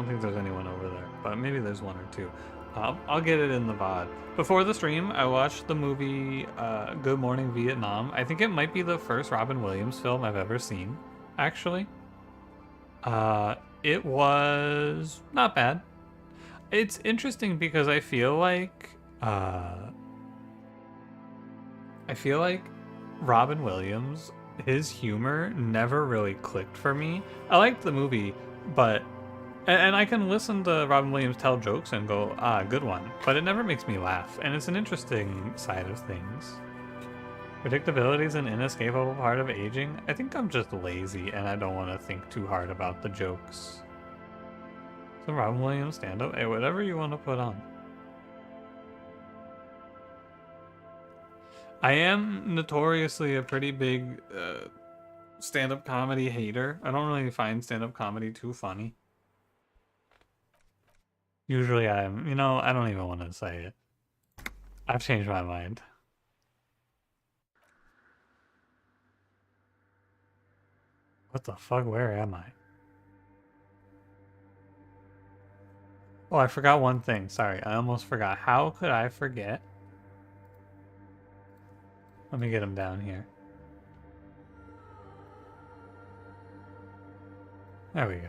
think there's anyone over there, but maybe there's one or two. I'll get it in the VOD. Before the stream, I watched the movie Good Morning Vietnam. I think it might be the first Robin Williams film I've ever seen, actually. It was not bad. It's interesting because I feel like Robin Williams, his humor never really clicked for me. I liked the movie, but and I can listen to Robin Williams tell jokes and go, ah, good one, but it never makes me laugh, and it's an interesting side of things. Predictability is an inescapable part of aging. I think I'm just lazy and I don't want to think too hard about the jokes. Some Robin Williams stand-up? Hey, whatever you want to put on. I am notoriously a pretty big stand-up comedy hater. I don't really find stand-up comedy too funny. Usually I'm, you know, I don't even want to say it. I've changed my mind. What the fuck? Where am I? Oh, I forgot one thing. Sorry, I almost forgot. How could I forget? Let me get him down here. There we go.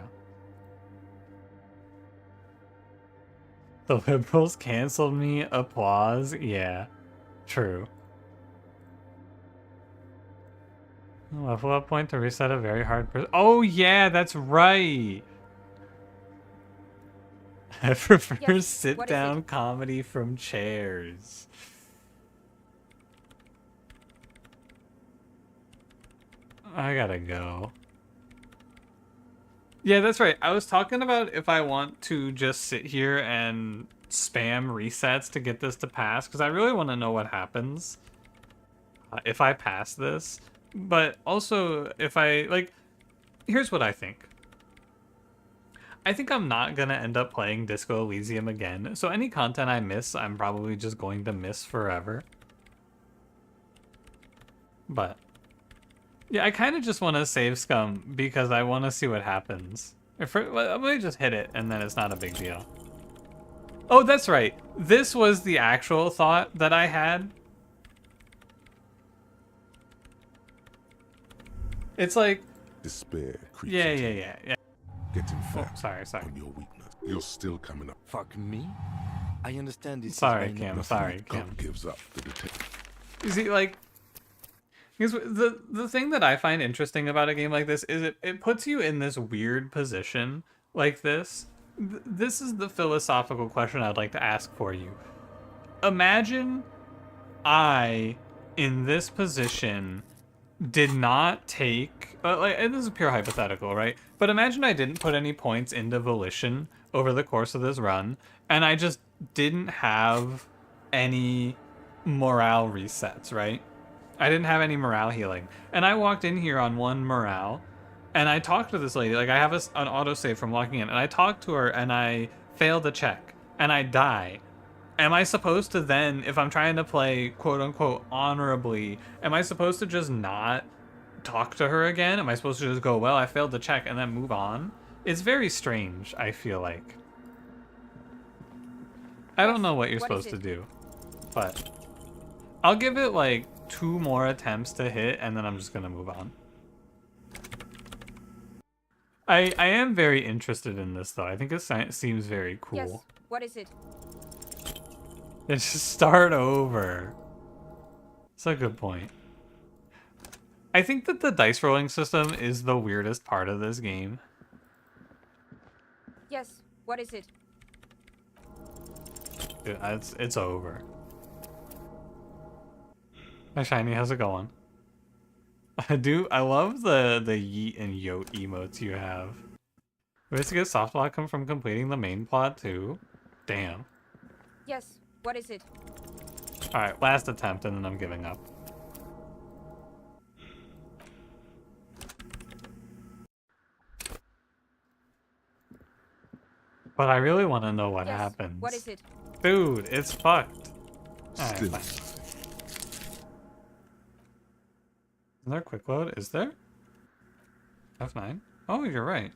The liberals canceled me. Applause. Yeah, true. Level up point to reset a very hard person. Oh yeah, that's right. I prefer sit-down comedy from chairs. I gotta go. Yeah, that's right. I was talking about if I want to just sit here and spam resets to get this to pass, because I really want to know what happens if I pass this. But also, if I, like, here's what I think. I think I'm not going to end up playing Disco Elysium again, so any content I miss, I'm probably just going to miss forever. But yeah, I kind of just want to save Scum because I want to see what happens. Let me just hit it, and then it's not a big deal. Oh, that's right. This was the actual thought that I had. It's like despair creeps yeah. Getting fat. Oh, sorry. On your weakness. You're still coming up. Fuck me? I understand this. Sorry, Kim. Sorry, Kim. God gives up the detective. You see, like, because the thing that I find interesting about a game like this is it puts you in this weird position like this. This is the philosophical question I'd like to ask for you. Imagine I, in this position, did not take, and this is pure hypothetical, right? But imagine I didn't put any points into Volition over the course of this run, and I just didn't have any morale resets, right? I didn't have any morale healing. And I walked in here on 1 morale, and I talked to this lady. Like, I have an autosave from walking in, and I talked to her, and I failed the check, and I die. Am I supposed to then, if I'm trying to play quote-unquote honorably, am I supposed to just not talk to her again? Am I supposed to just go, well, I failed the check, and then move on? It's very strange, I feel like. I don't know what you're supposed to do, but I'll give it like 2 more attempts to hit, and then I'm just gonna move on. I am very interested in this, though. I think it seems very cool. Yes. What is it? Let's just start over. That's a good point. I think that the dice rolling system is the weirdest part of this game. Yes. What is it? It's over. Hi Shiny, how's it going? I love the yeet and yote emotes you have. Ways to get soft lock come from completing the main plot too. Damn. Yes. What is it? Alright, last attempt and then I'm giving up. But I really want to know what happens. What is it? Dude, it's fucked. Alright, Still. fine. Is there a quick load? Is there? F9? Oh, you're right.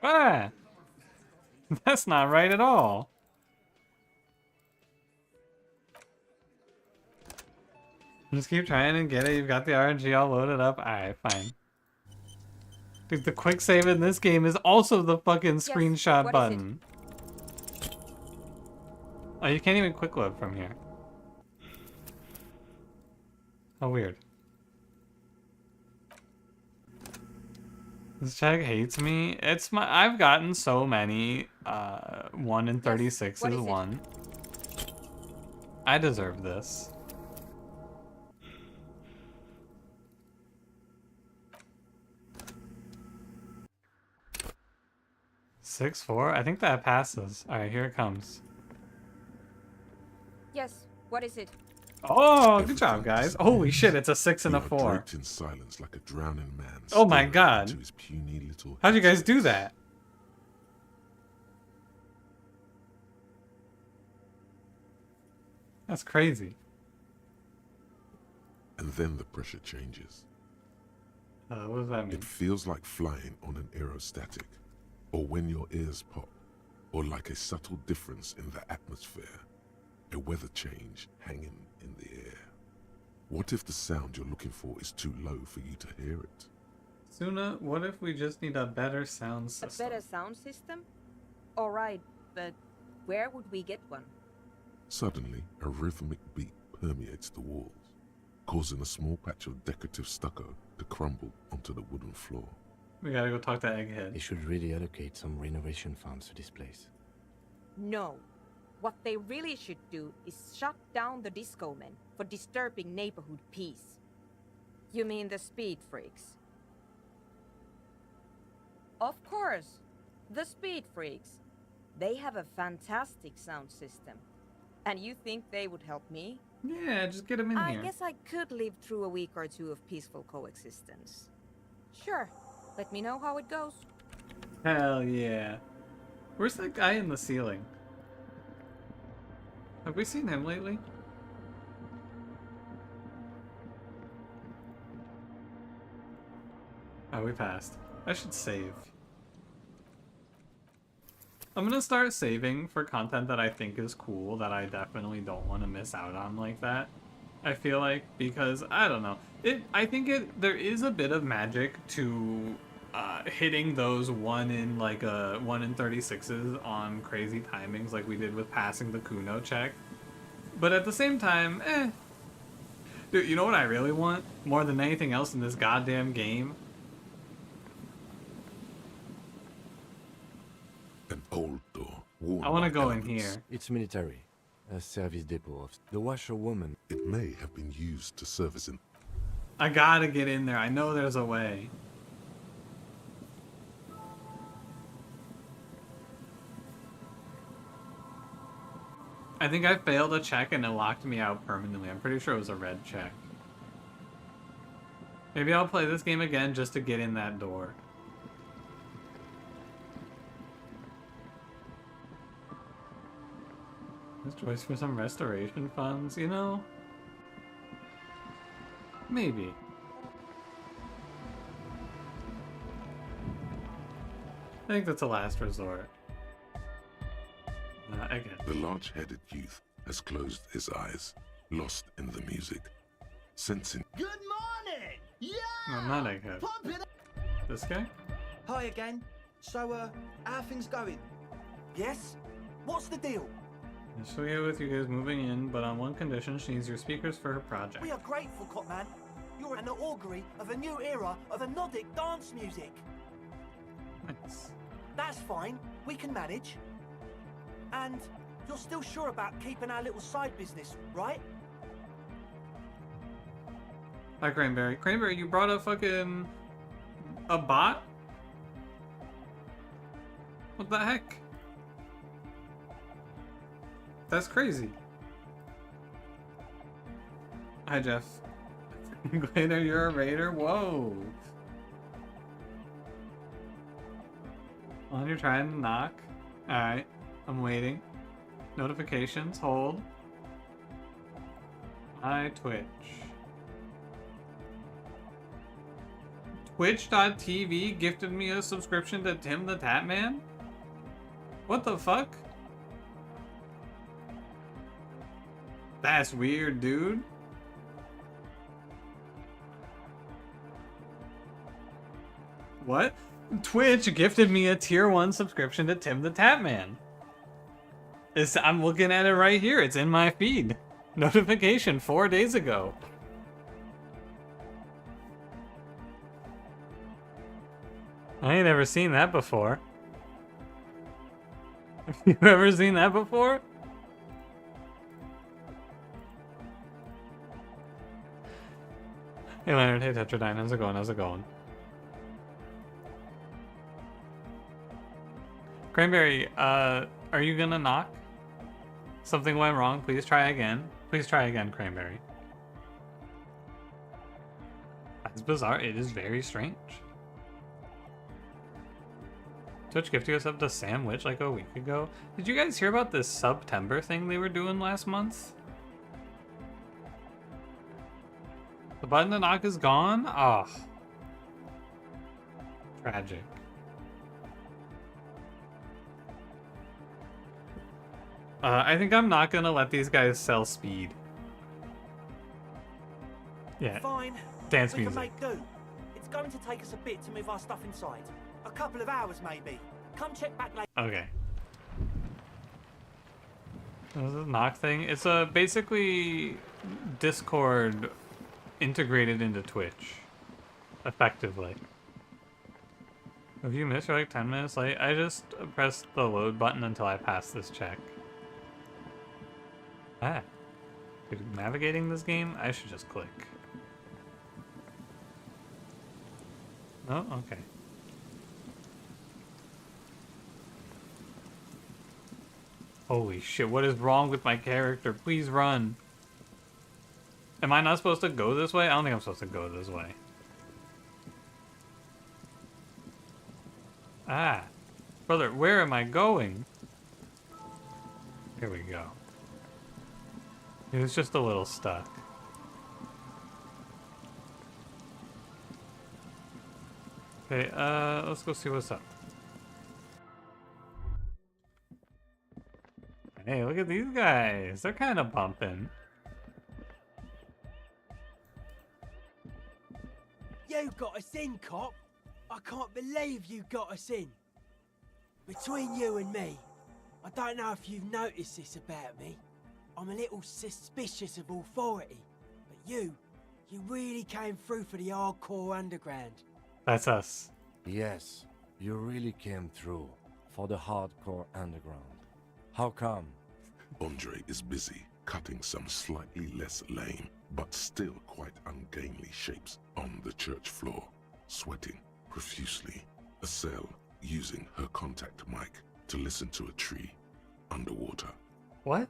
Ah! That's not right at all. Just keep trying and get it. You've got the RNG all loaded up. Alright, fine. Dude, the quick save in this game is also the fucking Yes, screenshot what is it? button. Oh, you can't even quick load from here. How weird. This check hates me. It's my I've gotten so many 1 in 36 what is is it? 1. I deserve this. Six, 4? I think that passes. Alright, here it comes. Yes, what is it? Oh, good job, guys. Holy shit, it's a 6 and We a are 4. draped in silence like a drowning man. Oh my staring God. into his puny little How'd you guys headspace. do that? That's crazy. And then the pressure changes. What does that mean? It feels like flying on an aerostatic, or when your ears pop, or like a subtle difference in the atmosphere, a weather change hanging in the air. What if the sound you're looking for is too low for you to hear it? Suna, what if we just need a better sound system? A better sound system? Alright, but where would we get one? Suddenly, a rhythmic beat permeates the walls, causing a small patch of decorative stucco to crumble onto the wooden floor. We gotta go talk to Egghead. They should really allocate some renovation funds to this place. No. What they really should do is shut down the disco men for disturbing neighborhood peace. You mean the speed freaks? Of course, the speed freaks. They have a fantastic sound system. And you think they would help me? Yeah, just get him in I here. guess I could live through a week or two of peaceful coexistence. Sure, let me know how it goes. Hell yeah. Where's that guy in the ceiling? Have we seen him lately? Oh, we passed. I should save. I'm gonna start saving for content that I think is cool that I definitely don't want to miss out on like that. I feel like, because I don't know. I think there is a bit of magic to hitting those 1 in 36s on crazy timings like we did with passing the Kuno check. But at the same time, Dude, you know what I really want? More than anything else in this goddamn game? An old door, worn I want to by go in elements. here. It's military. A service depot of the washerwoman. It may have been used to service an... I gotta get in there. I know there's a way. I think I failed a check and it locked me out permanently. I'm pretty sure it was a red check. Maybe I'll play this game again just to get in that door. This choice for some restoration funds, you know? Maybe. I think that's a last resort. Again. The large-headed youth has closed his eyes, lost in the music, sensing... Good morning! Yeah! No, not Egghead. Pump it up! This guy? Hi again. So, how are things going? Yes? What's the deal? She'll get with you guys moving in, but on one condition, she needs your speakers for her project. We are grateful, Cotman. You're an augury of a new era of anodic dance music. Nice. That's fine. We can manage. And you're still sure about keeping our little side business, right? Hi, Cranberry. Cranberry, you brought a bot? What the heck? That's crazy. Hi, Jeff. Glitter, you're a raider? Whoa. On, you're trying to knock. Alright, I'm waiting. Notifications, hold. My Twitch. Twitch.tv gifted me a subscription to Tim the Tatman? What the fuck? That's weird, dude. What? Twitch gifted me a tier 1 subscription to Tim the Tatman. I'm looking at it right here. It's in my feed. Notification 4 days ago. I ain't ever seen that before. Have you ever seen that before? Hey Leonard, hey Tetradyne, how's it going? How's it going? Cranberry, are you gonna knock? Something went wrong, please try again. Please try again, Cranberry. That's bizarre, it is very strange. Twitch gifted us up to Sandwich like a week ago. Did you guys hear about this September thing they were doing last month? The button to knock is gone? Oh. Tragic. I think I'm not gonna let these guys sell speed. Yeah. Fine. Dance We can music. make do. It's going to take us a bit to move our stuff inside. A couple of hours, maybe. Come check back later. Okay. This is a knock thing. It's a basically Discord integrated into Twitch. Effectively. If you miss, you're like 10 minutes late. I just pressed the load button until I passed this check. Ah. Dude, navigating this game, I should just click. Oh, okay. Holy shit, what is wrong with my character? Please run. Am I not supposed to go this way? I don't think I'm supposed to go this way. Ah. Brother, where am I going? Here we go. It was just a little stuck. Okay, let's go see what's up. Hey, look at these guys. They're kind of bumping. You got us in, cop. I can't believe you got us in. Between you and me, I don't know if you've noticed this about me. I'm a little suspicious of authority, but you really came through for the hardcore underground. That's us. Yes, you really came through for the hardcore underground. How come? Andre is busy cutting some slightly less lame, but still quite ungainly shapes on the church floor, sweating profusely. Estelle using her contact mic to listen to a tree underwater. What?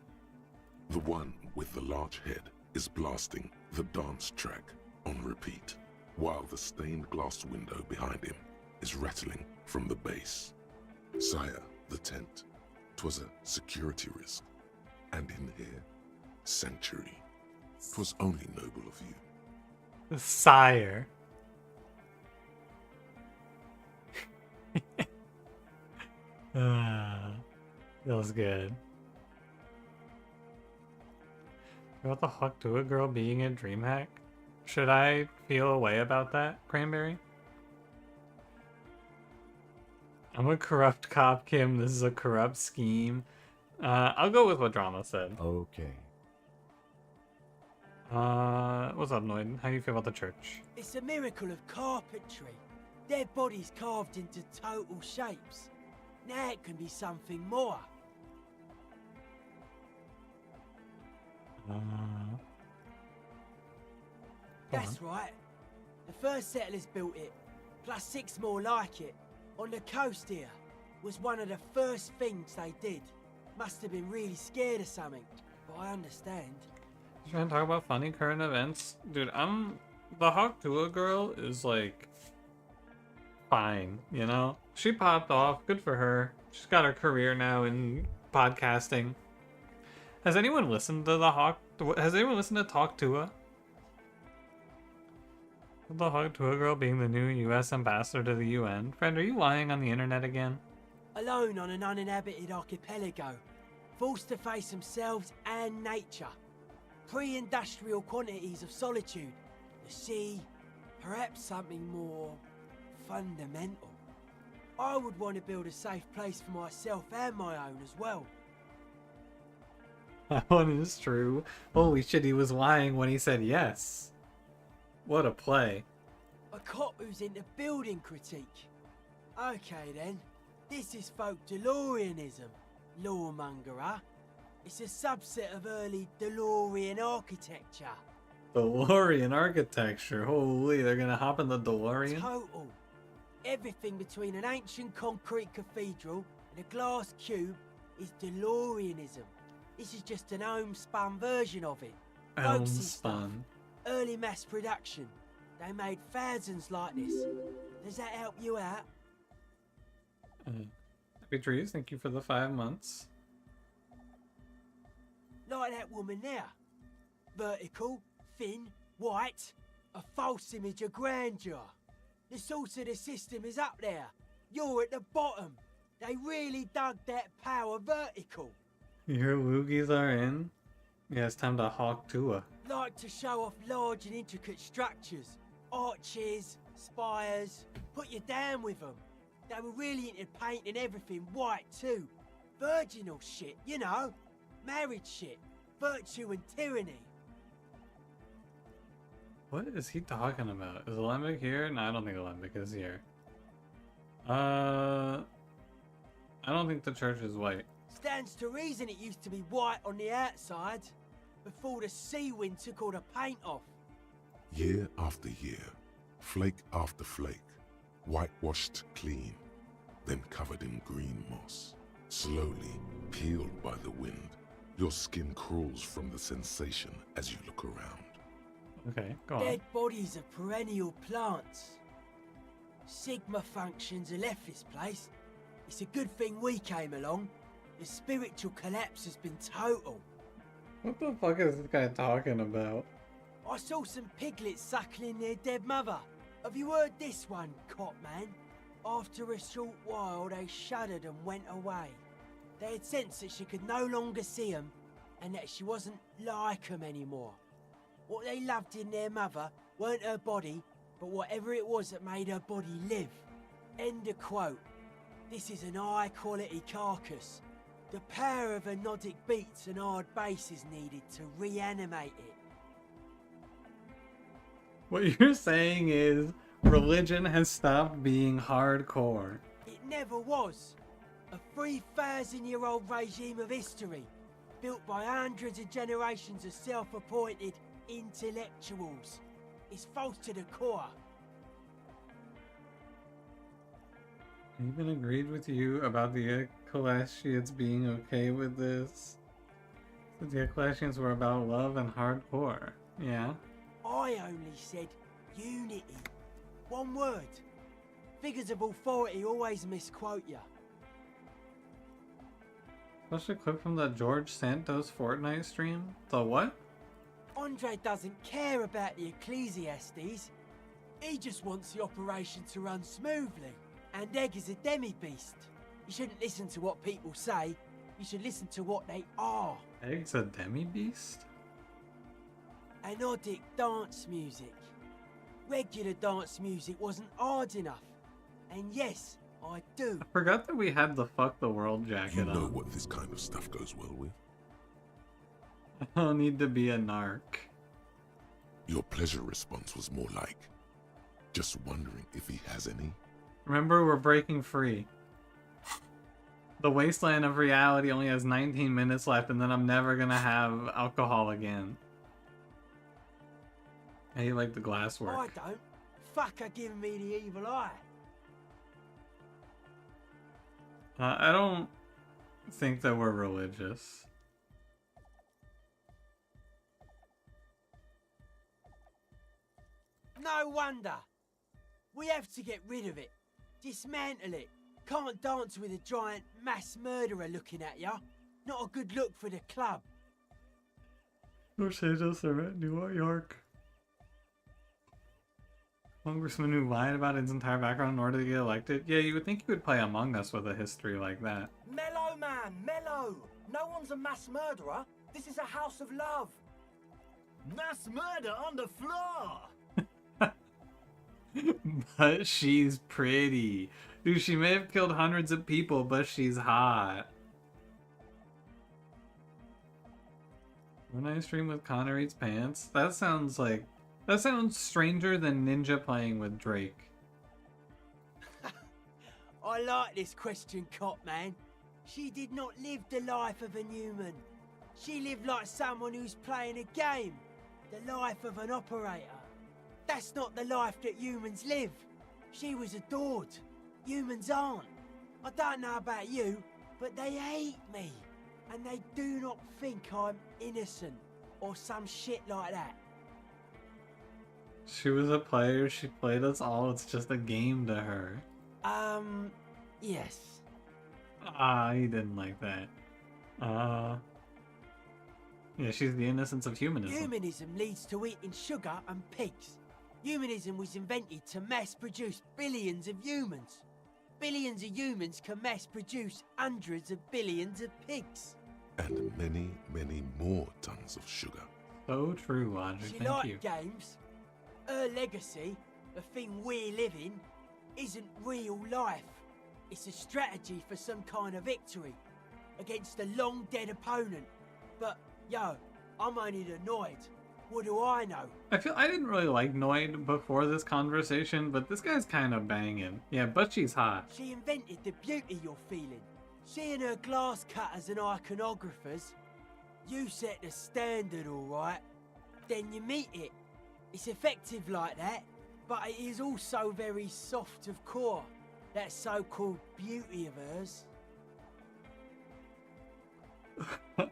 The one with the large head is blasting the dance track on repeat, while the stained glass window behind him is rattling from the bass. Sire, the tent. 'Twas a security risk. And in here, sanctuary. 'Twas only noble of you. Sire. Feels good. About the Hawk to a girl being a dream hack? Should I feel a way about that, Cranberry? I'm a corrupt cop, Kim. This is a corrupt scheme. I'll go with what Drama said. Okay. What's up, Noid? How do you feel about the church? It's a miracle of carpentry. Dead bodies carved into total shapes. Now it can be something more. That's right. The first settlers built it, plus 6 more like it, on the coast here. Was one of the first things they did. Must have been really scared of something, but I understand. You trying to talk about funny current events? Dude, the Hawk Tua girl is like fine, you know? She popped off, good for her. She's got her career now in podcasting. Has anyone listened to Has anyone listened to Talk Tua? The hug to a girl being the new U.S. ambassador to the UN. Friend, are you lying on the internet again? Alone on an uninhabited archipelago, forced to face themselves and nature. Pre-industrial quantities of solitude. The sea, perhaps something more fundamental. I would want to build a safe place for myself and my own as well. That one is true. Holy shit, he was lying when he said yes. What a play. A cop who's into building critique. Okay then, this is folk DeLoreanism, lawmongerer. It's a subset of early DeLorean architecture. DeLorean architecture. Holy, they're gonna hop in the DeLorean? Total. Everything between an ancient concrete cathedral and a glass cube is DeLoreanism. This is just an homespun version of it. Folksy stuff. Homespun. Early mass production. They made thousands like this. Does that help you out? Happy Trees, thank you for the 5 months. Like that woman there. Vertical, thin, white. A false image of grandeur. The source of the system is up there. You're at the bottom. They really dug that power vertical. Your loogies are in. Yeah, it's time to hawk Tua. Like to show off large and intricate structures. Arches, spires. Put you down with them. They were really into painting everything white too. Virginal shit, you know. Married shit. Virtue and tyranny. What is he talking about? Is Alembic here? No, I don't think Alembic is here. I don't think the church is white. Stands to reason it used to be white on the outside. Before the sea wind took all the paint off. Year after year, flake after flake, whitewashed clean, then covered in green moss, slowly peeled by the wind. Your skin crawls from the sensation as you look around. Okay, go on. Dead bodies of perennial plants. Sigma functions have left this place. It's a good thing we came along. The spiritual collapse has been total. What the fuck is this guy talking about? I saw some piglets suckling their dead mother. Have you heard this one, cop man? After a short while, they shuddered and went away. They had sensed that she could no longer see them, and that she wasn't like them anymore. What they loved in their mother weren't her body, but whatever it was that made her body live. End of quote. This is an high-quality carcass. The power of anodic beats and hard bass is needed to reanimate it. What you're saying is religion has stopped being hardcore. It never was. A 3,000-year-old regime of history, built by hundreds of generations of self-appointed intellectuals. It's false to the core. I even agreed with you about the Acalassians being okay with this. The Acalassians were about love and hardcore. Yeah. I only said unity. One word. Figures of authority always misquote you. Special clip from the George Santos Fortnite stream? The what? Andre doesn't care about the Ecclesiastes. He just wants the operation to run smoothly. And Egg is a demi-beast. You shouldn't listen to what people say. You should listen to what they are. Egg's a demi-beast? Anodic dance music. Regular dance music wasn't hard enough. And yes, I do. I forgot that we had the Fuck the World You jacket know on. what this kind of stuff goes well with. I don't need to be a narc. Your pleasure response was more like, just wondering if he has any. Remember, we're breaking free. The wasteland of reality only has 19 minutes left, and then I'm never gonna have alcohol again. How you like the glass work? I don't. Fuck are giving me the evil eye. I don't think that we're religious. No wonder. We have to get rid of it. Dismantle it. Can't dance with a giant mass murderer looking at ya. Not a good look for the club. Los Angeles or New York. Congressman who lied about his entire background in order to get elected? Yeah, you would think he would play Among Us with a history like that. Mellow, man, mellow. No one's a mass murderer. This is a house of love. Mass murder on the floor! But she's pretty. Dude, she may have killed hundreds of people, but she's hot. When I stream with Connor eats pants? That sounds stranger than Ninja playing with Drake. I like this question, Cop Man. She did not live the life of a human. She lived like someone who's playing a game. The life of an operator. That's not the life that humans live. She was adored. Humans aren't. I don't know about you, but they hate me. And they do not think I'm innocent or some shit like that. She was a player, she played us all, it's just a game to her. Yes. Ah, he didn't like that. Yeah, she's the innocence of humanism. Humanism leads to eating sugar and pigs. Humanism was invented to mass produce billions of humans. Billions of humans can mass produce hundreds of billions of pigs. And many, many more tons of sugar. So true, Logic, She thank liked you. games. Her legacy, the thing we're living, isn't real life. It's a strategy for some kind of victory against a long dead opponent. But, yo, I'm only annoyed. What do I know? I didn't really like Noid before this conversation, but this guy's kind of banging. Yeah, but she's hot. She invented the beauty you're feeling. She and her glass cutters and iconographers. You set the standard, alright. Then you meet it. It's effective like that, but it is also very soft of core. That so-called beauty of hers.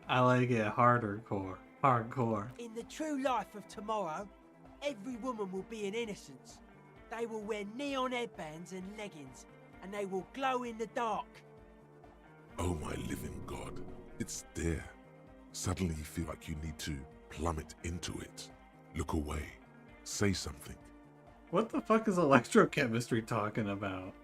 I like it harder core. Hardcore. In the true life of tomorrow, every woman will be an innocence. They will wear neon headbands and leggings, and they will glow in the dark. Oh my living God, it's there. Suddenly you feel like you need to plummet into it. Look away. Say something. What the fuck is electrochemistry talking about?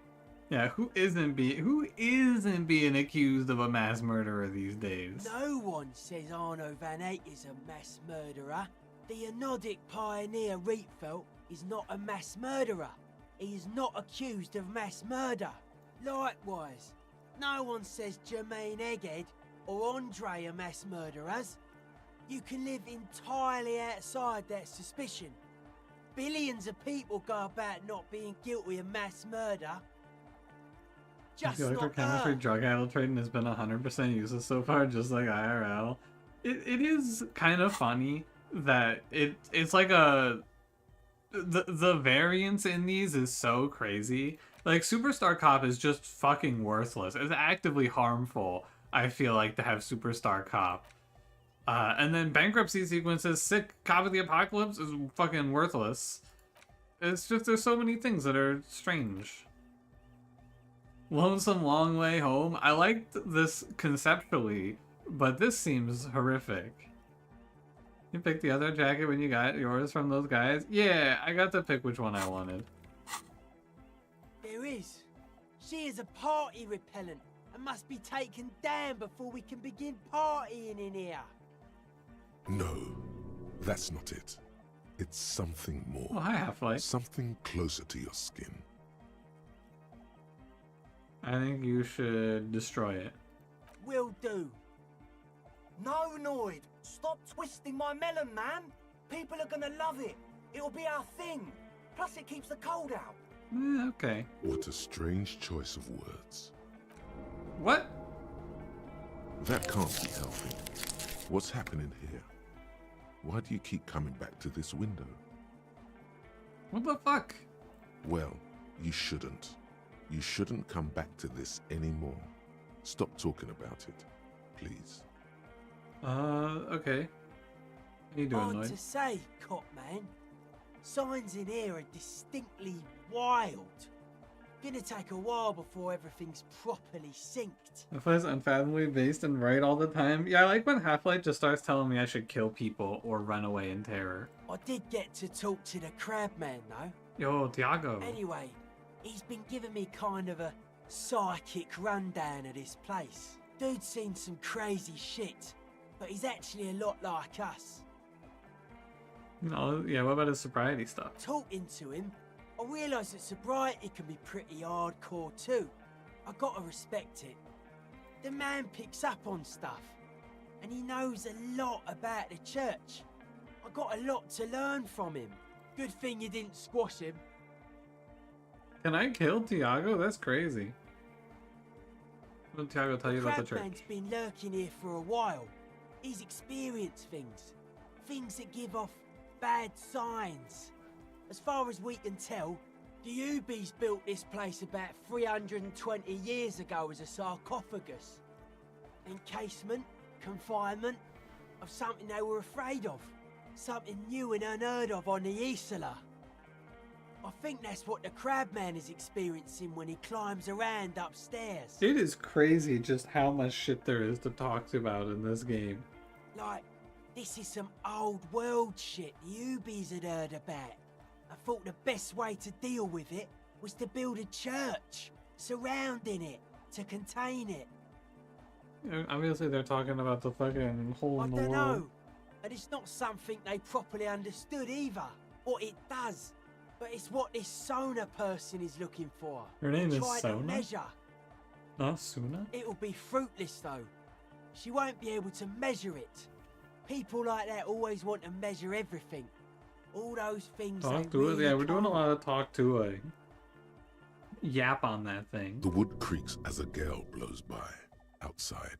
Yeah, who isn't being accused of a mass murderer these days? No one says Arno van Eyck is a mass murderer. The Anodic pioneer Rietveld is not a mass murderer. He is not accused of mass murder. Likewise, no one says Jermaine Egghead or Andre are mass murderers. You can live entirely outside that suspicion. Billions of people go about not being guilty of mass murder. Just not Electrochemistry her. drug adulterating has been 100% useless so far, just like IRL. It is kind of funny that it's like the variance in these is so crazy. Like Superstar Cop is just fucking worthless. It's actively harmful, I feel like, to have Superstar Cop. And then Bankruptcy Sequences, Sick Cop of the Apocalypse is fucking worthless. It's just there's so many things that are strange. Lonesome Long Way Home. I liked this conceptually, but this seems horrific. You picked the other jacket when you got yours from those guys? Yeah, I got to pick which one I wanted. There is. She is a party repellent and must be taken down before we can begin partying in here. No, that's not it. It's something more. Well, hi, Half-Life. Something closer to your skin. I think you should destroy it. Will do. No, Noid. Stop twisting my melon, man. People are gonna love it. It'll be our thing. Plus, it keeps the cold out. Okay. What a strange choice of words. What? That can't be healthy. What's happening here? Why do you keep coming back to this window? What the fuck? Well, you shouldn't. You shouldn't come back to this anymore. Stop talking about it, please. Okay. How you doing, Hard Lloyd? to say, Cop Man. Signs in here are distinctly wild. Gonna take a while before everything's properly synced. Half-Life's unfathomably based and right all the time. Yeah, I like when Half-Life just starts telling me I should kill people or run away in terror. I did get to talk to the crab man, though. Yo, Tiago. Anyway, he's been giving me kind of a psychic rundown of this place. Dude's seen some crazy shit, but he's actually a lot like us. No, yeah, what about his sobriety stuff? Talking to him, I realised that sobriety can be pretty hardcore too. I gotta respect it. The man picks up on stuff, and he knows a lot about the church. I got a lot to learn from him. Good thing you didn't squash him. Can I kill Tiago? That's crazy. What did Tiago tell you about the church? Crabman's been lurking here for a while. He's experienced things. Things that give off bad signs. As far as we can tell, the Ubies built this place about 320 years ago as a sarcophagus. Encasement, confinement, of something they were afraid of. Something new and unheard of on the Isla. I think that's what the Crabman is experiencing when he climbs around upstairs. It is crazy just how much shit there is to talk about in this game. Like, this is some old world shit the Ubies had heard about. I thought the best way to deal with it was to build a church surrounding it to contain it. Obviously, they're talking about the fucking hole I in the don't world. know. And it's not something they properly understood either. What it does. But it's what this Sona person is looking for. Her name is Trying to Sona? measure. No, Suna? It'll be fruitless though. She won't be able to measure it. People like that always want to measure everything. All those things Talk they to it. really Yeah, we're doing a can't. lot of talk to it. Yap on that thing. The wood creaks as a gale blows by. Outside,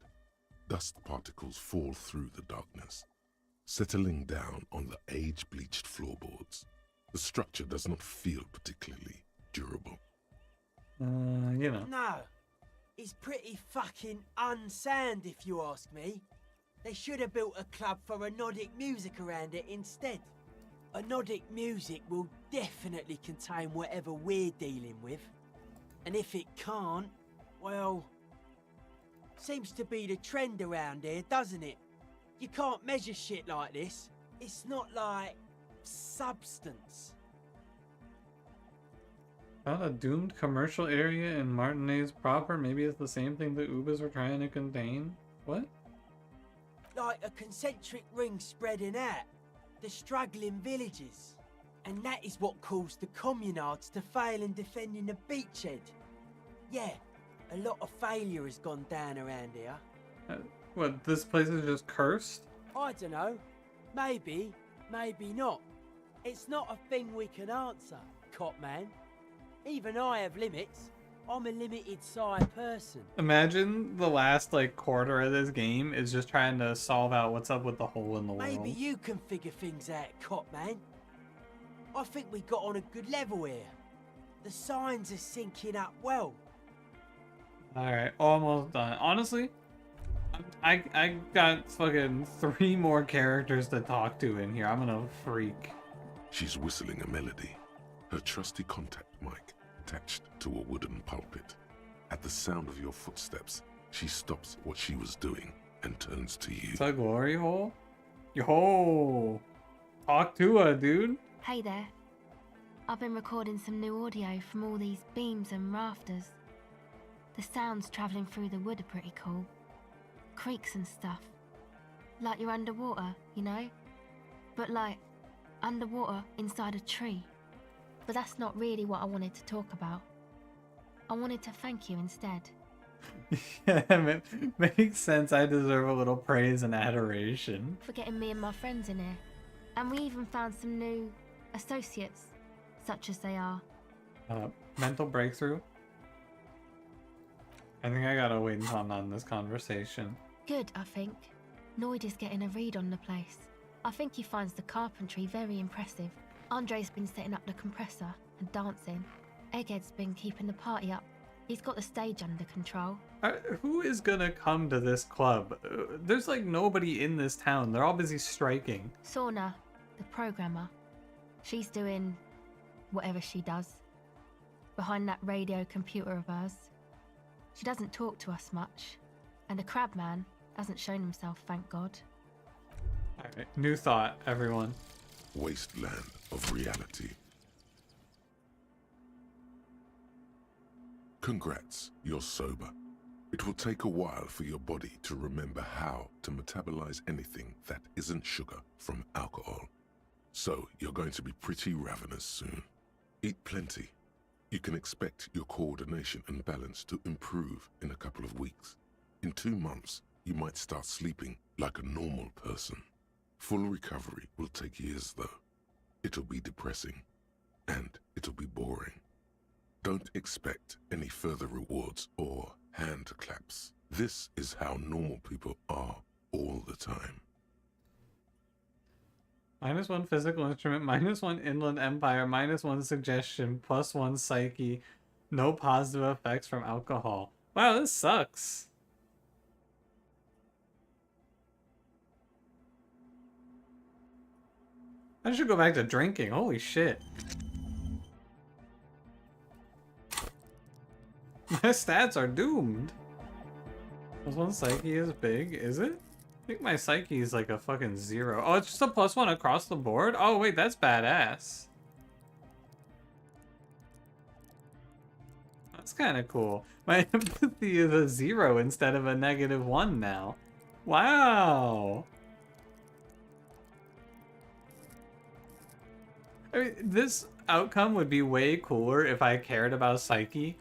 dust particles fall through the darkness, settling down on the age-bleached floorboards. The structure does not feel particularly durable. You know. No. It's pretty fucking unsound if you ask me. They should have built a club for anodic music around it instead. Anodic music will definitely contain whatever we're dealing with. And if it can't, well... Seems to be the trend around here, doesn't it? You can't measure shit like this. It's not like... substance. Found a doomed commercial area in Martinez proper. Maybe it's the same thing the Ubas were trying to contain. What? Like a concentric ring spreading out. The struggling villages. And that is what caused the communards to fail in defending the beachhead. Yeah, a lot of failure has gone down around here. What, this place is just cursed? I don't know. Maybe, maybe not. It's not a thing we can answer, cop man. Even I have limits. I'm a limited-sized person. Imagine the last, like, quarter of this game is just trying to solve out what's up with the hole in the Maybe world. you can figure things out, cop man. I think we got on a good level here. The signs are syncing up well. Alright, almost done. Honestly, I got fucking 3 more characters to talk to in here. I'm gonna freak. She's whistling a melody, her trusty contact mic attached to a wooden pulpit. At the sound of your footsteps, she stops what she was doing and turns to you. It's a glory hole? Yo! Talk to her, dude. Hey there. I've been recording some new audio from all these beams and rafters. The sounds travelling through the wood are pretty cool. Creaks and stuff. Like you're underwater, you know? But like, underwater inside a tree. But that's not really what I wanted to talk about. I wanted to thank you instead. Yeah, it makes sense. I deserve a little praise and adoration. For getting me and my friends in here. And we even found some new associates, such as they are. Mental breakthrough. I think I gotta wait until I'm on this conversation. Good, I think. Noid is getting a read on the place. I think he finds the carpentry very impressive. Andre's been setting up the compressor and dancing. Egghead's been keeping the party up. He's got the stage under control. Who is gonna come to this club? There's like nobody in this town. They're all busy striking. Sauna, the programmer. She's doing whatever she does. Behind that radio computer of hers. She doesn't talk to us much. And the Crabman hasn't shown himself, thank God. Alright, new thought, everyone. Wasteland of reality. Congrats, you're sober. It will take a while for your body to remember how to metabolize anything that isn't sugar from alcohol. So you're going to be pretty ravenous soon. Eat plenty. You can expect your coordination and balance to improve in a couple of weeks. In 2 months, you might start sleeping like a normal person. Full recovery will take years though. It'll be depressing, and it'll be boring. Don't expect any further rewards or hand claps. This is how normal people are all the time. -1 physical instrument, -1 inland empire, -1 suggestion, +1 psyche. No positive effects from alcohol. Wow, this sucks. I should go back to drinking. Holy shit. My stats are doomed. +1 psyche is big, is it? I think my psyche is like a fucking 0. Oh, it's just a +1 across the board? Oh, wait, that's badass. That's kind of cool. My empathy is a 0 instead of a -1 now. Wow. I mean, this outcome would be way cooler if I cared about psyche.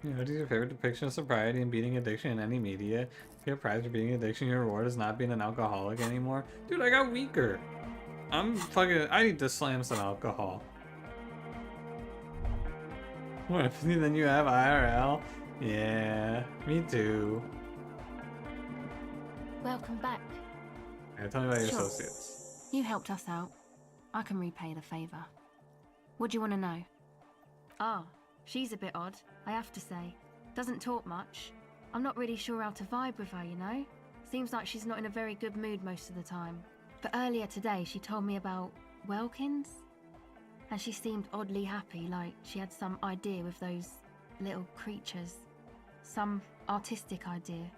You know, what is your favorite depiction of sobriety and beating addiction in any media? If you get a prize for beating addiction, your reward is not being an alcoholic anymore. Dude, I got weaker. I need to slam some alcohol. What, then you have IRL? Yeah, me too. Welcome back. Yeah, tell me about your Sure. associates. You helped us out. I can repay the favour. What do you want to know? Ah, she's a bit odd, I have to say. Doesn't talk much. I'm not really sure how to vibe with her, you know? Seems like she's not in a very good mood most of the time. But earlier today she told me about Welkins? And she seemed oddly happy, like she had some idea with those little creatures. Some artistic idea.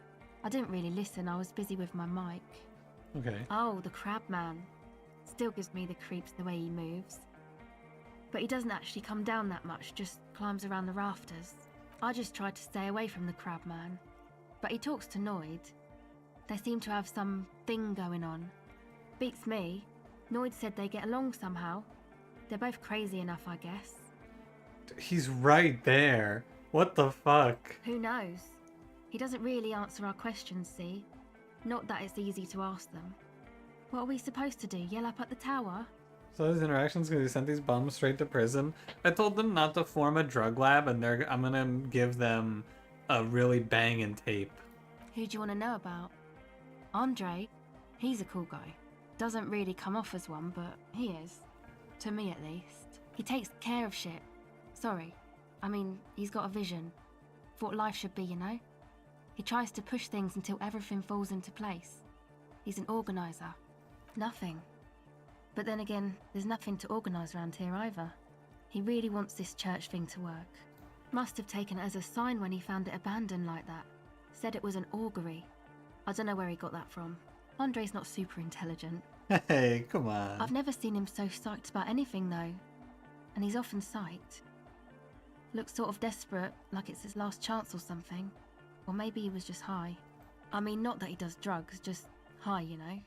I didn't really listen, I was busy with my mic. Okay. Oh, the crab man. Still gives me the creeps the way he moves. But he doesn't actually come down that much, just climbs around the rafters. I just tried to stay away from the crab man. But he talks to Noid. They seem to have some thing going on. Beats me. Noid said they get along somehow. They're both crazy enough, I guess. He's right there. What the fuck? Who knows? He doesn't really answer our questions, see? Not that it's easy to ask them. What are we supposed to do? Yell up at the tower? So these interactions gonna send these bums straight to prison. I told them not to form a drug lab, and I'm gonna give them a really banging tape. Who do you want to know about? Andre. He's a cool guy. Doesn't really come off as one, but he is. To me, at least. He takes care of shit. Sorry. I mean, he's got a vision. For what life should be, you know? He tries to push things until everything falls into place. He's an organizer. Nothing. But then again, there's nothing to organise around here either. He really wants this church thing to work. Must have taken it as a sign when he found it abandoned like that. Said it was an augury. I don't know where he got that from. Andre's not super intelligent. Hey, come on. I've never seen him so psyched about anything though. And he's often psyched. Looks sort of desperate, like it's his last chance or something. Or maybe he was just high. I mean, not that he does drugs, just high, you know?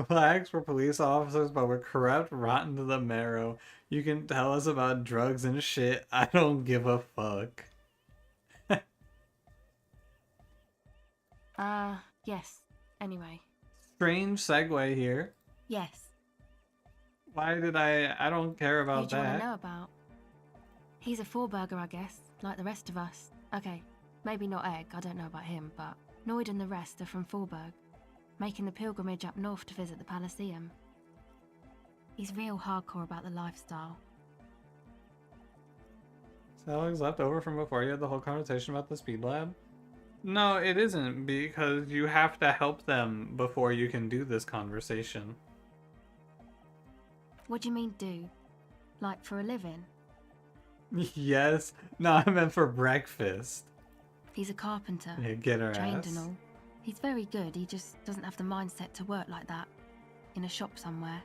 Flags for police officers, but we're corrupt, rotten to the marrow. You can tell us about drugs and shit. I don't give a fuck. Yes. Anyway. Strange segue here. Yes. Why did I don't care Who about do you want that. to know about? He's a four-burger, I guess, like the rest of us. Okay, maybe not Egg, I don't know about him, but Noid and the rest are from Forburg, making the pilgrimage up north to visit the Elysium. He's real hardcore about the lifestyle. Sally's left over from before you had the whole conversation about the speed lab? No, it isn't, because you have to help them before you can do this conversation. What do you mean do? Like for a living? Yes. No, I meant for breakfast. He's a carpenter, Yeah, get her trained ass. and all. He's very good, he just doesn't have the mindset to work like that. In a shop somewhere.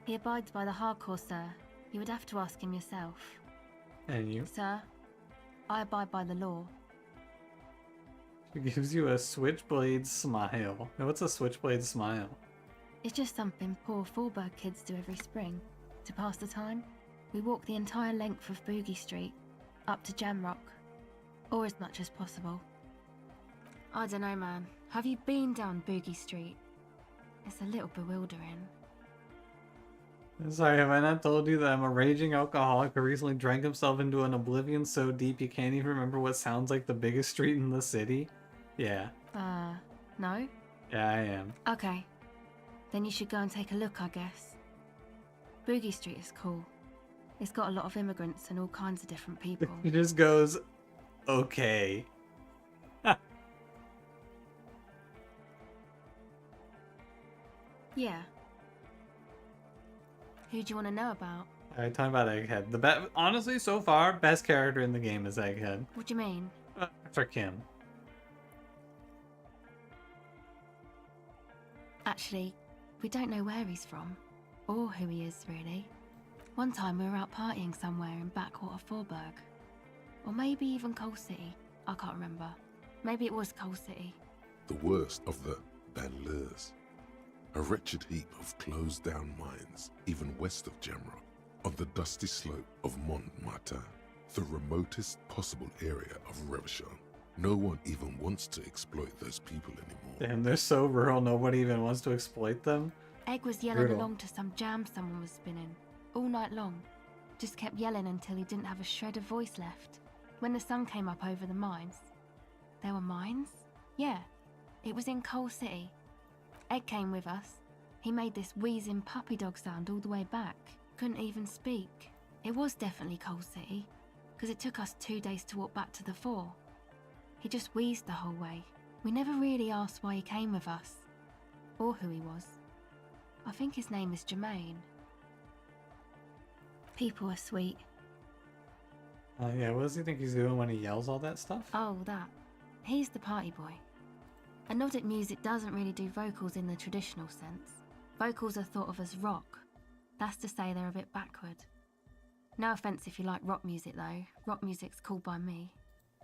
He abides by the hardcore, sir. You would have to ask him yourself. And you? Sir, I abide by the law. She gives you a switchblade smile. Now, what's a switchblade smile? It's just something poor Fallberg kids do every spring. To pass the time, we walk the entire length of Boogie Street, up to Jamrock, or as much as possible. I don't know, man. Have you been down Boogie Street? It's a little bewildering. Sorry, have I not told you that I'm a raging alcoholic who recently drank himself into an oblivion so deep you can't even remember what sounds like the biggest street in the city? Yeah. No? Yeah, I am. Okay. Then you should go and take a look, I guess. Boogie Street is cool. It's got a lot of immigrants and all kinds of different people. He just goes, okay. Yeah. Who do you want to know about? Alright, talking about Egghead. Honestly, so far, best character in the game is Egghead. What do you mean? For Kim. Actually, we don't know where he's from, or who he is, really. One time we were out partying somewhere in backwater Forburg. Or maybe even Coal City. I can't remember. Maybe it was Coal City. The worst of the banlieues. A wretched heap of closed-down mines, even west of Jamrock, on the dusty slope of Montmartin, the remotest possible area of Revachol. No one even wants to exploit those people anymore. Damn, they're so rural, nobody even wants to exploit them. Egg was yelling Brutal. along to some jam someone was spinning, all night long. Just kept yelling until he didn't have a shred of voice left. When the sun came up over the mines. There were mines? Yeah, it was in Coal City. Egg came with us. He made this wheezing puppy dog sound all the way back. Couldn't even speak. It was definitely Coal City, because it took us 2 days to walk back to the fort. He just wheezed the whole way. We never really asked why he came with us, or who he was. I think his name is Jermaine. People are sweet. Yeah, what does he think he's doing when he yells all that stuff? Oh, that. He's the party boy. Anodic music doesn't really do vocals in the traditional sense. Vocals are thought of as rock. That's to say they're a bit backward. No offence if you like rock music though. Rock music's cool by me.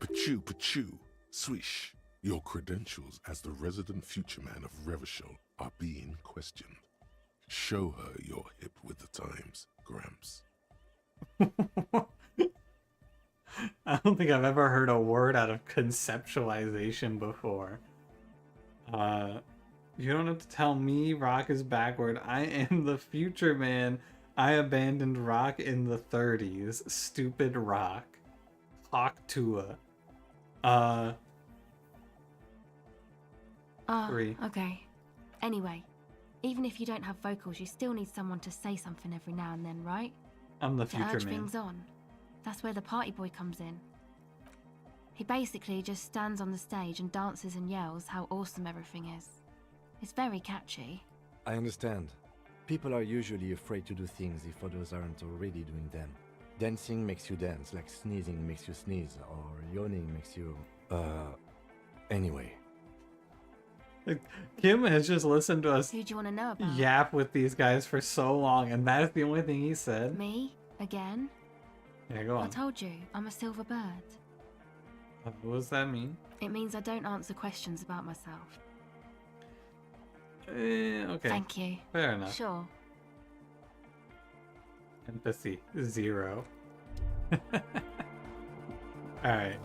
Pachoo, swish. Your credentials as the resident future man of Revachol are being questioned. Show her you're hip with the times, Gramps. I don't think I've ever heard a word out of conceptualization before. You don't have to tell me rock is backward. I am the future man. I abandoned rock in the 30s. Stupid rock. Hawk Tua. 3. Okay. Anyway, even if you don't have vocals, you still need someone to say something every now and then, right? I'm the To future urge man. things on. That's where the party boy comes in. He basically just stands on the stage and dances and yells how awesome everything is. It's very catchy. I understand. People are usually afraid to do things if others aren't already doing them. Dancing makes you dance, like sneezing makes you sneeze, or yawning makes you... Anyway. Kim has just listened to us Who do you want to know about? yap with these guys for so long, and that is the only thing he said. Me? Again? Yeah, go I on. told you, I'm a silver bird. What does that mean? It means I don't answer questions about myself. Okay. Thank you. Fair enough. Sure. Empathy 0. Alright.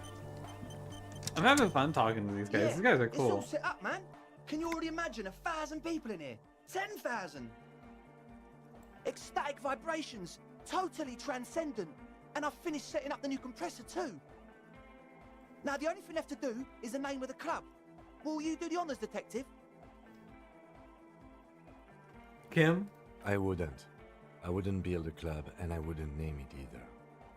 I'm having fun talking to these guys. These guys are It's all cool. set up, man. Can you already imagine 1,000 people in here? 10,000. Ecstatic vibrations, totally transcendent. And I've finished setting up the new compressor too. Now the only thing left to do is the name of the club. Will you do the honors, detective? Kim? I wouldn't. I wouldn't build a club, and I wouldn't name it either.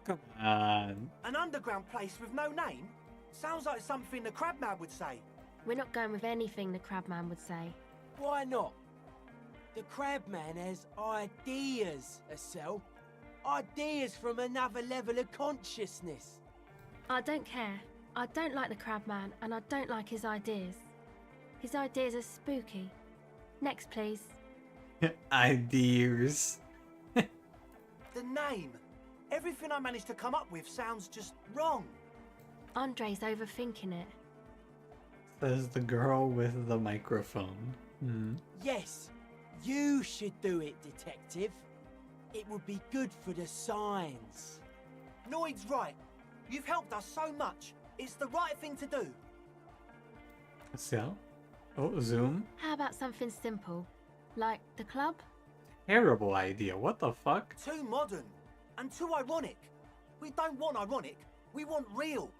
Come on. An underground place with no name? Sounds like something the Crabman would say. We're not going with anything the Crabman would say. Why not? The Crabman has ideas, Estelle. Ideas from another level of consciousness. I don't care. I don't like the Crabman, and I don't like his ideas. His ideas are spooky. Next, please. Ideas. The name. Everything I managed to come up with sounds just wrong. Andre's overthinking it. Says the girl with the microphone. Hmm. Yes, you should do it, detective. It would be good for the signs. Noid's right. You've helped us so much. It's the right thing to do. So, oh, zoom. How about something simple? Like the club? Terrible idea. What the fuck? Too modern. And too ironic. We don't want ironic. We want real.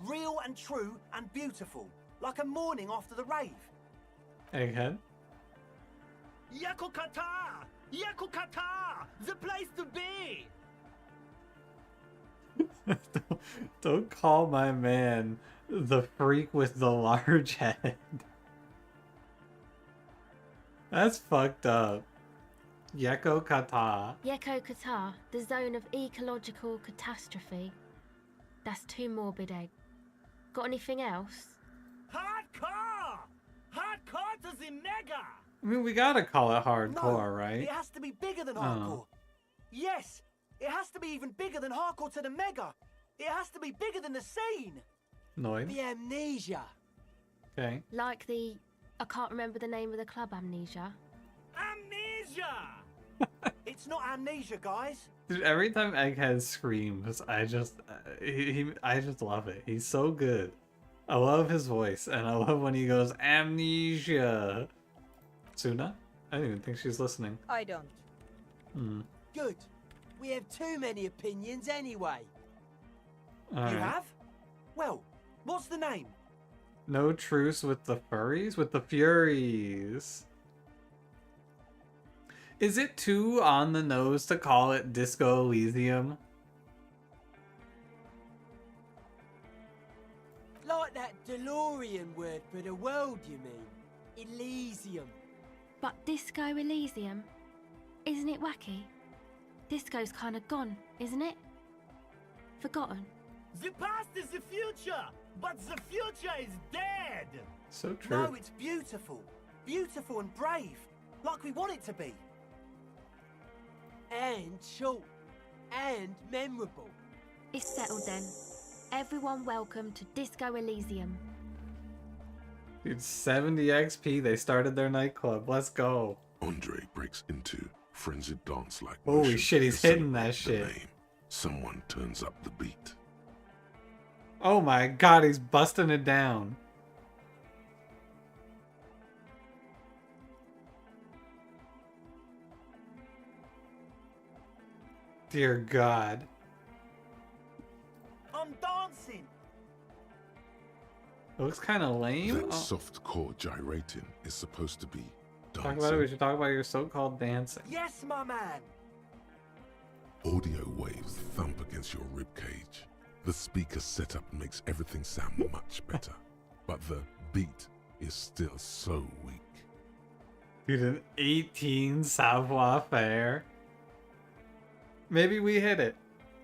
Real and true and beautiful. Like a morning after the rave. Egghead. Yakokata! Yakokata! The place to be! Don't call my man the freak with the large head. That's fucked up. Yeko Kata. Yeko Qatar, the zone of ecological catastrophe. That's too morbid, Egg. Got anything else? Hardcore! Hardcore to the mega! I mean, we gotta call it hardcore, No, right? It has to be bigger than Oh. hardcore. Yes, it has to be even bigger than hardcore to the mega. It has to be bigger than the scene. Noid. The amnesia. Okay. Like the... I can't remember the name of the club, Amnesia. Amnesia! It's not amnesia, guys. Dude, every time Egghead screams, I just I just love it. He's so good. I love his voice, and I love when he goes amnesia. Suna? I didn't even think she's listening. I don't. Hmm. Good. We have too many opinions anyway. You Alright. have? Well, what's the name? No truce with the furries? With the furies. Is it too on the nose to call it Disco Elysium? Like that DeLorean word for the world, you mean? Elysium. But Disco Elysium? Isn't it wacky? Disco's kinda gone, isn't it? Forgotten. The past is the future, but the future is dead! So true. No, it's beautiful. Beautiful and brave. Like we want it to be. And short. And memorable. It's settled then. Everyone welcome to Disco Elysium. Dude, 70 XP, they started their nightclub. Let's go. Andre breaks into frenzied dance-like Holy motion shit, he's to hitting that celebrate the shit. name. Someone turns up the beat. Oh my god, he's busting it down. Dear God. I'm dancing. It looks kind of lame. That Oh, soft core gyrating is supposed to be talk about it. We dancing. should talk about your so-called dancing. Yes, my man. Audio waves thump against your ribcage. The speaker setup makes everything sound much better, but the beat is still so weak. Dude, an 18 savoir faire. Maybe we hit it.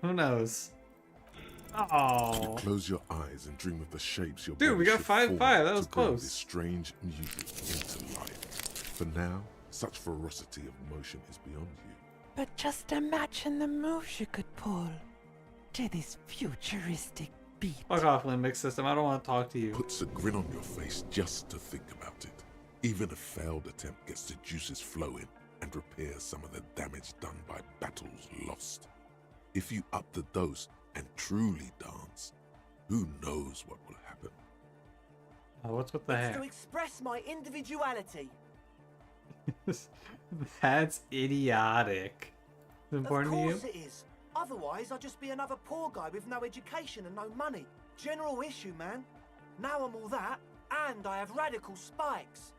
Who knows? You Oh. close your eyes and dream of the shapes your Dude, body we got should 5-5. form That was to bring close. This strange music into life. For now, such ferocity of motion is beyond you. But just imagine the moves you could pull to this futuristic beat. Fuck off, limbic system. I don't want to talk to you. Puts a grin on your face just to think about it. Even a failed attempt gets the juices flowing and repairs some of the damage done by battles lost. If you up the dose and truly dance, who knows what will happen? Oh, what's with the It's to hair? express my individuality. That's idiotic. Is it Of important to you? course it is. Otherwise, I'd just be another poor guy with no education and no money. General issue, man. Now I'm all that, and I have radical spikes.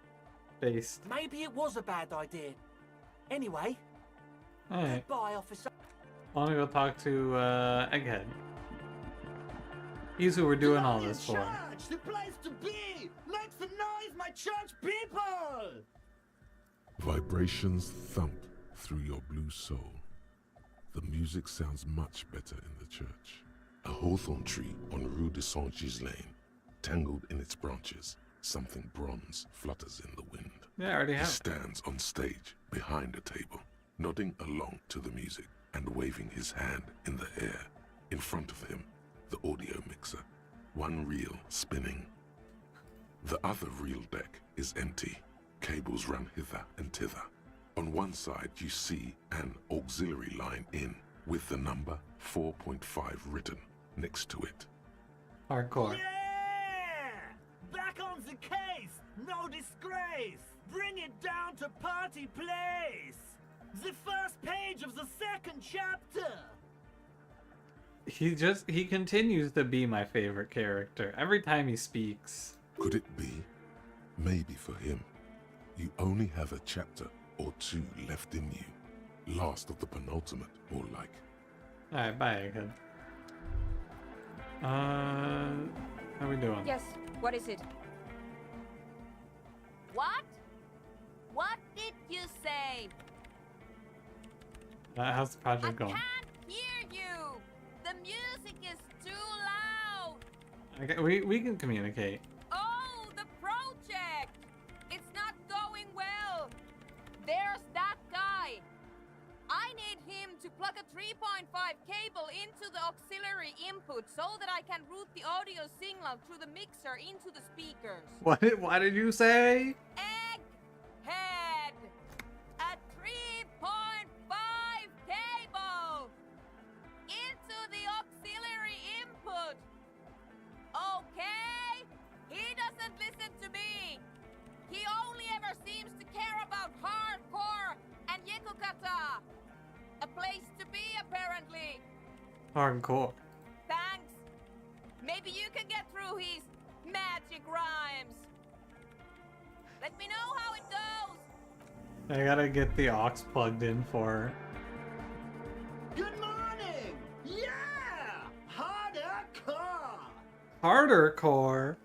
Based. Maybe it was a bad idea. Anyway, Alright. goodbye, officer. I want to go talk to Egghead. He's who we're doing all this for. Church, the place to be! Make some noise, my church people! Vibrations thump through your blue soul. The music sounds much better in the church. A hawthorn tree on Rue de Saint-Gislain, tangled in its branches, something bronze flutters in the wind. Yeah, I already He have. stands on stage behind a table, nodding along to the music and waving his hand in the air. In front of him, the audio mixer, one reel spinning. The other reel deck is empty. Cables run hither and thither. On one side, you see an auxiliary line in with the number 4.5 written next to it. Hardcore. Yeah! Back on the case! No disgrace! Bring it down to party place! The first page of the second chapter! He continues to be my favorite character every time he speaks. Could it be? Maybe for him, you only have a chapter or two left in you. Last of the penultimate, more like. Alright, bye, Egghead. How we doing? Yes, what is it? What? What did you say? How's the project I going? can't hear you! The music is too loud! Okay, we can communicate. Oh, the project! It's not going well! There's that guy! I need him to plug a 3.5 cable into the auxiliary input so that I can route the audio signal through the mixer into the speakers. What did you say? Egghead! A 3.5 cable! Into the auxiliary input! Okay? He doesn't listen to me! He only ever seems to care about hardcore and Yekukata! A place to be, apparently! Hardcore. Thanks! Maybe you can get through his magic rhymes! Let me know how it goes! I gotta get the aux plugged in for her. Good morning! Yeah! Harder core! Harder core.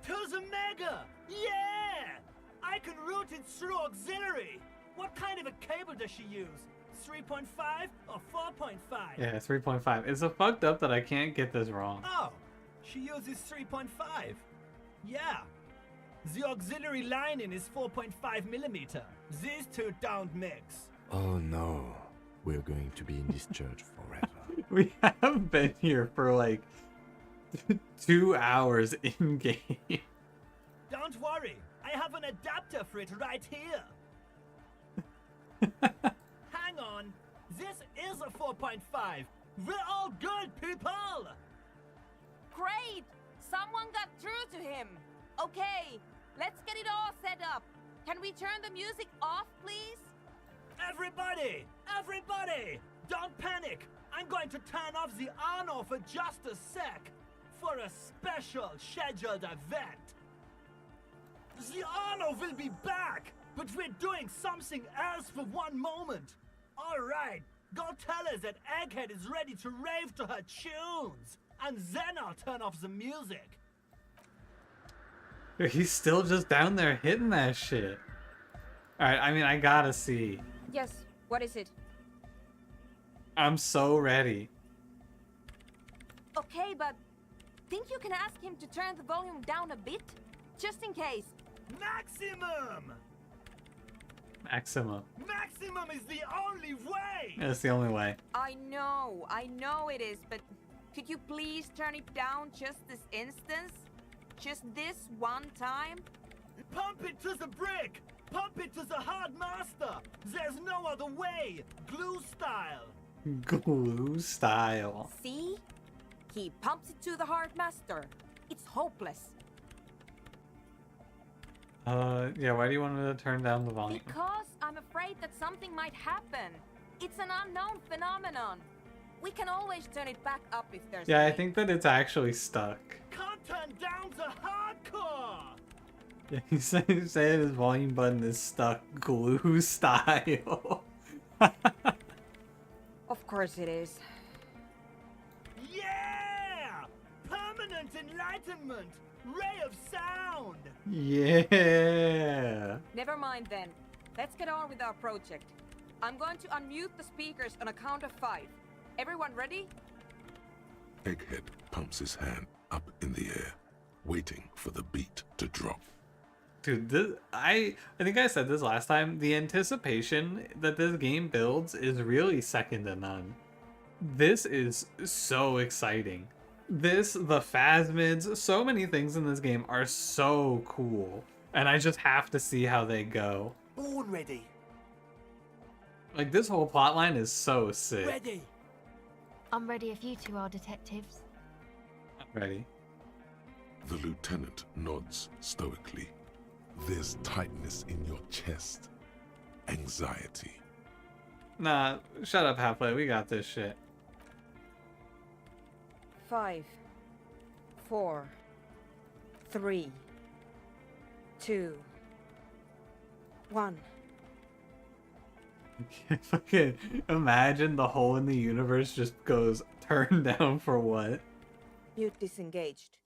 To the mega! Yeah! I can route it through auxiliary! What kind of a cable does she use? 3.5 or 4.5? Yeah, 3.5. It's so fucked up that I can't get this wrong. Oh, she uses 3.5. Yeah. The auxiliary lining is 4.5 millimeter. These two don't mix. Oh no, we're going to be in this church forever. We have been here for like 2 hours in game. Don't worry, I have an adapter for it right here. Hang on, this is a 4.5. We're all good, people! Great! Someone got through to him! Okay, let's get it all set up. Can we turn the music off, please? Everybody! Everybody! Don't panic! I'm going to turn off the on for just a sec for a special scheduled event. The Arno will be back, but we're doing something else for one moment. All right, go tell her that Egghead is ready to rave to her tunes, and then I'll turn off the music. He's still just down there hitting that shit. Alright, I mean, I gotta see. Yes, what is it? I'm so ready. Okay, but think you can ask him to turn the volume down a bit? Just in case. Maximum! Maximum. Maximum is the only way! That's the only way. I know it is, but could you please turn it down just this instance? Just this one time? Pump it to the brick! Pump it to the hard master! There's no other way! Glue style! Glue style. See? He pumps it to the hard master. It's hopeless. Yeah, why do you want me to turn down the volume? Because I'm afraid that something might happen. It's an unknown phenomenon. We can always turn it back up if there's Yeah, a I way. think that it's actually stuck. Can't turn down the hardcore! Yeah, he said his volume button is stuck glue style. Of course it is. Yeah! Permanent enlightenment! Ray of sound! Yeah. Never mind then. Let's get on with our project. I'm going to unmute the speakers on a count of 5. Everyone ready? Egghead pumps his hand up in the air, waiting for the beat to drop. Dude, I think I said this last time. The anticipation that this game builds is really second to none. This is so exciting. This, the phasmids, so many things in this game are so cool. And I just have to see how they go. Born ready. Like, this whole plotline is so sick. Ready. I'm ready if you two are detectives. I'm ready. The lieutenant nods stoically. There's tightness in your chest. Anxiety. Nah, shut up, Halfway. We got this shit. 5, 4, 3, 2, 1. Fucking imagine the hole in the universe just goes turned down for what? Mute disengaged.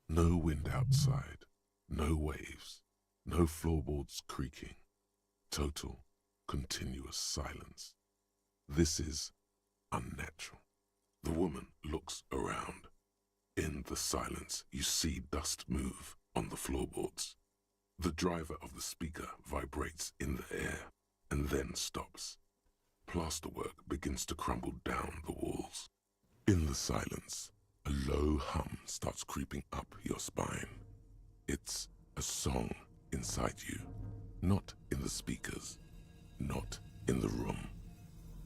No wind outside. No waves. No floorboards creaking. Total, continuous silence. This is unnatural. The woman looks around. In the silence, you see dust move on the floorboards. The driver of the speaker vibrates in the air and then stops. Plasterwork begins to crumble down the walls. In the silence, a low hum starts creeping up your spine. It's a song inside you, not in the speakers, not in the room.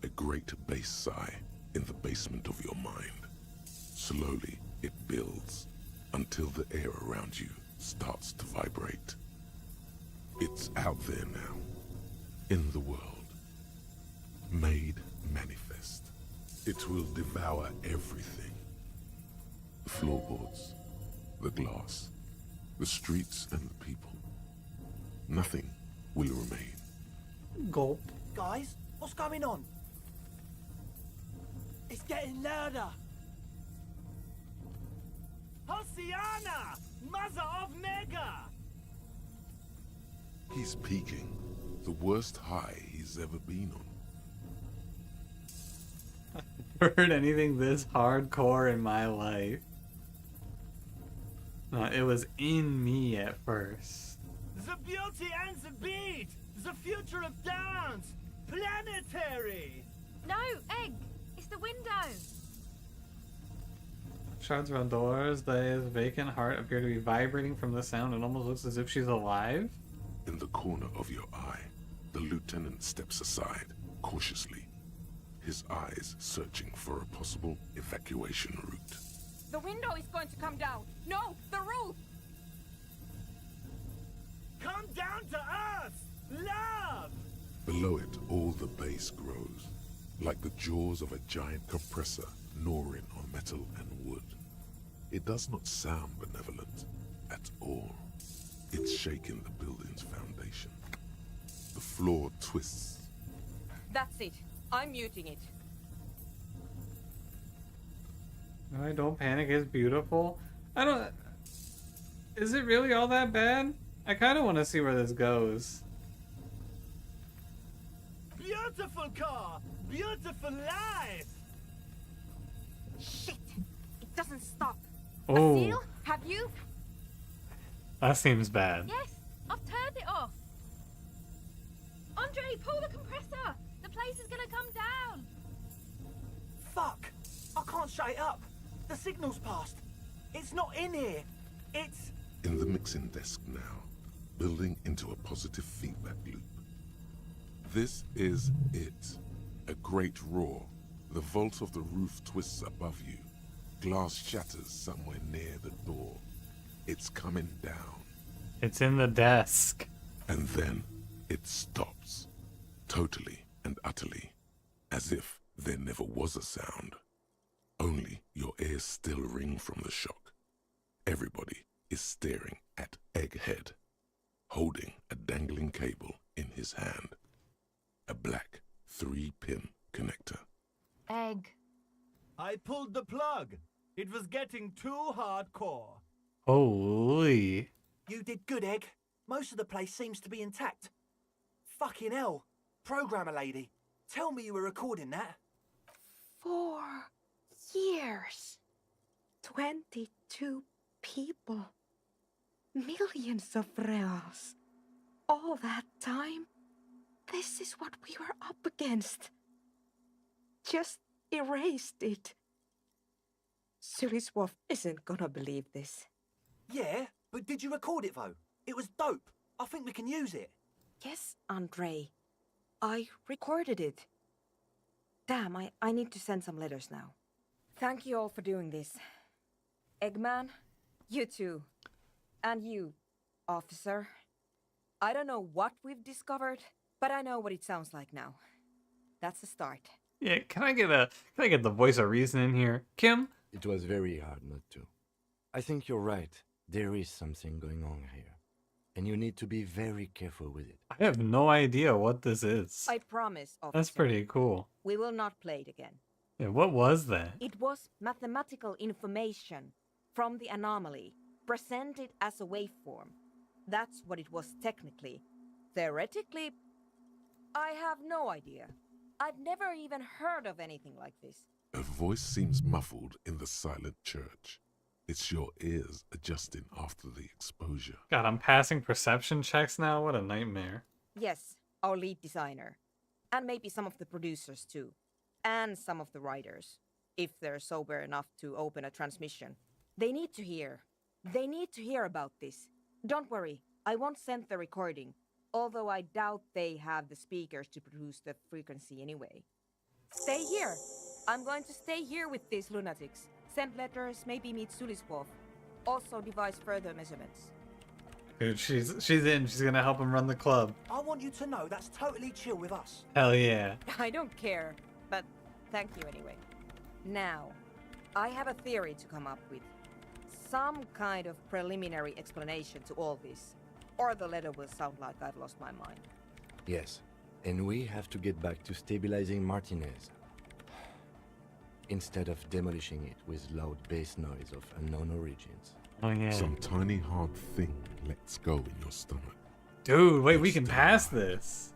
A great bass sigh in the basement of your mind. Slowly, it builds until the air around you starts to vibrate. It's out there now, in the world, made manifest. It will devour everything. The floorboards, the glass, the streets and the people. Nothing will remain. Gulp. Guys, what's going on? It's getting louder. Hosiana, Mother of Mega! He's peaking. The worst high he's ever been on. Heard anything this hardcore in my life. No, it was in me at first. The beauty and the beat! The future of dance! Planetary! No, Egg! It's the window! Shards around doors, the vacant heart appear to be vibrating from the sound. It almost looks as if she's alive. In the corner of your eye, the lieutenant steps aside, cautiously, his eyes searching for a possible evacuation route. The window is going to come down! No, the roof! Come down to us! Love! Below it, all the bass grows, like the jaws of a giant compressor gnawing on metal and wood. It does not sound benevolent at all. It's shaking the building's foundation. The floor twists. That's it. I'm muting it. No, don't panic is beautiful. I don't... Is it really all that bad? I kind of want to see where this goes. Beautiful car! Beautiful life! Shit! It doesn't stop. Oh, Seal, have you? that seems bad. Yes, I've turned it off. Andre, pull the compressor. The place is gonna come down. Fuck! I can't shut it up. The signal's passed. It's not in here. It's... In the mixing desk now, building into a positive feedback loop. This is it. A great roar. The vault of the roof twists above you. Glass shatters somewhere near the door. It's coming down. It's in the desk. And then it stops. Totally and utterly. As if there never was a sound. Only your ears still ring from the shock. Everybody is staring at Egghead, holding a dangling cable in his hand. A black 3-pin connector. Egg. I pulled the plug. It was getting too hardcore. Holy. You did good, Egg. Most of the place seems to be intact. Fucking hell. Programmer lady, tell me you were recording that. 4 years. 22 people. Millions of reals. All that time? This is what we were up against. Just erased it. Suliswolf isn't gonna believe this. Yeah, but did you record it though? It was dope. I think we can use it. Yes, Andre. I recorded it. Damn, I need to send some letters now. Thank you all for doing this. Eggman, you too. And you, officer. I don't know what we've discovered, but I know what it sounds like now. That's the start. Yeah, can I get the voice of reason in here? Kim? It was very hard not to. I think you're right. There is something going on here. And you need to be very careful with it. I have no idea what this is. I promise, officer. That's pretty cool. We will not play it again. Yeah, what was that? It was mathematical information from the anomaly, presented as a waveform. That's what it was technically. Theoretically, I have no idea. I've never even heard of anything like this. A voice seems muffled in the silent church. It's your ears adjusting after the exposure. God, I'm passing perception checks now? What a nightmare. Yes, our lead designer. And maybe some of the producers too. And some of the writers. If they're sober enough to open a transmission. They need to hear. They need to hear about this. Don't worry, I won't send the recording. Although I doubt they have the speakers to produce the frequency anyway. Stay here. I'm going to stay here with these lunatics. Send letters, maybe meet Suliswolf. Also devise further measurements. Dude, she's in. She's gonna help him run the club. I want you to know that's totally chill with us. Hell yeah. I don't care, but thank you anyway. Now, I have a theory to come up with. Some kind of preliminary explanation to all this. Or the letter will sound like I've lost my mind. Yes, and we have to get back to stabilizing Martinez. Instead of demolishing it with loud bass noise of unknown origins. Oh yeah. Some tiny hard thing lets go in your stomach. Dude, wait, we can pass this.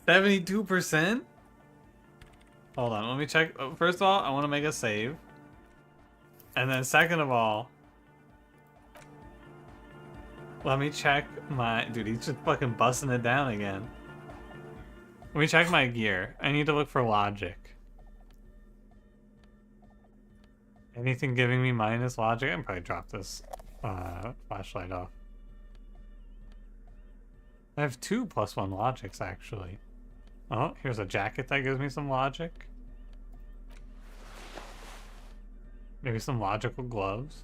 72%? Hold on, let me check. First of all, I want to make a save. And then second of all, let me check my... Dude, he's just fucking busting it down again. Let me check my gear. I need to look for logic. Anything giving me minus logic? I can probably drop this flashlight off. I have 2 +1 logics, actually. Oh, here's a jacket that gives me some logic. Maybe some logical gloves.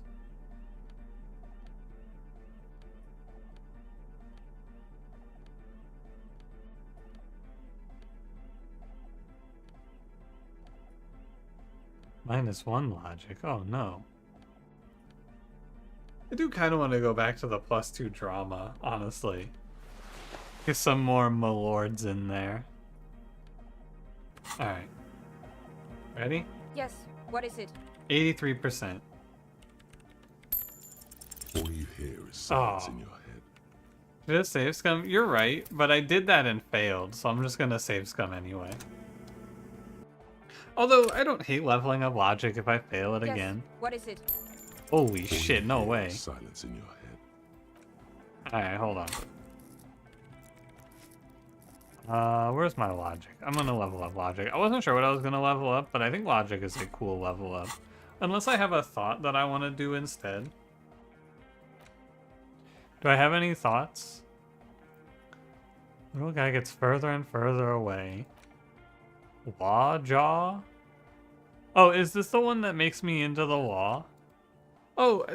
-1 logic. Oh no. I do kind of want to go back to the +2 drama, honestly. Get some more Malords in there. Alright. Ready? Yes, what is it? 83%. All you hear is silence in your head. Did it save scum? You're right, but I did that and failed, so I'm just gonna save scum anyway. Although, I don't hate leveling up logic if I fail it Yes, again. what is it? Holy All shit, you no hear way. is silence in your head. Alright, hold on. Where's my logic? I'm gonna level up logic. I wasn't sure what I was gonna level up, but I think logic is a cool level up. Unless I have a thought that I want to do instead. Do I have any thoughts? Little guy gets further and further away. Law Jaw? Oh, is this the one that makes me into the law? Oh,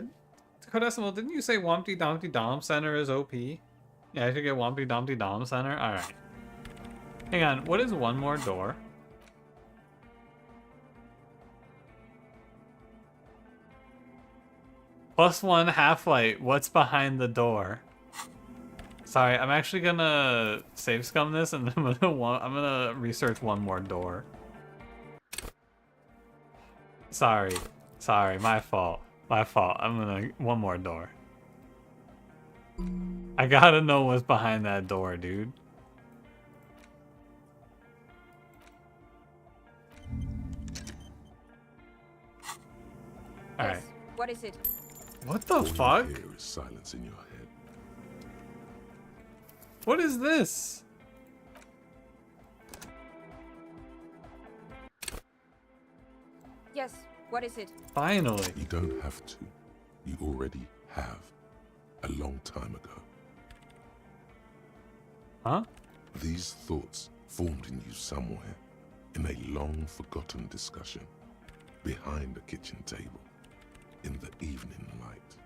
Codecimal, didn't you say Wompty Dumpty Dom Center is OP? Yeah, I should get Wompty Dumpty Dom Center? Alright. Hang on, what is one more door? +1 half-light, what's behind the door? Sorry, I'm actually gonna save scum this and I'm gonna research one more door. Sorry, my fault. I'm gonna one more door. I gotta know what's behind that door, dude. Alright. Yes, what is it? What the All fuck? you hear is silence in your head. What is this? Yes, what is it? Finally. You don't have to. You already have. A long time ago. Huh? These thoughts formed in you somewhere, in a long-forgotten discussion, behind a kitchen table, in the evening light.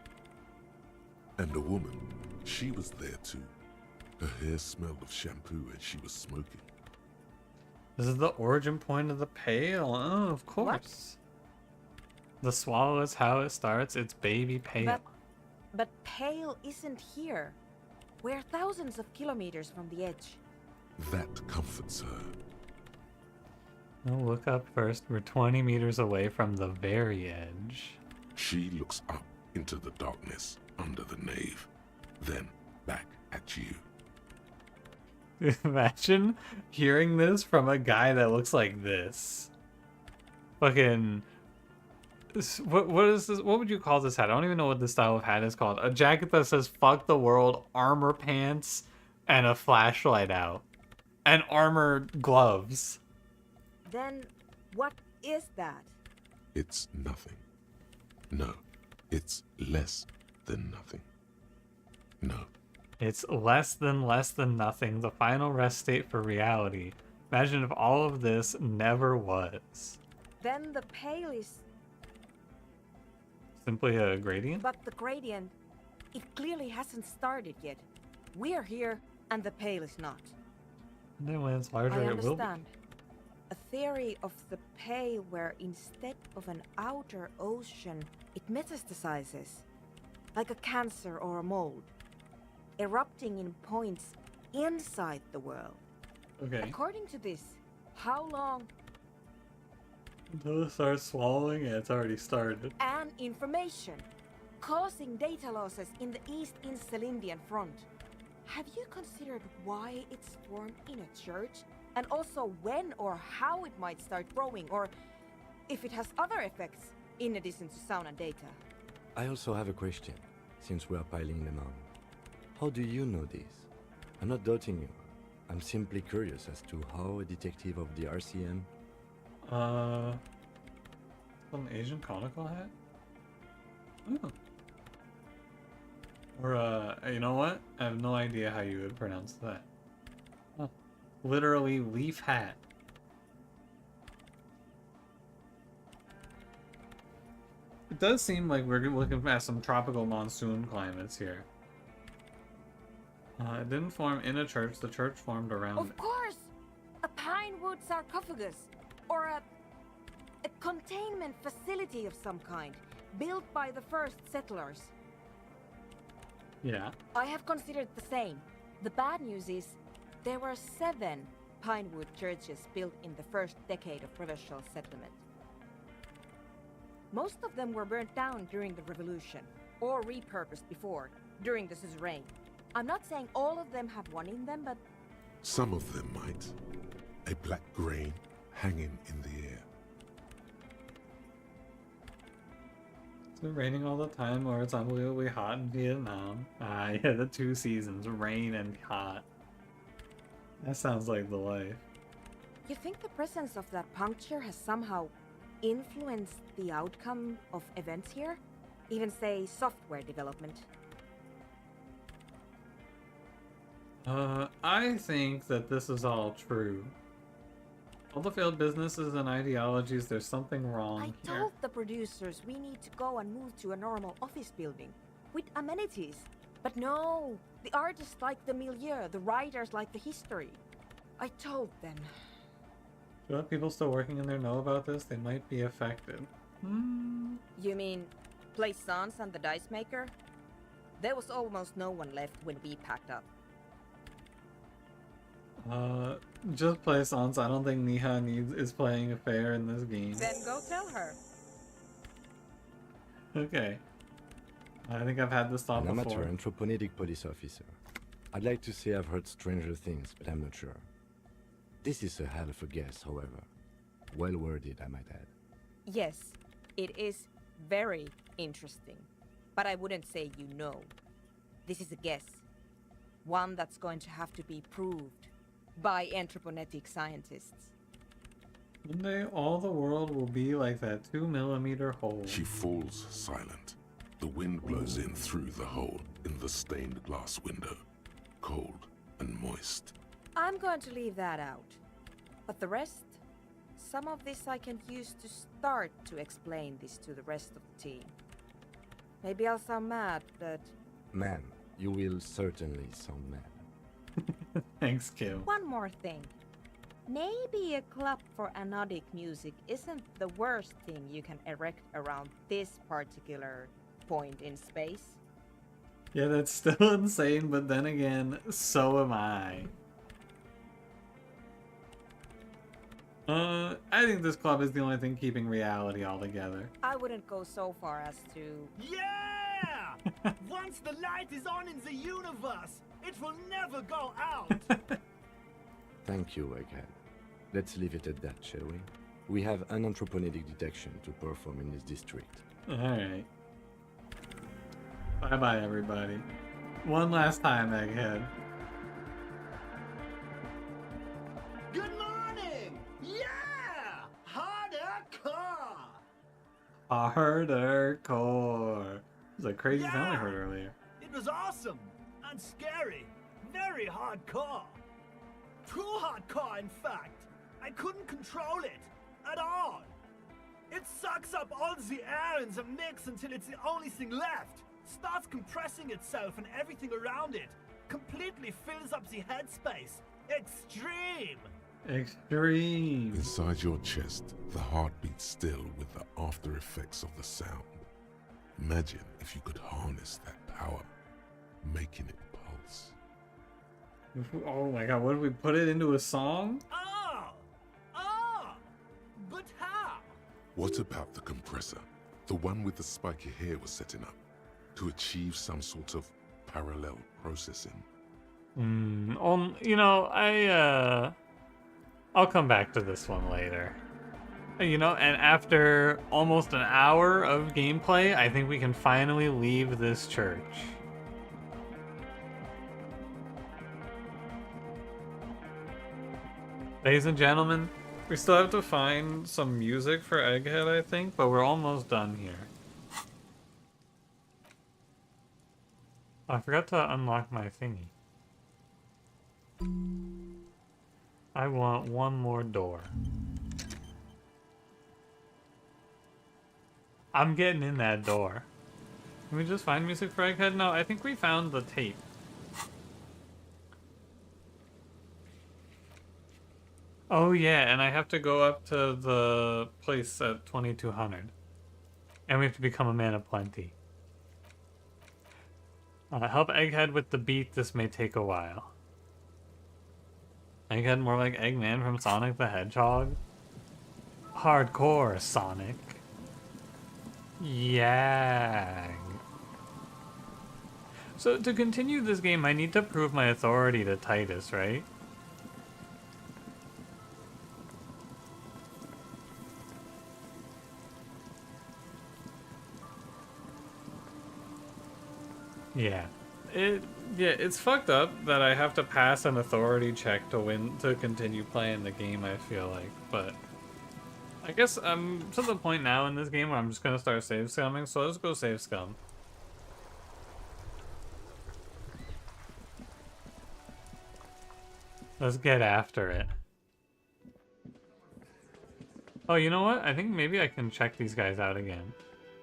And a woman, she was there too. Her hair smelled of shampoo and she was smoking. This is the origin point of the pail. Oh, of course. The swallow is how it starts. It's baby pail. But Pale isn't here. We're thousands of kilometers from the edge. That comforts her. Oh, look up first. We're 20 meters away from the very edge. She looks up into the darkness under the nave, then back at you. Imagine hearing this from a guy that looks like this. Fucking... What is this? What would you call this hat? I don't even know what this style of hat is called. A jacket that says "fuck the world," armor pants, and a flashlight out, and armor gloves. Then what is that? It's nothing. No, it's less than nothing. No. It's less than nothing. The final rest state for reality. Imagine if all of this never was. Then the Pale is... Simply a gradient? But the gradient, it clearly hasn't started yet. We're here, and the Pale is not. And then when it's larger, I it will be. understand. A theory of the Pale where instead of an outer ocean, it metastasizes. Like a cancer or a mold. Erupting in points inside the world. Okay. According to this, how long Until it starts swallowing, yeah, it's already started. and information, causing data losses in the East Insulindian front. Have you considered why it's formed in a church? And also when or how it might start growing, or if it has other effects in addition to sound and data? I also have a question, since we are piling them on. How do you know this? I'm not doubting you. I'm simply curious as to how a detective of the RCM... An Asian conical hat? Oh. Or, you know what? I have no idea how you would pronounce that. Oh. Literally, leaf hat. It does seem like we're looking at some tropical monsoon climates here. It didn't form in a church. The church formed around Of it. course! A pine wood sarcophagus, or a containment facility of some kind, built by the first settlers. Yeah. I have considered the same. The bad news is, there were 7 pinewood churches built in the first decade of provincial settlement. Most of them were burnt down during the revolution, or repurposed before, during the suzerain. I'm not saying all of them have one in them, but... Some of them might. A black grain hanging in the air. It's been raining all the time, or it's unbelievably hot in Vietnam. Ah, yeah, the 2 seasons, rain and hot. That sounds like the life. You think the presence of that puncture has somehow influenced the outcome of events here? Even, say, software development? I think that this is all true. All the failed businesses and ideologies, there's something wrong I here. told the producers we need to go and move to a normal office building with amenities. But no, the artists like the milieu, the writers like the history. I told them. Do the people still working in there know about this? They might be affected. You mean Plaisance and the dice maker? There was almost no one left when we packed up. Just play Sans. I don't think Niha is playing fair in this game. Then go tell her. Okay. I think I've had this thought An before. amateur anthropomedic police officer. I'd like to say I've heard stranger things, but I'm not sure. This is a hell of a guess, however. Well worded, I might add. Yes, it is very interesting. But I wouldn't say you know. This is a guess. One that's going to have to be proved by anthroponetic scientists. One day, all the world will be like that 2mm hole. She falls silent. The wind blows in through the hole in the stained glass window, cold and moist. I'm going to leave that out. But the rest? Some of this I can use to start to explain this to the rest of the team. Maybe I'll sound mad, but... Man, you will certainly sound mad. Thanks, Kim. One more thing. Maybe a club for anodic music isn't the worst thing you can erect around this particular point in space. Yeah, that's still insane, but then again, so am I. I think this club is the only thing keeping reality all together. I wouldn't go so far as to... Yeah! Once the light is on in the universe, it will never go out! Thank you, Egghead. Let's leave it at that, shall we? We have an anthroponetic detection to perform in this district. Alright. Bye-bye, everybody. One last time, Egghead. Good morning! Yeah! Hardcore! Harder core. It was a crazy sound I Yeah! heard earlier. It was awesome and scary. Very hardcore. Too hardcore, in fact. I couldn't control it at all. It sucks up all the air in the mix until it's the only thing left. Starts compressing itself and everything around it. Completely fills up the headspace. Extreme. Extreme. Inside your chest, the heart beats still with the after effects of the sound. Imagine if you could harness that power, making it pulse. Oh my god, what if we put it into a song? But how? What about the compressor? The one with the spiky hair was setting up to achieve some sort of parallel processing. You know, I'll come back to this one later. You know, and after almost an hour of gameplay, I think we can finally leave this church. Ladies and gentlemen, we still have to find some music for Egghead, I think, but we're almost done here. Oh, I forgot to unlock my thingy. I want one more door. I'm getting in that door. Can we just find music for Egghead? No, I think we found the tape. Oh yeah, and I have to go up to the place at 2200. And we have to become a man of plenty. Help Egghead with the beat, this may take a while. Egghead more like Eggman from Sonic the Hedgehog? Hardcore, Sonic. Yeah. So to continue this game, I need to prove my authority to Titus, right? Yeah. It's fucked up that I have to pass an authority check to continue playing the game, I feel like, but I guess I'm to the point now in this game where I'm just gonna start save scumming, so let's go save scum. Let's get after it. Oh, you know what? I think maybe I can check these guys out again.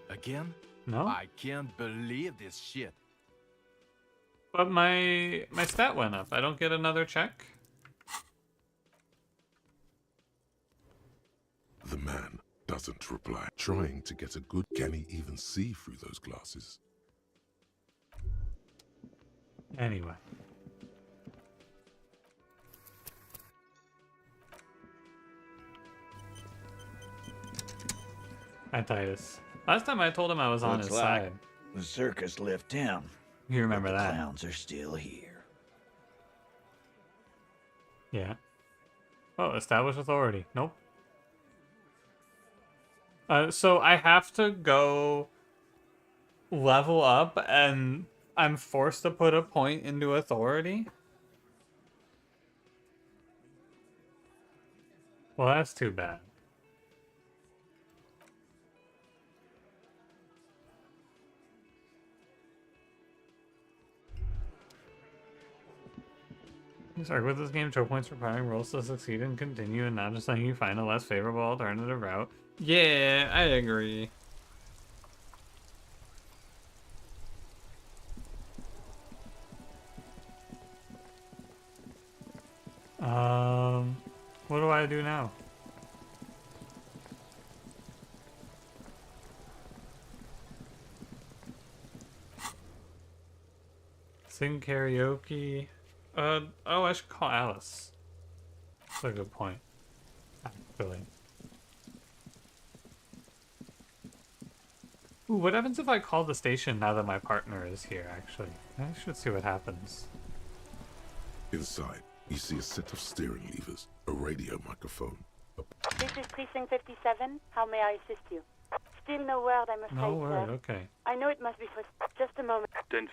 Again? No? I can't believe this shit. But my stat went up. I don't get another check? The man doesn't reply, trying to get a good... Can he even see through those glasses? Anyway. Hi, Titus. Last time I told him I was on his side. The circus left town. You remember but that? The clowns are still here. Yeah. Oh, establish authority. Nope. So I have to go level up and I'm forced to put a point into authority? Well, that's too bad. Sorry, with this game, choke points requiring rolls to succeed and continue, and not just letting you find a less favorable alternative route. Yeah, I agree. What do I do now? Sing karaoke. Oh, I should call Alice. That's a good point, actually. Ooh, what happens if I call the station now that my partner is here, actually? I should see what happens. Inside, you see a set of steering levers, a radio microphone. This is Precinct 57. How may I assist you? Still no word, I'm afraid, No word, sir. okay. I know it must be for just a moment. 10-4,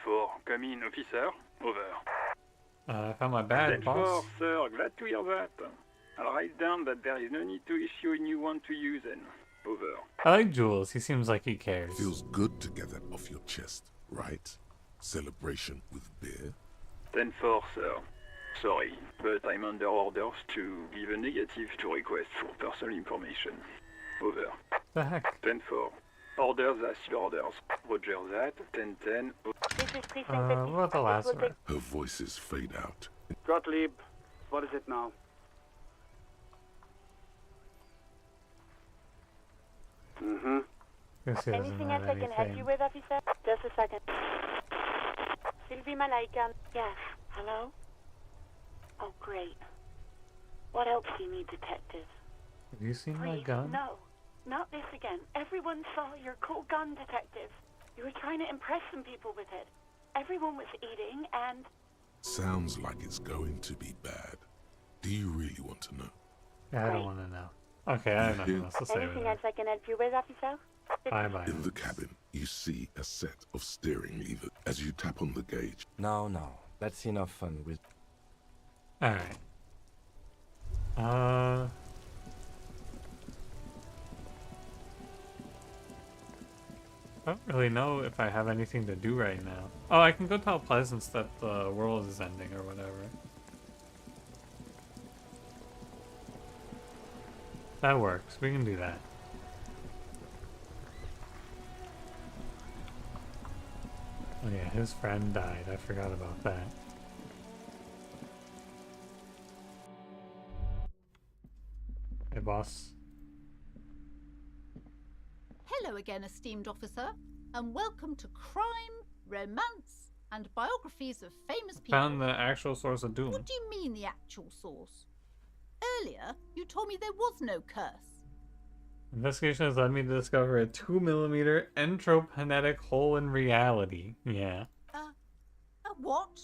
come in, officer. Over. I found my bag, 10-4, boss. sir, glad to hear that. I'll write down that there is no need to issue a new one to you then. Over. I like Jules. He seems like he cares. Feels good to get that off your chest, right? Celebration with beer? 10-4, sir. Sorry, but I'm under orders to give a negative to request for personal information. Over. The heck? 10-4. Orders as your orders. Roger that. 10-10. This is Precinct 57. What about the last one? Her voices fade out. Gottlieb, what is it now? Mm-hmm. Anything else I can help you with, officer? Just a second. Sylvie Malaikan. Yes. Hello? Oh, great. What else do you need, detective? Have you seen my Please, gun? no. Not this again. Everyone saw your cool gun, detective. You were trying to impress some people with it. Everyone was eating and... Sounds like it's going to be bad. Do you really want to know? Yeah, I don't want to know. Okay, I have nothing else to say. Anything else I can help you with, officer? Bye-bye. In the cabin, you see a set of steering levers. As you tap on the gauge, No, that's enough fun with... Alright. I don't really know if I have anything to do right now. Oh, I can go tell Pleasance that the world is ending or whatever. That works. We can do that. Oh yeah, his friend died. I forgot about that. Hey, boss. Hello again, esteemed officer, and welcome to Crime, Romance, and Biographies of Famous People. Found the actual source of doom. What do you mean, the actual source? Earlier, you told me there was no curse. Investigation has led me to discover a 2mm entropinetic hole in reality. Yeah. A what?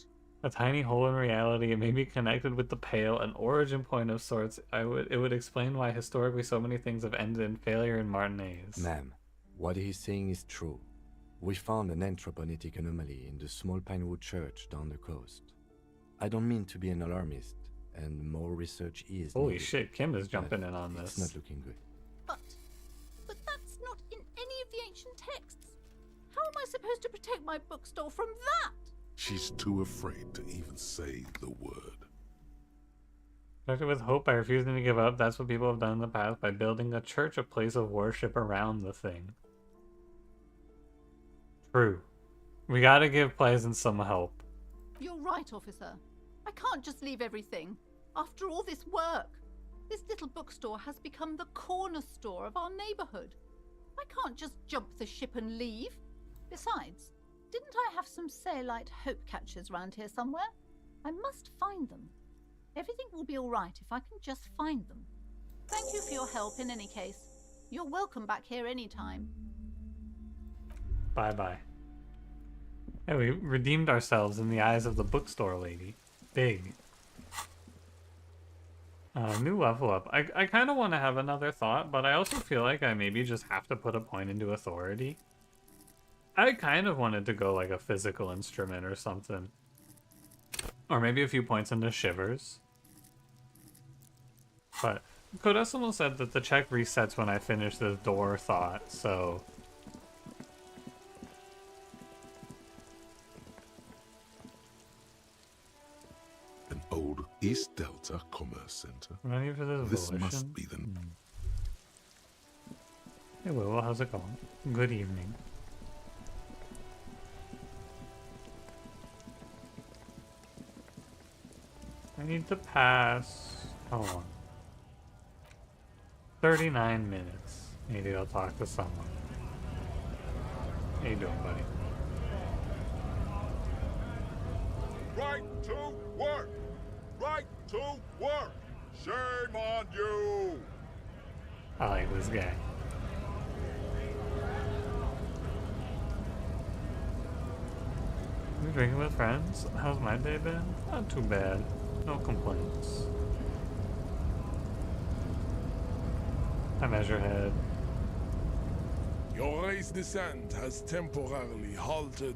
A tiny hole in reality. It may be connected with the Pale, an origin point of sorts. It would explain why historically so many things have ended in failure in Martinez. Ma'am, what he's saying is true. We found an anthroponetic anomaly in the small Pinewood church down the coast. I don't mean to be an alarmist, and more research is Holy needed, shit, Kim is jumping but in on this. It's not looking good. But that's not in any of the ancient texts. How am I supposed to protect my bookstore from that? she's too afraid to even say the word. Protected with hope by refusing to give up. That's what people have done in the past by building a church, a place of worship around the thing. True. We gotta give Pleasance some help. You're right, officer. I can't just leave everything. After all this work, this little bookstore has become the corner store of our neighborhood. I can't just jump the ship and leave. Besides, didn't I have some Sailite hope catchers round here somewhere? I must find them. Everything will be all right if I can just find them. Thank you for your help in any case. You're welcome back here anytime. Bye-bye. Hey, we redeemed ourselves in the eyes of the bookstore lady. Big. New level up. I kind of want to have another thought, but I also feel like I maybe just have to put a point into authority. I kind of wanted to go like a physical instrument or something. Or maybe a few points into shivers. But Codecimal said that the check resets when I finish the door thought, so... An old East Delta Commerce Center. Ready for this This volition? must be the... Hey Will, how's it going? Good evening. I need to pass... Hold on. 39 minutes. Maybe I'll talk to someone. How you doing, buddy? Right to work! Right to work! Shame on you! I like this guy. You drinking with friends? How's my day been? Not too bad. No complaints. I measure head. Your race descent has temporarily halted,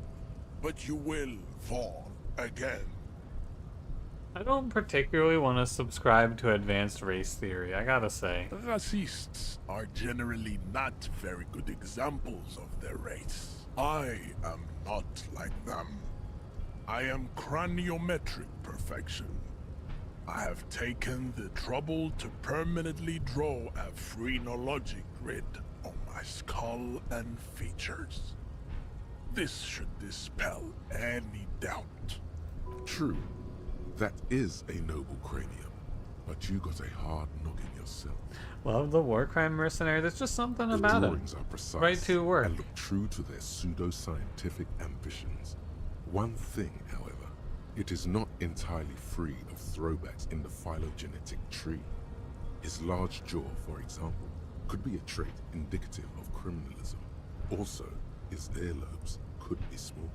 but you will fall again. I don't particularly want to subscribe to advanced race theory, I gotta say. Racists are generally not very good examples of their race. I am not like them. I am craniometric perfection. I have taken the trouble to permanently draw a phrenologic grid on my skull and features. This should dispel any doubt. True. That is a noble cranium. But you got a hard noggin yourself. Love the war crime mercenary. There's just something The about it. drawings are precise Right to work. and look true to their pseudo-scientific ambitions. One thing, however, it is not entirely free of throwbacks in the phylogenetic tree. His large jaw, for example, could be a trait indicative of criminalism. Also, his earlobes could be small.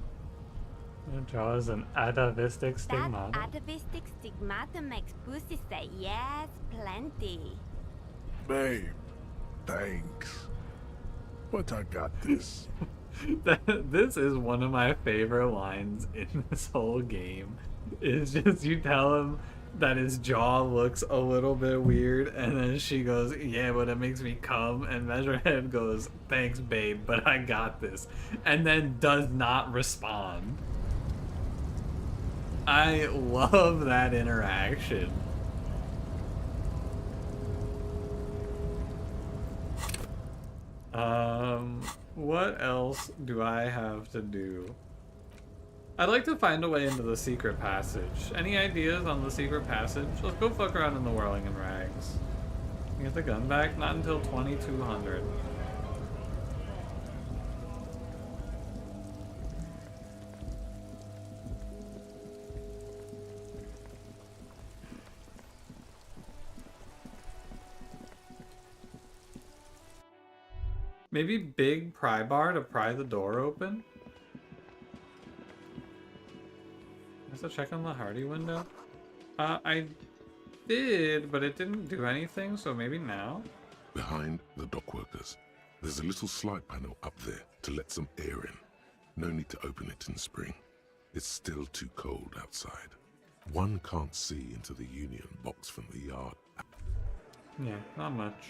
It draws an atavistic stigmata. That atavistic stigmata makes pussy say yes, plenty. Babe, thanks. But I got this. This is one of my favorite lines in this whole game. It's just you tell him that his jaw looks a little bit weird, and then she goes, yeah, but it makes me come, and Measurehead goes, thanks babe, but I got this, and then does not respond. I love that interaction. What else do I have to do? I'd like to find a way into the secret passage. Any ideas on the secret passage? Let's go fuck around in the Whirling in Rags. Get the gun back? Not until 2200. Maybe big pry bar to pry the door open? I have to check on the Hardy window. I did, but it didn't do anything, so maybe now? Behind the dock workers, there's a little slide panel up there to let some air in. No need to open it in spring. It's still too cold outside. One can't see into the Union box from the yard. Yeah, not much.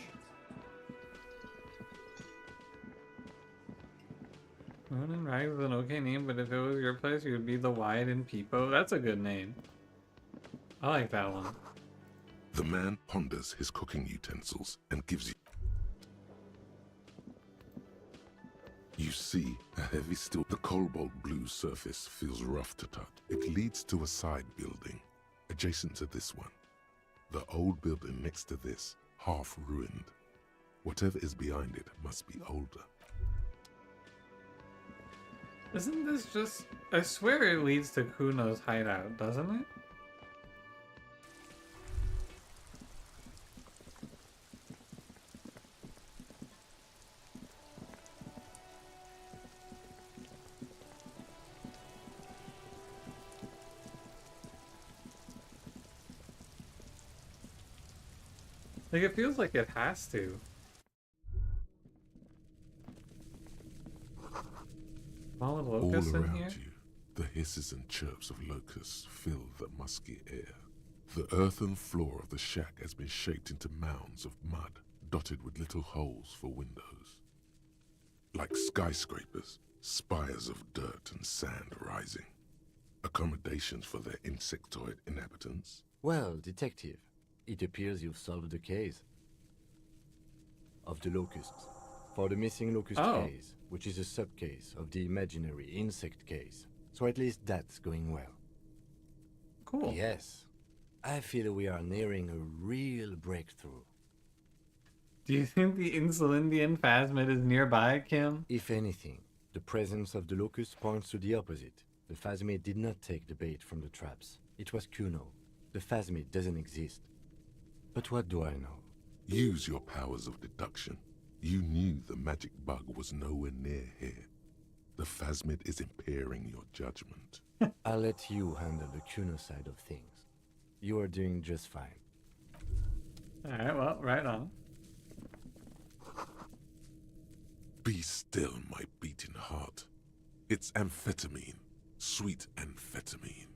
Moon and Rags is an okay name, but if it was your place, you would be the Wide and Peepo. That's a good name. I like that one. The man ponders his cooking utensils and gives you... You see a heavy steel. The cobalt blue surface feels rough to touch. It leads to a side building, adjacent to this one. The old building next to this, half ruined. Whatever is behind it must be older. Isn't this just... I swear it leads to Kuno's hideout, doesn't it? Like, it feels like it has to. Small All locusts in around here? you, the hisses and chirps of locusts fill the musky air. The earthen floor of the shack has been shaped into mounds of mud, dotted with little holes for windows. Like skyscrapers, spires of dirt and sand rising. Accommodations for their insectoid inhabitants. Well, detective, it appears you've solved the case of the locusts. For the missing locust case, which is a sub-case of the imaginary insect case. So at least that's going well. Cool. Yes. I feel we are nearing a real breakthrough. Do you think the Insulindian phasmid is nearby, Kim? If anything, the presence of the locust points to the opposite. The phasmid did not take the bait from the traps. It was Kuno. The phasmid doesn't exist. But what do I know? Use your powers of deduction. You knew the magic bug was nowhere near here. The phasmid is impairing your judgment. I'll let you handle the Kuno side of things. You are doing just fine. Alright, well, right on. Be still, my beating heart. It's amphetamine. Sweet amphetamine.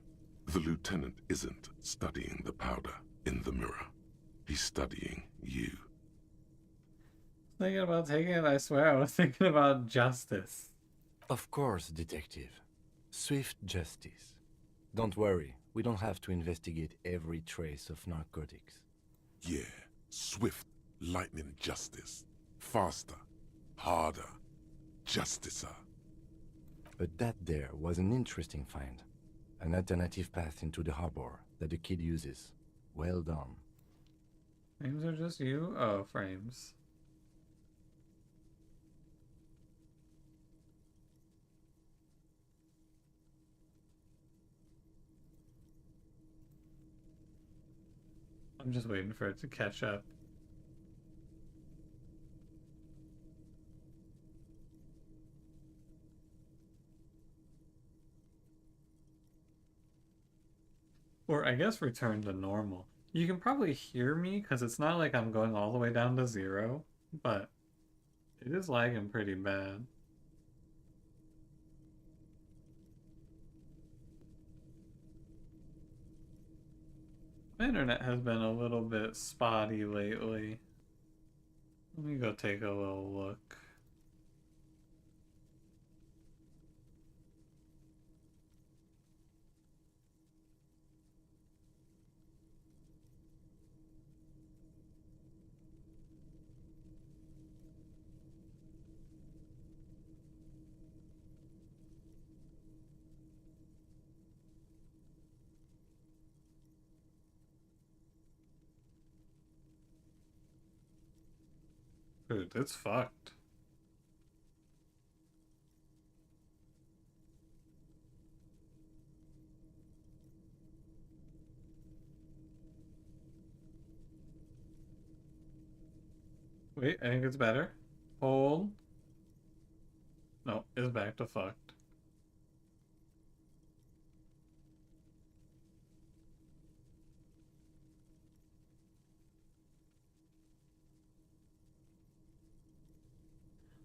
The lieutenant isn't studying the powder in the mirror. He's studying you. Thinking about taking it, I swear I was thinking about justice. Of course, detective. Swift justice. Don't worry, we don't have to investigate every trace of narcotics. Yeah, swift, lightning justice. Faster, harder, justicer. But that there was an interesting find. An alternative path into the harbor that the kid uses. Well done. Frames are just you? Oh, frames. I'm just waiting for it to catch up. Or I guess return to normal. You can probably hear me because it's not like I'm going all the way down to 0, but it is lagging pretty bad. My internet has been a little bit spotty lately. Let me go take a little look. Dude, it's fucked. Wait, I think it's better. Hold. No, it's back to fucked.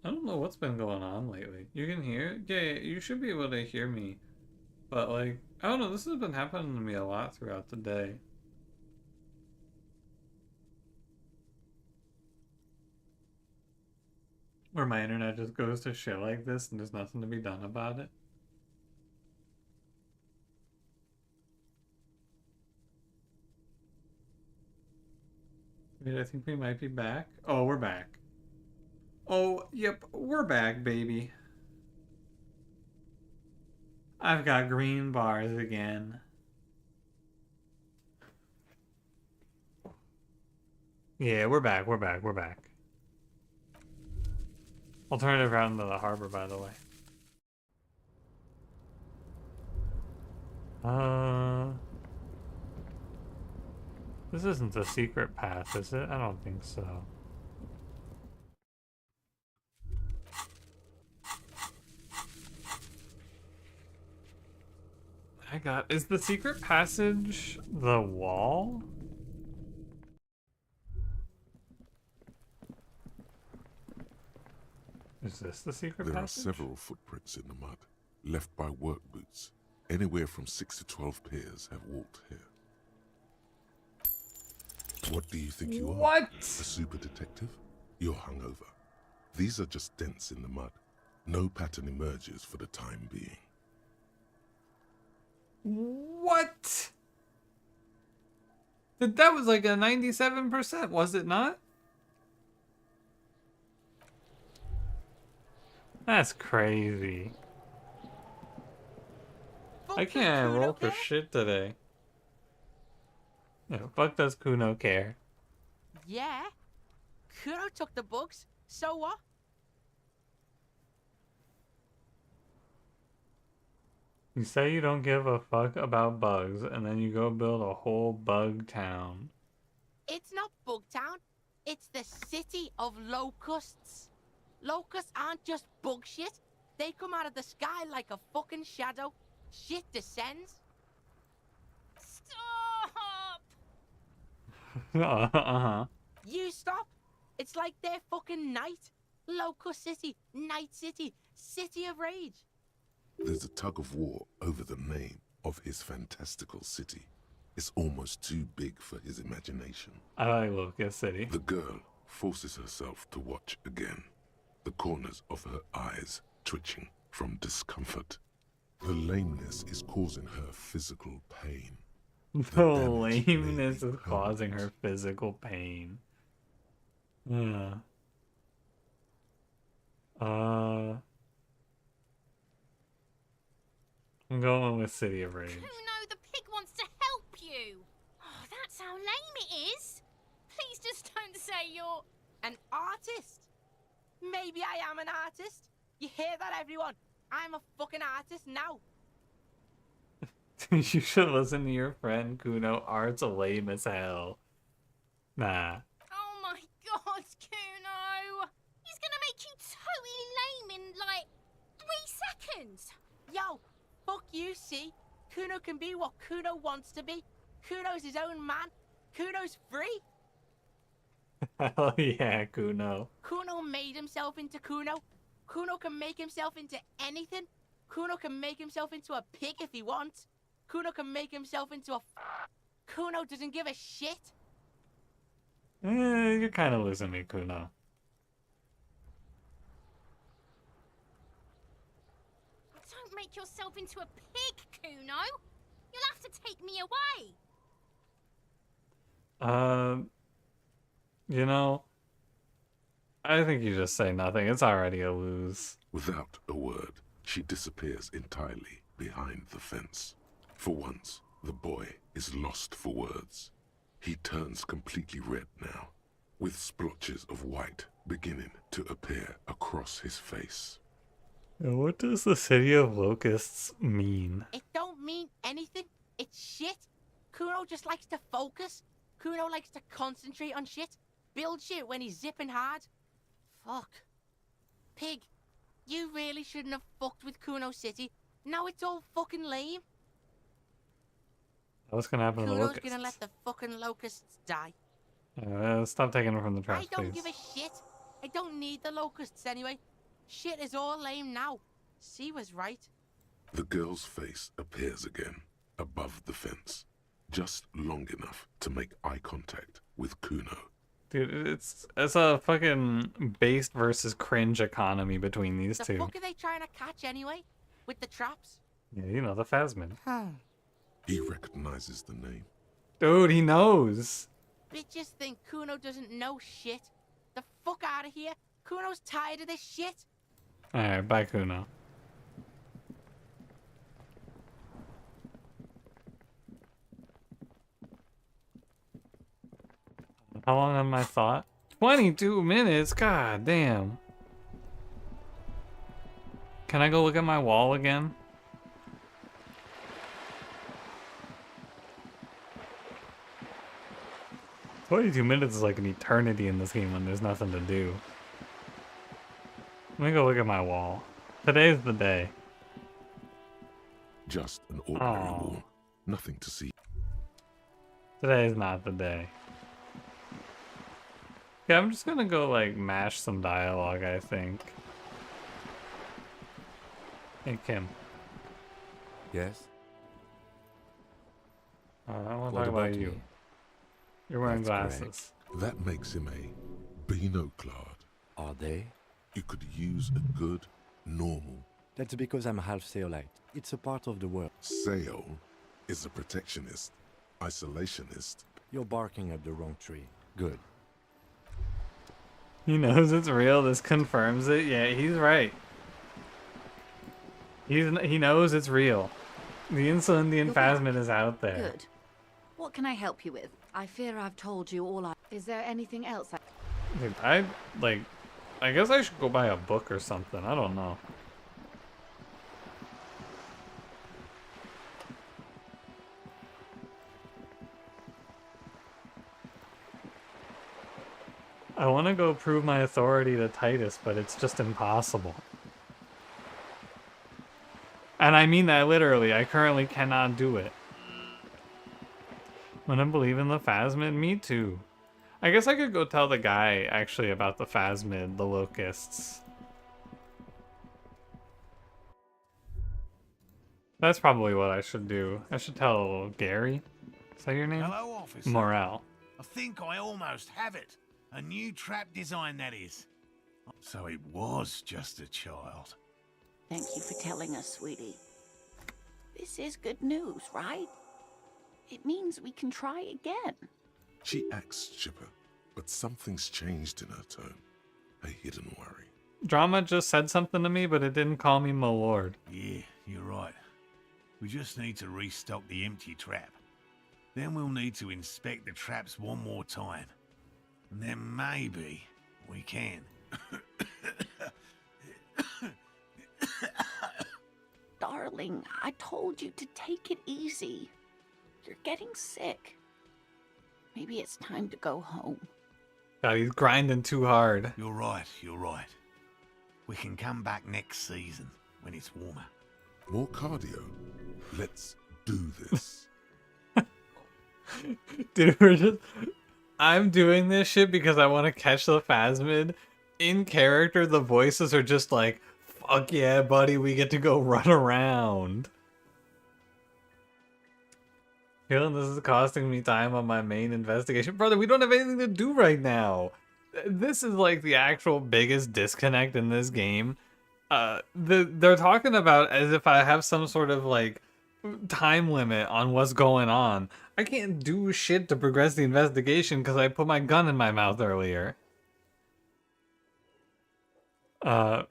I don't know what's been going on lately. You can hear? Yeah, you should be able to hear me. But like, I don't know, this has been happening to me a lot throughout the day. Where my internet just goes to shit like this and there's nothing to be done about it. Wait, I think we might be back. Oh, we're back. Oh, yep, we're back, baby. I've got green bars again. Yeah, we're back. Alternative route into the harbor, by the way. This isn't the secret path, is it? I don't think so. Is the secret passage the wall? Is this the secret There are passage? several footprints in the mud, left by work boots. Anywhere from 6 to 12 pairs have walked here. What do you think you are? What? A super detective? You're hungover. These are just dents in the mud. No pattern emerges for the time being. What? That was like a 97%, was it not? That's crazy. I can't roll for shit today. Yeah, fuck does Kuno care? Yeah. Kuno took the bugs. So what? You say you don't give a fuck about bugs, and then you go build a whole bug town. It's not Bugtown. It's the city of locusts. Locusts aren't just bug shit. They come out of the sky like a fucking shadow. Shit descends. Stop! Uh-huh. You stop. It's like their fucking night. Locust City, Night City, City of Rage. There's a tug of war over the name of his fantastical city. It's almost too big for his imagination. I like Locust City. The girl forces herself to watch again, the corners of her eyes twitching from discomfort. The lameness is causing her physical pain. The lameness is causing her physical pain. Yeah. I'm going with City of Rage. Kuno, the pig wants to help you. Oh, that's how lame it is. Please just don't say you're an artist. Maybe I am an artist. You hear that, everyone? I'm a fucking artist now. You should listen to your friend Kuno. Art's lame as hell. Nah. Oh my god, Kuno! He's gonna make you totally lame in like 3 seconds. Yo, fuck you, see? Kuno can be what Kuno wants to be. Kuno's his own man. Kuno's free. Hell yeah, Kuno. Kuno made himself into Kuno. Kuno can make himself into anything. Kuno can make himself into a pig if he wants. Kuno can make himself into a... Kuno doesn't give a shit. You're kind of losing me, Kuno. Don't make yourself into a pig, Kuno. You'll have to take me away. You know, I think you just say nothing. It's already a lose. Without a word, she disappears entirely behind the fence. For once, the boy is lost for words. He turns completely red now, with splotches of white beginning to appear across his face. What does the City of Locusts mean? It don't mean anything. It's shit. Kuno just likes to focus. Kuno likes to concentrate on shit. Build shit when he's zipping hard. Fuck. Pig, you really shouldn't have fucked with Kuno City. Now it's all fucking lame. What's gonna happen to the Kuno's Locusts? gonna let the fucking locusts die. Stop taking them from the trash, I don't please. give a shit. I don't need the locusts anyway. Shit is all lame now. C was right. The girl's face appears again, above the fence, just long enough to make eye contact with Kuno. Dude, it's a fucking based versus cringe economy between these The two. fuck are they trying to catch anyway? With the traps? Yeah, you know, the Phasmin. He recognizes the name. Dude, he knows. Bitches think Kuno doesn't know shit. The fuck out of here. Kuno's tired of this shit. Alright, bye, Kuno. How long am I thought? 22 minutes? God damn. Can I go look at my wall again? "22 minutes is like an eternity in this game when there's nothing to do. Let me go look at my wall. Today's the day. Just an ordinary wall. Nothing to see. Today's not the day. Yeah, I'm just gonna go like mash some dialogue, I think. Hey, Kim. Yes? I want to What talk about about you. me? You're wearing That's glasses. That makes him a binoclard. Are they? You could use a good, normal. That's because I'm half Seolite. It's a part of the world. Seol is a protectionist, isolationist. You're barking up the wrong tree. Good. He knows it's real. This confirms it. Yeah, he's right. He knows it's real. The Insulindian phasmid is out there. Good. What can I help you with? I fear I've told you all I... Is there anything else Dude, I guess I should go buy a book or something. I don't know. I want to go prove my authority to Titus, but it's just impossible. And I mean that literally. I currently cannot do it. Wanna believe in the phasmid? Me too. I guess I could go tell the guy, actually, about the phasmid, the locusts. That's probably what I should do. I should tell Gary. Is that your name? Hello, officer. Morale. I think I almost have it. A new trap design, that is. So it was just a child. Thank you for telling us, sweetie. This is good news, right? It means we can try again. She acts chipper, but something's changed in her tone. A hidden worry. Drama just said something to me, but it didn't call me my lord. Yeah, you're right. We just need to restock the empty trap. Then we'll need to inspect the traps one more time. And then maybe we can. Darling, I told you to take it easy. You're getting sick. Maybe it's time to go home. God, he's grinding too hard. You're right, you're right. We can come back next season when it's warmer. More cardio. Let's do this. Dude, I'm doing this shit because I want to catch the phasmid. In character, the voices are just like, fuck yeah, buddy, we get to go run around. Feeling this is costing me time on my main investigation. Brother, we don't have anything to do right now. This is like the actual biggest disconnect in this game. They're talking about as if I have some sort of like time limit on what's going on. I can't do shit to progress the investigation because I put my gun in my mouth earlier. Yeah,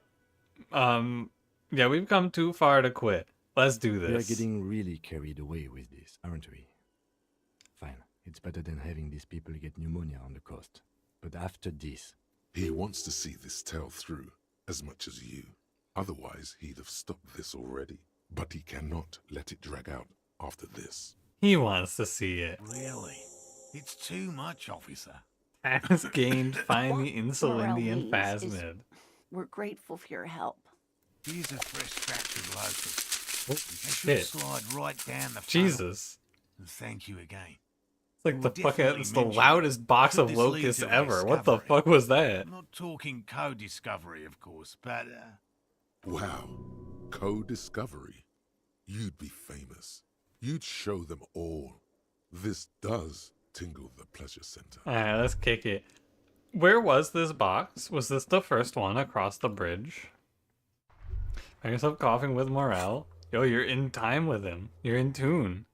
we've come too far to quit. Let's do this. We are getting really carried away with this, aren't we? Fine. It's better than having these people get pneumonia on the coast. But after this... He wants to see this tale through as much as you. Otherwise, he'd have stopped this already. But he cannot let it drag out after this. He wants to see it. Really? It's too much, officer. Has gained find the Insulindian Morale needs phasmid. We're grateful for your help. Here's a fresh scratch of locust. Oh, They shit. should slide right down the funnel. Jesus. And thank you again. It's like We'll the fucking, definitely it's the mention loudest box should of this lead locusts to a ever. What the discovery. fuck was that? I'm not talking co-discovery, of course, but Wow. Co-discovery. You'd be famous. You'd show them all. This does tingle the pleasure center. Alright, let's kick it. Where was this box? Was this the first one across the bridge? Find yourself coughing with Morale. Yo, you're in time with him. You're in tune.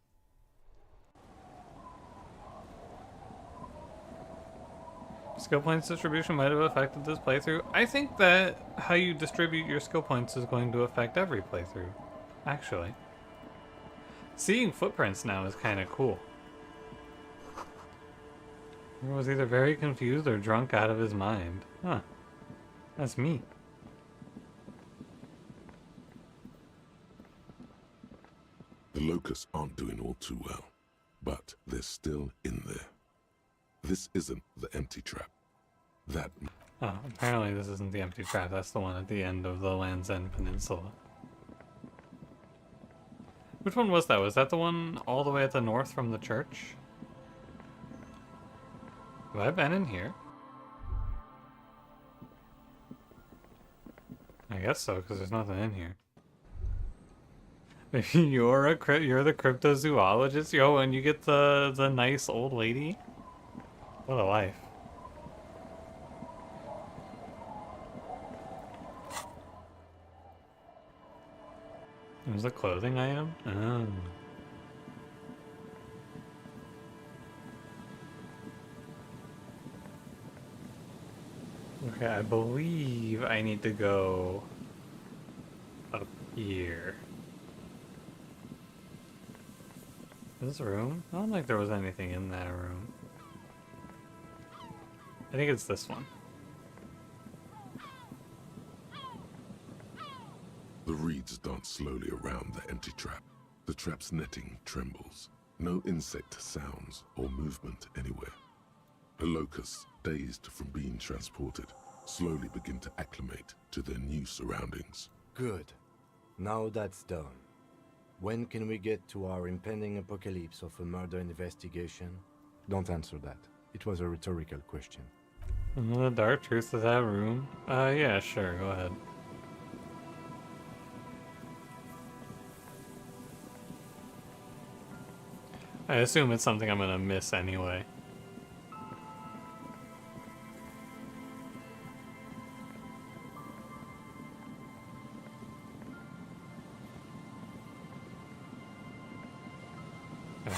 Skill points distribution might have affected this playthrough. I think that how you distribute your skill points is going to affect every playthrough, actually. Seeing footprints now is kind of cool. He was either very confused or drunk out of his mind. Huh. That's me. The locusts aren't doing all too well, but they're still in there. This isn't the empty trap. That... Oh, apparently this isn't the empty trap. That's the one at the end of the Land's End Peninsula. Which one was that? Was that the one all the way at the north from the church? Have I been in here? I guess so, because there's nothing in here. You're you're the cryptozoologist, yo, and you get the nice old lady. What a life. It was a clothing item? Oh. Okay, I believe I need to go up here. This room? I don't think there was anything in that room. I think it's this one. The reeds dance slowly around the empty trap. The trap's netting trembles. No insect sounds or movement anywhere. The locusts, dazed from being transported, slowly begin to acclimate to their new surroundings. Good. Now that's done. When can we get to our impending apocalypse of a murder investigation? Don't answer that. It was a rhetorical question. The dark truth of that room? Yeah, sure, go ahead. I assume it's something I'm gonna miss anyway.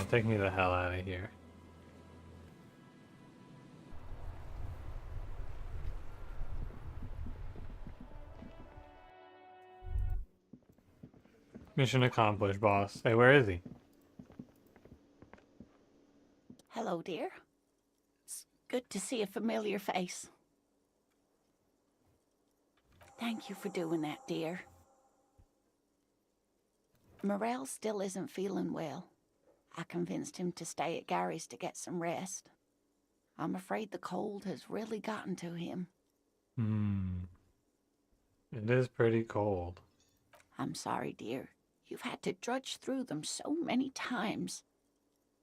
Take me the hell out of here. Mission accomplished, boss. Hey, where is he? Hello, dear. It's good to see a familiar face. Thank you for doing that, dear. Morel still isn't feeling well. I convinced him to stay at Gary's to get some rest. I'm afraid the cold has really gotten to him. It is pretty cold. I'm sorry, dear. You've had to drudge through them so many times.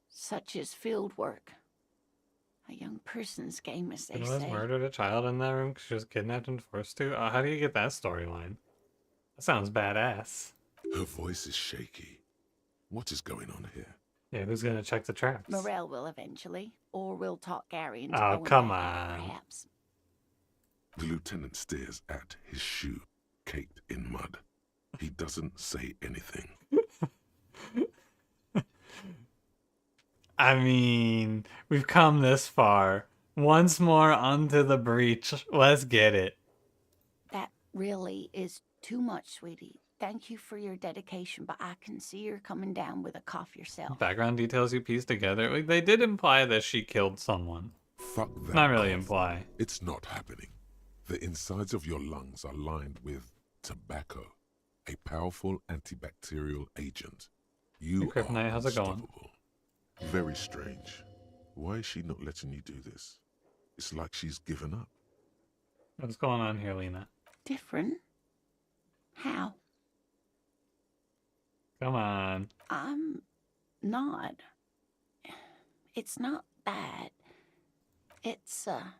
Such is field work. A young person's game, as they say. Murdered a child in that room because she was kidnapped and forced to? How do you get that storyline? That sounds badass. Her voice is shaky. What is going on here? Yeah, who's gonna check the traps? Morel will eventually, or we'll talk Gary into Oh, going come back, on. perhaps. The lieutenant stares at his shoe, caked in mud. He doesn't say anything. I mean, we've come this far. Once more onto the breach. Let's get it. That really is too much, sweetie. Thank you for your dedication, but I can see you're coming down with a cough yourself. Background details you pieced together. Like, they did imply that she killed someone. Fuck that. Not really cough. imply. It's not happening. The insides of your lungs are lined with tobacco, a powerful antibacterial agent. You Hey, Kryptonite, are how's it going? unstoppable. Very strange. Why is she not letting you do this? It's like she's given up. What's going on here, Lena? Different? How? Come on. I'm not. It's not bad. It's a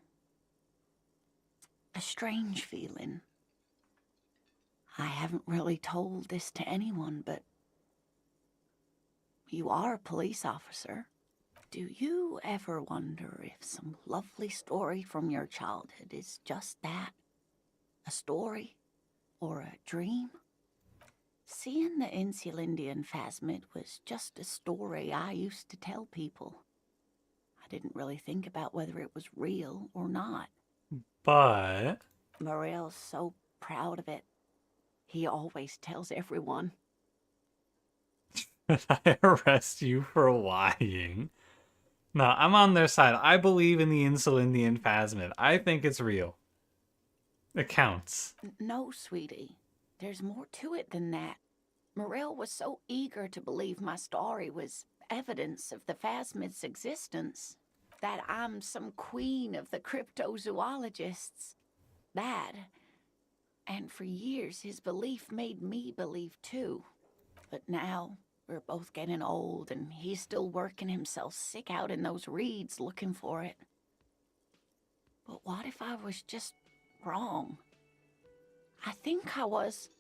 strange feeling. I haven't really told this to anyone, but you are a police officer. Do you ever wonder if some lovely story from your childhood is just that? A story? Or a dream? Seeing the Insulindian phasmid was just a story I used to tell people. I didn't really think about whether it was real or not. But Morel's so proud of it. He always tells everyone. I arrest you for lying. No, I'm on their side. I believe in the Insulindian phasmid. I think it's real. It counts. No, sweetie. There's more to it than that. Morel was so eager to believe my story was evidence of the phasmid's existence that I'm some queen of the cryptozoologists. That. And for years, his belief made me believe too. But now, we're both getting old, and he's still working himself sick out in those reeds looking for it. But what if I was just wrong? I think I was.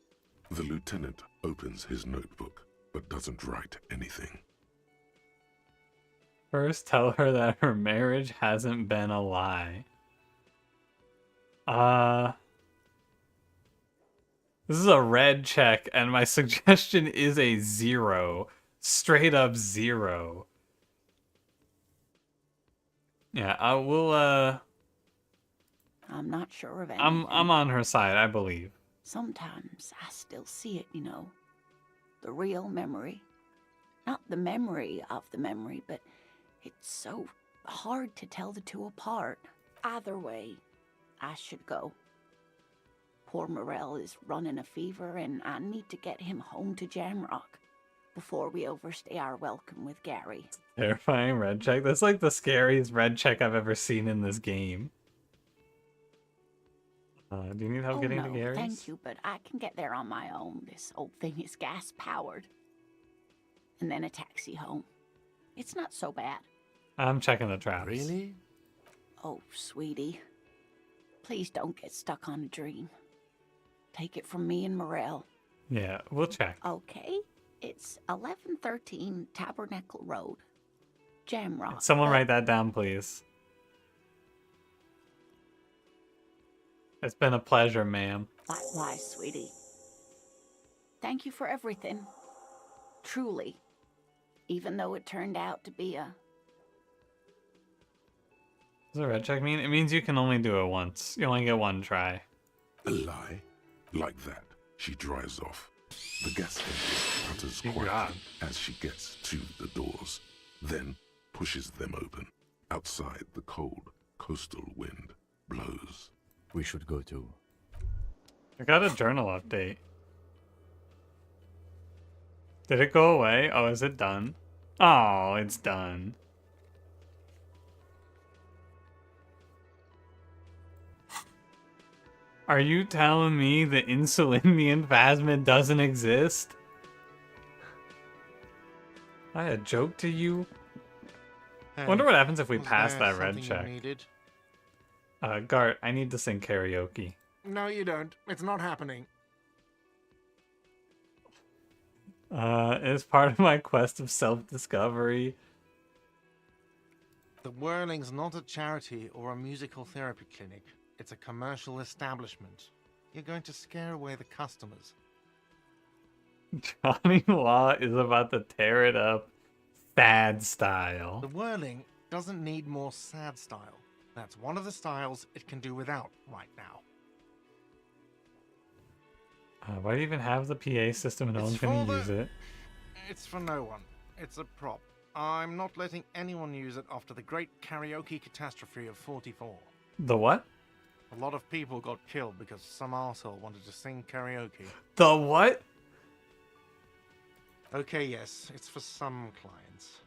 The lieutenant opens his notebook, but doesn't write anything. First, tell her that her marriage hasn't been a lie. This is a red check, and my suggestion is a 0. Straight up 0. Yeah, I will, I'm not sure of anything. I'm on her side, I believe. Sometimes I still see it, you know. The real memory. Not the memory of the memory, but it's so hard to tell the two apart. Either way, I should go. Poor Morel is running a fever, and I need to get him home to Jamrock before we overstay our welcome with Gary. Terrifying red check. That's like the scariest red check I've ever seen in this game. Do you need help getting to Gary's? Thank you, but I can get there on my own. This old thing is gas-powered. And then a taxi home. It's not so bad. I'm checking the traps. Really? Oh, sweetie. Please don't get stuck on a dream. Take it from me and Morel. Yeah, we'll check. Okay. It's 1113 Tabernacle Road. Jamrock. Someone write that down, please. It's been a pleasure, ma'am. Likewise, sweetie. Thank you for everything. Truly. Even though it turned out to be a... What does a red check mean? It means you can only do it once. You only get one try. A lie? Like that, she drives off. The gas engine putters quietly as she gets to the doors, then pushes them open. Outside, the cold, coastal wind blows. We should go too. I got a journal update. Did it go away? Oh, is it done? Oh, it's done. Are you telling me the Insulindian phasmid doesn't exist? I a joke to you? Hey, Wonder what happens if we was pass there that red something you check. needed? Gart, I need to sing karaoke. No, you don't. It's not happening. It's part of my quest of self-discovery. The Whirling's not a charity or a musical therapy clinic. It's a commercial establishment. You're going to scare away the customers. Johnny Law is about to tear it up sad style. The Whirling doesn't need more sad style. That's one of the styles it can do without right now. Why do you even have the PA system? No one's gonna use it. It's for no one. It's a prop. I'm not letting anyone use it after the great karaoke catastrophe of 44. The what? A lot of people got killed because some arsehole wanted to sing karaoke. The what? Okay, yes, it's for some clients.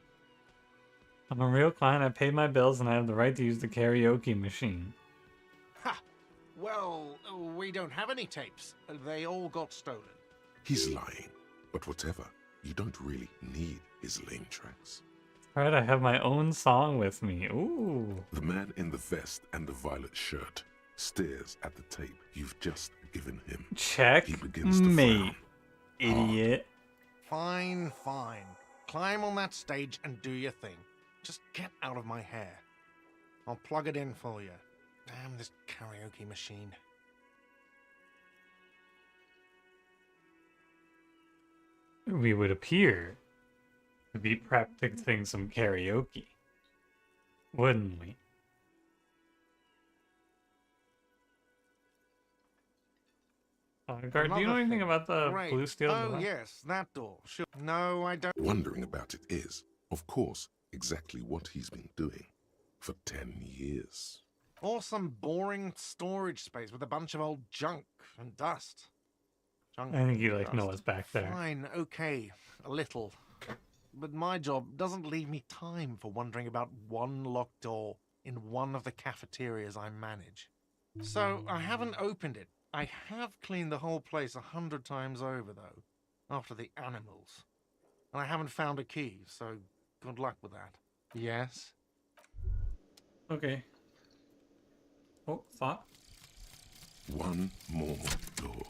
I'm a real client. I paid my bills and I have the right to use the karaoke machine. Ha! Well, we don't have any tapes. They all got stolen. He's lying, but whatever. You don't really need his lame tracks. Alright, I have my own song with me. Ooh. The man in the vest and the violet shirt stares at the tape you've just given him. Check He begins to mate, frown. idiot. Fine, fine. Climb on that stage and do your thing. Just get out of my hair. I'll plug it in for you. Damn this karaoke machine. We would appear to be practicing some karaoke, wouldn't we? Guard, do you know anything about the Great. blue steel Oh, door? yes, that door. Sure. No, I don't. Wondering about it is, of course, exactly what he's been doing for 10 years. Or some boring storage space with a bunch of old junk and dust. Junk I think you and like know dust. what's back there. Fine, okay, a little. But my job doesn't leave me time for wondering about one locked door in one of the cafeterias I manage. So I haven't opened it. I have cleaned the whole place 100 times over, though, after the animals. And I haven't found a key, so good luck with that. Yes? Okay. Oh, thought? One more door.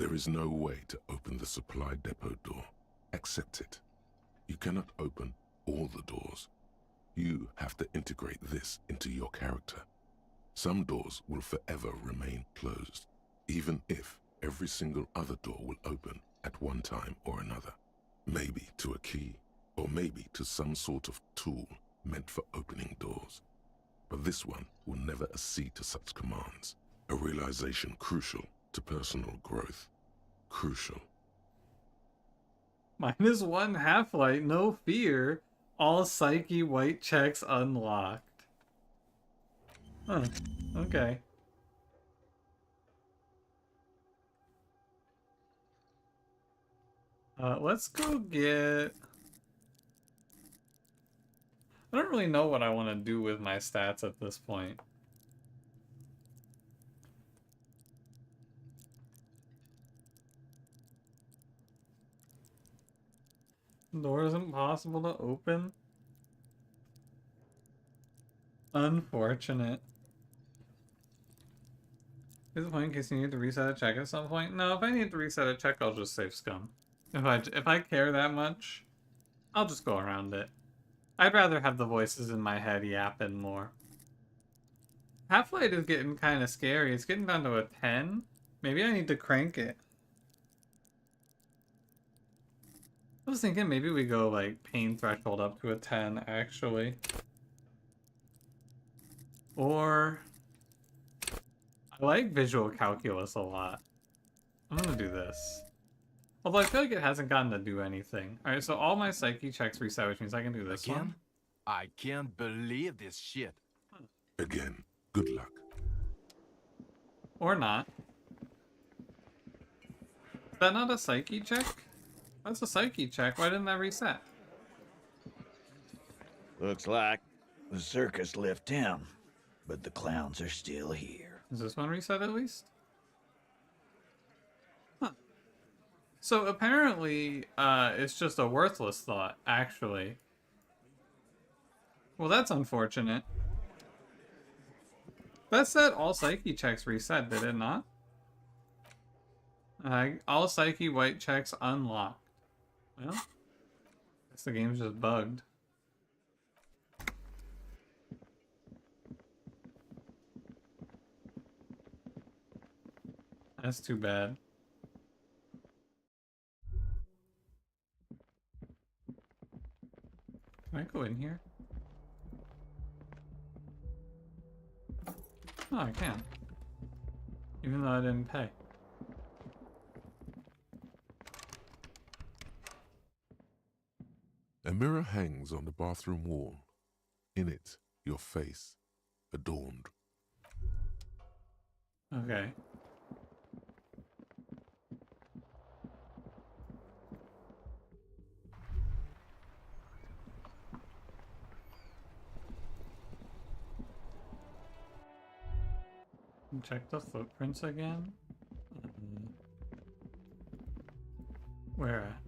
There is no way to open the supply depot door. Accept it. You cannot open all the doors. You have to integrate this into your character. Some doors will forever remain closed, even if every single other door will open at one time or another. Maybe to a key, or maybe to some sort of tool meant for opening doors. But this one will never accede to such commands. A realization crucial to personal growth. Crucial. -1 half-light, no fear. All psyche white checks unlocked. Huh. Okay. Let's go get... I don't really know what I want to do with my stats at this point. Door isn't possible to open. Unfortunate. Is the point in case you need to reset a check at some point? No, if I need to reset a check, I'll just save scum. If I care that much, I'll just go around it. I'd rather have the voices in my head yapping more. Half-Light is getting kind of scary. It's getting down to a 10. Maybe I need to crank it. I was thinking maybe we go like pain threshold up to a 10 actually. Or I like visual calculus a lot. I'm gonna do this. Although I feel like it hasn't gotten to do anything. Alright, so all my psyche checks reset, which means I can do this one. I can't believe this shit. Again, good luck. Or not. Is that not a psyche check? That's a psyche check. Why didn't that reset? Looks like the circus left town, but the clowns are still here. Is this one reset at least? Huh. So apparently, it's just a worthless thought, actually. Well, that's unfortunate. That said, all psyche checks reset, did it not? All psyche white checks unlocked. Well, guess the game's just bugged. That's too bad. Can I go in here? Oh, I can. Even though I didn't pay. A mirror hangs on the bathroom wall. In it, your face, adorned. Okay. Check the footprints again. Where at?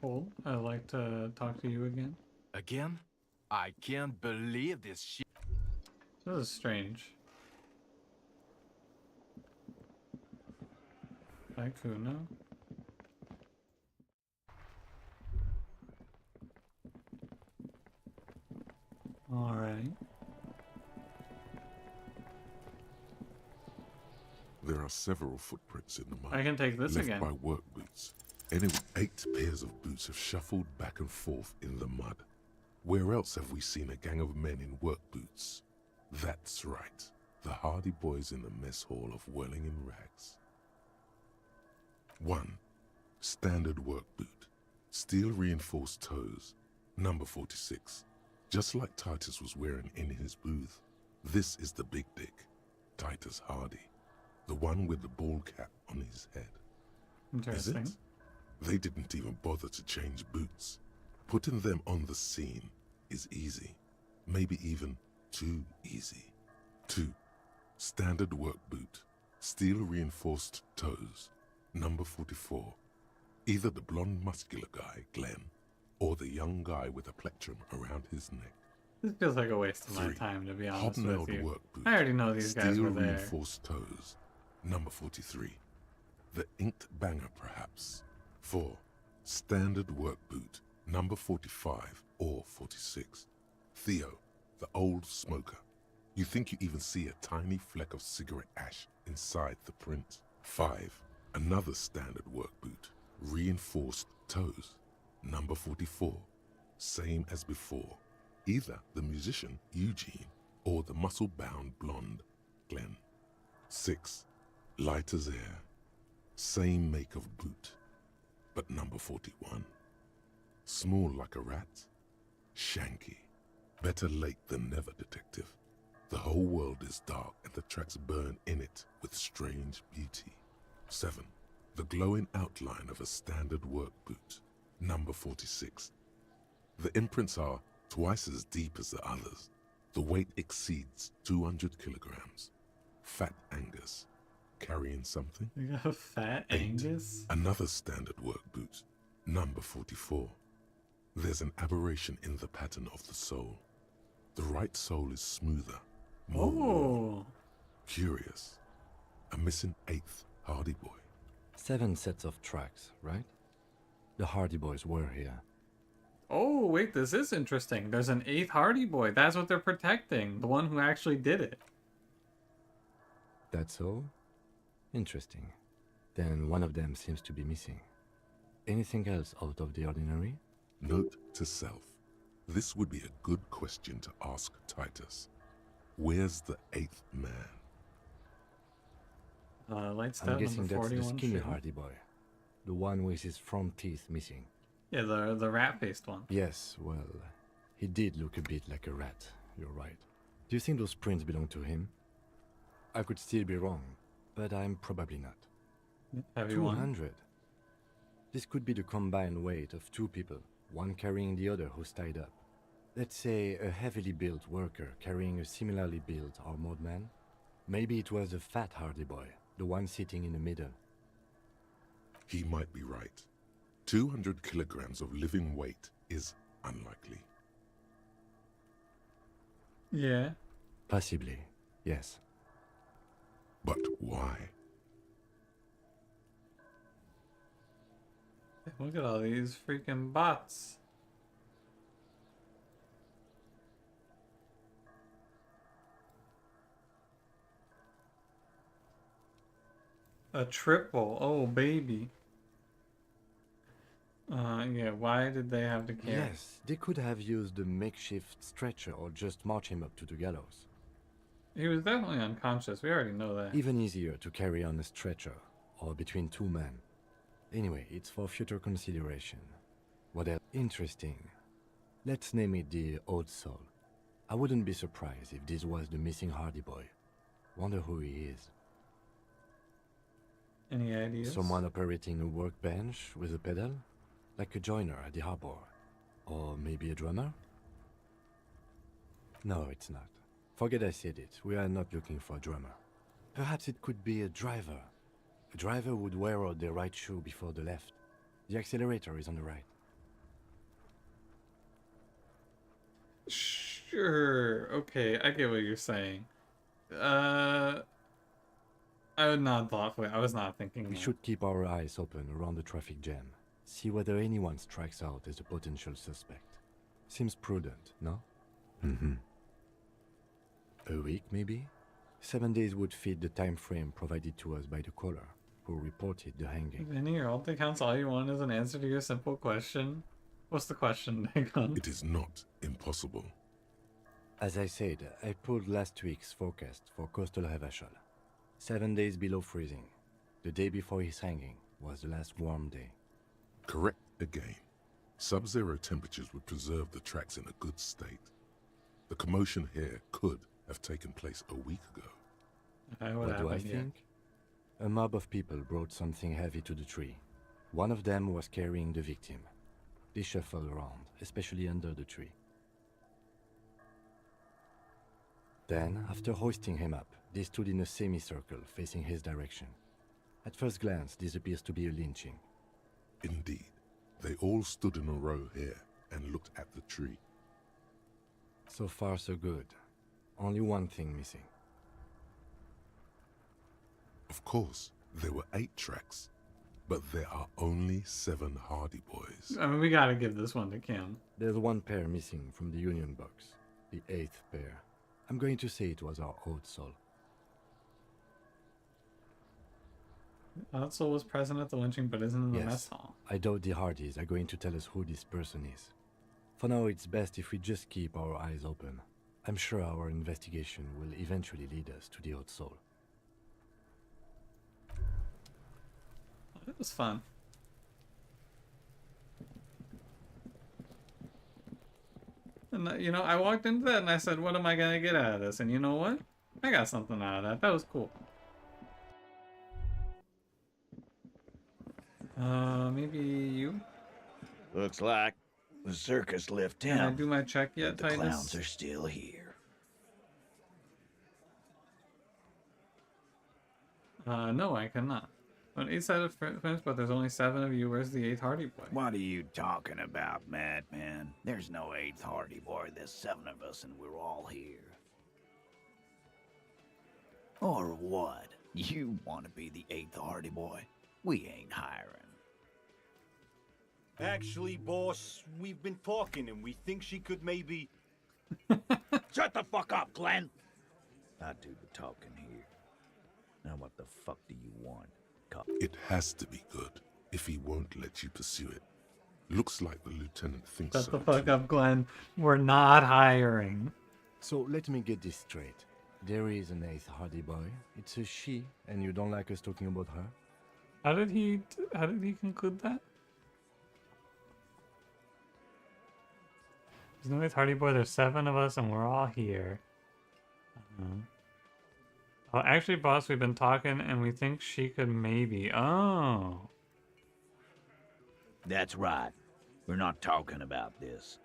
Hold. I'd like to talk to you again. Again? I can't believe this shit. This is strange. Kuno. Alright. There are several footprints in the mud. I can take this left again. by work boots. Anyway, 8 pairs of boots have shuffled back and forth in the mud. Where else have we seen a gang of men in work boots? That's right. The hardy boys in the mess hall of whirling in rags. 1. Standard work boot. Steel reinforced toes. Number 46. Just like Titus was wearing in his booth. This is the big dick. Titus Hardy. The one with the ball cap on his head. Interesting. Is it? They didn't even bother to change boots. Putting them on the scene is easy. Maybe even too easy. 2. Standard work boot. Steel reinforced toes. Number 44. Either the blonde muscular guy, Glenn, or the young guy with a plectrum around his neck. This feels like a waste of my 3. time, to be honest with Hobnailed you. work boot. I already know these guys Steel were there. reinforced toes. Number 43. The inked banger, perhaps. 4. Standard work boot. Number 45 or 46. Theo, the old smoker. You think you even see a tiny fleck of cigarette ash inside the print. 5. Another standard work boot. Reinforced toes. Number 44. Same as before. Either the musician, Eugene, or the muscle-bound blonde, Glenn. 6. Light as air. Same make of boot, but number 41. Small like a rat. Shanky. Better late than never, detective. The whole world is dark and the tracks burn in it with strange beauty. 7. The glowing outline of a standard work boot. Number 46. The imprints are twice as deep as the others. The weight exceeds 200 kilograms. Fat Angus. Carrying something? You got a fat 8. Angus? Another standard work boot. Number 44. There's an aberration in the pattern of the sole. The right sole is smoother. More worn. Curious. A missing 8th Hardy Boy. 7 sets of tracks, right? The Hardy Boys were here. Oh, wait, this is interesting. There's an 8th Hardy Boy. That's what they're protecting. The one who actually did it. That's all? Interesting. Then one of them seems to be missing. Anything else out of the ordinary? Note to self. This would be a good question to ask Titus. Where's the 8th man? Lights I'm down, guessing number that's the 41 skinny shoe. Hardy Boy. The one with his front teeth missing. Yeah, the rat-faced one. Yes, well, he did look a bit like a rat. You're right. Do you think those prints belong to him? I could still be wrong, but I'm probably not. Have you won? 200. This could be the combined weight of 2 people, one carrying the other who's tied up. Let's say a heavily built worker carrying a similarly built armored man. Maybe it was a fat Hardy Boy, the one sitting in the middle. He might be right. 200 kilograms of living weight is unlikely. Yeah. Possibly, yes. But why? Look at all these freaking bots. A triple. Oh, baby. Yeah, why did they have to carry? Yes, they could have used a makeshift stretcher or just march him up to the gallows. He was definitely unconscious. We already know that. Even easier to carry on a stretcher, or between 2 men. Anyway, it's for future consideration. What else? Interesting. Let's name it the Old Soul. I wouldn't be surprised if this was the missing Hardy Boy. Wonder who he is. Any ideas? Someone operating a workbench with a pedal? Like a joiner at the harbor. Or maybe a drummer? No, it's not. Forget I said it. We are not looking for a drummer. Perhaps it could be a driver. A driver would wear out the right shoe before the left. The accelerator is on the right. Sure. Okay, I get what you're saying. I would not thoughtfully. I was not thinking. We that. should keep our eyes open around the traffic jam. See whether anyone strikes out as a potential suspect. Seems prudent, no? Mm-hmm. A week, maybe? 7 days would fit the time frame provided to us by the caller, who reported the hanging. Vinny, your ulti counts all you want is an answer to your simple question. What's the question, Dagon? It is not impossible. As I said, I pulled last week's forecast for coastal Hevashal. 7 days below freezing. The day before his hanging was the last warm day. Correct again. Sub-zero temperatures would preserve the tracks in a good state. The commotion here could have taken place a week ago. What do I think? A mob of people brought something heavy to the tree. One of them was carrying the victim. They shuffled around, especially under the tree. Then, after hoisting him up, they stood in a semicircle facing his direction. At first glance, this appears to be a lynching. Indeed. They all stood in a row here and looked at the tree. So far, so good. Only one thing missing. Of course, there were 8 tracks, but there are only 7 Hardy Boys. I mean, we gotta give this one to Kim. There's one pair missing from the Union box. The 8th pair. I'm going to say it was our old soul. Odd Soul was present at the lynching but isn't in the Yes. mess hall. I doubt the Hardys are going to tell us who this person is. For now, it's best if we just keep our eyes open. I'm sure our investigation will eventually lead us to the old soul. It was fun. And you know, I walked into that and I said, what am I gonna get out of this? And you know what? I got something out of that. That was cool. Maybe you? Looks like the circus left Can I town. do my check yet, but the Titus? clowns are still here. No, I cannot. On 8 side of finished, but there's only 7 of you. Where's the 8th Hardy Boy? What are you talking about, madman? There's no 8th Hardy Boy. There's 7 of us and we're all here. Or what? You want to be the 8th Hardy Boy? We ain't hiring. Actually, boss, we've been talking and we think she could maybe... Shut the fuck up, Glenn! I do the talking here. Now what the fuck do you want? It has to be good, if he won't let you pursue it. Looks like the lieutenant thinks Shut so. the fuck up, Glenn. We're not hiring. So let me get this straight. There is an 8th Hardy Boy. It's a she, and you don't like us talking about her? How did he conclude that? There's no 8th Hardy Boy. There's 7 of us, and we're all here. Oh, actually, boss, we've been talking, and we think she could maybe. Oh. That's right. We're not talking about this.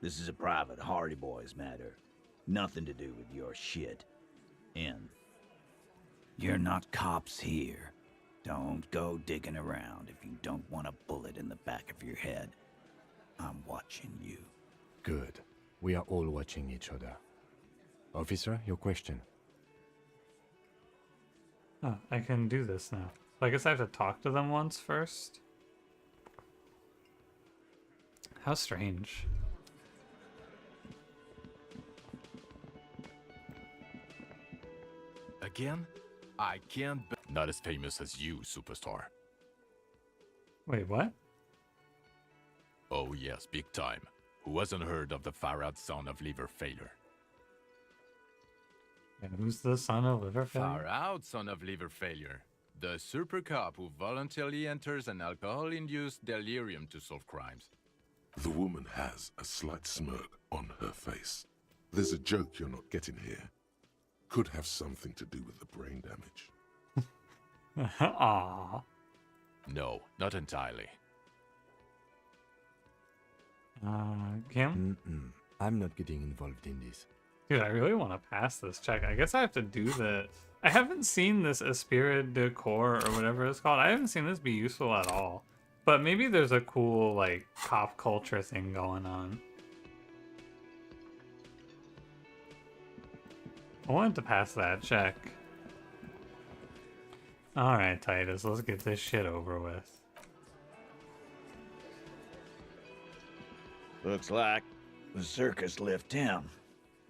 This is a private Hardy Boys matter. Nothing to do with your shit. And you're not cops here. Don't go digging around if you don't want a bullet in the back of your head. I'm watching you. Good. We are all watching each other. Officer, your question. Oh, I can do this now. So I guess I have to talk to them once first. How strange. Again? I can't Not as famous as you, superstar. Wait, what? Oh yes, big time. Who hasn't heard of the Farad son of liver failure? And who's the son of liver failure? Far out, son of liver failure. The super cop who voluntarily enters an alcohol-induced delirium to solve crimes. The woman has a slight smirk on her face. There's a joke you're not getting here. Could have something to do with the brain damage. Aww. No, not entirely. Kim? I'm not getting involved in this. Dude, I really want to pass this check. I guess I have to do this. I haven't seen this Esprit de Corps or whatever it's called. I haven't seen this be useful at all. But maybe there's a cool, like, pop culture thing going on. I wanted to pass that check. Alright, Titus, let's get this shit over with. Looks like the circus left town,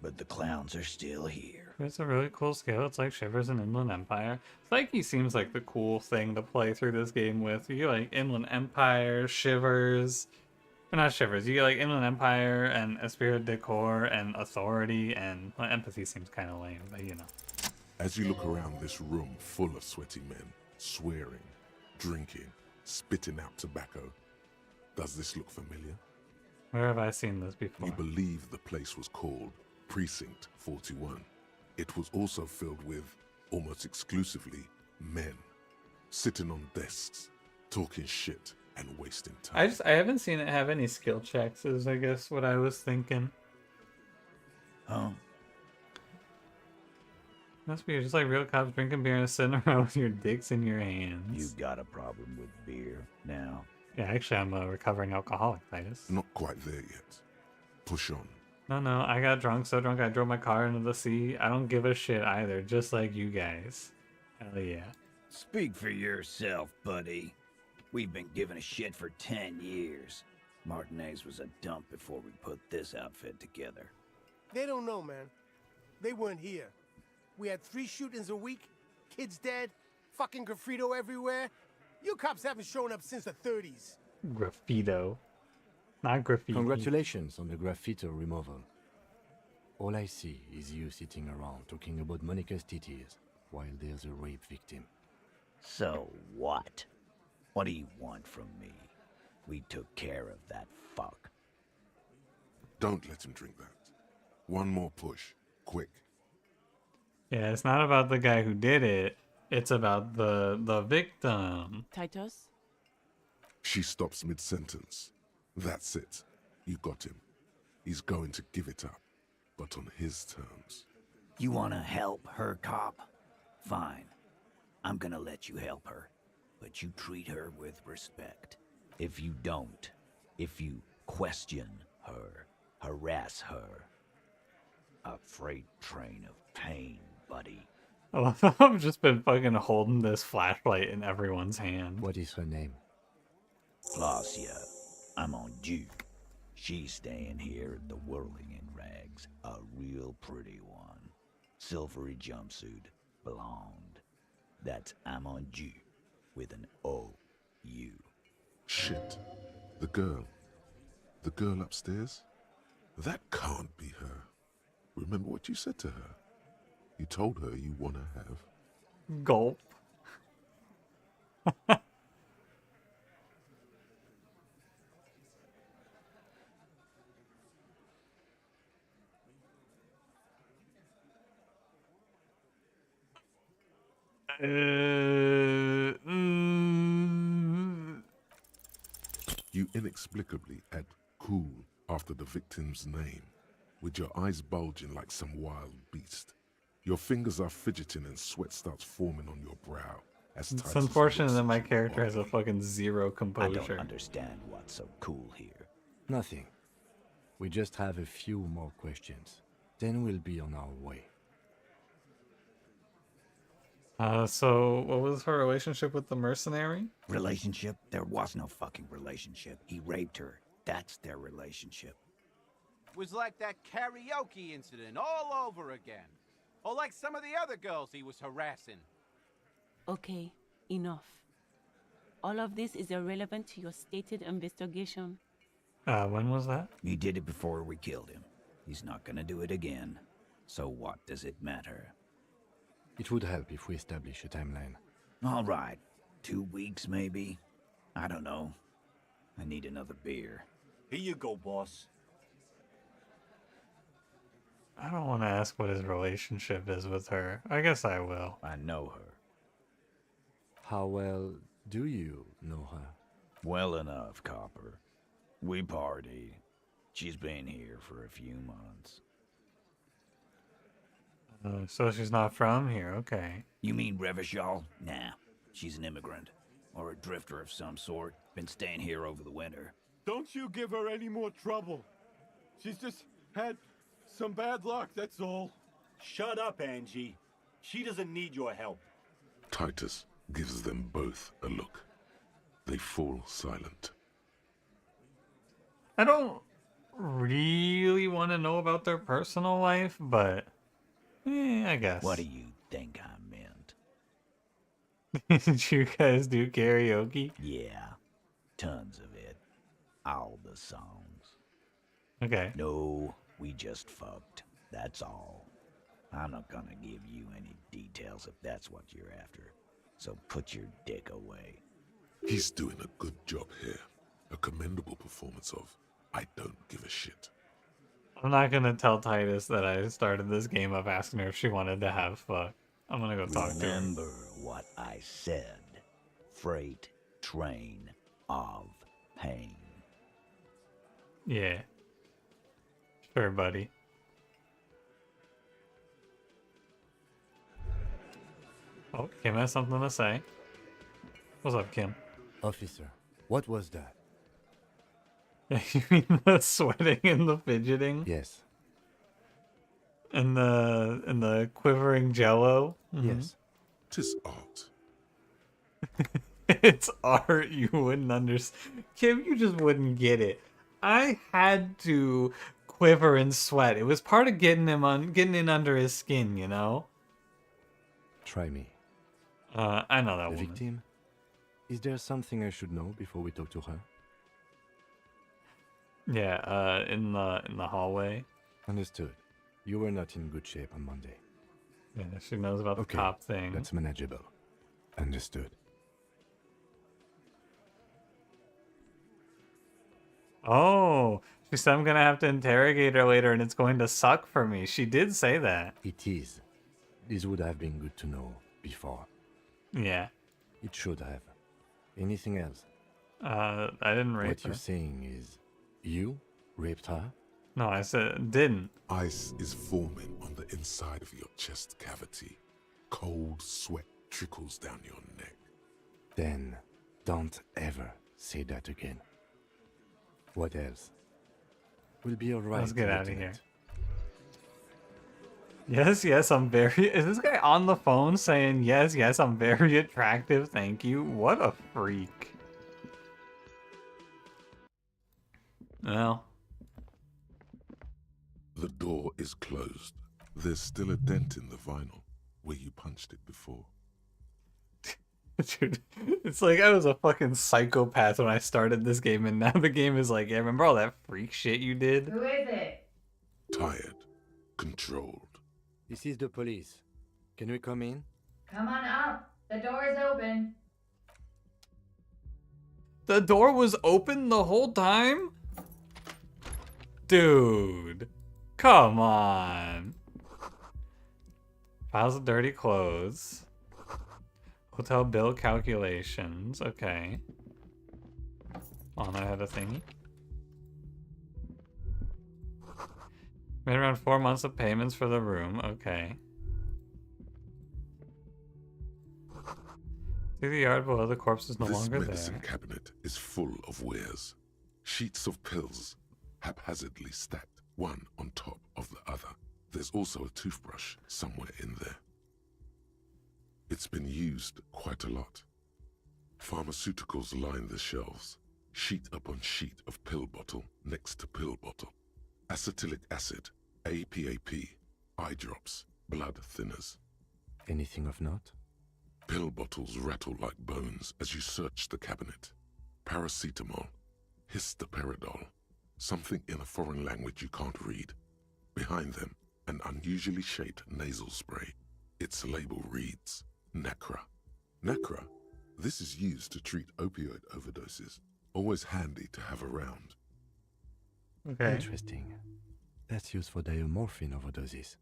but the clowns are still here. It's a really cool scale. It's like Shivers and Inland Empire. Psyche seems like the cool thing to play through this game with. You get like Inland Empire, Shivers. Or not Shivers. You get like Inland Empire and Esprit de Corps and Authority, and well, Empathy seems kind of lame, but you know. As you look around this room full of sweaty men, swearing, drinking, spitting out tobacco, does this look familiar? Where have I seen this before? You believe the place was called Precinct 41. It was also filled with, almost exclusively, men, sitting on desks, talking shit and wasting time. I haven't seen it have any skill checks, is I guess what I was thinking. Oh. Must be just like real cops drinking beer and sitting around with your dicks in your hands. You got a problem with beer now. Yeah, actually I'm a recovering alcoholic, Titus. Not quite there yet. Push on. No, I got drunk, so drunk I drove my car into the sea. I don't give a shit either, just like you guys. Hell yeah. Speak for yourself, buddy. We've been giving a shit for 10 years. Martinez was a dump before we put this outfit together. They don't know, man. They weren't here. We had 3 shootings a week, kids dead, fucking graffito everywhere. You cops haven't shown up since the 30s. Graffito. Not graffiti. Congratulations on the graffito removal. All I see is you sitting around talking about Monica's titties while there's a rape victim. So what? What do you want from me? We took care of that fuck. Don't let him drink that. One more push. Quick. Yeah, it's not about the guy who did it. It's about the victim. Titus? She stops mid-sentence. That's it. You got him. He's going to give it up, but on his terms. You wanna help her, cop? Fine. I'm gonna let you help her, but you treat her with respect. If you don't, if you question her, harass her, a freight train of pain, buddy. I love how I've just been fucking holding this flashlight in everyone's hand. What is her name? Flacia. I'm on Duke. She's staying here at the Whirling in Rags, a real pretty one. Silvery jumpsuit, blonde. That's I'm on Duke with an O-U. Shit. The girl. The girl upstairs? That can't be her. Remember what you said to her? You told her you want to have... Gulp. You inexplicably add cool after the victim's name, with your eyes bulging like some wild beast. Your fingers are fidgeting and sweat starts forming on your brow. As It's Titus unfortunate looks that at my your character has a body. fucking zero I composure. don't understand what's so cool here. Nothing. We just have a few more questions. Then we'll be on our way. So what was her relationship with the mercenary? Relationship? There was no fucking relationship. He raped her. That's their relationship. Was like that karaoke incident all over again. Or like some of the other girls he was harassing. Okay, enough. All of this is irrelevant to your stated investigation. When was that? He did it before we killed him. He's not gonna do it again. So what does it matter? It would help if we establish a timeline. All right. 2 weeks, maybe? I don't know. I need another beer. Here you go, boss. I don't want to ask what his relationship is with her. I guess I will. I know her. How well do you know her? Well enough, Copper. We partied. She's been here for a few months. So she's not from here, okay. You mean Revachol? Nah, she's an immigrant. Or a drifter of some sort. Been staying here over the winter. Don't you give her any more trouble. She's just had some bad luck, that's all. Shut up, Angie. She doesn't need your help. Titus gives them both a look. They fall silent. I don't really want to know about their personal life, but I guess. What do you think I meant? Did you guys do karaoke? Yeah, tons of it. All the songs. Okay. No, we just fucked. That's all. I'm not gonna give you any details if that's what you're after. So put your dick away. He's doing a good job here. A commendable performance of I don't give a shit. I'm not gonna tell Titus that I started this game of asking her if she wanted to have fuck. I'm gonna go talk to her. Remember what I said. Freight train of pain. Yeah. Sure, buddy. Oh, Kim has something to say. What's up, Kim? Officer, what was that? You mean the sweating and the fidgeting? Yes, And the quivering jello. Yes. 'Tis art. It's art. You wouldn't understand. Kim, you just wouldn't get it. I had to quiver and sweat. It was part of getting in under his skin, you know? Try me. I know that The woman. victim? Is there something I should know before we talk to her? Yeah, in the hallway. Understood. You were not in good shape on Monday. Yeah, she knows about the cop thing. That's manageable. Understood. Oh, she said I'm gonna have to interrogate her later and it's going to suck for me. She did say that. It is. This would have been good to know before. Yeah. It should have. Anything else? I didn't rape What her. you're saying is, you raped her? No, I said didn't. Ice is forming on the inside of your chest cavity. Cold sweat trickles down your neck. Then, don't ever say that again. What else? We'll be alright. Let's get out of here. Yes, yes, I'm very... Is this guy on the phone saying, yes, yes, I'm very attractive, thank you? What a freak. Well. The door is closed. There's still a dent in the vinyl where you punched it before. Dude, it's like I was a fucking psychopath when I started this game, and now the game is like, yeah, remember all that freak shit you did? Who is it? Tired. Controlled. This is the police. Can we come in? Come on up. The door is open. The door was open the whole time? Dude. Come on. Files of dirty clothes. Hotel bill calculations. Okay. On, I had a thingy. Made around 4 months of payments for the room. Okay. See the yard below, the corpse is no longer This medicine there. cabinet is full of wares. Sheets of pills, haphazardly stacked, one on top of the other. There's also a toothbrush somewhere in there. It's been used quite a lot. Pharmaceuticals line the shelves, sheet upon sheet of pill bottle next to pill bottle. Acetylic acid, APAP, eye drops, blood thinners. Anything of note? Pill bottles rattle like bones as you search the cabinet. Paracetamol, histoperidol, something in a foreign language you can't read. Behind them, an unusually shaped nasal spray. Its label reads, Nacra. Nacra? This is used to treat opioid overdoses. Always handy to have around. Okay. Interesting. That's used for diamorphine overdoses.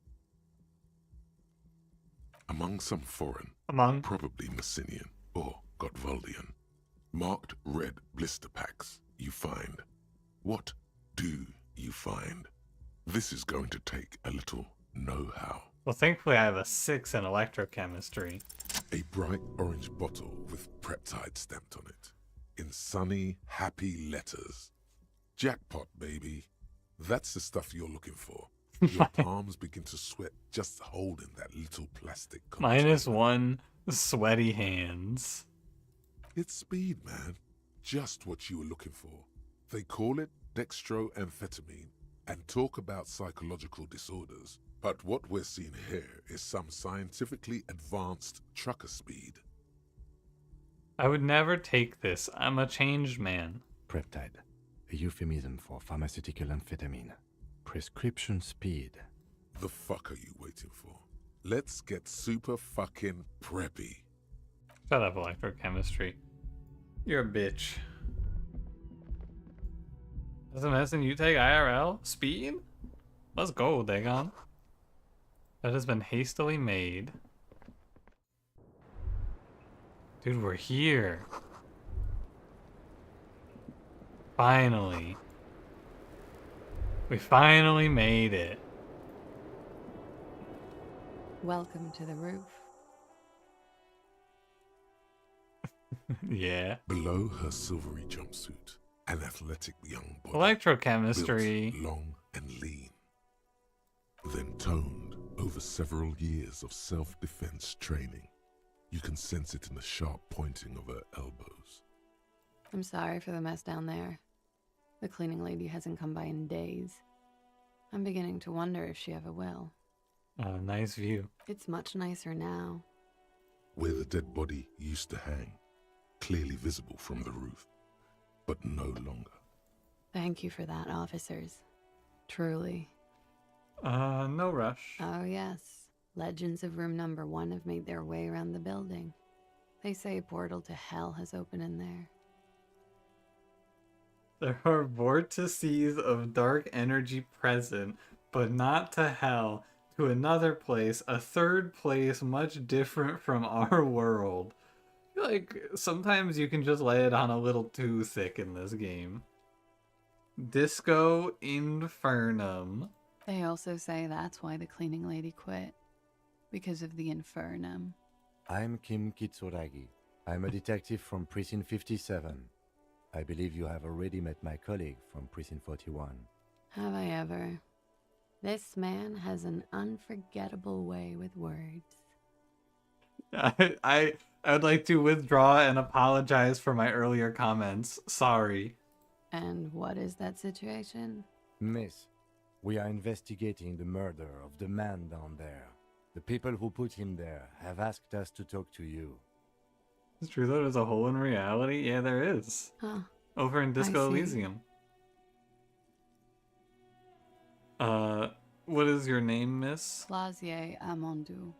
Among some foreign, probably Messinian or Gottwaldian, marked red blister packs you find. What do you find? This is going to take a little know-how. Well, thankfully I have a 6 in electrochemistry. A bright orange bottle with peptide stamped on it. In sunny, happy letters. Jackpot, baby. That's the stuff you're looking for. Your palms begin to sweat just holding that little plastic container. -1 sweaty hands. It's speed, man. Just what you were looking for. They call it dextroamphetamine and talk about psychological disorders. But what we're seeing here is some scientifically advanced trucker speed. I would never take this. I'm a changed man. Peptide, a euphemism for pharmaceutical amphetamine. Prescription speed. The fuck are you waiting for? Let's get super fucking preppy. Shut up, electrochemistry. You're a bitch. That's a medicine you take IRL? Speed? Let's go, Dagon. That has been hastily made. Dude, we're here. Finally. We finally made it. Welcome to the roof. Yeah. Below her silvery jumpsuit, an athletic young body. Electrochemistry. Built long and lean. Then toned over several years of self-defense training. You can sense it in the sharp pointing of her elbows. I'm sorry for the mess down there. The cleaning lady hasn't come by in days. I'm beginning to wonder if she ever will. Nice view. It's much nicer now. Where the dead body used to hang, clearly visible from the roof, but no longer. Thank you for that, officers. Truly. No rush. Oh, yes. Legends of room number 1 have made their way around the building. They say a portal to hell has opened in there. There are vortices of dark energy present, but not to hell, to another place, a third place much different from our world. I feel like sometimes you can just lay it on a little too thick in this game. Disco Infernum. They also say that's why the cleaning lady quit. Because of the Infernum. I'm Kim Kitsuragi. I'm a detective from Precinct 57. I believe you have already met my colleague from Precinct 41. Have I ever? This man has an unforgettable way with words. I would like to withdraw and apologize for my earlier comments. Sorry. And what is that situation? Miss, we are investigating the murder of the man down there. The people who put him there have asked us to talk to you. It's true though, there's a hole in reality? Yeah, there is. Huh. Over in Disco I see. Elysium. What is your name, miss? Clausier Amondou.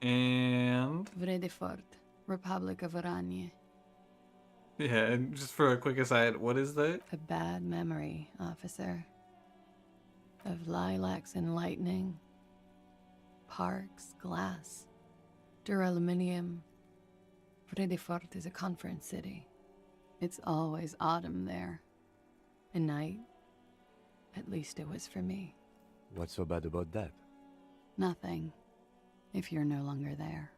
And... Vredefort, Republic of Oranje. yeah, and just for a quick aside, what is that? A bad memory, officer. Of lilacs and lightning. Parks, glass, duraluminium. Vredefort is a conference city. It's always autumn there. A night. At least it was for me. What's so bad about that? Nothing. If you're no longer there.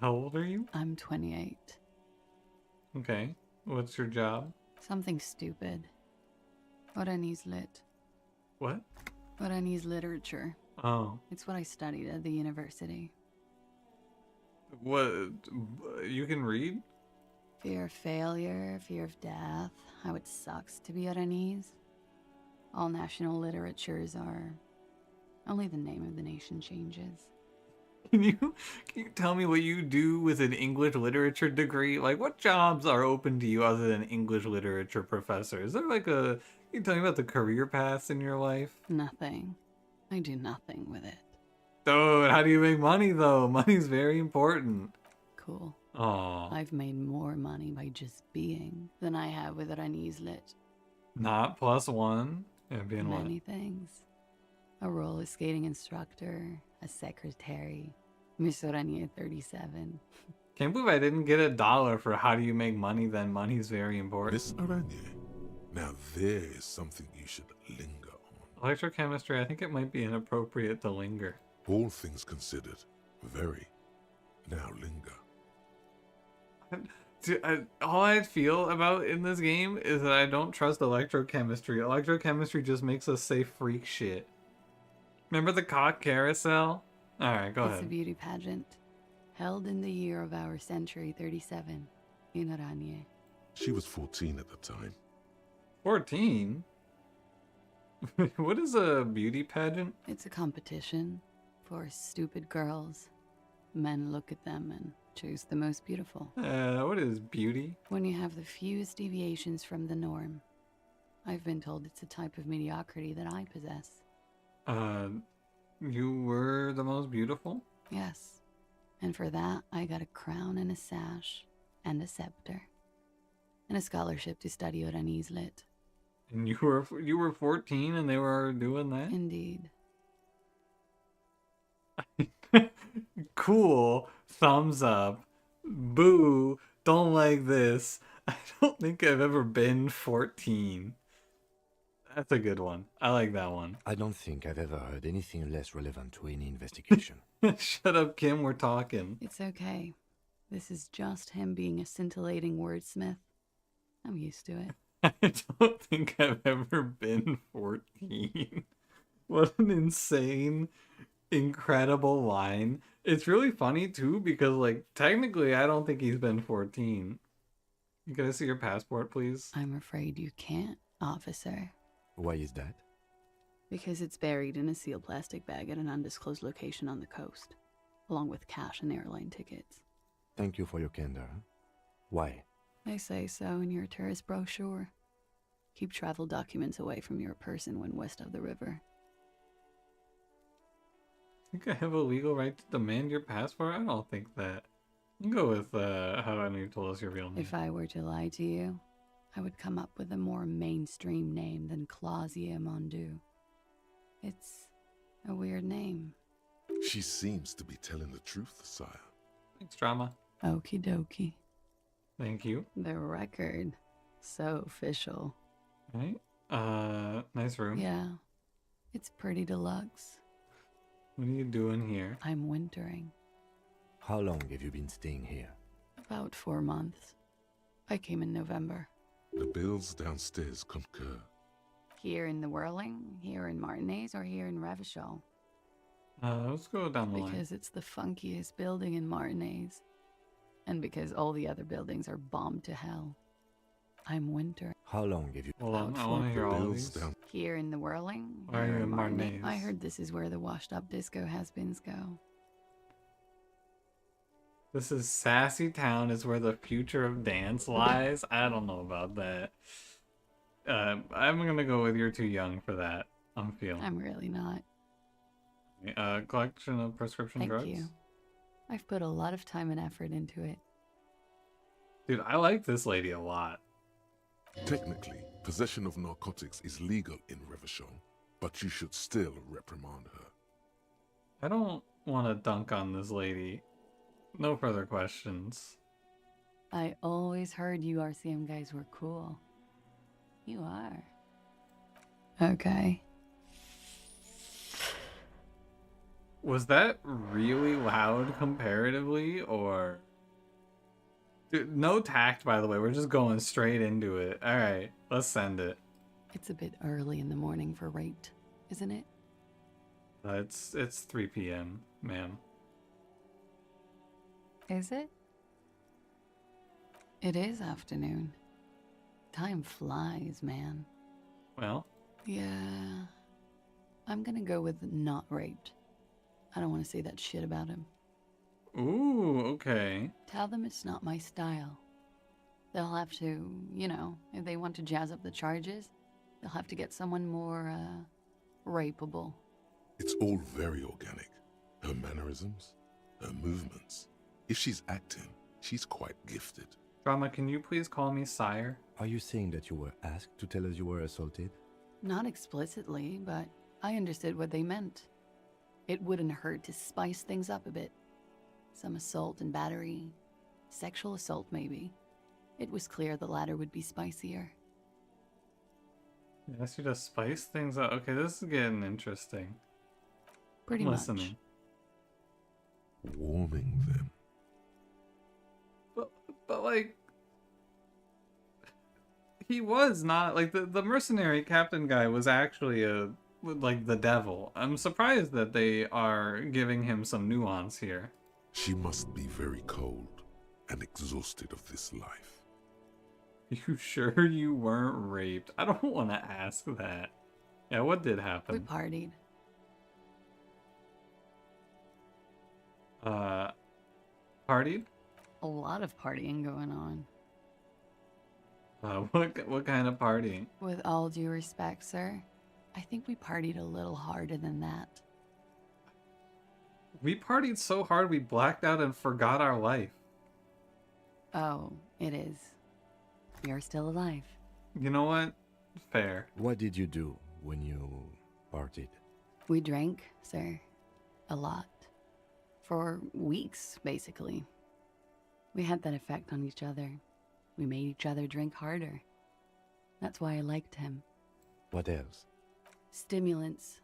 How old are you? I'm 28. Okay. What's your job? Something stupid. Oranese lit. What? Oranese literature. Oh. It's what I studied at the university. What? You can read? Fear of failure, fear of death, how it sucks to be Oranese. All national literatures are... only the name of the nation changes. Can you tell me what you do with an English literature degree? Like, what jobs are open to you other than English literature professor? Is there like a... Can you tell me about the career paths in your life? Nothing. I do nothing with it. Oh, how do you make money, though? Money's very important. Cool. Aww. I've made more money by just being than I have with Oranese lit. Not +1. Yeah, being what? Many things. A roller skating instructor, a secretary, Miss Oranje 37. Can't believe I didn't get $1 for how do you make money, then money's very important. Miss Oranje, now there is something you should linger on. Electrochemistry, I think it might be inappropriate to linger. All things considered, very. Now linger. All I feel about in this game is that I don't trust electrochemistry. Electrochemistry just makes us say freak shit. Remember the cock carousel? Alright, go It's a ahead. beauty pageant, held in the year of our century 37, in Oranje. She was 14 at the time. 14? What is a beauty pageant? It's a competition for stupid girls. Men look at them and choose the most beautiful. What is beauty? When you have the fewest deviations from the norm. I've been told it's a type of mediocrity that I possess. You were the most beautiful? Yes. And for that, I got a crown and a sash, and a scepter, and a scholarship to study Oranese lit. And you were 14 and they were doing that? Indeed. Cool. Thumbs up. Boo. Don't like this. I don't think I've ever been 14. That's a good one. I like that one. I don't think I've ever heard anything less relevant to any investigation. Shut up, Kim. We're talking. It's okay. This is just him being a scintillating wordsmith. I'm used to it. I don't think I've ever been 14. What an insane incredible line. It's really funny too because like technically I don't think he's been 14. You gotta see your passport, please? I'm afraid you can't, officer. Why is that? Because it's buried in a sealed plastic bag at an undisclosed location on the coast, along with cash and airline tickets. Thank you for your candor. Why? They say so in your tourist brochure. Keep travel documents away from your person when west of the river. I think I have a legal right to demand your passport? I don't think that. You can go with how I know you told us your real name. If I were to lie to you, I would come up with a more mainstream name than Clausia Mondu. It's a weird name. She seems to be telling the truth, sire. Thanks, drama. Okie dokie. Thank you. The record. So official. Right? Nice room. Yeah. It's pretty deluxe. What are you doing here? I'm wintering. How long have you been staying here? About 4 months. I came in November. The bills downstairs concur. Here in the Whirling, here in Martinez, or here in Revachol? Let's go down the line. Because it's the funkiest building in Martinez. And because all the other buildings are bombed to hell. I'm winter. How long have you... Hold on, I want to hear all of these. Here in the Whirling, Why are here you in in Martinez? I heard this is where the washed-up disco has-beens go. This is Sassy Town is where the future of dance lies. I don't know about that. I'm gonna go with you're too young for that. I'm feeling. I'm really not. Collection of prescription drugs. Thank you. I've put a lot of time and effort into it. Dude, I like this lady a lot. Technically, possession of narcotics is legal in Revachol, but you should still reprimand her. I don't want to dunk on this lady. No further questions. I always heard you RCM guys were cool. You are. Okay. Was that really loud comparatively, or... Dude, no tact, by the way. We're just going straight into it. Alright, let's send it. It's a bit early in the morning for rate, isn't it? It's 3 p.m., ma'am. Is it? It is afternoon. Time flies, man. Well? Yeah. I'm gonna go with not raped. I don't want to say that shit about him. Ooh, okay. Tell them it's not my style. They'll have to, you know, if they want to jazz up the charges, they'll have to get someone more, rapeable. It's all very organic. Her mannerisms, her movements. If she's acting, she's quite gifted. Drama, can you please call me sire? Are you saying that you were asked to tell us you were assaulted? Not explicitly, but I understood what they meant. It wouldn't hurt to spice things up a bit. Some assault and battery. Sexual assault, maybe. It was clear the latter would be spicier. I asked you to spice things up. Okay, this is getting interesting. Pretty I'm much. listening. Warming them. But like... He was not... Like, the mercenary captain guy was actually like the devil. I'm surprised that they are giving him some nuance here. She must be very cold and exhausted of this life. You sure you weren't raped? I don't want to ask that. Yeah, what did happen? We partied. Partied? A lot of partying going on. What kind of partying? With all due respect, sir, I think we partied a little harder than that. We partied so hard we blacked out and forgot our life. Oh, it is. You're still alive. You know what? Fair. What did you do when you partied? We drank, sir. A lot. For weeks, basically. We had that effect on each other. We made each other drink harder. That's why I liked him. What else? Stimulants.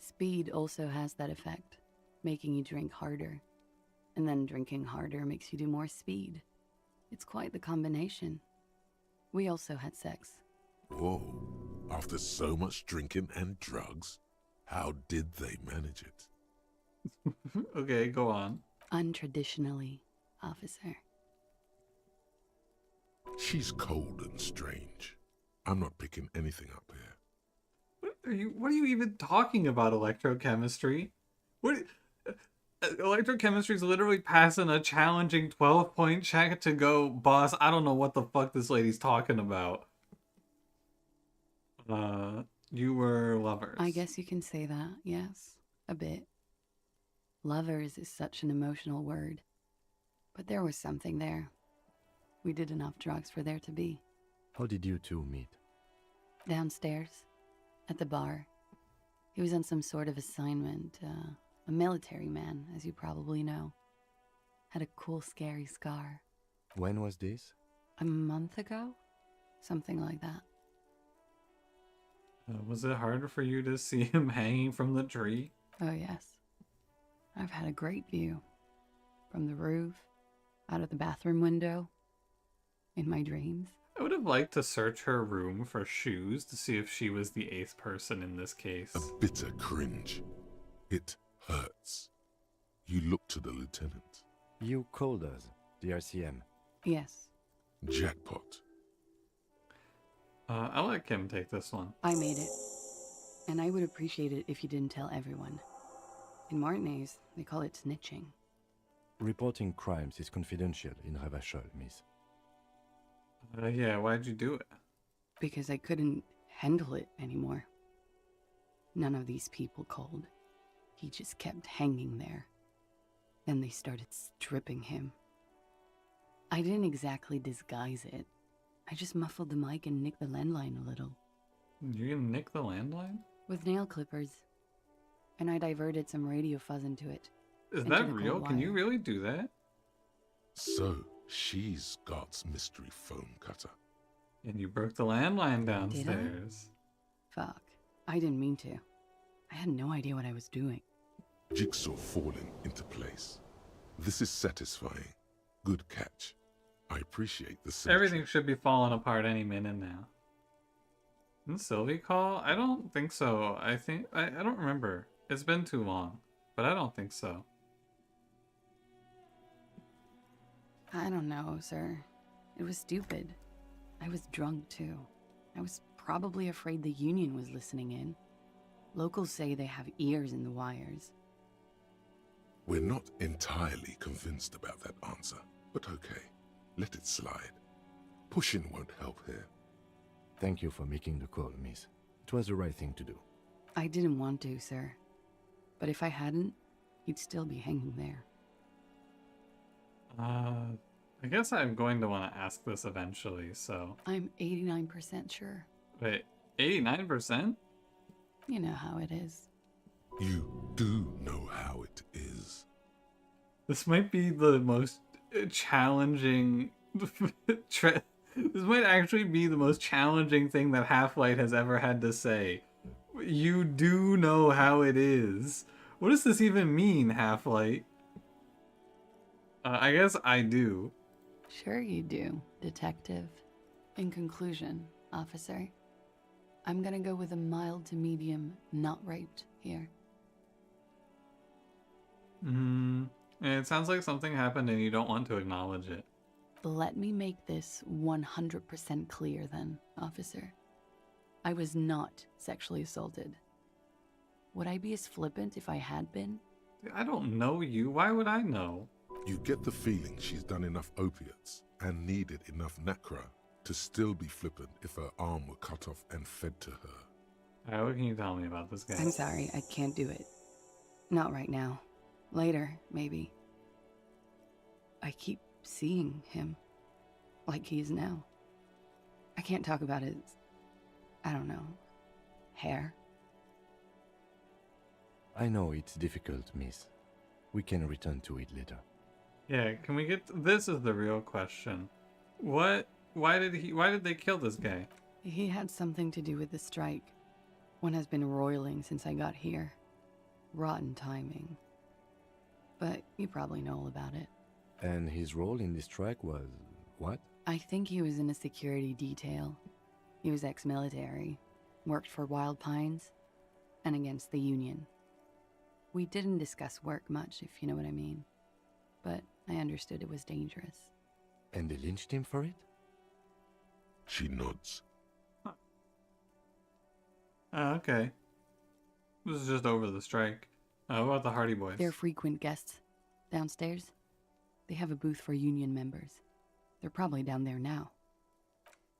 Speed also has that effect, making you drink harder. And then drinking harder makes you do more speed. It's quite the combination. We also had sex. Whoa. After so much drinking and drugs, how did they manage it? Okay, go on. Untraditionally, officer. She's cold and strange. I'm not picking anything up here. What are you even talking about, electrochemistry? Electrochemistry is literally passing a challenging 12-point check to go, boss, I don't know what the fuck this lady's talking about. You were lovers. I guess you can say that, yes. A bit. Lovers is such an emotional word. But there was something there. We did enough drugs for there to be. How did you two meet? Downstairs. At the bar. He was on some sort of assignment. A military man, as you probably know. Had a cool, scary scar. When was this? A month ago? Something like that. Was it harder for you to see him hanging from the tree? Oh, yes. I've had a great view. From the roof, out of the bathroom window, in my dreams. I would have liked to search her room for shoes to see if she was the 8th person in this case. A bitter cringe. It hurts. You look to the lieutenant. You called us, the RCM. Yes. Jackpot. I'll let Kim take this one. I made it. And I would appreciate it if you didn't tell everyone. In Martinez, they call it snitching. Reporting crimes is confidential in Ravachol, miss. Yeah, why'd you do it? Because I couldn't handle it anymore. None of these people called. He just kept hanging there. Then they started stripping him. I didn't exactly disguise it. I just muffled the mic and nicked the landline a little. You can nick the landline? With nail clippers. And I diverted some radio fuzz into it. Is that real? Can you really do that? So, she's God's mystery phone cutter. And you broke the landline downstairs. Fuck. I didn't mean to. I had no idea what I was doing. Jigsaw falling into place. This is satisfying. Good catch. I appreciate the symmetry. Everything should be falling apart any minute now. Didn't Sylvie call? I don't think so. I don't remember. It's been too long. But I don't think so. I don't know, sir. It was stupid. I was drunk, too. I was probably afraid the Union was listening in. Locals say they have ears in the wires. We're not entirely convinced about that answer, but okay. Let it slide. Pushing won't help here. Thank you for making the call, miss. It was the right thing to do. I didn't want to, sir. But if I hadn't, he'd still be hanging there. I guess I'm going to want to ask this eventually, so... I'm 89% sure. Wait, 89%? You know how it is. You do know how it is. This might be the most challenging... this might actually be the most challenging thing that Half-Light has ever had to say. You do know how it is. What does this even mean, Half-Light? I guess I do. Sure you do, detective. In conclusion, officer, I'm gonna go with a mild to medium not raped here. It sounds like something happened and you don't want to acknowledge it. Let me make this 100% clear then, officer. I was not sexually assaulted. Would I be as flippant if I had been? I don't know you. Why would I know? You get the feeling she's done enough opiates and needed enough Nacra to still be flippant if her arm were cut off and fed to her. Alright, what can you tell me about this guy? I'm sorry, I can't do it. Not right now. Later, maybe. I keep seeing him. Like he is now. I can't talk about his... I don't know. Hair. I know it's difficult, miss. We can return to it later. Yeah, can we get... This is the real question. Why did they kill this guy? He had something to do with the strike. One has been roiling since I got here. Rotten timing. But you probably know all about it. And his role in this strike was... what? I think he was in a security detail. He was ex-military. Worked for Wild Pines. And against the Union. We didn't discuss work much, if you know what I mean. But I understood it was dangerous. And they lynched him for it? She nods. Okay. This is just over the strike. What about the Hardy Boys? They're frequent guests downstairs. They have a booth for union members. They're probably down there now.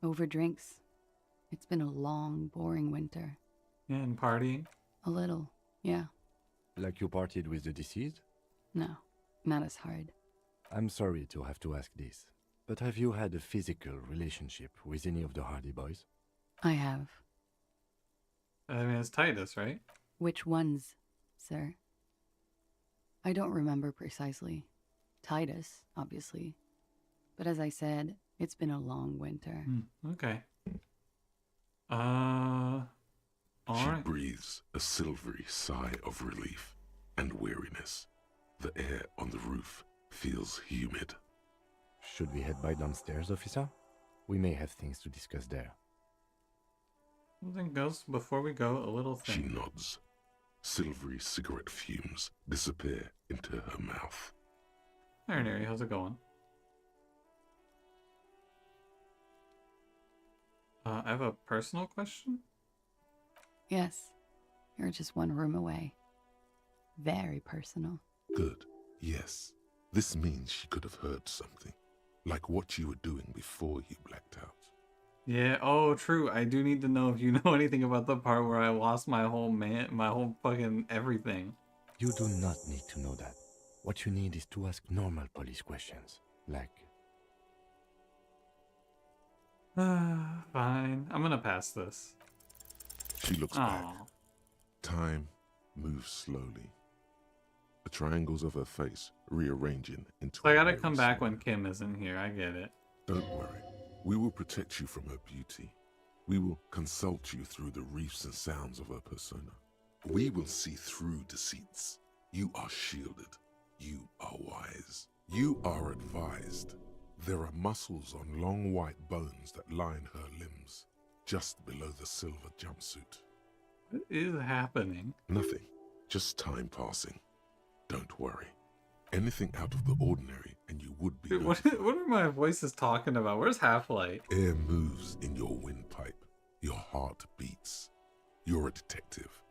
Over drinks. It's been a long, boring winter. Yeah, and partying? A little, yeah. Like you partied with the deceased? No, not as hard. I'm sorry to have to ask this, but have you had a physical relationship with any of the Hardy Boys? I have. I mean, it's Titus, right? Which ones, sir? I don't remember precisely. Titus, obviously. But as I said, it's been a long winter. Okay. She Alright. breathes a silvery sigh of relief and weariness. The air on the roof feels humid. Should we head by downstairs, officer? We may have things to discuss there. Something goes before we go, a little thing. She nods. Silvery cigarette fumes disappear into her mouth. Alright, Ari, how's it going? I have a personal question. Yes, you're just one room away. Very personal. Good. Yes. This means she could have heard something. Like what you were doing before you blacked out. Yeah, oh, true. I do need to know if you know anything about the part where I lost my whole fucking everything. You do not need to know that. What you need is to ask normal police questions. Like... Fine. I'm gonna pass this. She looks back. Time moves slowly. The triangles of her face rearranging into So I a gotta weary come back smile. when Kim isn't here. I get it. Don't worry. We will protect you from her beauty. We will consult you through the reefs and sounds of her persona. We will see through deceits. You are shielded. You are wise. You are advised. There are muscles on long white bones that line her limbs, just below the silver jumpsuit. What is happening? Nothing. Just time passing. Don't worry. Anything out of the ordinary and you would be Dude, what are my voices talking about? Where's Half-Light? Air moves in your windpipe. Your heart beats. You're a detective.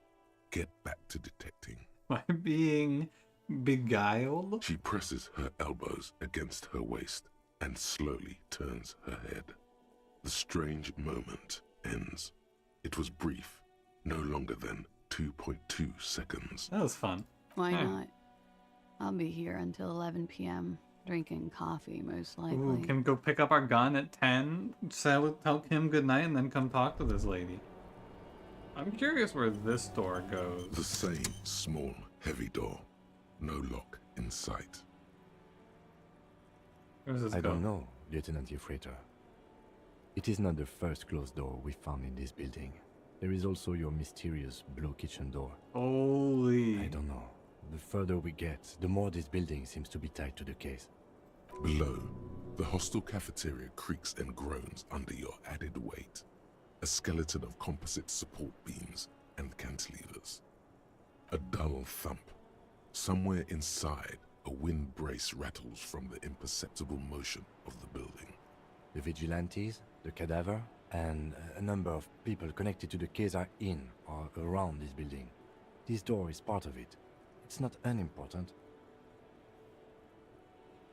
Get back to detecting. Am I being beguiled? She presses her elbows against her waist and slowly turns her head. The strange moment ends. It was brief, no longer than 2.2 seconds. That was fun. Why not? I'll be here until 11 p.m. drinking coffee, most likely. Ooh, can we go pick up our gun at 10? Tell Kim goodnight and then come talk to this lady. I'm curious where this door goes. The same small, heavy door. No lock in sight. Where does this I go? don't know, Lieutenant Freighter. It is not the first closed door we found in this building. There is also your mysterious blue kitchen door. Holy. I don't know. The further we get, the more this building seems to be tied to the case. Below, the hostel cafeteria creaks and groans under your added weight. A skeleton of composite support beams and cantilevers. A dull thump. Somewhere inside, a wind brace rattles from the imperceptible motion of the building. The vigilantes, the cadaver, and a number of people connected to the case are in or around this building. This door is part of it. It's not unimportant.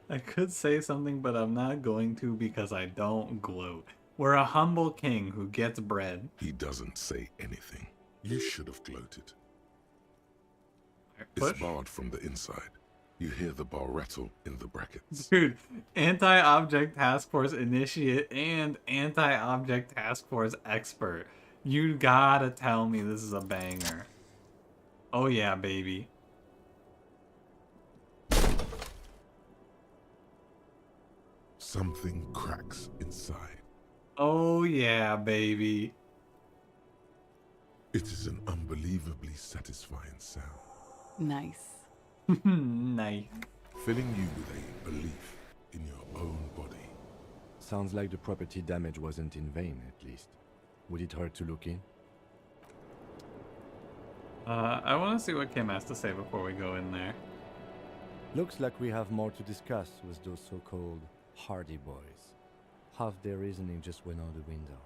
I could say something, but I'm not going to because I don't gloat. We're a humble king who gets bread. He doesn't say anything. You should have gloated. Push? It's barred from the inside. You hear the bar rattle in the brackets. Dude, anti-object task force initiate and anti-object task force expert. You gotta tell me this is a banger. Oh yeah, baby. Something cracks inside. Oh yeah, baby. It is an unbelievably satisfying sound. Nice. Nice. Filling you with a belief in your own body. Sounds like the property damage wasn't in vain, at least. Would it hurt to look in? I want to see what Kim has to say before we go in there. Looks like we have more to discuss with those so-called Hardy Boys. Half their reasoning just went out the window.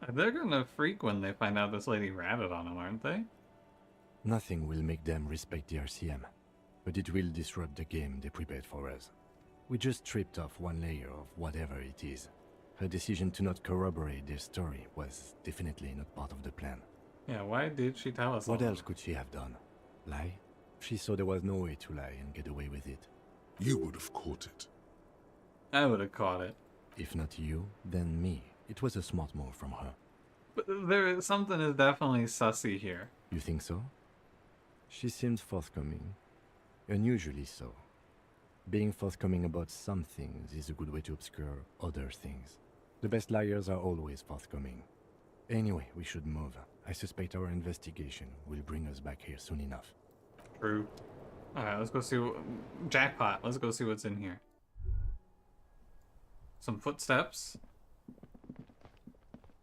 They're gonna freak when they find out this lady ratted on them, aren't they? Nothing will make them respect the RCM, but it will disrupt the game they prepared for us. We just stripped off one layer of whatever it is. Her decision to not corroborate their story was definitely not part of the plan. Yeah, why did she tell us What all else could she have done? Lie? She saw there was no way to lie and get away with it. You would have caught it. I would have caught it. If not you, then me. It was a smart move from her. But something is definitely sussy here. You think so? She seemed forthcoming. Unusually so. Being forthcoming about some things is a good way to obscure other things. The best liars are always forthcoming. Anyway, we should move. I suspect our investigation will bring us back here soon enough. True. Alright, let's go see jackpot. Let's go see what's in here. Some footsteps.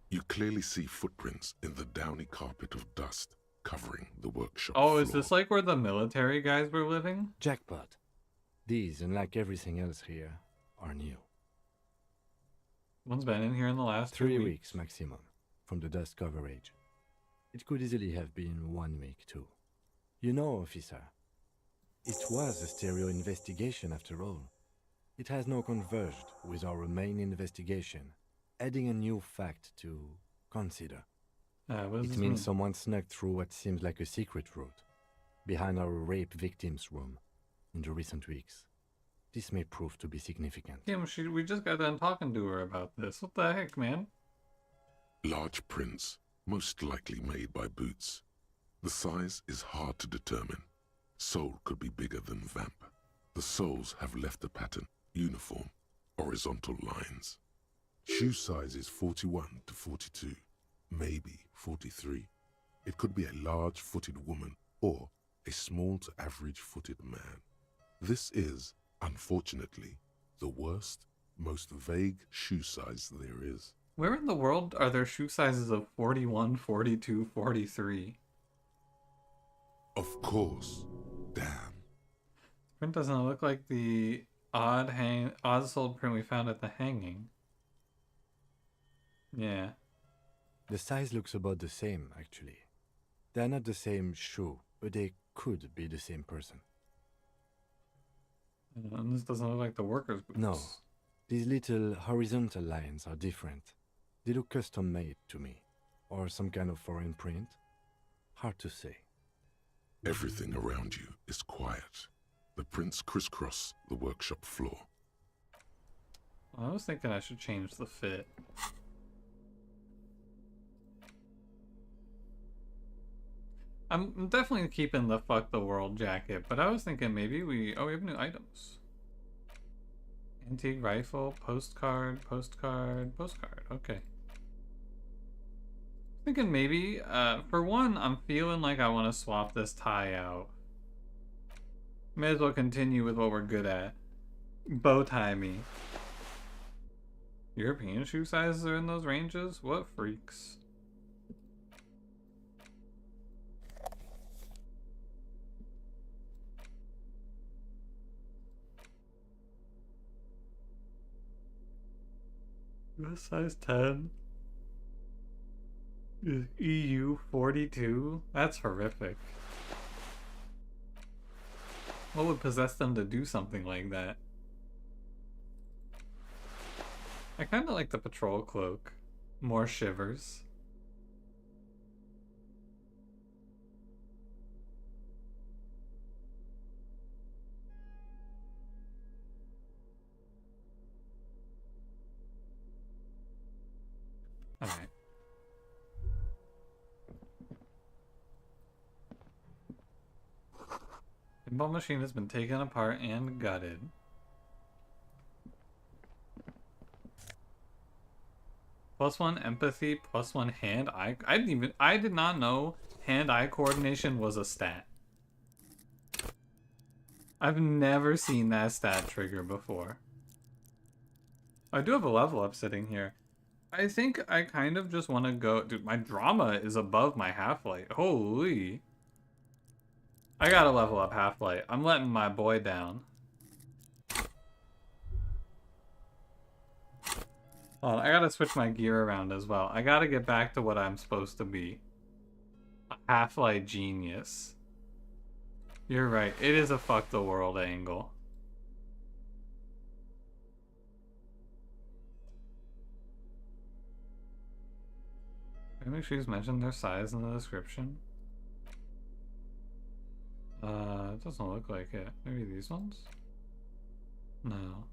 You clearly see footprints in the downy carpet of dust covering the workshop Oh, floor. is this like where the military guys were living? Jackpot. These, unlike everything else here, are new. One's been in here in the last 3 weeks maximum, from the dust coverage. It could easily have been 1 week too. You know, officer, it was a stereo investigation after all. It has now converged with our main investigation, adding a new fact to consider. It means someone snuck through what seems like a secret route, behind our rape victim's room, in the recent weeks. This may prove to be significant. Kim, we just got done talking to her about this. What the heck, man? Large prints, most likely made by Boots. The size is hard to determine. Sole could be bigger than Vamp. The soles have left a pattern, uniform, horizontal lines. Shoe size is 41 to 42, maybe 43. It could be a large-footed woman or a small to average-footed man. This is, unfortunately, the worst, most vague shoe size there is. Where in the world are there shoe sizes of 41, 42, 43? Of course. Damn. Print doesn't look like the odd sold print we found at the hanging. Yeah. The size looks about the same, actually. They're not the same shoe, but they could be the same person. And this doesn't look like the workers' boots. No. These little horizontal lines are different. They look custom-made to me. Or some kind of foreign print. Hard to say. Everything around you is quiet. The prints crisscross the workshop floor. I was thinking I should change the fit. I'm definitely keeping the fuck the world jacket, but I was thinking maybe we have new items. Antique rifle, postcard, okay. Thinking maybe, for one, I'm feeling like I want to swap this tie out. May as well continue with what we're good at. Bow tie me. European shoe sizes are in those ranges? What freaks? US size 10 is EU 42? That's horrific. What would possess them to do something like that? I kind of like the patrol cloak. More shivers. Alright. The pinball machine has been taken apart and gutted. +1 empathy, +1 hand-eye. I did not know hand-eye coordination was a stat. I've never seen that stat trigger before. I do have a level up sitting here. I think I kind of just want to go... Dude, my drama is above my half-light. Holy. I gotta level up Half-Light. I'm letting my boy down. Hold on, I gotta switch my gear around as well. I gotta get back to what I'm supposed to be. A Half-Light genius. You're right, it is a fuck the world angle. Make sure you mention their size in the description. It doesn't look like it. Maybe these ones? No.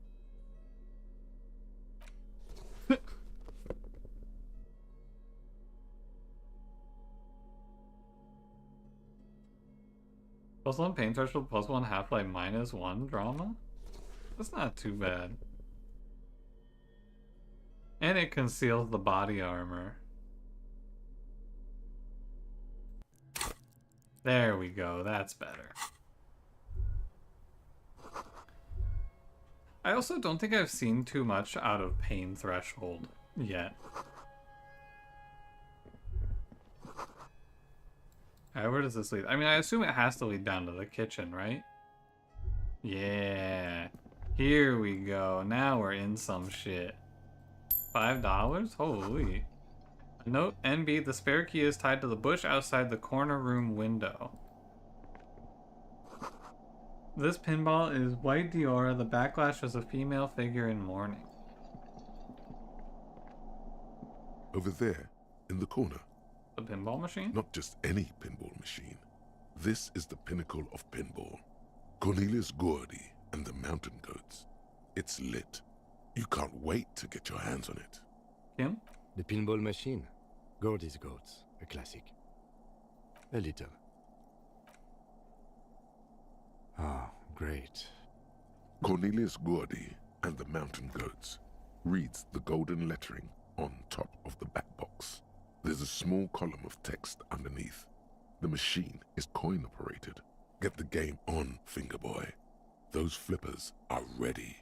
+1 pain threshold, +1 Half-Life, -1 drama? That's not too bad. And it conceals the body armor. There we go, that's better. I also don't think I've seen too much out of pain threshold yet. Alright, where does this lead? I mean, I assume it has to lead down to the kitchen, right? Yeah. Here we go. Now we're in some shit. $5? Holy. Note, NB, the spare key is tied to the bush outside the corner room window. This pinball is White Diora. The backlash is a female figure in mourning. Over there, in the corner. The pinball machine? Not just any pinball machine. This is the pinnacle of pinball. Cornelius Gordy and the Mountain Goats. It's lit. You can't wait to get your hands on it. Kim? The pinball machine. Gordy's Goats. A classic. A little. Ah, great. Cornelius Gordy and the Mountain Goats reads the golden lettering on top of the back box. There's a small column of text underneath. The machine is coin operated. Get the game on, Fingerboy. Those flippers are ready.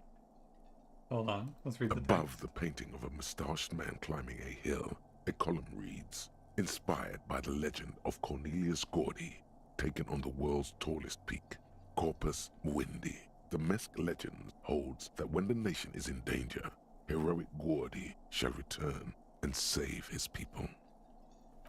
Hold on, let's read the text. Above the painting of a mustached man climbing a hill, a column reads, inspired by the legend of Cornelius Gordy, taken on the world's tallest peak, Corpus Muindi. The Mesk legend holds that when the nation is in danger, heroic Gordy shall return and save his people.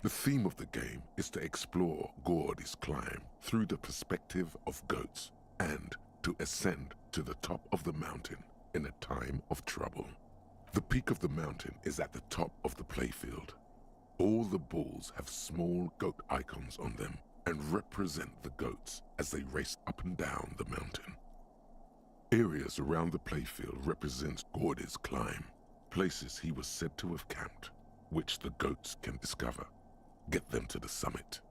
The theme of the game is to explore Gordy's climb through the perspective of goats and to ascend to the top of the mountain in a time of trouble. The peak of the mountain is at the top of the playfield. All the balls have small goat icons on them and represent the goats as they race up and down the mountain. Areas around the playfield represent Gordy's climb, places he was said to have camped, which the goats can discover. Get them to the summit.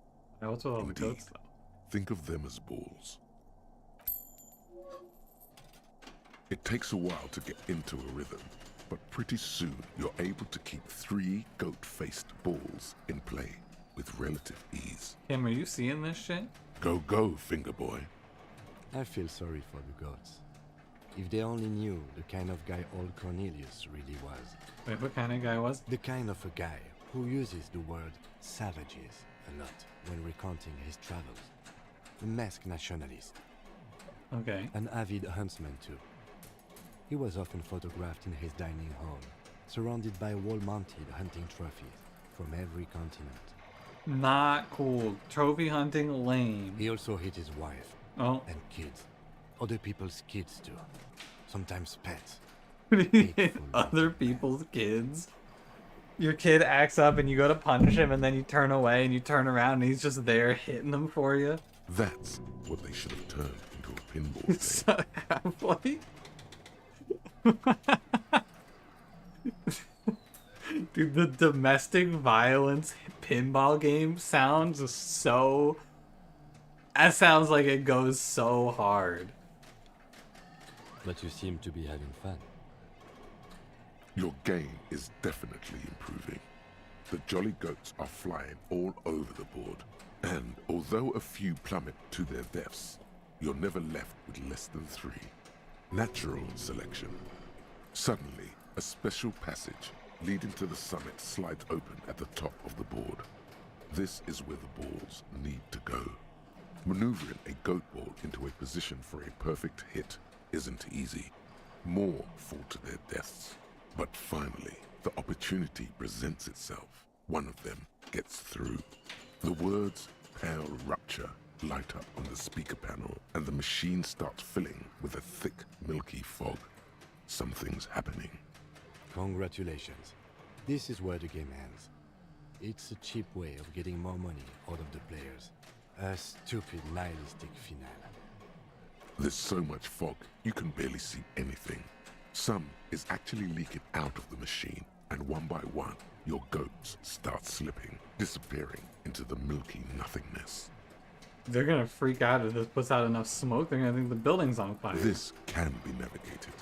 What's with all the goats, though? Think of them as balls. It takes a while to get into a rhythm, but pretty soon you're able to keep 3 goat-faced balls in play with relative ease. Kim, are you seeing this shit? Go, go, Fingerboy. I feel sorry for the gods. If they only knew the kind of guy old Cornelius really was. Wait, what kind of guy was? The kind of a guy who uses the word savages a lot when recounting his travels. A masked nationalist. Okay. An avid huntsman too. He was often photographed in his dining hall, surrounded by wall-mounted hunting trophies from every continent. Not cool. Trophy hunting lame. He also hit his wife. Oh. And kids. Other people's kids too. Sometimes pets. Other people's kids? Your kid acts up and you go to punish him and then you turn away and you turn around and he's just there hitting them for you. That's what they should have turned into a pinball game. Dude, the domestic violence pinball game sounds so... That sounds like it goes so hard. But you seem to be having fun. Your game is definitely improving. The jolly goats are flying all over the board. And although a few plummet to their deaths, you're never left with less than 3. Natural selection. Suddenly, a special passage leading to the summit slides open at the top of the board. This is where the balls need to go. Maneuvering a goat ball into a position for a perfect hit isn't easy. More fall to their deaths. But finally, the opportunity presents itself. One of them gets through. The words "Pale Rupture" light up on the speaker panel, and the machine starts filling with a thick, milky fog. Something's happening. Congratulations. This is where the game ends. It's a cheap way of getting more money out of the players. A stupid, nihilistic finale. There's so much fog, you can barely see anything. Some is actually leaking out of the machine, and one by one, your goats start slipping, disappearing into the milky nothingness. They're gonna freak out if this puts out enough smoke. They're gonna think the building's on fire. This can be navigated.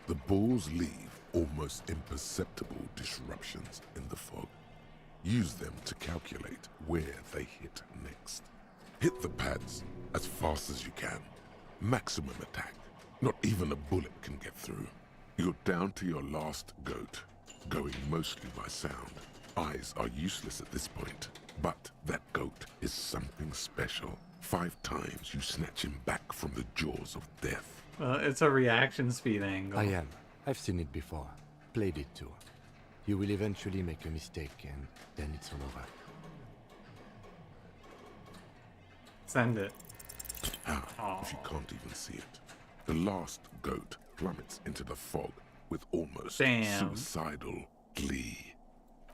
The balls leave almost imperceptible disruptions in the fog. Use them to calculate where they hit next. Hit the pads as fast as you can. Maximum attack. Not even a bullet can get through. You're down to your last goat, going mostly by sound. Eyes are useless at this point, but that goat is something special. 5 times you snatch him back from the jaws of death. It's a reaction speed angle. I am. I've seen it before. Played it too. You will eventually make a mistake, and then it's all over. Send it. If you can't even see it. The last goat plummets into the fog with almost suicidal glee.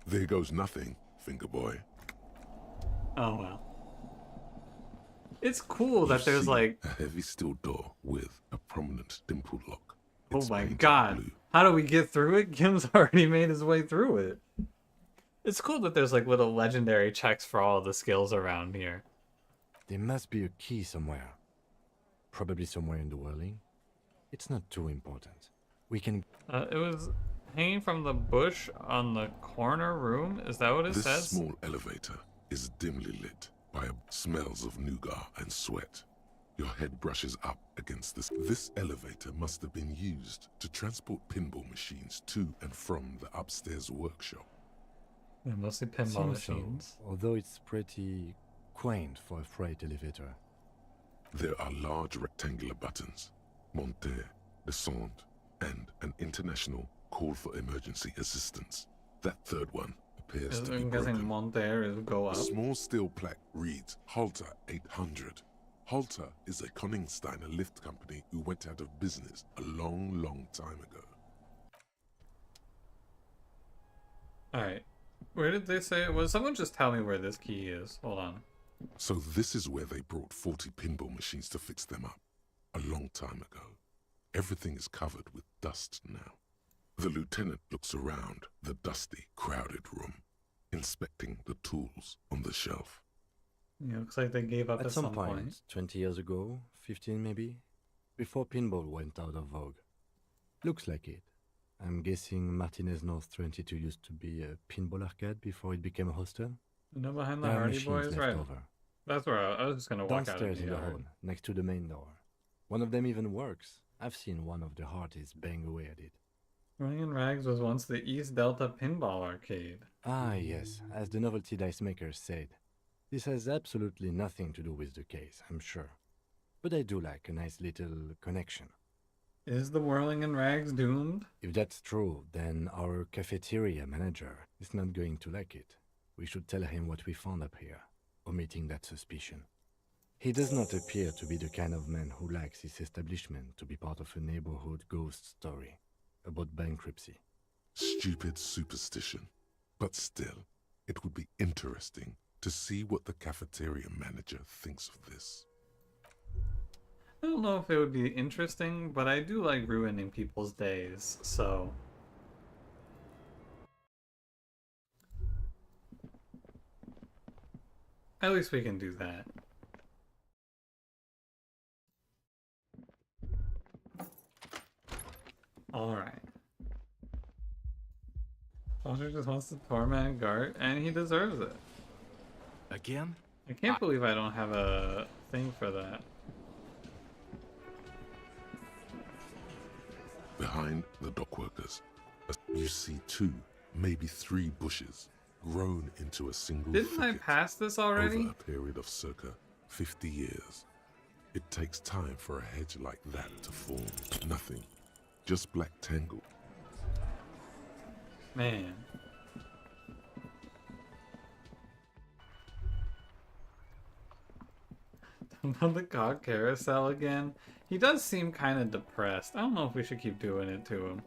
There goes nothing, finger boy. Oh well. It's cool that there's like a heavy steel door with a prominent dimple lock. Oh my god. How do we get through it? Kim's already made his way through it. It's cool that there's like little legendary checks for all the skills around here. There must be a key somewhere. Probably somewhere in the whirling. It's not too important. We can... it was hanging from the bush on the corner room? Is that what it says? This small elevator is dimly lit by smells of nougat and sweat. Your head brushes up against this. This elevator must have been used to transport pinball machines to and from the upstairs workshop. Yeah, mostly pinball machines. So, although it's pretty quaint for a freight elevator. There are large rectangular buttons, monter, descente, and an international call for emergency assistance. That third one appears to be I'm guessing broken. monter is go up. A small steel plaque reads Halter 800. Halter is a Koningsteiner lift company who went out of business a long, long time ago. Alright. Where did they say it was? Someone just tell me where this key is. Hold on. So this is where they brought 40 pinball machines to fix them up. A long time ago. Everything is covered with dust now. The lieutenant looks around the dusty, crowded room, inspecting the tools on the shelf. Yeah, looks like they gave up at some point. 20 years ago, 15 maybe, before pinball went out of vogue. Looks like it. I'm guessing Martinez North 22 used to be a pinball arcade before it became a hostel. You know, behind the There are Hardy machines Boys, left right? over. That's where I was just gonna walk out of Downstairs the in the yard. hall, next to the main door. One of them even works. I've seen one of the Hardys bang away at it. Running in Rags was once the East Delta Pinball Arcade. Ah, yes, as the novelty dice makers said. This has absolutely nothing to do with the case, I'm sure. But I do like a nice little connection. Is the Whirling in Rags doomed? If that's true, then our cafeteria manager is not going to like it. We should tell him what we found up here, omitting that suspicion. He does not appear to be the kind of man who likes his establishment to be part of a neighborhood ghost story about bankruptcy. Stupid superstition. But still, it would be interesting to see what the cafeteria manager thinks of this. I don't know if it would be interesting, but I do like ruining people's days, so... At least we can do that. Alright. Foster just wants to torment Gart, and he deserves it. Again? I can't believe I don't have a thing for that. Behind the dockworkers, you see 2, maybe 3 bushes grown into a single Didn't I thicket pass this already? over a period of circa 50 years. It takes time for a hedge like that to form. Nothing. Just black tangle. Man. On the cog carousel again. He does seem kind of depressed. I don't know if we should keep doing it to him.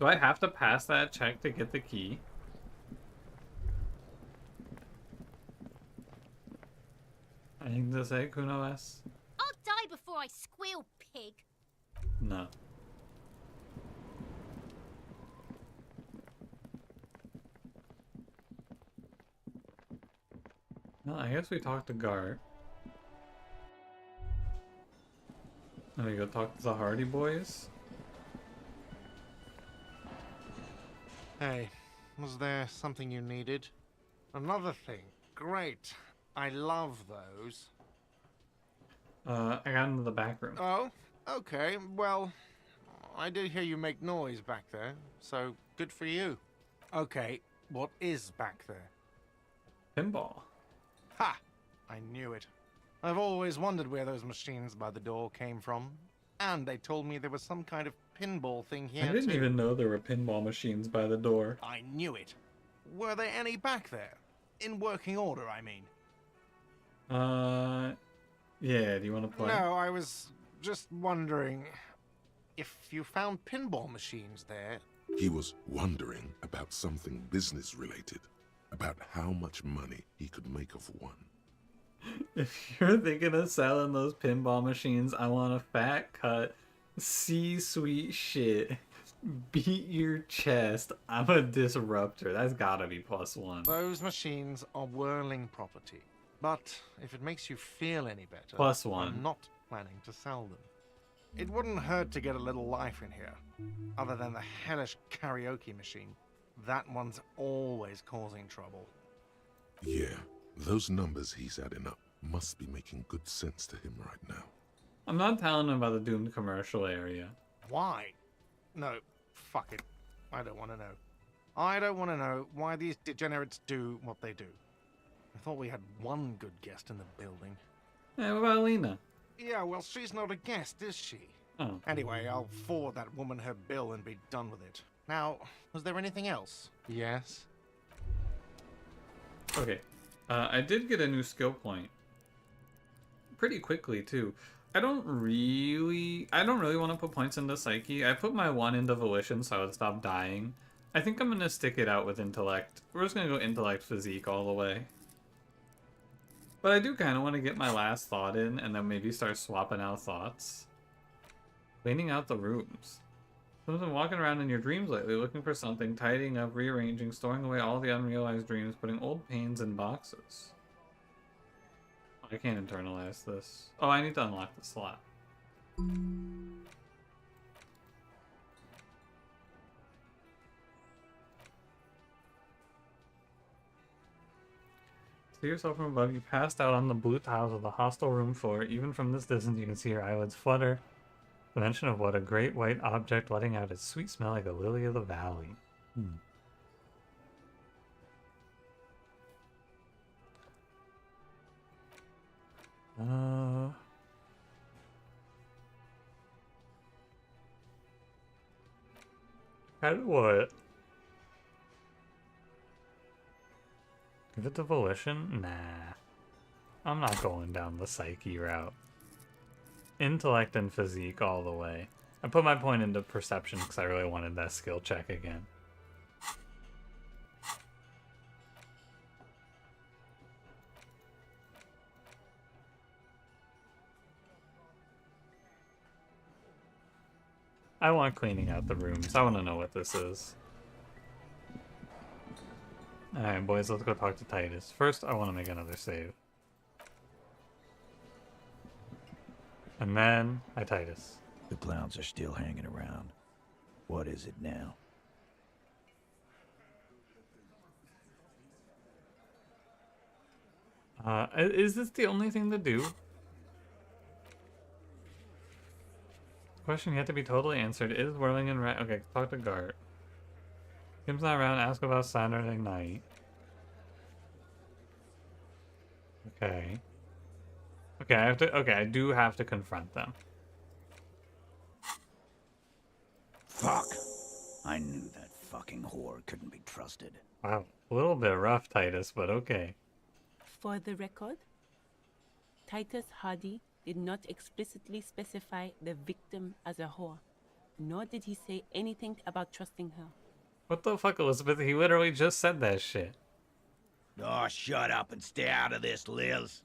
Do I have to pass that check to get the key? Anything to say, Kuno S? I'll die before I squeal, pig. No. Well, I guess we talked to Gart. And we go talk to the Hardy Boys. Hey, was there something you needed? Another thing. Great. I love those. I got into the back room. Oh, okay. Well, I did hear you make noise back there, so good for you. Okay, what is back there? Pinball. Ha! I knew it. I've always wondered where those machines by the door came from. And they told me there was some kind of pinball thing here, I didn't too. even know there were pinball machines by the door. I knew it. Were there any back there? In working order, I mean. Yeah, do you want to play? No, I was just wondering if you found pinball machines there. He was wondering about something business related. About how much money he could make of one. If you're thinking of selling those pinball machines, I want a fat cut, C-suite shit. Beat your chest. I'm a disruptor. That's gotta be +1. Those machines are whirling property. But if it makes you feel any better, +1. I'm not planning to sell them. It wouldn't hurt to get a little life in here. Other than the hellish karaoke machine. That one's always causing trouble. Yeah, those numbers he's adding up must be making good sense to him right now. I'm not telling him about the doomed commercial area. Why? No, fuck it. I don't want to know. I don't want to know why these degenerates do what they do. I thought we had one good guest in the building. Hey, what about Lena? Yeah, well, she's not a guest, is she? Oh. Anyway, I'll forward that woman her bill and be done with it. Now, was there anything else? Yes? Okay. I did get a new skill point. Pretty quickly, too. I don't really want to put points into Psyche. I put my 1 into Volition so I would stop dying. I think I'm going to stick it out with Intellect. We're just going to go Intellect Physique all the way. But I do kind of want to get my last thought in and then maybe start swapping out thoughts. Cleaning out the rooms. Someone's been walking around in your dreams lately looking for something, tidying up, rearranging, storing away all the unrealized dreams, putting old pains in boxes. I can't internalize this. Oh, I need to unlock the slot. See yourself from above. You passed out on the blue tiles of the hostel room floor. Even from this distance, you can see your eyelids flutter. The mention of what a great white object letting out its sweet smell like a lily of the valley. Add what? Give it to Volition? Nah. I'm not going down the Psyche route. Intellect and Physique all the way. I put my point into Perception because I really wanted that skill check again. I want cleaning out the rooms. I want to know what this is. Alright, boys, let's go talk to Titus. First, I want to make another save. And then, hi Titus. The clowns are still hanging around. What is it now? Is this the only thing to do? Question yet to be totally answered. Is whirling and rat... Okay, talk to Gart. Kim's not around. Ask about Saturday night. Okay. Okay, I have to. Okay, I do have to confront them. Fuck. I knew that fucking whore couldn't be trusted. Wow, a little bit rough, Titus, but okay. For the record, Titus Hardy did not explicitly specify the victim as a whore, nor did he say anything about trusting her. What the fuck, Elizabeth? He literally just said that shit. Oh, shut up and stay out of this, Liz.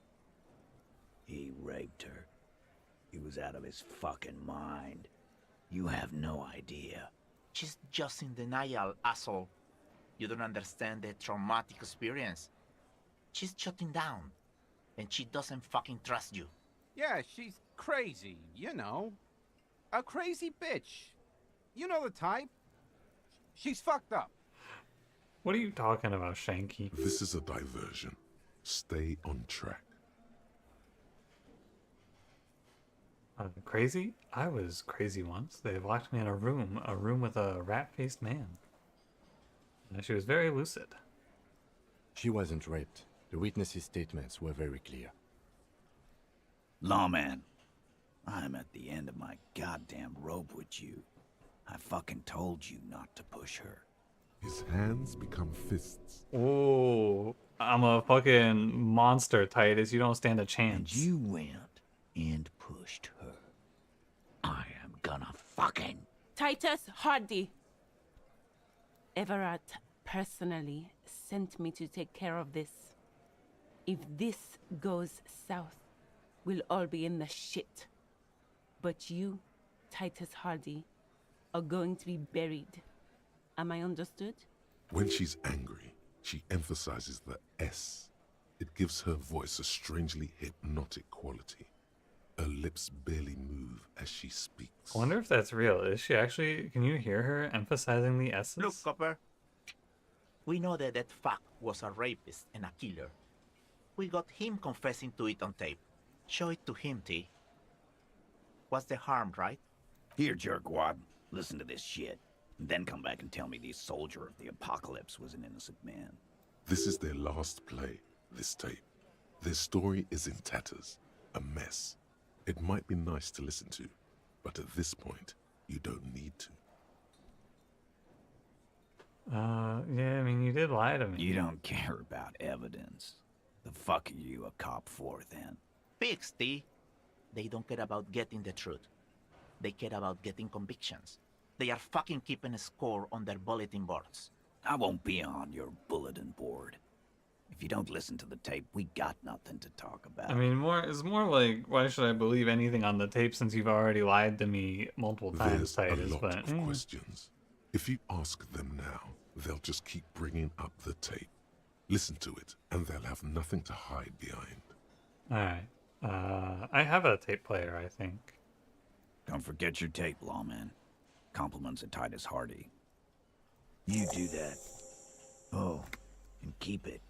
He raped her. He was out of his fucking mind. You have no idea. She's just in denial, asshole. You don't understand the traumatic experience. She's shutting down, and she doesn't fucking trust you. Yeah, she's crazy, you know. A crazy bitch. You know the type. She's fucked up. What are you talking about, Shanky? This is a diversion. Stay on track. Crazy? I was crazy once. They locked me in a room with a rat-faced man. She was very lucid. She wasn't raped. The witnesses' statements were very clear. Lawman, I'm at the end of my goddamn rope with you. I fucking told you not to push her. His hands become fists. Oh, I'm a fucking monster, Titus. You don't stand a chance. And you went and pushed her. I am gonna fucking... Titus Hardy. Everett personally sent me to take care of this. If this goes south, we'll all be in the shit. But you, Titus Hardy, are going to be buried. Am I understood? When she's angry, she emphasizes the S. It gives her voice a strangely hypnotic quality. Her lips barely move as she speaks. I wonder if that's real. Is she actually... Can you hear her emphasizing the S's? Look, Copper. We know that that fuck was a rapist and a killer. We got him confessing to it on tape. Show it to him, T. What's the harm, right? Here, jerkwad. Listen to this shit. And then come back and tell me the soldier of the apocalypse was an innocent man. This is their last play, this tape. Their story is in tatters, a mess. It might be nice to listen to, but at this point, you don't need to. Yeah, I mean, you did lie to me. You don't care about evidence. The fuck are you a cop for, then? Pigs, T. They don't care about getting the truth. They care about getting convictions. They are fucking keeping a score on their bulletin boards. I won't be on your bulletin board. If you don't listen to the tape, we got nothing to talk about. I mean, it's more like, why should I believe anything on the tape since you've already lied to me multiple times, There's Titus? a lot But of questions. If you ask them now, they'll just keep bringing up the tape. Listen to it, and they'll have nothing to hide behind. Alright. I have a tape player, I think. Don't forget your tape, lawman. Compliments of Titus Hardy. You do that. Oh, and keep it.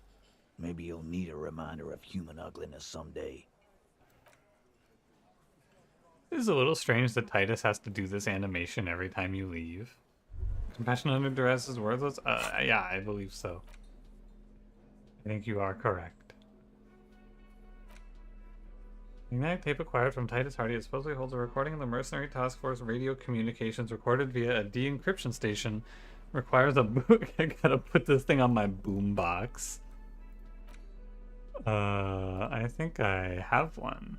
Maybe you'll need a reminder of human ugliness someday. It is a little strange that Titus has to do this animation every time you leave. Compassion under duress is worthless? Yeah, I believe so. I think you are correct. The magnetic tape acquired from Titus Hardy it supposedly holds a recording of the Mercenary Task Force radio communications recorded via a de-encryption station. Requires a boot. I gotta put this thing on my boombox. I think I have one.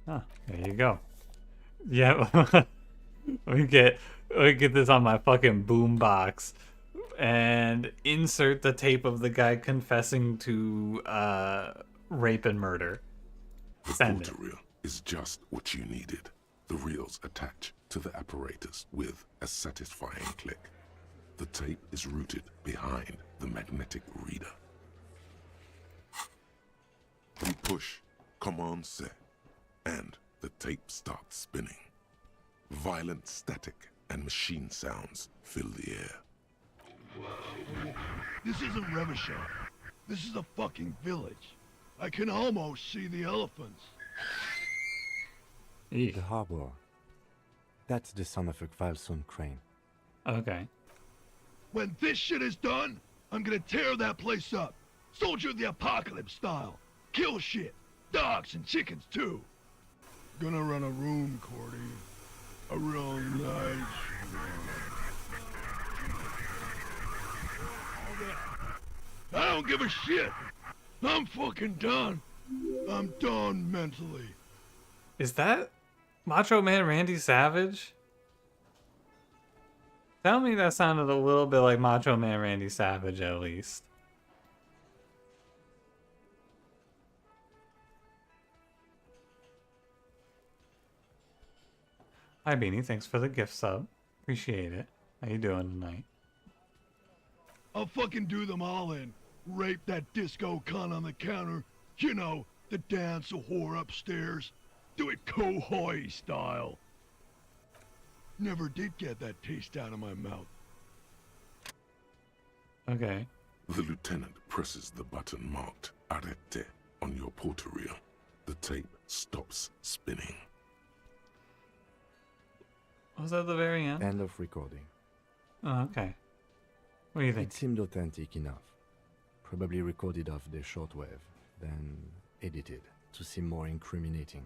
Ah, there you go. Yeah, we get this on my fucking boombox and insert the tape of the guy confessing to rape and murder. The reel is just what you needed. The reels attach to the apparatus with a satisfying click. The tape is routed behind the magnetic reader. You push Command Set, and the tape starts spinning. Violent static and machine sounds fill the air. This isn't Revachol. This is a fucking village. I can almost see the elephants. The harbor. That's the son of a Kvalson crane. Okay. When this shit is done, I'm gonna tear that place up. Soldier of the Apocalypse style. Kill shit. Dogs and chickens too. Gonna run a room, Cordy. A real nice room. I don't give a shit. I'm fucking done. I'm done mentally. Is that Macho Man Randy Savage? Tell me that sounded a little bit like Macho Man Randy Savage, at least. Hi, Beanie. Thanks for the gift sub. Appreciate it. How you doing tonight? I'll fucking do them all in. Rape that disco cunt on the counter. You know, the dance a whore upstairs. Do it Kohoi style. Never did get that taste out of my mouth. Okay. The lieutenant presses the button marked Arete on your portal reel. The tape stops spinning. Was that the very end? End of recording. Oh, okay. What do you think? It seemed authentic enough. Probably recorded off the shortwave, then edited to seem more incriminating.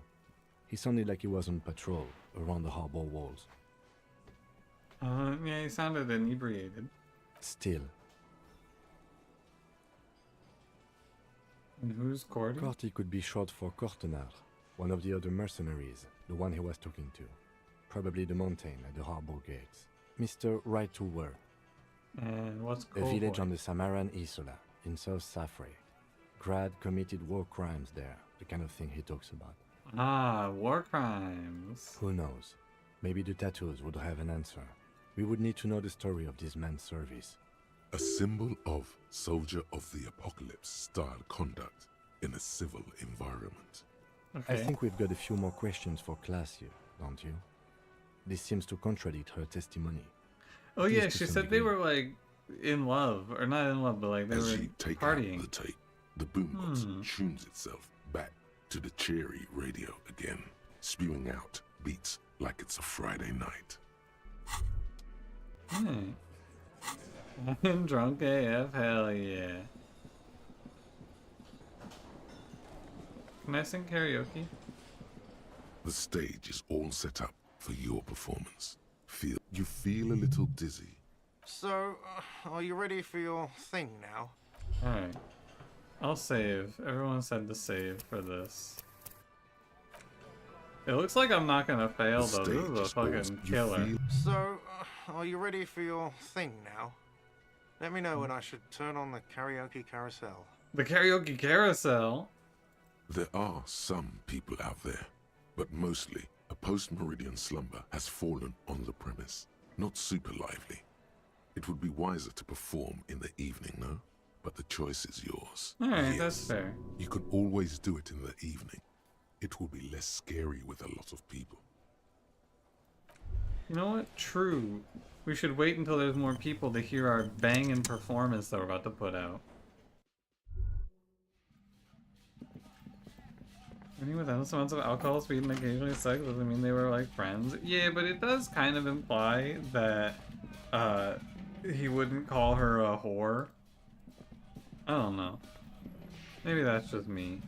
He sounded like he was on patrol around the harbor walls. Yeah, he sounded inebriated. Still. And who's Cordy? Corty could be short for Cortenard, one of the other mercenaries, the one he was talking to. Probably the mountain at the harbor gates. Mr. Right to War. And what's A Cowboy? village on the Samaran Isola, in South Safre. Grad committed war crimes there, the kind of thing he talks about. Ah, war crimes. Who knows? Maybe the tattoos would have an answer. We would need to know the story of this man's service. A symbol of soldier of the apocalypse style conduct in a civil environment. I think we've got a few more questions for class here, don't you? This seems to contradict her testimony. Oh At yeah, least to she some said they degree. were like in love, or not in love, but like they As were you take partying. out the tape, the boombox tunes itself back to the cheery radio again, spewing out beats like it's a Friday night. Hmm. I'm drunk AF, hell yeah. Can I sing karaoke? The stage is all set up for your performance. You feel a little dizzy. So, are you ready for your thing now? Alright. I'll save. Everyone said to save for this. It looks like I'm not gonna fail though. This is a fucking killer. So, are you ready for your thing now? Let me know when I should turn on the karaoke carousel. The karaoke carousel? There are some people out there, but mostly a post-meridian slumber has fallen on the premise. Not super lively. It would be wiser to perform in the evening, no? But the choice is yours. Alright, that's fair. You could always do it in the evening. It will be less scary with a lot of people. You know what? True. We should wait until there's more people to hear our banging performance that we're about to put out. Any with endless amounts of alcohol, speed, and occasionally sex doesn't mean they were like friends. Yeah, but it does kind of imply that he wouldn't call her a whore. I don't know. Maybe that's just me.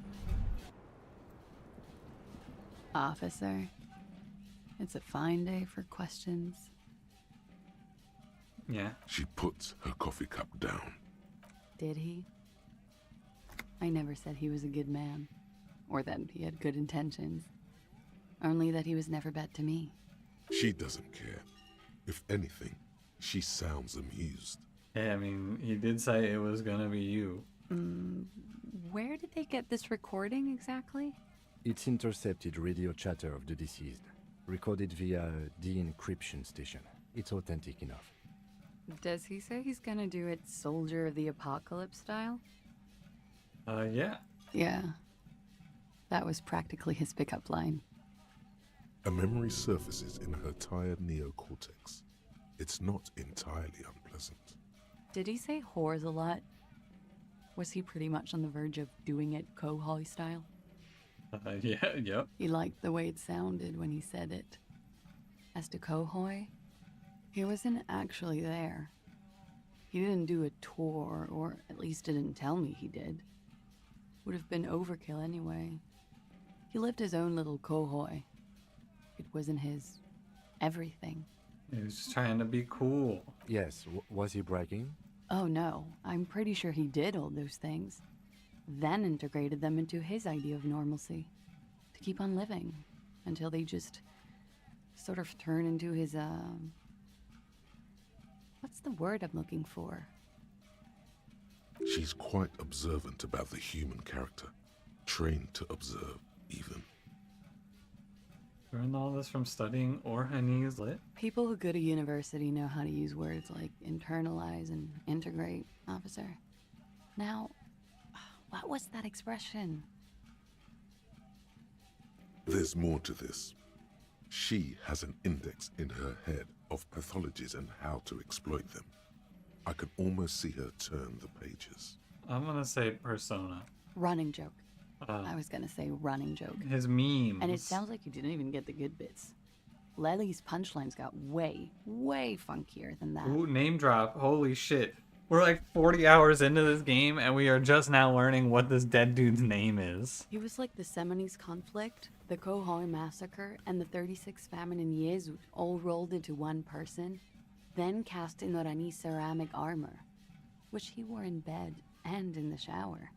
Officer, it's a fine day for questions. Yeah. She puts her coffee cup down. Did he? I never said he was a good man, or that he had good intentions. Only that he was never bad to me. She doesn't care. If anything, she sounds amused. Yeah, I mean, he did say it was gonna be you. Where did they get this recording exactly? It's intercepted radio chatter of the deceased, recorded via a de-encryption station. It's authentic enough. Does he say he's gonna do it Soldier of the Apocalypse style? Yeah. Yeah. That was practically his pickup line. A memory surfaces in her tired neocortex. It's not entirely unpleasant. Did he say whores a lot? Was he pretty much on the verge of doing it Kohoi style? Yeah, yep. He liked the way it sounded when he said it. As to Kohoi, he wasn't actually there. He didn't do a tour, or at least didn't tell me he did. Would have been overkill anyway. He lived his own little kohoi. It wasn't his everything. He was just trying to be cool. Yes, was he bragging? Oh no, I'm pretty sure he did all those things. Then integrated them into his idea of normalcy. To keep on living. Until they just sort of turn into his, what's the word I'm looking for? She's quite observant about the human character. Trained to observe, even. Learned all this from studying Orhanese lit? People who go to university know how to use words like internalize and integrate, officer. Now, what was that expression? There's more to this. She has an index in her head of pathologies and how to exploit them. I can almost see her turn the pages. I'm gonna say persona. Running joke. I was gonna say running joke. His memes. And it sounds like you didn't even get the good bits. Lely's punchlines got way, way funkier than that. Ooh, name drop. Holy shit. We're like 40 hours into this game and we are just now learning what this dead dude's name is. He was like the Seminese conflict, the Kohoi massacre, and the 36 famine in Yezud all rolled into one person, then cast in Orani ceramic armor, which he wore in bed and in the shower.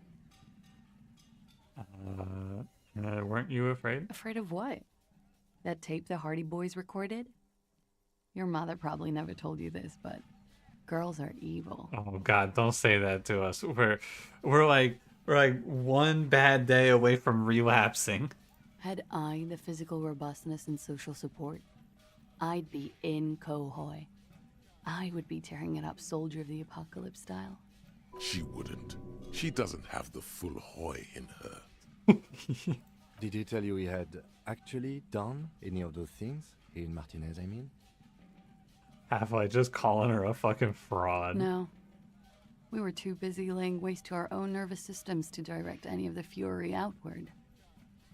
Weren't you afraid? Afraid of what? That tape the Hardy Boys recorded? Your mother probably never told you this, but girls are evil. Oh god, don't say that to us. We're like one bad day away from relapsing. Had I the physical robustness and social support, I'd be in Kohoi. I would be tearing it up Soldier of the Apocalypse style. She wouldn't. She doesn't have the full Hoi in her. Did he tell you he had actually done any of those things? In Martinez, I mean? Half-Life just calling her a fucking fraud. No. We were too busy laying waste to our own nervous systems to direct any of the fury outward.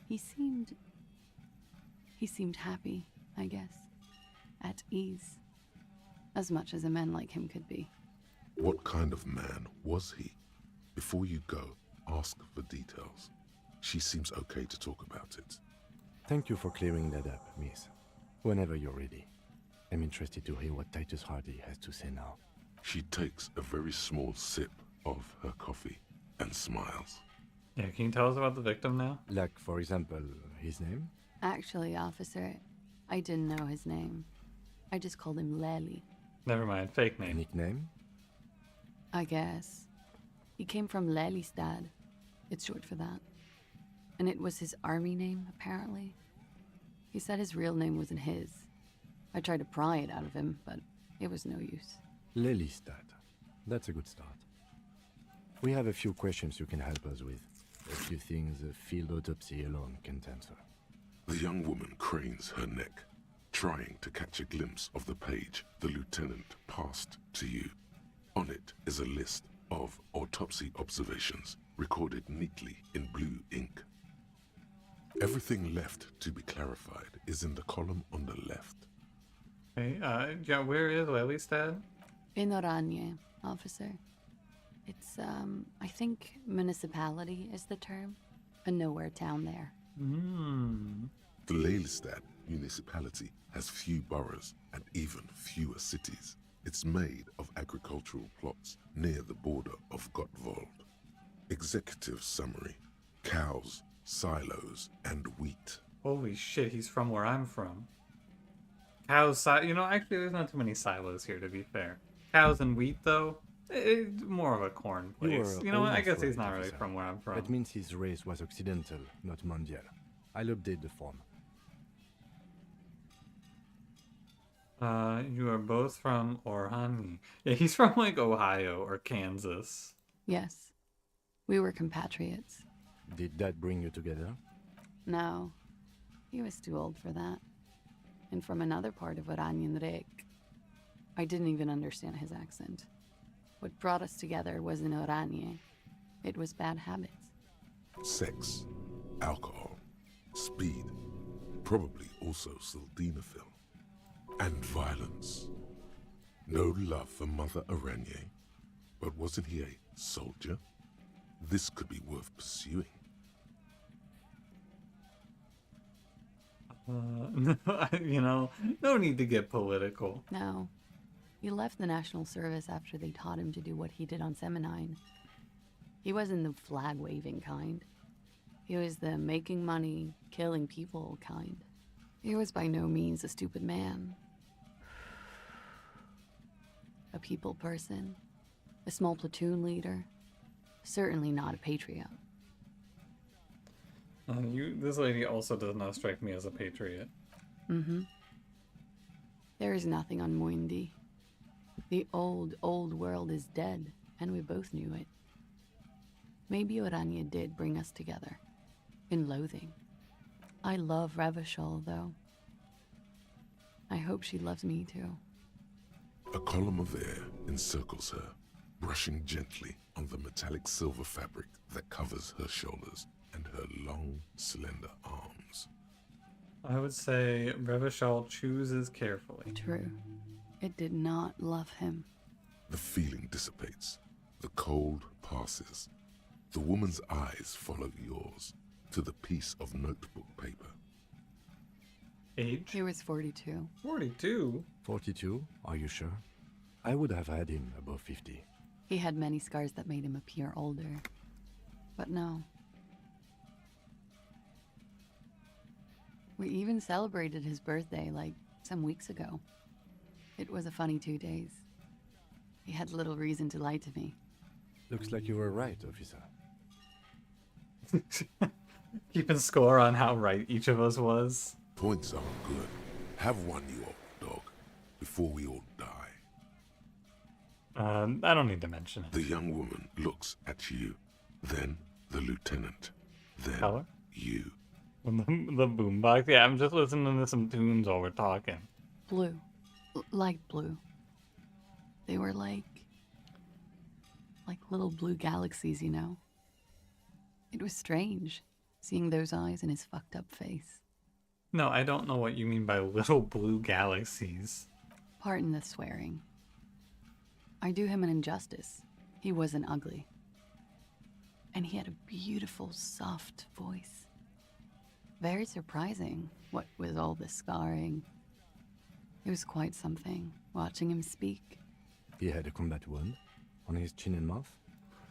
He seemed happy, I guess. At ease. As much as a man like him could be. What kind of man was he? Before you go, ask for details. She seems okay to talk about it. Thank you for clearing that up, miss. Whenever you're ready. I'm interested to hear what Titus Hardy has to say now. She takes a very small sip of her coffee and smiles. Yeah, can you tell us about the victim now? Like, for example, his name? Actually, officer, I didn't know his name. I just called him Lely. Never mind, fake name. Nickname? I guess. He came from Lelystad. It's short for that. And it was his army name, apparently. He said his real name wasn't his. I tried to pry it out of him, but it was no use. Lelystad. That's a good start. We have a few questions you can help us with. A few things a field autopsy alone can't answer. The young woman cranes her neck, trying to catch a glimpse of the page the lieutenant passed to you. On it is a list of autopsy observations recorded neatly in blue ink. Everything left to be clarified is in the column on the left. Hey, yeah, where is Lelystad? In Oranje, officer. It's, I think municipality is the term. A nowhere town there. The Lelystad municipality has few boroughs and even fewer cities. It's made of agricultural plots near the border of Gottwald. Executive summary: cows, silos, and wheat. Holy shit, he's from where I'm from. Cows, you know, actually there's not too many silos here, to be fair. Cows and wheat, though, it's more of a corn place. You know what, I guess he's not really from where I'm from. That means his race was occidental, not mondial. I'll update the form. You are both from Orhani. Yeah, he's from, like, Ohio or Kansas. Yes. We were compatriots. Did that bring you together? No. He was too old for that. And from another part of Oranjenrek. I didn't even understand his accent. What brought us together wasn't Oranje. It was bad habits. Sex, alcohol, speed, probably also sildenafil, and violence. No love for Mother Oranje, But wasn't he a soldier? This could be worth pursuing. No need to get political. No. He left the National Service after they taught him to do what he did on Seminine. He wasn't the flag-waving kind. He was the making money, killing people kind. He was by no means a stupid man. A people person. A small platoon leader. Certainly not a patriot. This lady also does not strike me as a patriot. Mm-hmm. There is nothing on Muindi. The old world is dead, and we both knew it. Maybe Orania did bring us together. In loathing. I love Revachol, though. I hope she loves me, too. A column of air encircles her, brushing gently on the metallic silver fabric that covers her shoulders and her long, slender arms. I would say Revachol chooses carefully. True. It did not love him. The feeling dissipates. The cold passes. The woman's eyes follow yours to the piece of notebook paper. Age? He was 42. 42? 42? Are you sure? I would have had him above 50. He had many scars that made him appear older. But no. We even celebrated his birthday, like, some weeks ago. It was a funny 2 days. He had little reason to lie to me. Looks like you were right, officer. Keeping score on how right each of us was. Points are good. Have one, you old dog, before we all die. I don't need to mention it. The young woman looks at you, then the lieutenant, then Color? you. The boombox? Yeah, I'm just listening to some tunes while we're talking. Blue. Light blue. They were like little blue galaxies, you know? It was strange, seeing those eyes in his fucked up face. No, I don't know what you mean by little blue galaxies. Pardon the swearing. I do him an injustice. He wasn't ugly. And he had a beautiful, soft voice. Very surprising, what with all the scarring. It was quite something, watching him speak. He had a combat wound on his chin and mouth?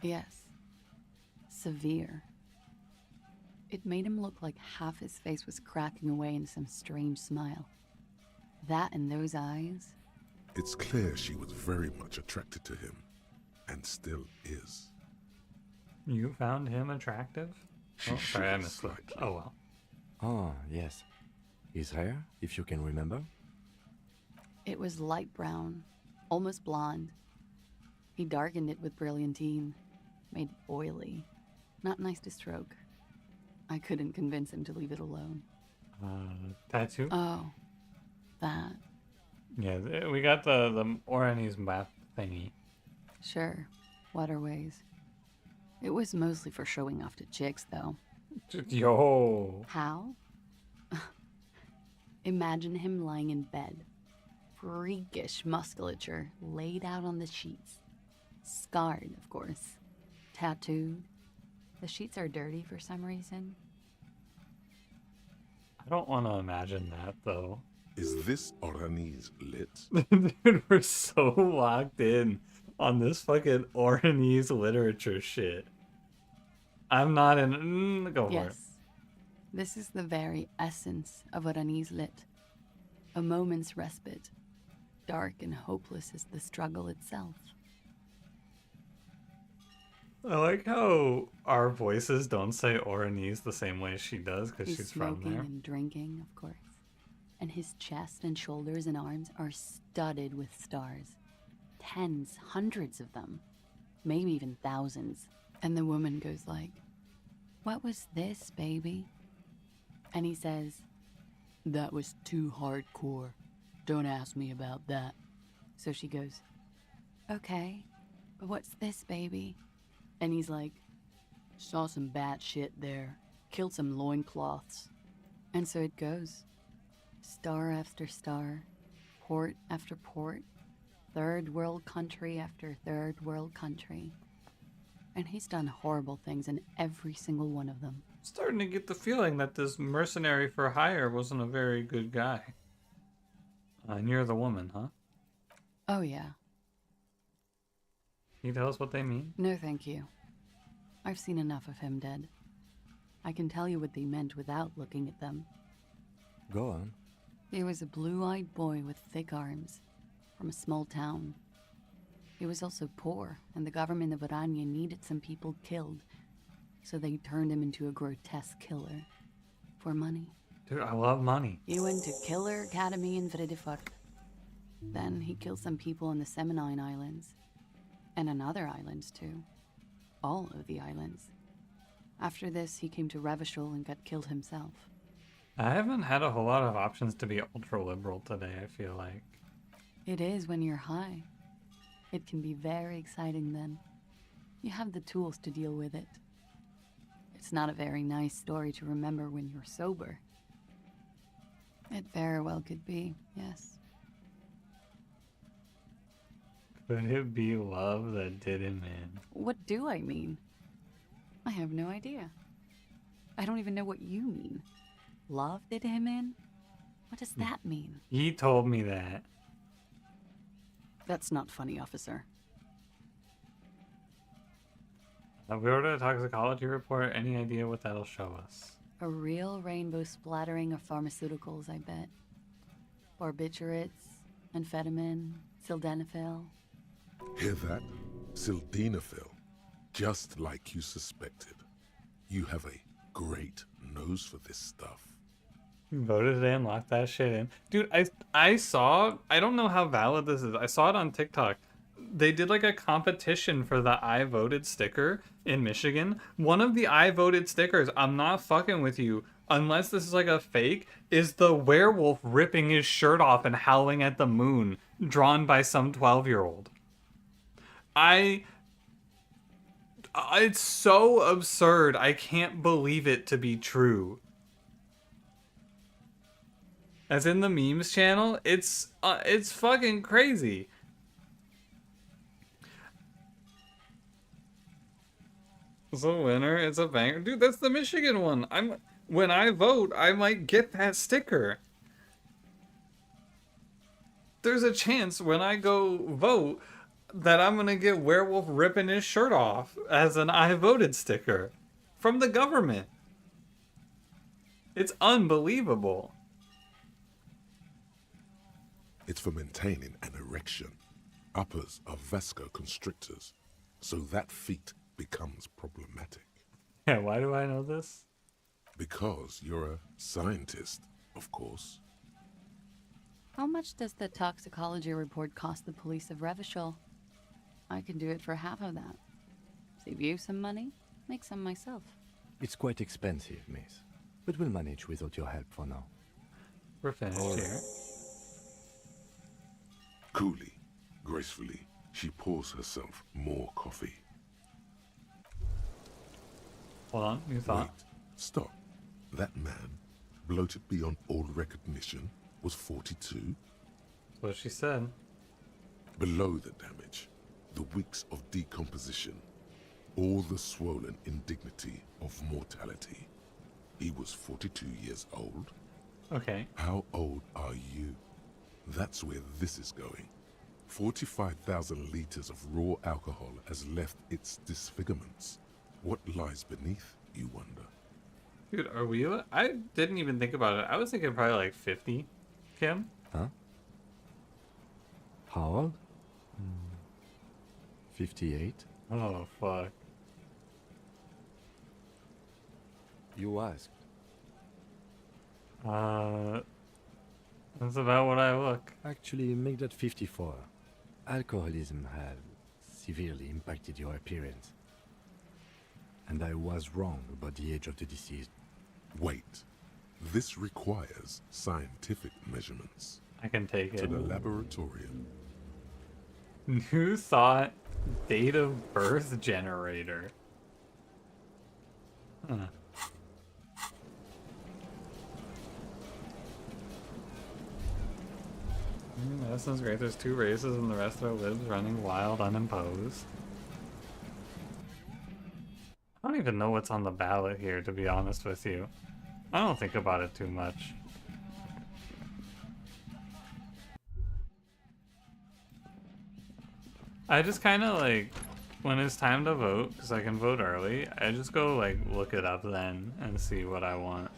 Yes. Severe. It made him look like half his face was cracking away in some strange smile. That and those eyes. It's clear she was very much attracted to him, and still is. You found him attractive? She Oh, sorry, I shivered missed it. slightly. Oh well. Ah, yes. His hair, if you can remember? It was light brown, almost blonde. He darkened it with brilliantine, made it oily. Not nice to stroke. I couldn't convince him to leave it alone. Tattoo? Oh, that. Yeah, we got the Oranese map thingy. Sure, waterways. It was mostly for showing off to chicks, though. Yo. How? Imagine him lying in bed. Freakish musculature laid out on the sheets. Scarred, of course. Tattooed. The sheets are dirty for some reason. I don't want to imagine that, though. Is this Oranese lit? Dude, we're so locked in on this fucking Oranese literature shit. I'm not in... Go for it. Yes. This is the very essence of Oranese lit. A moment's respite. Dark and hopeless as the struggle itself. I like how our voices don't say Oranese the same way she does because He's she's from smoking there. and drinking, of course. And his chest and shoulders and arms are studded with stars. Tens, hundreds of them. Maybe even thousands. And the woman goes like, "What was this, baby?" And he says, "That was too hardcore. Don't ask me about that." So she goes, "Okay, but what's this, baby?" And he's like, "Saw some bat shit there. Killed some loincloths." And so it goes. Star after star, port after port. Third world country after third world country. And he's done horrible things in every single one of them. Starting to get the feeling that this mercenary for hire wasn't a very good guy. And you're the woman, huh? Oh, yeah. Can you tell us what they mean? No, thank you. I've seen enough of him dead. I can tell you what they meant without looking at them. Go on. He was a blue-eyed boy with thick arms, from a small town. He was also poor, and the government of Oranje needed some people killed, so they turned him into a grotesque killer. For money. Dude, I love money. He went to Killer Academy in Vredefort. Then he killed some people in the Seminine Islands. And on other islands, too. All of the islands. After this, he came to Revachol and got killed himself. I haven't had a whole lot of options to be ultra-liberal today, I feel like. It is when you're high. It can be very exciting then. You have the tools to deal with it. It's not a very nice story to remember when you're sober. It very well could be, yes. Could it be love that did him in? What do I mean? I have no idea. I don't even know what you mean. Love did him in? What does that mean? He told me that. That's not funny, officer. If we order a toxicology report, any idea what that'll show us? A real rainbow splattering of pharmaceuticals, I bet. Barbiturates, amphetamine, sildenafil. Hear that? Sildenafil. Just like you suspected. You have a great nose for this stuff. You voted today and locked that shit in. Dude, I saw, I don't know how valid this is. I saw it on TikTok. They did like a competition for the I voted sticker in Michigan. One of the I voted stickers, I'm not fucking with you, unless this is like a fake, is the werewolf ripping his shirt off and howling at the moon, drawn by some 12-year-old. It's so absurd. I can't believe it to be true. As in the memes channel, it's fucking crazy. It's a winner. It's a banger. Dude, that's the Michigan one. When I vote, I might get that sticker. There's a chance when I go vote that I'm gonna get werewolf ripping his shirt off as an I voted sticker from the government. It's unbelievable. It's for maintaining an erection. Uppers are vasoconstrictors, so that feat becomes problematic. Yeah, why do I know this? Because you're a scientist, of course. How much does the toxicology report cost the police of Revachol? I can do it for half of that. Save you some money, make some myself. It's quite expensive, miss. But we'll manage without your help for now. We're finished here. Coolly, gracefully, she pours herself more coffee. Hold on, new thought. Wait, stop. That man, bloated beyond all recognition, was 42? That's what she said. Below the damage, the weeks of decomposition, all the swollen indignity of mortality. He was 42 years old? Okay. How old are you? That's where this is going. 45,000 liters of raw alcohol has left its disfigurements. What lies beneath, you wonder? Dude, are we... I didn't even think about it. I was thinking probably like 50. Kim? Huh? How old? 58. Oh, fuck. You asked. That's about what I look. Actually, make that 54. Alcoholism has severely impacted your appearance. And I was wrong about the age of the deceased. Wait. This requires scientific measurements. I can take it. To the laboratorium. New thought, date of birth generator. Huh. This is great. There's 2 races and the rest of it lives running wild, unimposed. I don't even know what's on the ballot here, to be honest with you. I don't think about it too much. I just kind of like, when it's time to vote, because I can vote early, I just go like look it up then and see what I want.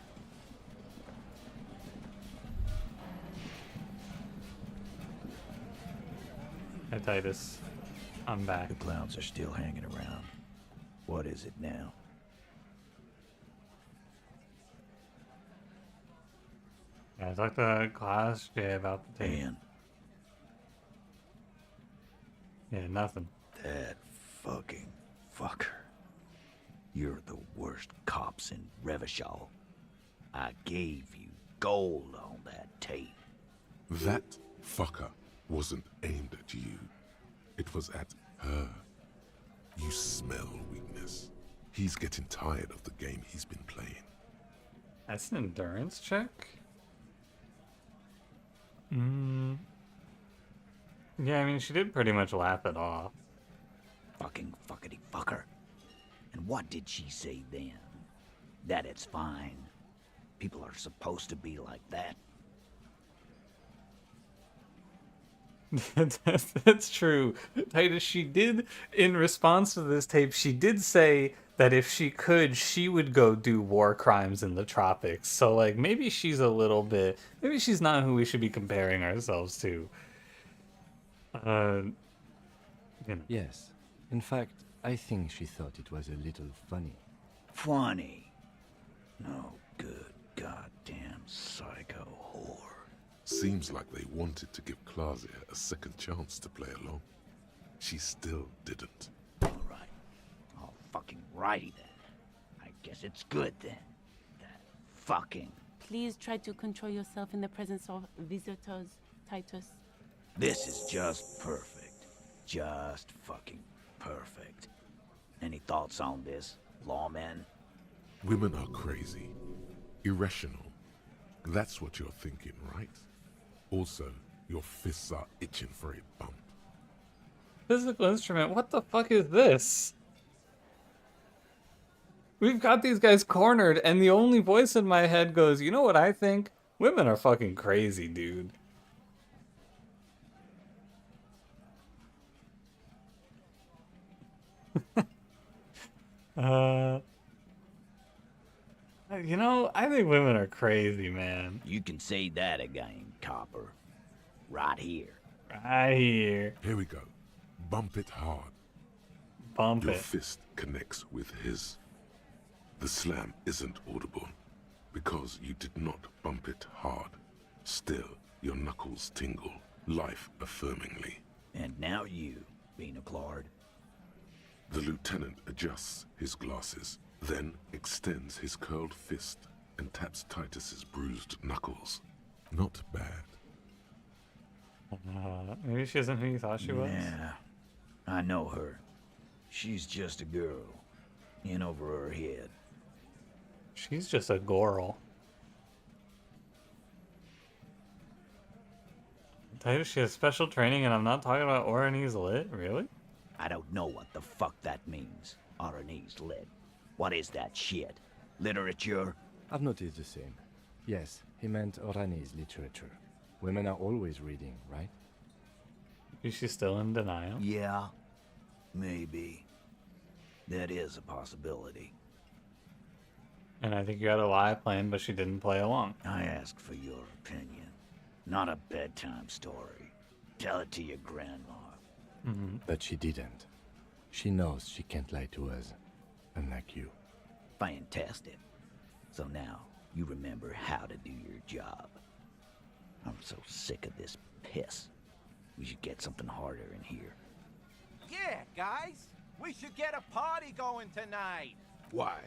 Hi Titus, I'm back. The clouds are still hanging around. What is it now? Yeah, I talked to Class J about the tape. Man. Yeah, nothing. That fucking fucker. You're the worst cops in Revachol. I gave you gold on that tape. That fucker wasn't aimed at you. It was at her. You smell weakness. He's getting tired of the game he's been playing. That's an endurance check? Yeah, I mean, she did pretty much laugh it off. Fucking fuckity fucker. And what did she say then? That it's fine. People are supposed to be like that. That's true. Titus, she did, in response to this tape, she did say that if she could, she would go do war crimes in the tropics. So, like, maybe she's a little bit... Maybe she's not who we should be comparing ourselves to. You know. Yes. In fact, I think she thought it was a little funny. Funny? No good goddamn psycho whore. Seems like they wanted to give Klasia a second chance to play along. She still didn't. Alright. All fucking righty then. I guess it's good then. That fucking... Please try to control yourself in the presence of visitors, Titus. This is just perfect. Just fucking perfect. Any thoughts on this, lawman? Women are crazy. Irrational. That's what you're thinking, right? Also, your fists are itching for a bump. Physical instrument? What the fuck is this? We've got these guys cornered, and the only voice in my head goes, you know what I think? Women are fucking crazy, dude. You know, I think women are crazy, man. You can say that again, copper. Right here. Right here. Here we go. Bump it hard. Bump Your it. fist connects with his. The slam isn't audible because you did not bump it hard. Still, your knuckles tingle, life-affirmingly. And now you, Bina Claude. The lieutenant adjusts his glasses, then extends his curled fist and taps Titus's bruised knuckles. Not bad. Maybe she isn't who you thought she was? Yeah, I know her. She's just a girl. In over her head. She's just a girl. Titus, she has special training, and I'm not talking about Oranese lit? Really? I don't know what the fuck that means. Oranese lit. What is that shit? Literature? I've noticed the same. Yes, he meant Oranese literature. Women are always reading, right? Is she still in denial? Yeah, maybe. That is a possibility. And I think you had a live plan, but she didn't play along. I ask for your opinion. Not a bedtime story. Tell it to your grandma. But she didn't. She knows she can't lie to us, unlike you. Fantastic. So now, you remember how to do your job. I'm so sick of this piss. We should get something harder in here. Yeah, guys, we should get a party going tonight. Why?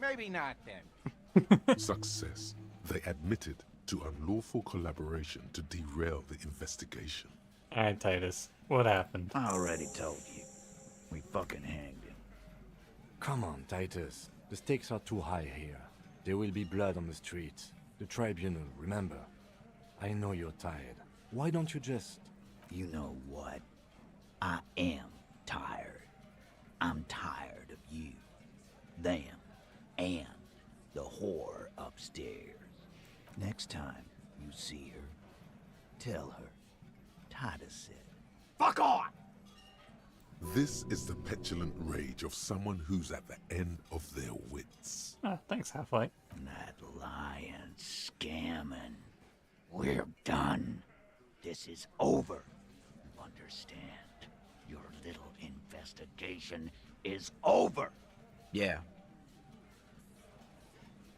Maybe not then. Success. They admitted to unlawful collaboration to derail the investigation. Alright, Titus. What happened? I already told you. We fucking hanged him. Come on, Titus. The stakes are too high here. There will be blood on the streets. The tribunal, remember? I know you're tired. Why don't you just... You know what? I am tired. I'm tired of you, them, and the whore upstairs. Next time you see her, tell her Titus said, "Fuck on!" This is the petulant rage of someone who's at the end of their wits. Thanks, Half-Life. That lying, scamming. We're done. This is over. You understand? Your little investigation is over. Yeah.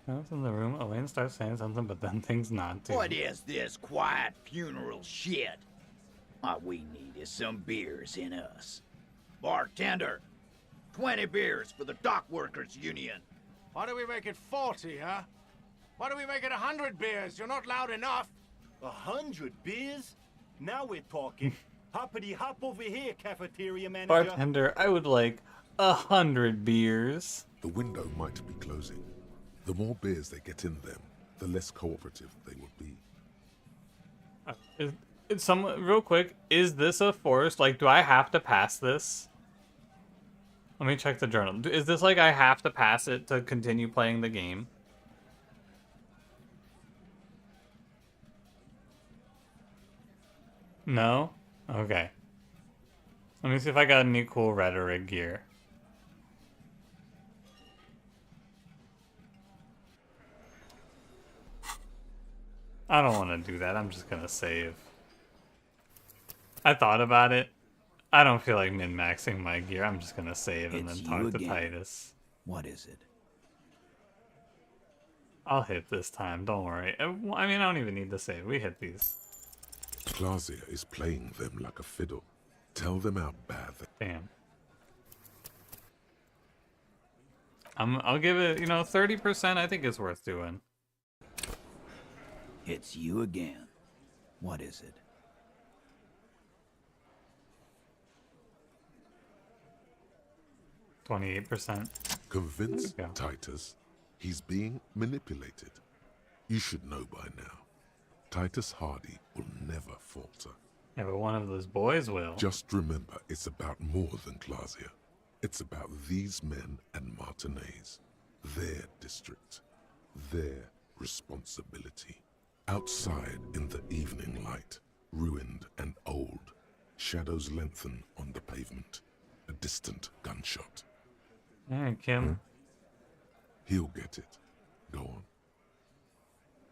I was in the room. Elaine starts saying something, but then things nod to. What is this quiet funeral shit? All we need is some beers in us. Bartender, 20 beers for the Dock Workers Union. Why do we make it 40, huh? Why do we make it 100 beers? You're not loud enough. 100 beers? Now we're talking. Hoppity hop over here, cafeteria manager. Bartender, I would like 100 beers. The window might be closing. The more beers they get in them, the less cooperative they will be. Real quick, is this a forced? Like, do I have to pass this? Let me check the journal. Is this like I have to pass it to continue playing the game? No? Okay. Let me see if I got any cool rhetoric gear. I don't want to do that. I'm just going to save. I thought about it. I don't feel like min-maxing my gear. I'm just going to save and then talk to Titus. What is it? I'll hit this time. Don't worry. I mean, I don't even need to save. We hit these. Claudia is playing them like a fiddle. Tell them how bad they... Damn. I'll give it, 30%. I think it's worth doing. It's you again. What is it? %28%. Convince Titus he's being manipulated. You should know by now. Titus Hardy will never falter. Yeah, but one of those boys will. Just remember, it's about more than Claudia. It's about these men and Martinez. Their district. Their responsibility. Outside in the evening light, ruined and old, shadows lengthen on the pavement. A distant gunshot. Alright, Kim. He'll get it. Go on.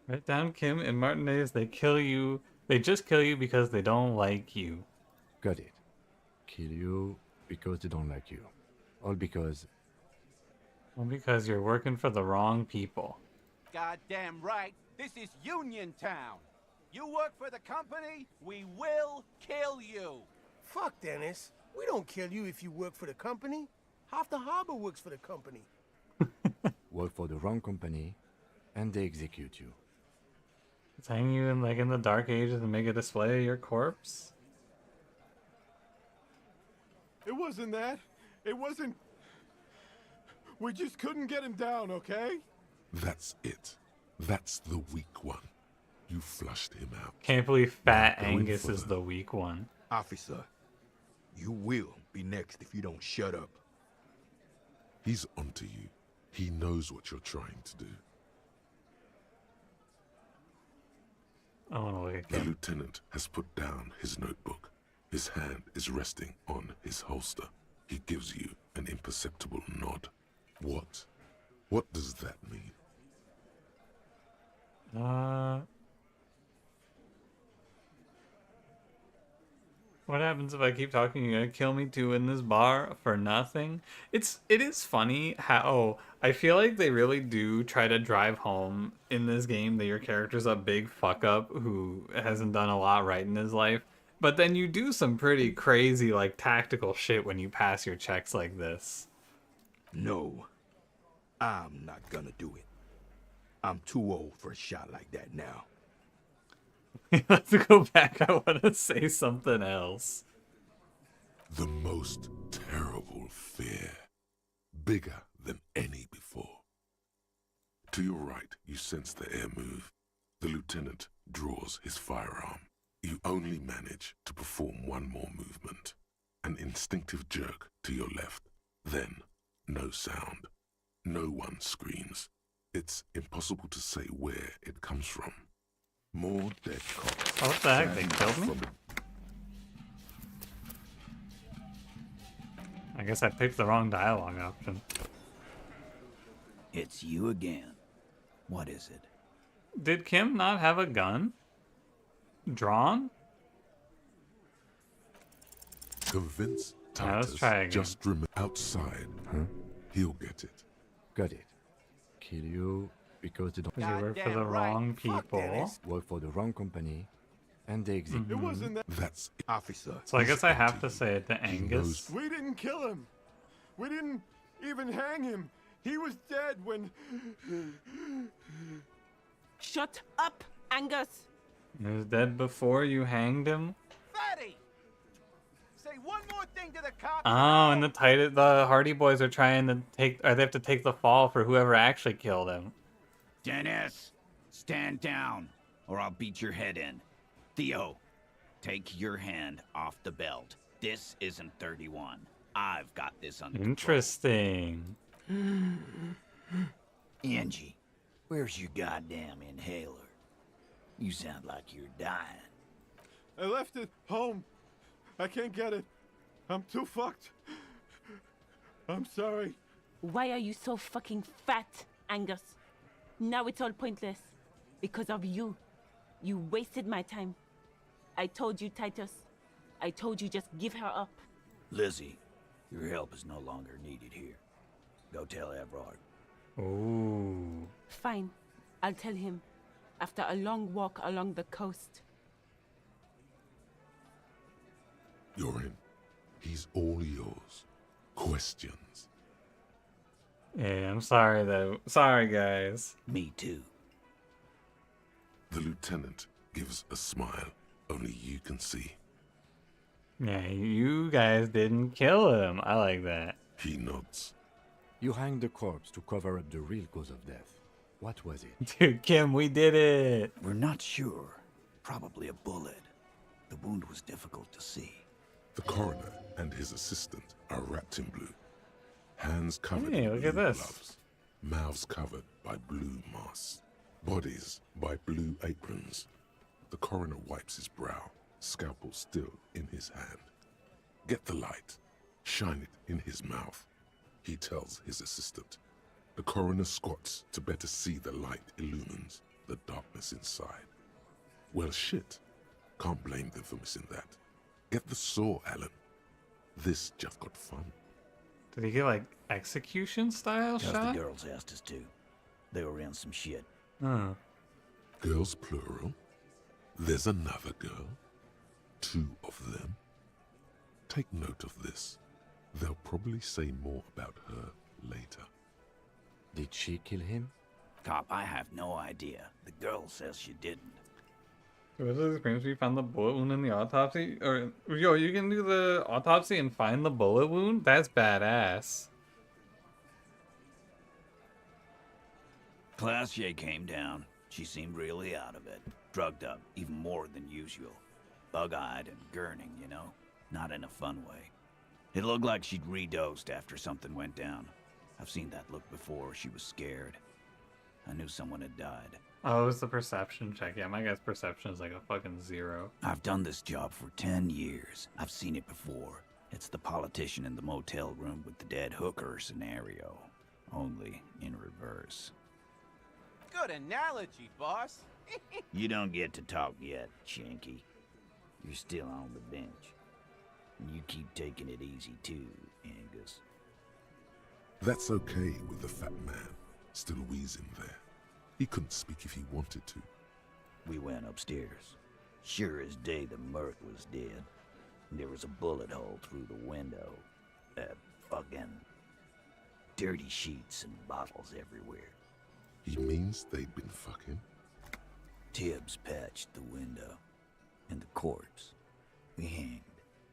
Write down Kim and Martinez. They kill you. They just kill you because they don't like you. Got it. Kill you because they don't like you. All because... Well, because you're working for the wrong people. Goddamn right. This is Union Town. You work for the company, we will kill you. Fuck, Dennis. We don't kill you if you work for the company. Half the harbor works for the company. Work for the wrong company, and they execute you. It's hang you in the Dark Ages and make a display of your corpse? It wasn't that. It wasn't... We just couldn't get him down, okay? That's it. That's the weak one. You flushed him out. Can't believe Fat Angus is the weak one. Officer, you will be next if you don't shut up. He's onto you. He knows what you're trying to do. I want to look at The Kim. lieutenant has put down his notebook. His hand is resting on his holster. He gives you an imperceptible nod. What? What does that mean? What happens if I keep talking? You're gonna kill me too in this bar for nothing? It is funny how I feel like they really do try to drive home in this game that your character's a big fuck up who hasn't done a lot right in his life. But then you do some pretty crazy tactical shit when you pass your checks like this. No, I'm not gonna do it. I'm too old for a shot like that now. Let's go back. I want to say something else. The most terrible fear. Bigger than any before. To your right, you sense the air move. The lieutenant draws his firearm. You only manage to perform one more movement. An instinctive jerk to your left. Then, no sound. No one screams. It's impossible to say where it comes from. More dead cops. Oh, what the heck? They killed me? I guess I picked the wrong dialogue option. It's you again. What is it? Did Kim not have a gun? Drawn? Convince Now let's Titus try again. just outside. Huh? He'll get it. Got it. Kill you because they don't. Because you work for the wrong people. Work for the wrong company, and they exit. It wasn't that. That's officer. So I guess I have to say it to Angus. We didn't kill him. We didn't even hang him. He was dead when... Shut up, Angus! He was dead before you hanged him? Fatty! Say one more thing to the cops. Oh, and the Hardy Boys are trying to take, or they have to take the fall for whoever actually killed him. Dennis, stand down, or I'll beat your head in. Theo, take your hand off the belt. This isn't 31. I've got this under Interesting. Angie, where's your goddamn inhaler? You sound like you're dying. I left it home. I can't get it. I'm too fucked. I'm sorry. Why are you so fucking fat, Angus? Now it's all pointless. Because of you. You wasted my time. I told you, Titus. I told you just give her up. Lizzie, your help is no longer needed here. Go tell Everard. Ooh. Fine. I'll tell him. After a long walk along the coast. You're in. He's all yours. Questions? Yeah, I'm sorry though. Sorry, guys. Me too. The lieutenant gives a smile only you can see. Yeah, you guys didn't kill him. I like that. He nods. You hanged the corpse to cover up the real cause of death. What was it? Dude, Kim, we did it. We're not sure. Probably a bullet. The wound was difficult to see. The coroner and his assistant are wrapped in blue. Hands covered Hey, in look blue at this. gloves. Mouths covered by blue masks. Bodies by blue aprons. The coroner wipes his brow, scalpel still in his hand. Get the light. Shine it in his mouth. He tells his assistant. The coroner squats to better see the light illumines the darkness inside. Well, shit. Can't blame them for missing that. Get the saw, Alan. This just got fun. Did he get like execution style Because shot? the girls asked us to. They were in some shit. Oh. Girls plural. There's another girl. 2 of them. Take note of this. They'll probably say more about her later. Did she kill him? Cop, I have no idea. The girl says she didn't. Was it screams we found the bullet wound in the autopsy? Or yo, you can do the autopsy and find the bullet wound? That's badass. Classier came down. She seemed really out of it. Drugged up, even more than usual. Bug-eyed and gurning, you know? Not in a fun way. It looked like she'd redosed after something went down. I've seen that look before. She was scared. I knew someone had died. Oh, it was the perception check. Yeah, my guy's perception is like a fucking 0. I've done this job for 10 years. I've seen it before. It's the politician in the motel room with the dead hooker scenario. Only in reverse. Good analogy, boss. You don't get to talk yet, Shanky. You're still on the bench. And you keep taking it easy too, Angus. That's okay with the fat man, still wheezing there. He couldn't speak if he wanted to. We went upstairs. Sure as day the Merc was dead. There was a bullet hole through the window. Fucking dirty sheets and bottles everywhere. He means they'd been fucking? Tibbs patched the window. And the corpse. We hanged.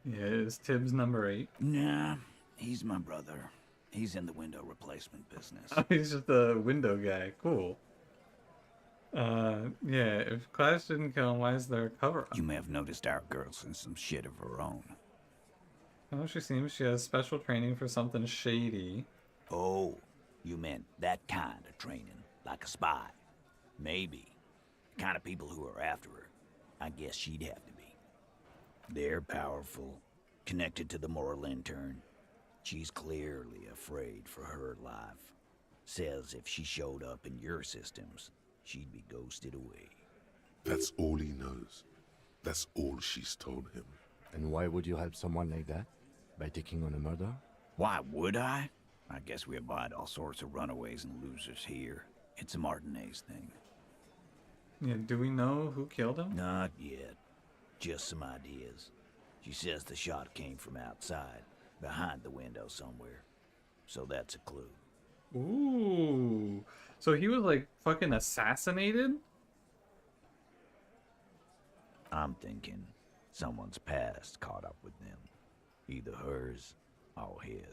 Yeah, is Tibbs number 8? Nah, he's my brother. He's in the window replacement business. Oh, he's just a window guy. Cool. Yeah, if Clash didn't kill him, why is there a cover-up? You may have noticed our girl's in some shit of her own. Oh, she seems she has special training for something shady. Oh, you meant that kind of training, like a spy. Maybe. The kind of people who are after her. I guess she'd have to be. They're powerful, connected to the moral intern. She's clearly afraid for her life. Says if she showed up in your systems, she'd be ghosted away. That's all he knows. That's all she's told him. And why would you help someone like that? By taking on a murder? Why would I? I guess we abide all sorts of runaways and losers here. It's a Martinez thing. Yeah, do we know who killed him? Not yet. Just some ideas. She says the shot came from outside, behind the window somewhere. So that's a clue. Ooh. So he was like fucking assassinated? I'm thinking someone's past caught up with them. Either hers or his.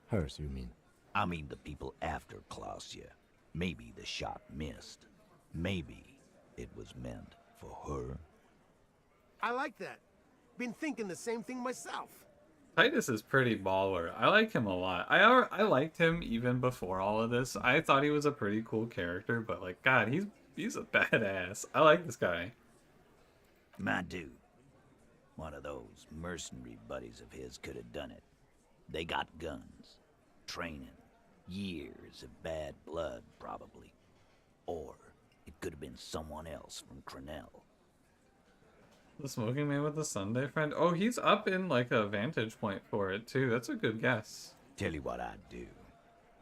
Hers, you mean? I mean the people after Klausya. Maybe the shot missed. Maybe it was meant for her. I like that. Been thinking the same thing myself. Titus is pretty baller. I like him a lot. I liked him even before all of this. I thought he was a pretty cool character, but like, God, he's a badass. I like this guy. My dude. One of those mercenary buddies of his could have done it. They got guns, training, years of bad blood, probably. Or it could have been someone else from Crenell. The smoking man with the Sunday friend? Oh, he's up in like a vantage point for it too. That's a good guess. Tell you what I'd do.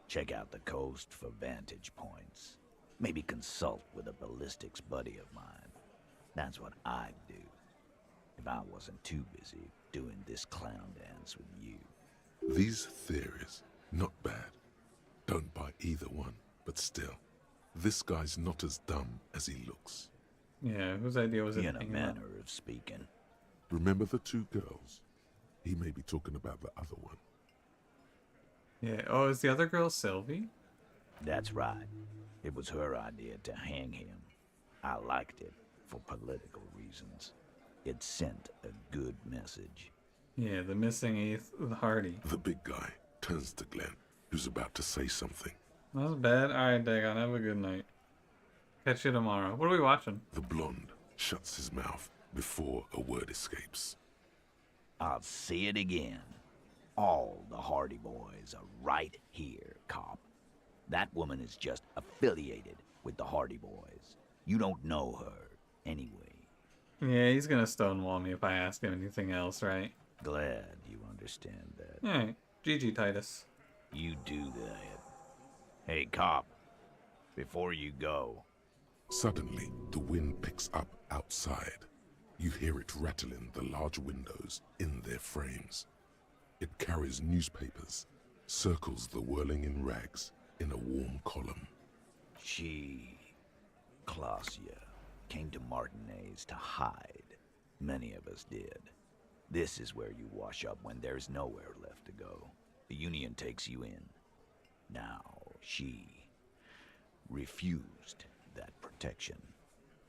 Check out the coast for vantage points. Maybe consult with a ballistics buddy of mine. That's what I'd do. If I wasn't too busy doing this clown dance with you. These theories, not bad. Don't buy either one, but still. This guy's not as dumb as he looks. Yeah, whose idea was it? In a manner of speaking. Remember the two girls? He may be talking about the other one. Yeah, oh, is the other girl Sylvie? That's right. It was her idea to hang him. I liked it for political reasons. It sent a good message. Yeah, the missing eighth, the Hardy. The big guy turns to Glenn, who's about to say something. That's bad. Alright, Dagon, have a good night. Catch you tomorrow. What are we watching? The blonde shuts his mouth before a word escapes. I'll see it again. All the Hardy Boys are right here, cop. That woman is just affiliated with the Hardy Boys. You don't know her, anyway. Yeah, he's gonna stonewall me if I ask him anything else, right? Glad you understand that. Alright, GG Titus. You do that. Hey, cop. Before you go... Suddenly, the wind picks up outside. You hear it rattling the large windows in their frames. It carries newspapers, circles the whirling in rags in a warm column. She, Klausya, came to Martinez to hide. Many of us did. This is where you wash up when there's nowhere left to go. The Union takes you in. Now, she refused that protection.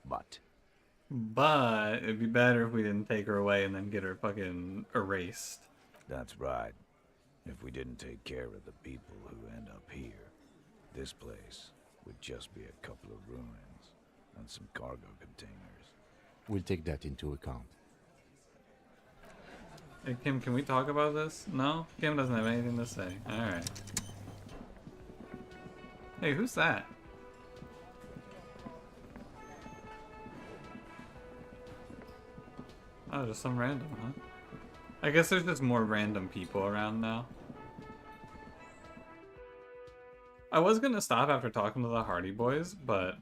But it'd be better if we didn't take her away and then get her fucking erased. That's right. If we didn't take care of the people who end up here, this place would just be a couple of ruins and some cargo containers. We'll take that into account. Hey, Kim, can we talk about this? No? Kim doesn't have anything to say. Alright. Hey, who's that? Oh, just some random, huh? I guess there's just more random people around now. I was gonna stop after talking to the Hardy Boys, but,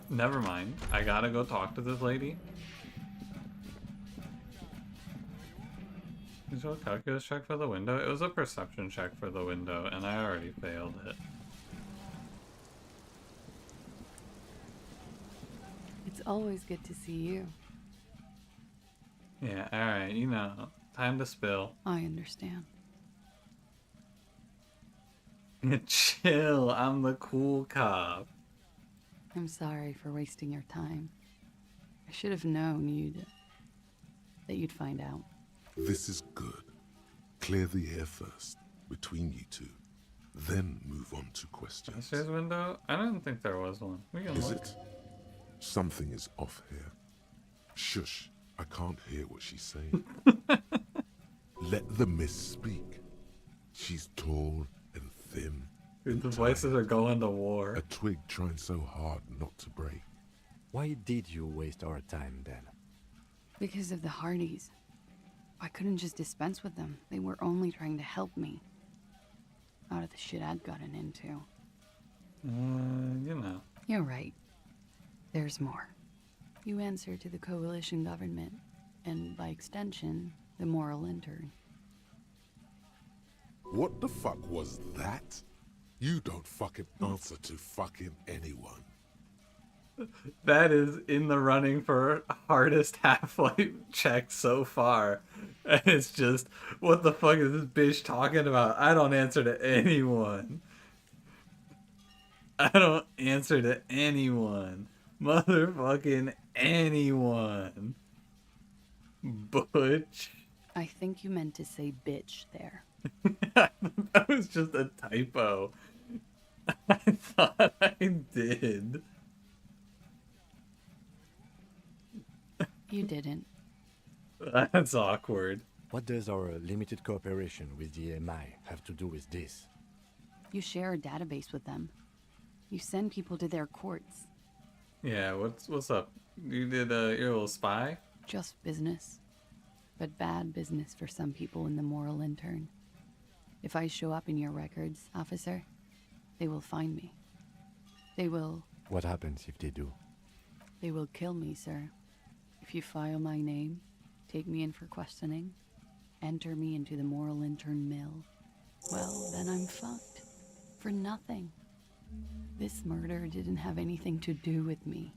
never mind. I gotta go talk to this lady. Is it a calculus check for the window? It was a perception check for the window, and I already failed it. It's always good to see you. Yeah, alright, you know. Time to spill. I understand. Chill, I'm the cool cop. I'm sorry for wasting your time. I should have known that you'd find out. This is good. Clear the air first, between you two. Then move on to questions. Downstairs window? I don't think there was one. We can Is look. it? Something is off here. Shush, I can't hear what she's saying. Let the mist speak. She's tall and thin. Dude, the voices are going to war. A twig trying so hard not to break. Why did you waste our time then? Because of the Hardys. I couldn't just dispense with them. They were only trying to help me. Out of the shit I'd gotten into. You know. You're right. There's more. You answer to the coalition government, and by extension, the moral intern. What the fuck was that? You don't fucking answer to fucking anyone. That is in the running for hardest Half-Life check so far. And it's just, what the fuck is this bitch talking about? I don't answer to anyone. I don't answer to anyone. Motherfucking anyone. Butch. I think you meant to say bitch there. That was just a typo. I thought I did. You didn't. That's awkward. What does our limited cooperation with the MI have to do with this? You share a database with them. You send people to their courts. Yeah, what's up? You did you're a little spy? Just business. But bad business for some people in the moral intern. If I show up in your records, officer, they will find me. They will... What happens if they do? They will kill me, sir. If you file my name, take me in for questioning, enter me into the moral intern mill, well, then I'm fucked. For nothing. This murder didn't have anything to do with me.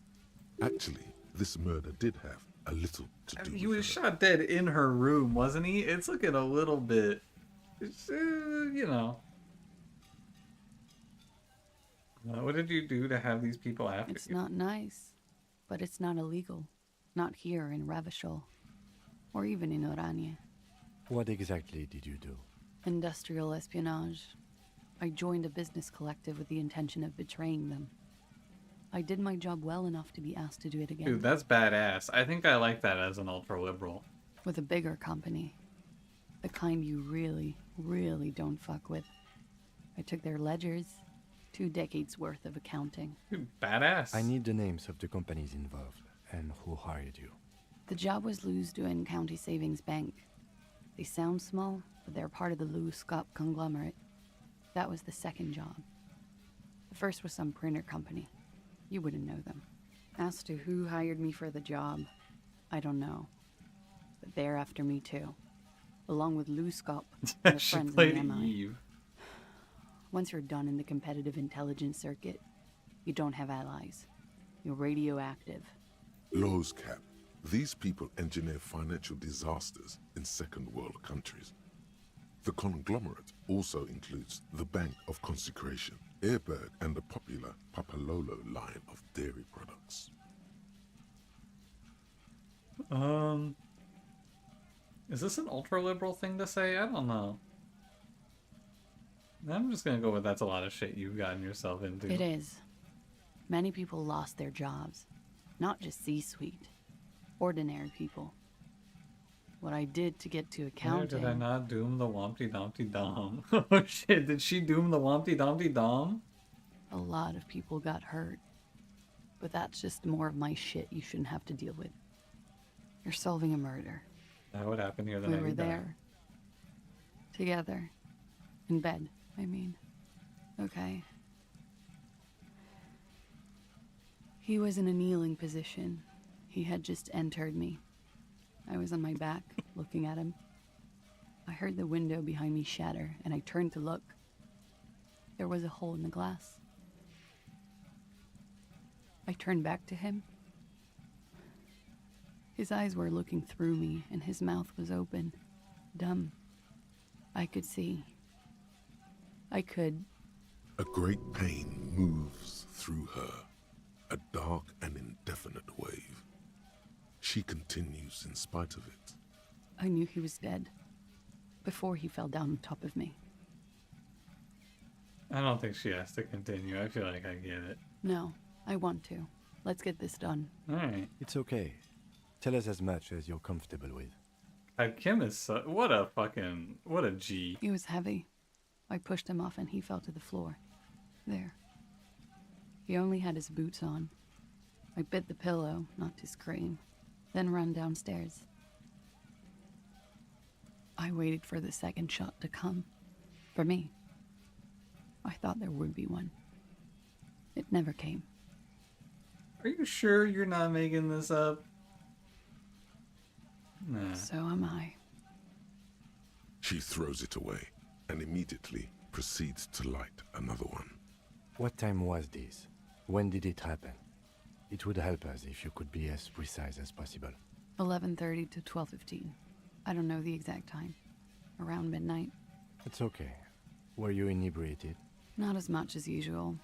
Actually, this murder did have a little to do He with was her. shot dead in her room, wasn't he? It's looking a little bit... It's, you know... what did you do to have these people after It's you? not nice, but it's not illegal. Not here in Ravishol, or even in Orania. What exactly did you do? Industrial espionage. I joined a business collective with the intention of betraying them. I did my job well enough to be asked to do it again. Dude, that's badass. I think I like that as an ultra-liberal. With a bigger company. The kind you really, really don't fuck with. I took their ledgers, 2 decades worth of accounting. Dude, badass. I need the names of the companies involved and who hired you. The job was Lou's County Savings Bank. They sound small, but they're part of the Lou Scott conglomerate. That was the second job. The first was some printer company. You wouldn't know them. As to who hired me for the job, I don't know. But they're after me too. Along with Lou Scott and the She friends played in the MI. Eve. Once you're done in the competitive intelligence circuit, you don't have allies. You're radioactive. Lowe's Cap. These people engineer financial disasters in second world countries. The conglomerate also includes the Bank of Consecration, Airbird, and the popular Papalolo line of dairy products. Is this an ultra-liberal thing to say? I don't know. I'm just gonna go with that's a lot of shit you've gotten yourself into. It is. Many people lost their jobs. Not just C-suite. Ordinary people. What I did to get to Where accounting... did I not doom the Wompty Dumpty Dom? Oh shit, did she doom the Wompty Dumpty Dom? A lot of people got hurt. But that's just more of my shit you shouldn't have to deal with. You're solving a murder. That would happen here the We night were you died. there. Together. In bed, I mean. Okay. He was in a kneeling position. He had just entered me. I was on my back, looking at him. I heard the window behind me shatter, and I turned to look. There was a hole in the glass. I turned back to him. His eyes were looking through me, and his mouth was open. Dumb. I could see. I could... A great pain moves through her. a dark and indefinite wave. She continues in spite of it. I knew he was dead before he fell down on top of me. I don't think she has to continue. I feel like I get it. No, I want to. Let's get this done. Alright. It's okay. Tell us as much as you're comfortable with. Kim is so, what a G. He was heavy. I pushed him off and he fell to the floor. There. He only had his boots on. I bit the pillow, not to scream, then ran downstairs. I waited for the second shot to come. For me. I thought there would be one. It never came. Are you sure you're not making this up? Nah. So am I. She throws it away and immediately proceeds to light another one. What time was this? When did it happen? It would help us if you could be as precise as possible. 11:30 to 12:15. I don't know the exact time. Around midnight. It's okay. Were you inebriated? Not as much as usual.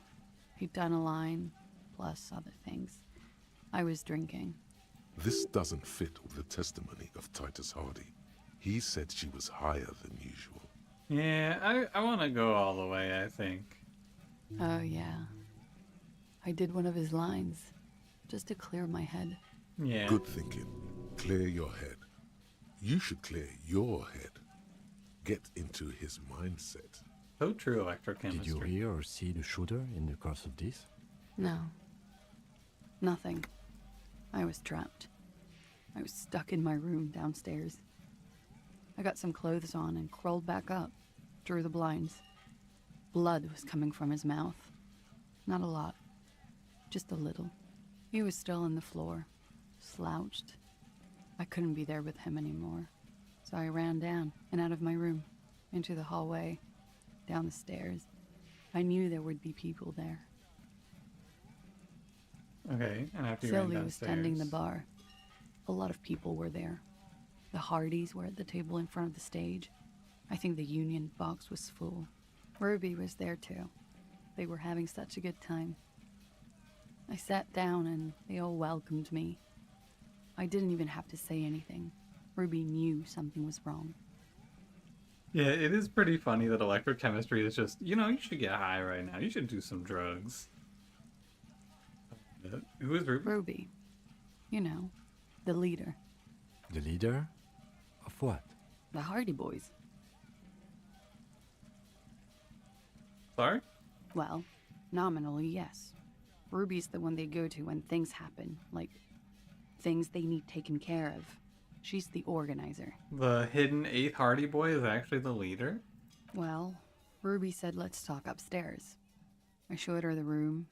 He'd done a line, plus other things. I was drinking. This doesn't fit with the testimony of Titus Hardy. He said she was higher than usual. Yeah, I want to go all the way, I think. Oh, yeah. I did one of his lines, just to clear my head. Yeah. Good thinking. Clear your head. You should clear your head. Get into his mindset. So true, electrochemistry. Did you hear or see the shooter in the course of this? No. Nothing. I was trapped. I was stuck in my room downstairs. I got some clothes on and crawled back up, drew the blinds. Blood was coming from his mouth. Not a lot. Just a little. He was still on the floor, slouched. I couldn't be there with him anymore. So I ran down and out of my room, into the hallway, down the stairs. I knew there would be people there. Okay, and after you ran Sylvie was tending the downstairs. bar. A lot of people were there. The Hardys were at the table in front of the stage. I think the Union box was full. Ruby was there too. They were having such a good time. I sat down and they all welcomed me. I didn't even have to say anything. Ruby knew something was wrong. Yeah, it is pretty funny that electrochemistry is just, you should get high right now. You should do some drugs. Who is Ruby? Ruby. You know, the leader. The leader? Of what? The Hardy Boys. Sorry? Well, nominally, yes. Ruby's the one they go to when things happen, like things they need taken care of. She's the organizer. The hidden 8th Hardy Boy is actually the leader? Well, Ruby said let's talk upstairs. I showed her the room.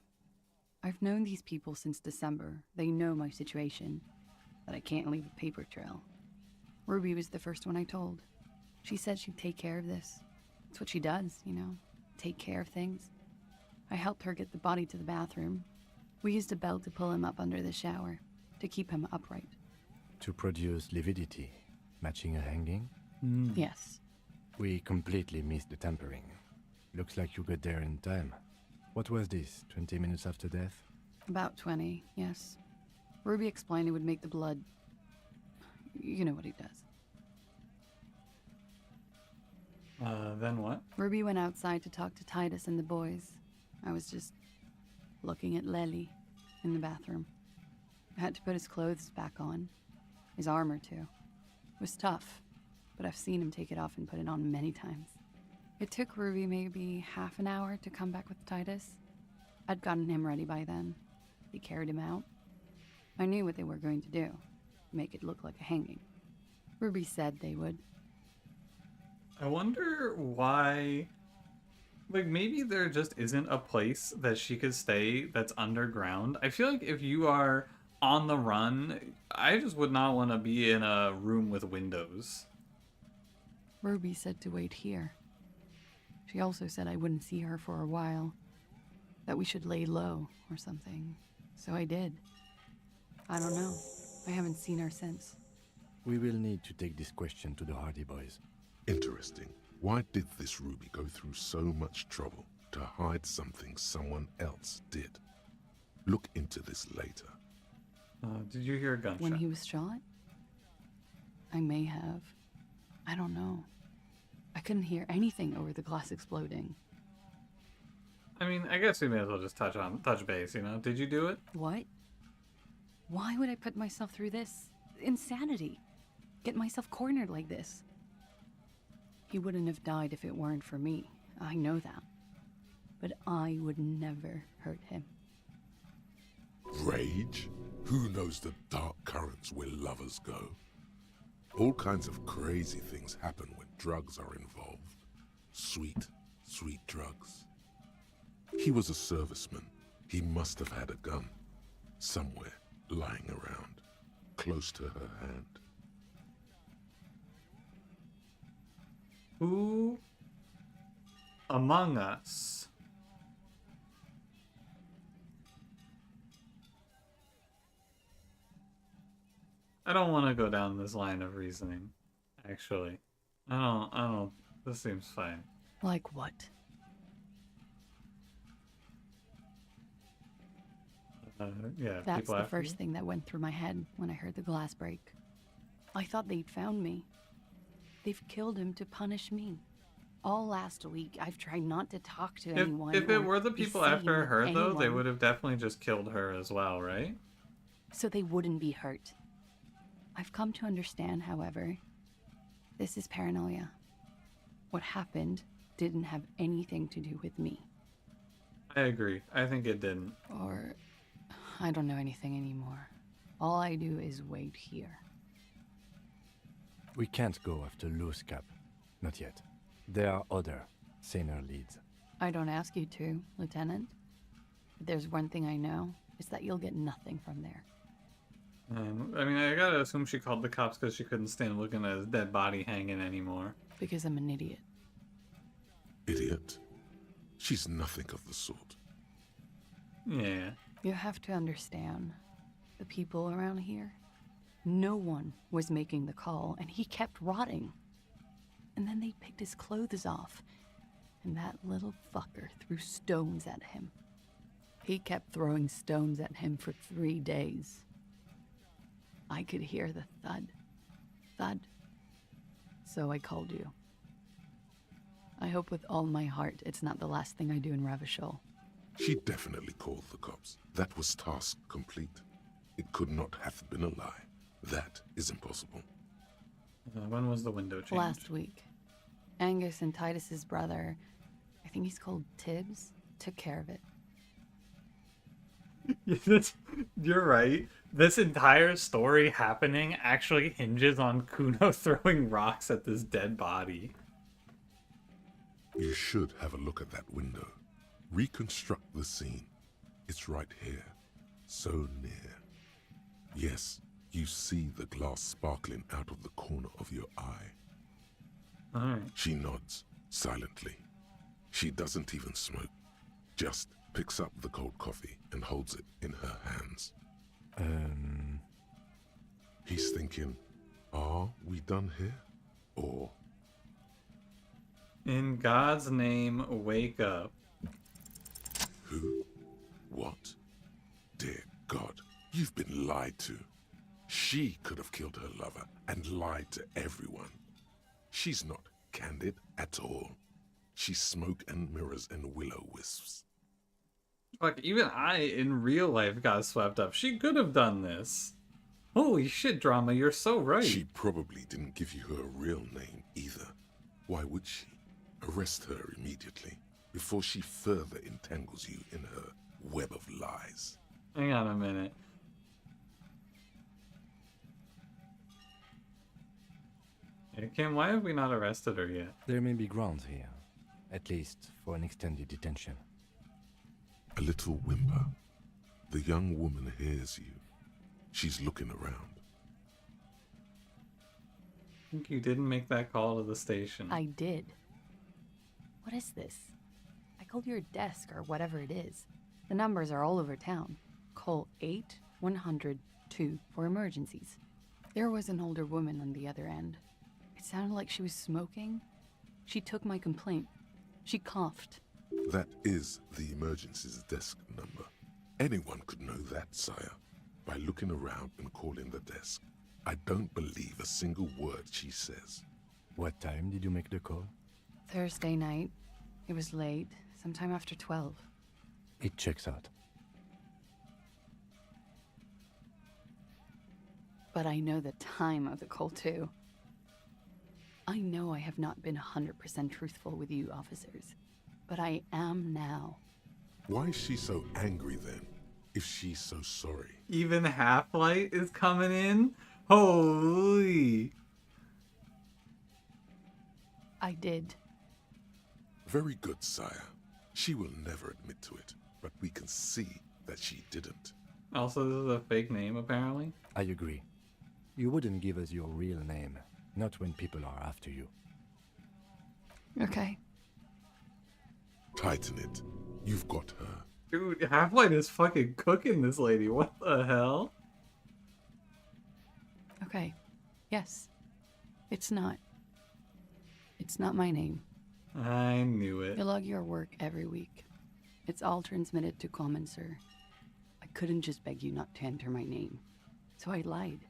I've known these people since December. They know my situation, that I can't leave a paper trail. Ruby was the first one I told. She said she'd take care of this. It's what she does, take care of things. I helped her get the body to the bathroom. We used a belt to pull him up under the shower, to keep him upright. To produce lividity, matching a hanging? Yes. We completely missed the tampering. Looks like you got there in time. What was this, 20 minutes after death? About 20, yes. Ruby explained it would make the blood... You know what he does. Then what? Ruby went outside to talk to Titus and the boys. I was just looking at Lely in the bathroom. I had to put his clothes back on. His armor, too. It was tough, but I've seen him take it off and put it on many times. It took Ruby maybe half an hour to come back with Titus. I'd gotten him ready by then. They carried him out. I knew what they were going to do. Make it look like a hanging. Ruby said they would. I wonder why... Like, maybe there just isn't a place that she could stay that's underground. I feel like if you are on the run, I just would not want to be in a room with windows. Ruby said to wait here. She also said I wouldn't see her for a while. That we should lay low or something. So I did. I don't know. I haven't seen her since. We will need to take this question to the Hardy Boys. Interesting. Why did this Ruby go through so much trouble to hide something someone else did? Look into this later. Did you hear a gunshot? When he was shot? I may have. I don't know. I couldn't hear anything over the glass exploding. I mean, I guess we may as well just touch base, you know? Did you do it? What? Why would I put myself through this? Insanity. Get myself cornered like this. He wouldn't have died if it weren't for me. I know that. But I would never hurt him. Rage? Who knows the dark currents where lovers go? All kinds of crazy things happen when drugs are involved. Sweet, sweet drugs. He was a serviceman. He must have had a gun. Somewhere, lying around, close to her hand. Who among us I don't want to go down this line of reasoning, actually. I don't, this seems fine. Like what? Yeah, That's the first thing that went through my head when I heard the glass break. I thought they'd found me. They've killed him to punish me. All last week, I've tried not to talk to anyone. If it were the be people seen after with her, though, they anyone, would have definitely just killed her as well, right? so they wouldn't be hurt. I've come to understand, however, this is paranoia. What happened didn't have anything to do with me. I agree. I think it didn't. Or I don't know anything anymore. All I do is wait here. We can't go after Loose Cap. Not yet. There are other, saner leads. I don't ask you to, Lieutenant. But there's one thing I know, is that you'll get nothing from there. I mean, I gotta assume she called the cops because she couldn't stand looking at his dead body hanging anymore. Because I'm an idiot. Idiot? She's nothing of the sort. Yeah. You have to understand, the people around here, no one was making the call, and he kept rotting. And then they picked his clothes off, and that little fucker threw stones at him. He kept throwing stones at him for 3 days. I could hear the thud, thud. So I called you. I hope with all my heart it's not the last thing I do in Ravishol. She definitely called the cops. That was task complete. It could not have been a lie. That is impossible. When was the window changed? Last week. Angus and Titus's brother, I think he's called Tibbs, took care of it. You're right. This entire story happening actually hinges on Kuno throwing rocks at this dead body. You should have a look at that window. Reconstruct the scene. It's right here. So near. Yes, you see the glass sparkling out of the corner of your eye. Alright. She nods, silently. She doesn't even smoke. Just picks up the cold coffee and holds it in her hands. He's thinking, are we done here? Or... In God's name, wake up. Who? What? Dear God, you've been lied to. She could have killed her lover and lied to everyone. She's not candid at all. She's smoke and mirrors and will-o-wisps. Like, even I, in real life, got swept up. She could have done this. Holy shit, Drama, you're so right. She probably didn't give you her real name either. Why would she? Arrest her immediately, before she further entangles you in her web of lies. Hang on a minute. Hey, Kim, why have we not arrested her yet? There may be grounds here, at least for an extended detention. A little whimper. The young woman hears you. She's looking around. I think you didn't make that call to the station. I did. What is this? I called your desk or whatever it is. The numbers are all over town. Call 8-100-2 for emergencies. There was an older woman on the other end. It sounded like she was smoking. She took my complaint. She coughed. That is the emergencies desk number. Anyone could know that, sire, by looking around and calling the desk. I don't believe a single word she says. What time did you make the call? Thursday night. It was late, sometime after 12. It checks out. But I know the time of the call, too. I know I have not been 100% truthful with you, officers. But I am now. Why is she so angry then, if she's so sorry? Even Half-Light is coming in? Holy! I did. Very good, sire. She will never admit to it, but we can see that she didn't. Also, this is a fake name, apparently. I agree. You wouldn't give us your real name, not when people are after you. Okay. Tighten it. You've got her. Dude, Half-Light is fucking cooking this lady. What the hell? Okay. Yes. It's not. It's not my name. I knew it. You log your work every week. It's all transmitted to Common, sir. I couldn't just beg you not to enter my name. So I lied.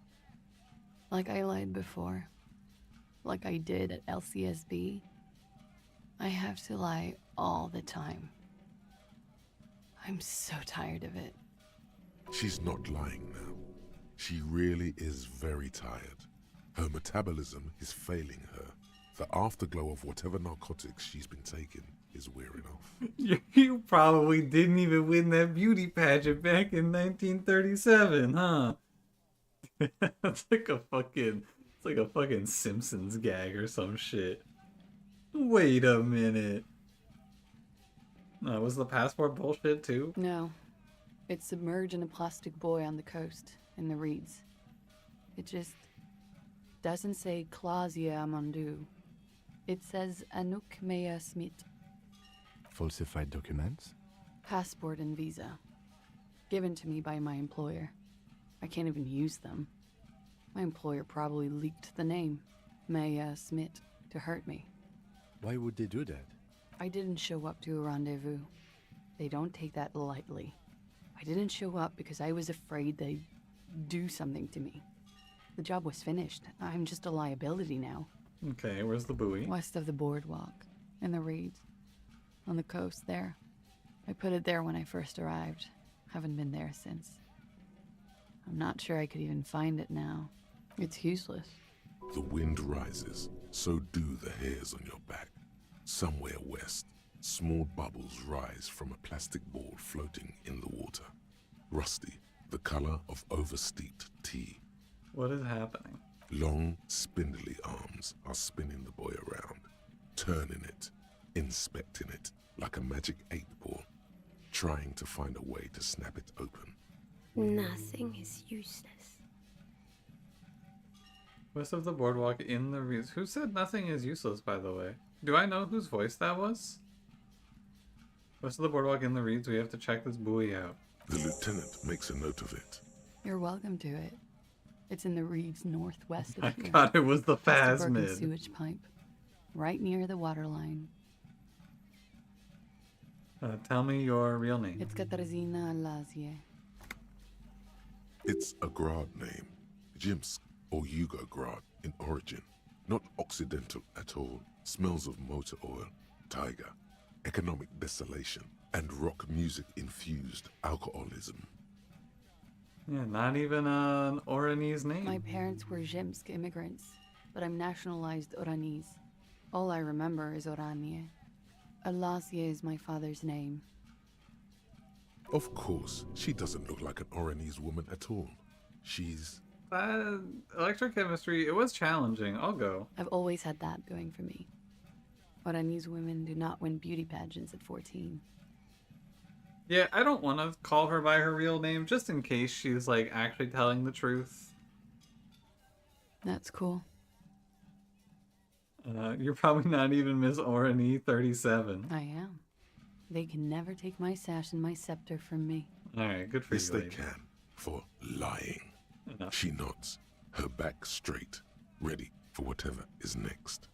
Like I lied before. Like I did at LCSB. I have to lie all the time. I'm so tired of it. She's not lying now. She really is very tired. Her metabolism is failing her. The afterglow of whatever narcotics she's been taking is wearing off. You probably didn't even win that beauty pageant back in 1937, huh? It's like a fucking Simpsons gag or some shit. Wait a minute. Was the passport bullshit too? No. It's submerged in a plastic buoy on the coast, in the reeds. It just doesn't say Clausia Amandu. It says Anouk Mea Smith. Falsified documents? Passport and visa. Given to me by my employer. I can't even use them. My employer probably leaked the name, Mea Smith, to hurt me. Why would they do that? I didn't show up to a rendezvous. They don't take that lightly. I didn't show up because I was afraid they'd do something to me. The job was finished. I'm just a liability now. Okay, where's the buoy? West of the boardwalk, in the reeds, on the coast there. I put it there when I first arrived. Haven't been there since. I'm not sure I could even find it now. It's useless. The wind rises, so do the hairs on your back. Somewhere west, small bubbles rise from a plastic ball floating in the water. Rusty, the color of oversteeped tea. What is happening? Long, spindly arms are spinning the buoy around, turning it, inspecting it like a magic 8-ball, trying to find a way to snap it open. Nothing is useless. West of the boardwalk in the reeds. Who said nothing is useless, by the way? Do I know whose voice that was? West of the boardwalk in the reeds, we have to check this buoy out. The lieutenant makes a note of it. You're welcome to it. It's in the reeds northwest of I here. thought it was the Past a broken phasmid. sewage pipe, right near the water line. Tell me your real name. It's Katarzyna Lazie. It's a Grad name, Jimsk or Yugo Grad in origin. Not Occidental at all. Smells of motor oil, tiger, economic desolation, and rock music infused alcoholism. Yeah, not even an Oranese name. My parents were Zhimsk immigrants, but I'm nationalized Oranese. All I remember is Oranie. Alasia is my father's name. Of course, she doesn't look like an Oranese woman at all. She's... Electrochemistry, it was challenging. I'll go. I've always had that going for me. Oranese women do not win beauty pageants at 14. Yeah, I don't want to call her by her real name, just in case she's, like, actually telling the truth. That's cool. You're probably not even Miss Orani 37. I am. They can never take my sash and my scepter from me. Alright, good for Yes, you, they lady. can, for lying. Enough. She nods, her back straight, ready for whatever is next.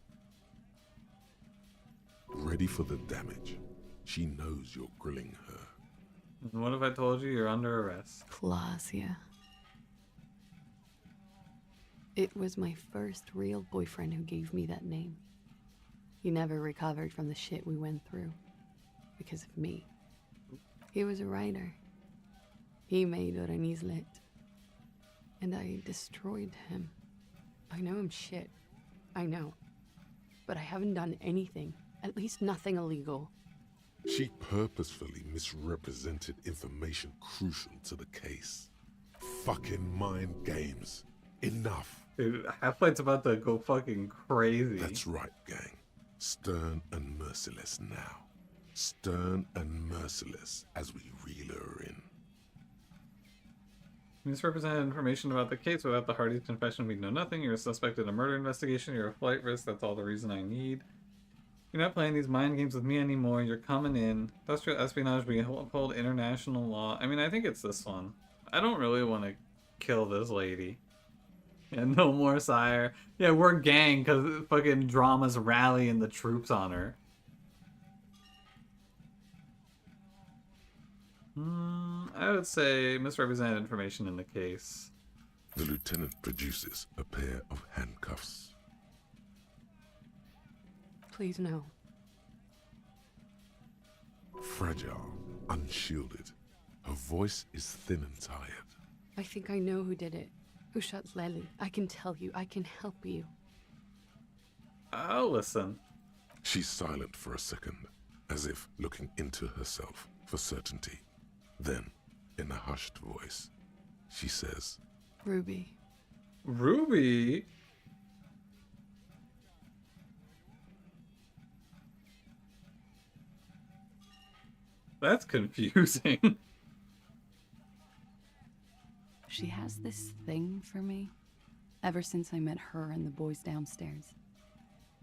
Ready for the damage. She knows you're grilling her. And what if I told you you're under arrest? Clausia. It was my first real boyfriend who gave me that name. He never recovered from the shit we went through. Because of me. He was a writer. He made Orenislet. And I destroyed him. I know I'm shit. I know. But I haven't done anything. At least nothing illegal. She purposefully misrepresented information crucial to the case. Fucking mind games. Enough. Dude, Half-Light's about to go fucking crazy. That's right, gang. Stern and merciless now. Stern and merciless as we reel her in. Misrepresented information about the case. Without the Hardy's confession, we know nothing. You're a suspect in a murder investigation. You're a flight risk. That's all the reason I need. You're not playing these mind games with me anymore. You're coming in. Industrial espionage. We uphold international law. I mean, I think it's this one. I don't really want to kill this lady. Yeah, no more, sire. Yeah, we're gang because fucking drama's rallying the troops on her. I would say misrepresented information in the case. The lieutenant produces a pair of handcuffs. Please no. Fragile, unshielded. Her voice is thin and tired. I think I know who did it. Who shot Lely. I can tell you. I can help you. I'll listen. She's silent for a second, as if looking into herself for certainty. Then, in a hushed voice, she says, Ruby. Ruby? That's confusing. She has this thing for me. Ever since I met her and the boys downstairs.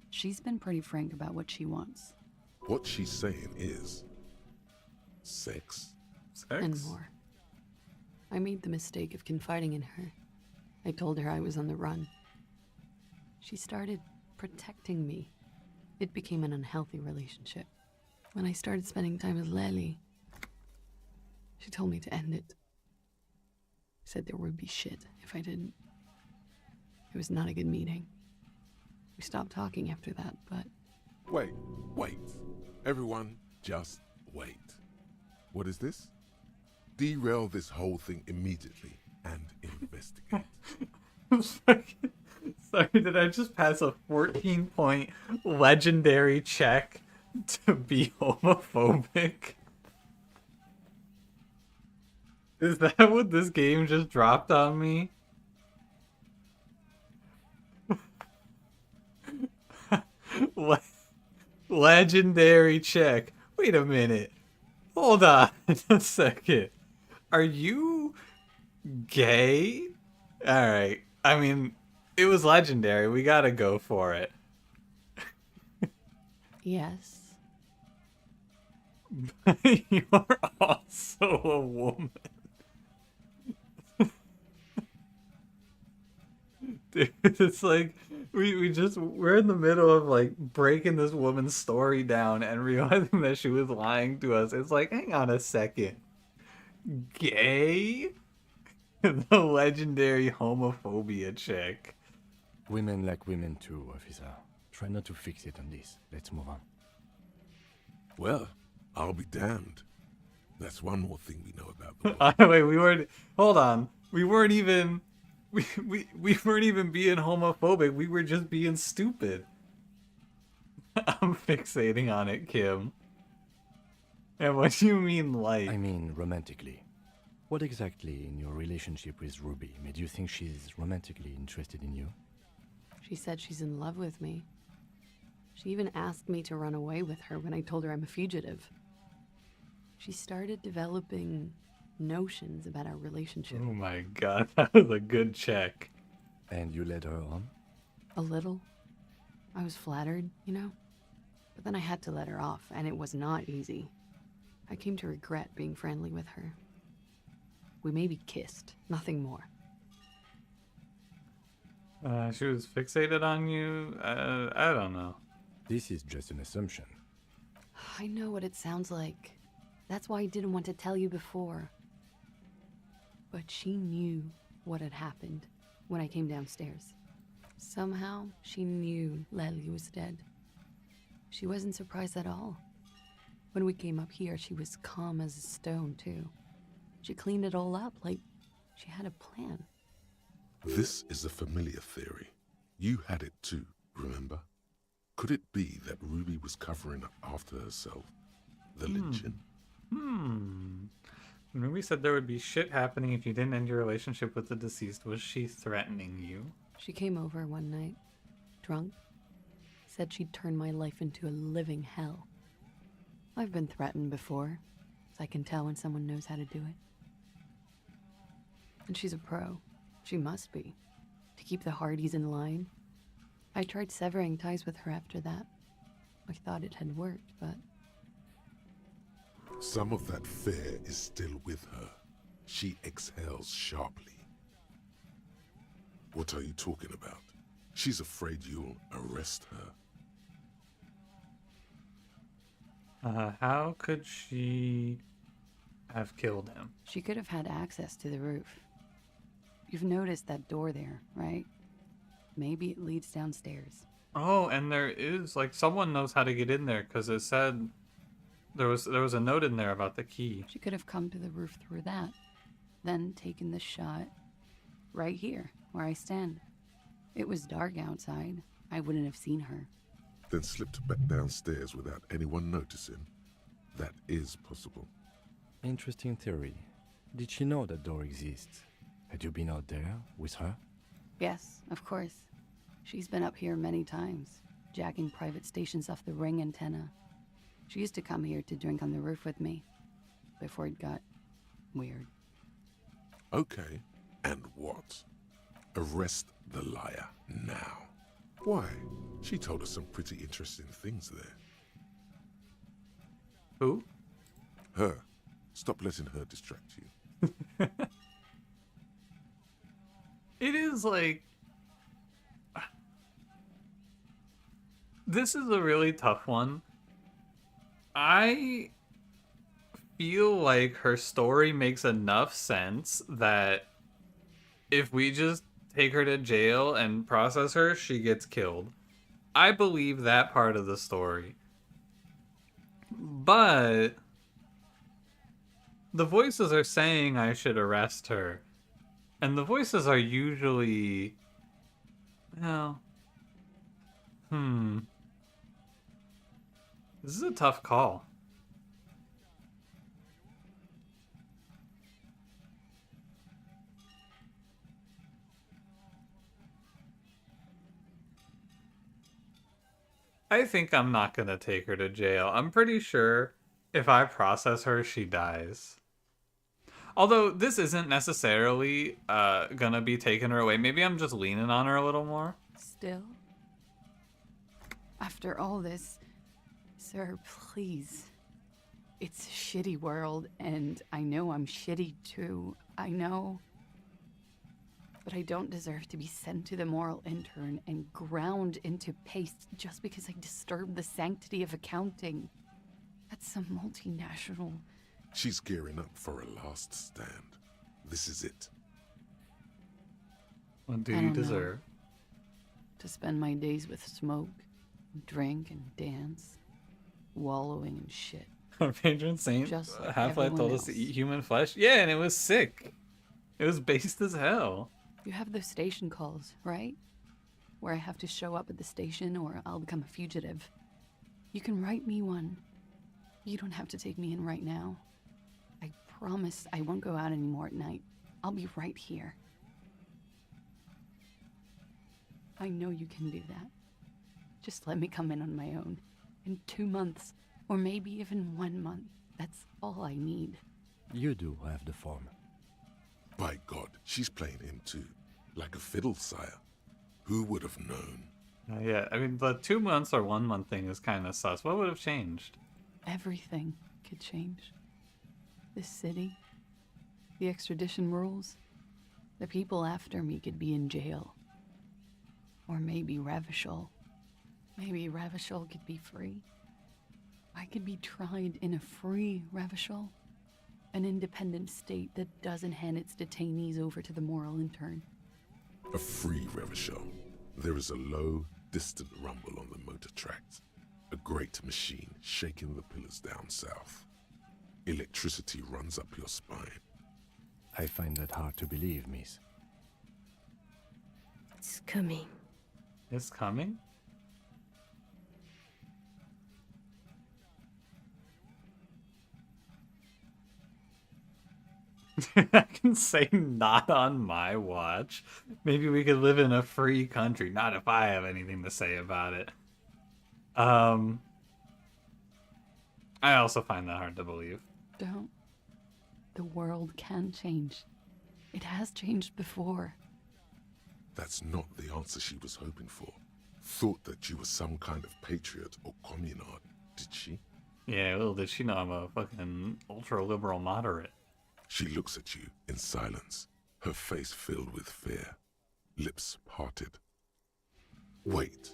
She's been pretty frank about what she wants. what she's saying is sex. And more. I made the mistake of confiding in her. I told her I was on the run. She started protecting me. It became an unhealthy relationship. When I started spending time with Lely, she told me to end it. Said there would be shit if I didn't. It was not a good meeting. We stopped talking after that, but... Wait. Everyone, just wait. What is this? Derail this whole thing immediately and investigate. Sorry, did I just pass a 14-point legendary check to be homophobic? Is that what this game just dropped on me? Legendary check. Wait a minute. Hold on a second. Are you gay? Alright. I mean, it was legendary. We gotta go for it. Yes. You're also a woman. Dude, it's like we're in the middle of like breaking this woman's story down and realizing that she was lying to us. It's like, hang on a second. Gay? The legendary homophobia chick. Women like women too, officer. Try not to fix it on this. Let's move on. Well, I'll be damned. That's one more thing we know about the Wait, hold on. We weren't even being homophobic. We were just being stupid. I'm fixating on it, Kim. And what do you mean, like? I mean, romantically. What exactly in your relationship with Ruby made you think she's romantically interested in you? She said she's in love with me. She even asked me to run away with her when I told her I'm a fugitive. She started developing notions about our relationship. Oh my god, that was a good check. And you led her on? A little. I was flattered, you know? But then I had to let her off, and it was not easy. I came to regret being friendly with her. We maybe kissed, nothing more. She was fixated on you? I don't know. This is just an assumption. I know what it sounds like. That's why I didn't want to tell you before. But she knew what had happened when I came downstairs. Somehow, she knew Lely was dead. She wasn't surprised at all. When we came up here, she was calm as a stone, too. She cleaned it all up like she had a plan. This is a familiar theory. You had it too, remember? Could it be that Ruby was covering up after herself? The lynching? When Ruby said there would be shit happening if you didn't end your relationship with the deceased, was she threatening you? She came over one night, drunk, said she'd turn my life into a living hell. I've been threatened before, so I can tell when someone knows how to do it. And she's a pro. She must be. To keep the Hardys in line. I tried severing ties with her after that. I thought it had worked, but... Some of that fear is still with her. She exhales sharply. What are you talking about? She's afraid you'll arrest her. How could she have killed him? She could have had access to the roof. You've noticed that door there, right? Maybe it leads downstairs. Oh, and there is, like, someone knows how to get in there, because it said there was a note in there about the key. She could have come to the roof through that, then taken the shot right here, where I stand. It was dark outside. I wouldn't have seen her. Then slipped back downstairs without anyone noticing. That is possible. Interesting theory. Did she know that door exists? Had you been out there with her? Yes, of course. She's been up here many times, jacking private stations off the ring antenna. She used to come here to drink on the roof with me, before it got weird. Okay, and what? Arrest the liar now. Why? She told us some pretty interesting things there. Who? Her. Stop letting her distract you. It is like... This is a really tough one. I feel like her story makes enough sense that if we just take her to jail and process her, she gets killed. I believe that part of the story. But the voices are saying I should arrest her. And the voices are usually... Well... This is a tough call. I think I'm not gonna take her to jail. I'm pretty sure if I process her, she dies. Although this isn't necessarily gonna be taking her away. Maybe I'm just leaning on her a little more. Still? After all this, sir, please. It's a shitty world, and I know I'm shitty too. I know. But I don't deserve to be sent to the moral intern and ground into paste just because I disturbed the sanctity of accounting. That's some multinational... She's gearing up for a last stand. This is it. What do I you don't know. deserve? To spend my days with smoke, drink, and dance, wallowing in shit. Our patron saint Just like Half-Life everyone told us to eat human flesh. Yeah, and it was sick. It was based as hell. You have those station calls, right? Where I have to show up at the station or I'll become a fugitive. You can write me one. You don't have to take me in right now. I promise I won't go out anymore at night. I'll be right here. I know you can do that. Just let me come in on my own. In 2 months, or maybe even 1 month. That's all I need. You do have the form. By God, she's playing him too. Like a fiddle, sire. Who would have known? Yeah, I mean, the 2 months or 1 month thing is kind of sus. What would have changed? Everything could change. This city, the extradition rules, the people after me could be in jail. Or maybe Ravishol. Maybe Ravishol could be free. I could be tried in a free Revachol, an independent state that doesn't hand its detainees over to the moral intern. A free Revachol. There is a low, distant rumble on the motor tracks. A great machine shaking the pillars down south. Electricity runs up your spine. I find that hard to believe, miss. It's coming. It's coming? I can say not on my watch. Maybe we could live in a free country. Not if I have anything to say about it. I also find that hard to believe. Don't. The world can change. It has changed before. That's not the answer she was hoping for. Thought that you were some kind of patriot or communard, did she? Yeah, little did she know I'm a fucking ultra-liberal moderate. She looks at you in silence, her face filled with fear, lips parted. Wait.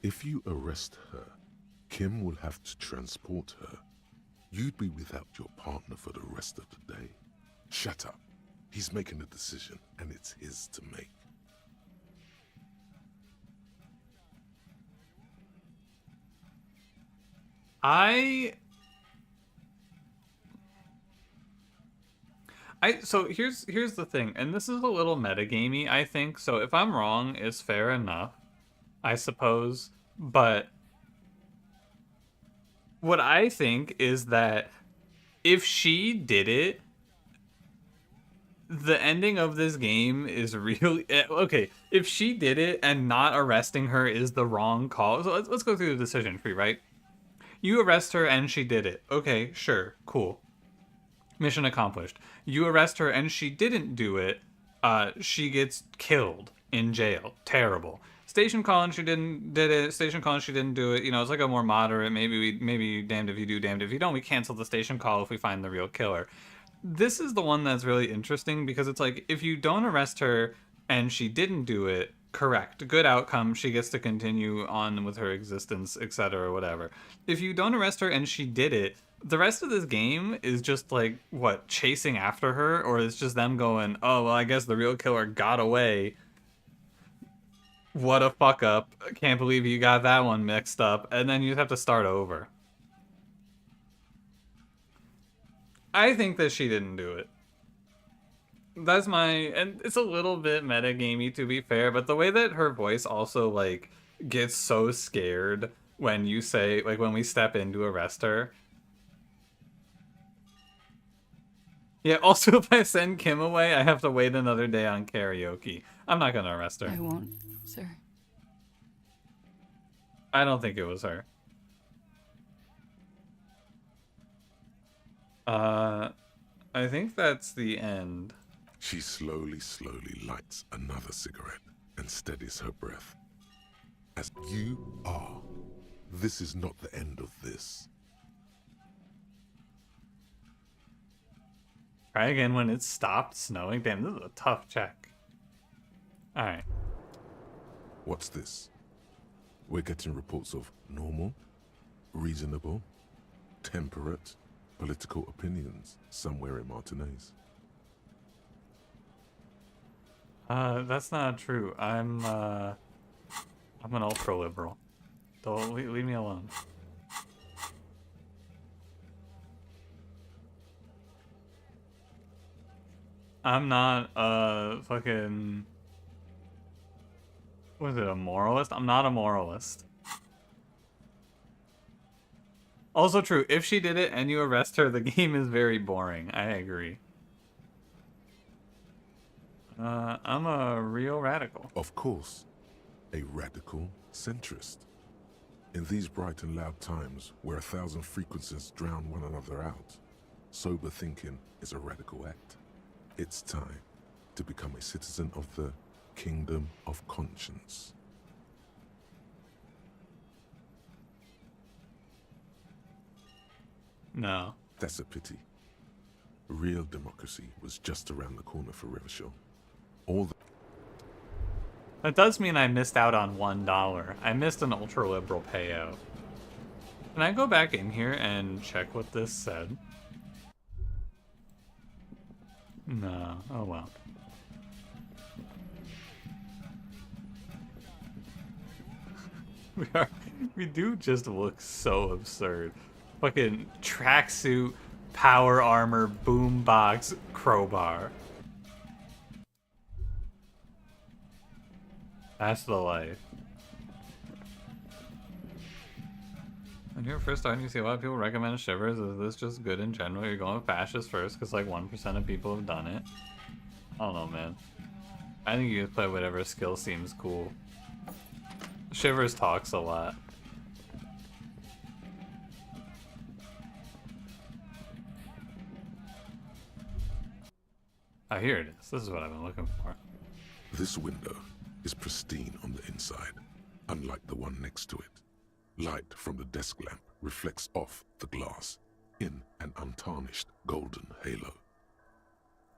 If you arrest her, Kim will have to transport her. You'd be without your partner for the rest of the day. Shut up. He's making a decision, and it's his to make. So here's the thing, and this is a little metagamey, I think. So if I'm wrong, it's fair enough, I suppose. But what I think is that if she did it, the ending of this game is really okay. If she did it and not arresting her is the wrong call, so let's go through the decision tree, right? You arrest her and she did it. Okay, sure, cool. Mission accomplished. You arrest her and she didn't do it. She gets killed in jail. Terrible. Station calling she did it. Station calling she didn't do it. You know, it's like a more moderate. Maybe damned if you do, damned if you don't. We cancel the station call if we find the real killer. This is the one that's really interesting because it's like if you don't arrest her and she didn't do it, correct, good outcome. She gets to continue on with her existence, etc., whatever. If you don't arrest her and she did it, the rest of this game is just like, what, chasing after her? Or it's just them going, oh, well, I guess the real killer got away. What a fuck up. Can't believe you got that one mixed up. And then you have to start over. I think that she didn't do it. That's and it's a little bit metagamey to be fair, but the way that her voice also, like, gets so scared when you say, like, when we step in to arrest her. Yeah, also, if I send Kim away, I have to wait another day on karaoke. I'm not gonna arrest her. I won't, sir. I don't think it was her. I think that's the end. She slowly lights another cigarette and steadies her breath. As you are, this is not the end of this. Try again when it stopped snowing. Damn, this is a tough check. Alright. What's this? We're getting reports of normal, reasonable, temperate, political opinions somewhere in Martinez. That's not true. I'm an ultra-liberal. Don't leave me alone. I'm not a fucking... Was it a moralist? I'm not a moralist. Also true, if she did it and you arrest her, the game is very boring. I agree. I'm a real radical. Of course, a radical centrist. In these bright and loud times where 1,000 frequencies drown one another out, sober thinking is a radical act. It's time to become a citizen of the kingdom of conscience. No. That's a pity. Real democracy was just around the corner for Revachol. That does mean I missed out on $1. I missed an ultra-liberal payout. Can I go back in here and check what this said? No. Oh well. We do just look so absurd. Fucking tracksuit, power armor, boombox, crowbar. That's the life. When you're first starting, you see a lot of people recommend Shivers. Is this just good in general? You're going with fascist first because like 1% of people have done it. I don't know, man. I think you just play whatever skill seems cool. Shivers talks a lot. Oh, here it is. This is what I've been looking for. This window is pristine on the inside, unlike the one next to it. Light from the desk lamp reflects off the glass in an untarnished golden halo.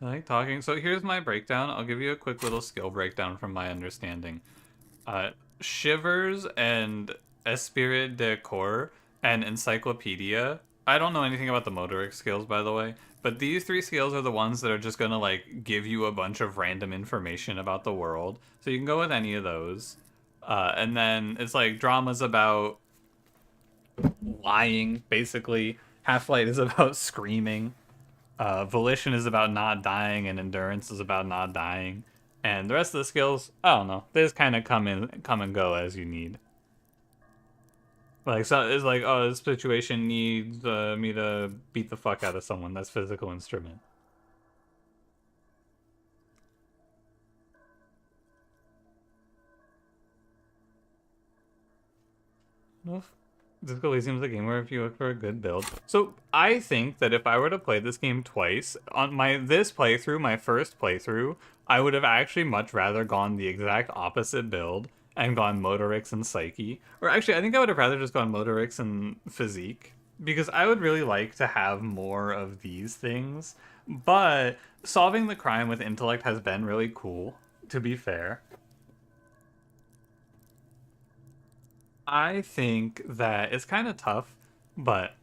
I like talking. So here's my breakdown. I'll give you a quick little skill breakdown from my understanding. Shivers and Esprit de Corps and Encyclopedia. I don't know anything about the motoric skills, by the way, but these three skills are the ones that are just gonna like give you a bunch of random information about the world. So you can go with any of those. And then it's like drama's about lying, basically. Half-Light is about screaming. Volition is about not dying, and endurance is about not dying. And the rest of the skills, I don't know. They just kind of come and go as you need. Like, so it's like, oh, this situation needs me to beat the fuck out of someone. That's physical instrument. Disco Elysium is a game where if you look for a good build. So I think that if I were to play this game twice, on this playthrough, my first playthrough, I would have actually much rather gone the exact opposite build and gone Motorix and Psyche. Or actually, I think I would have rather just gone Motorix and Physique. Because I would really like to have more of these things. But solving the crime with intellect has been really cool, to be fair. I think that it's kind of tough, but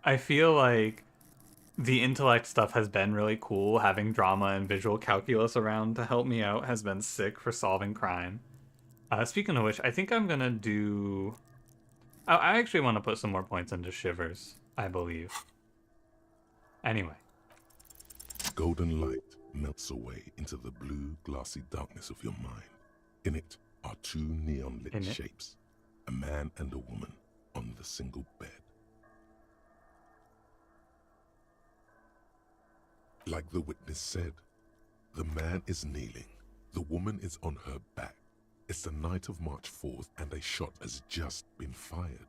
I feel like the intellect stuff has been really cool. Having drama and visual calculus around to help me out has been sick for solving crime. Speaking of which, I think I'm gonna do... I actually want to put some more points into Shivers, I believe. Anyway. Golden light melts away into the blue, glassy darkness of your mind. In it are two neon-lit shapes. A man and a woman on the single bed. Like the witness said, the man is kneeling, the woman is on her back. It's the night of March 4th and a shot has just been fired.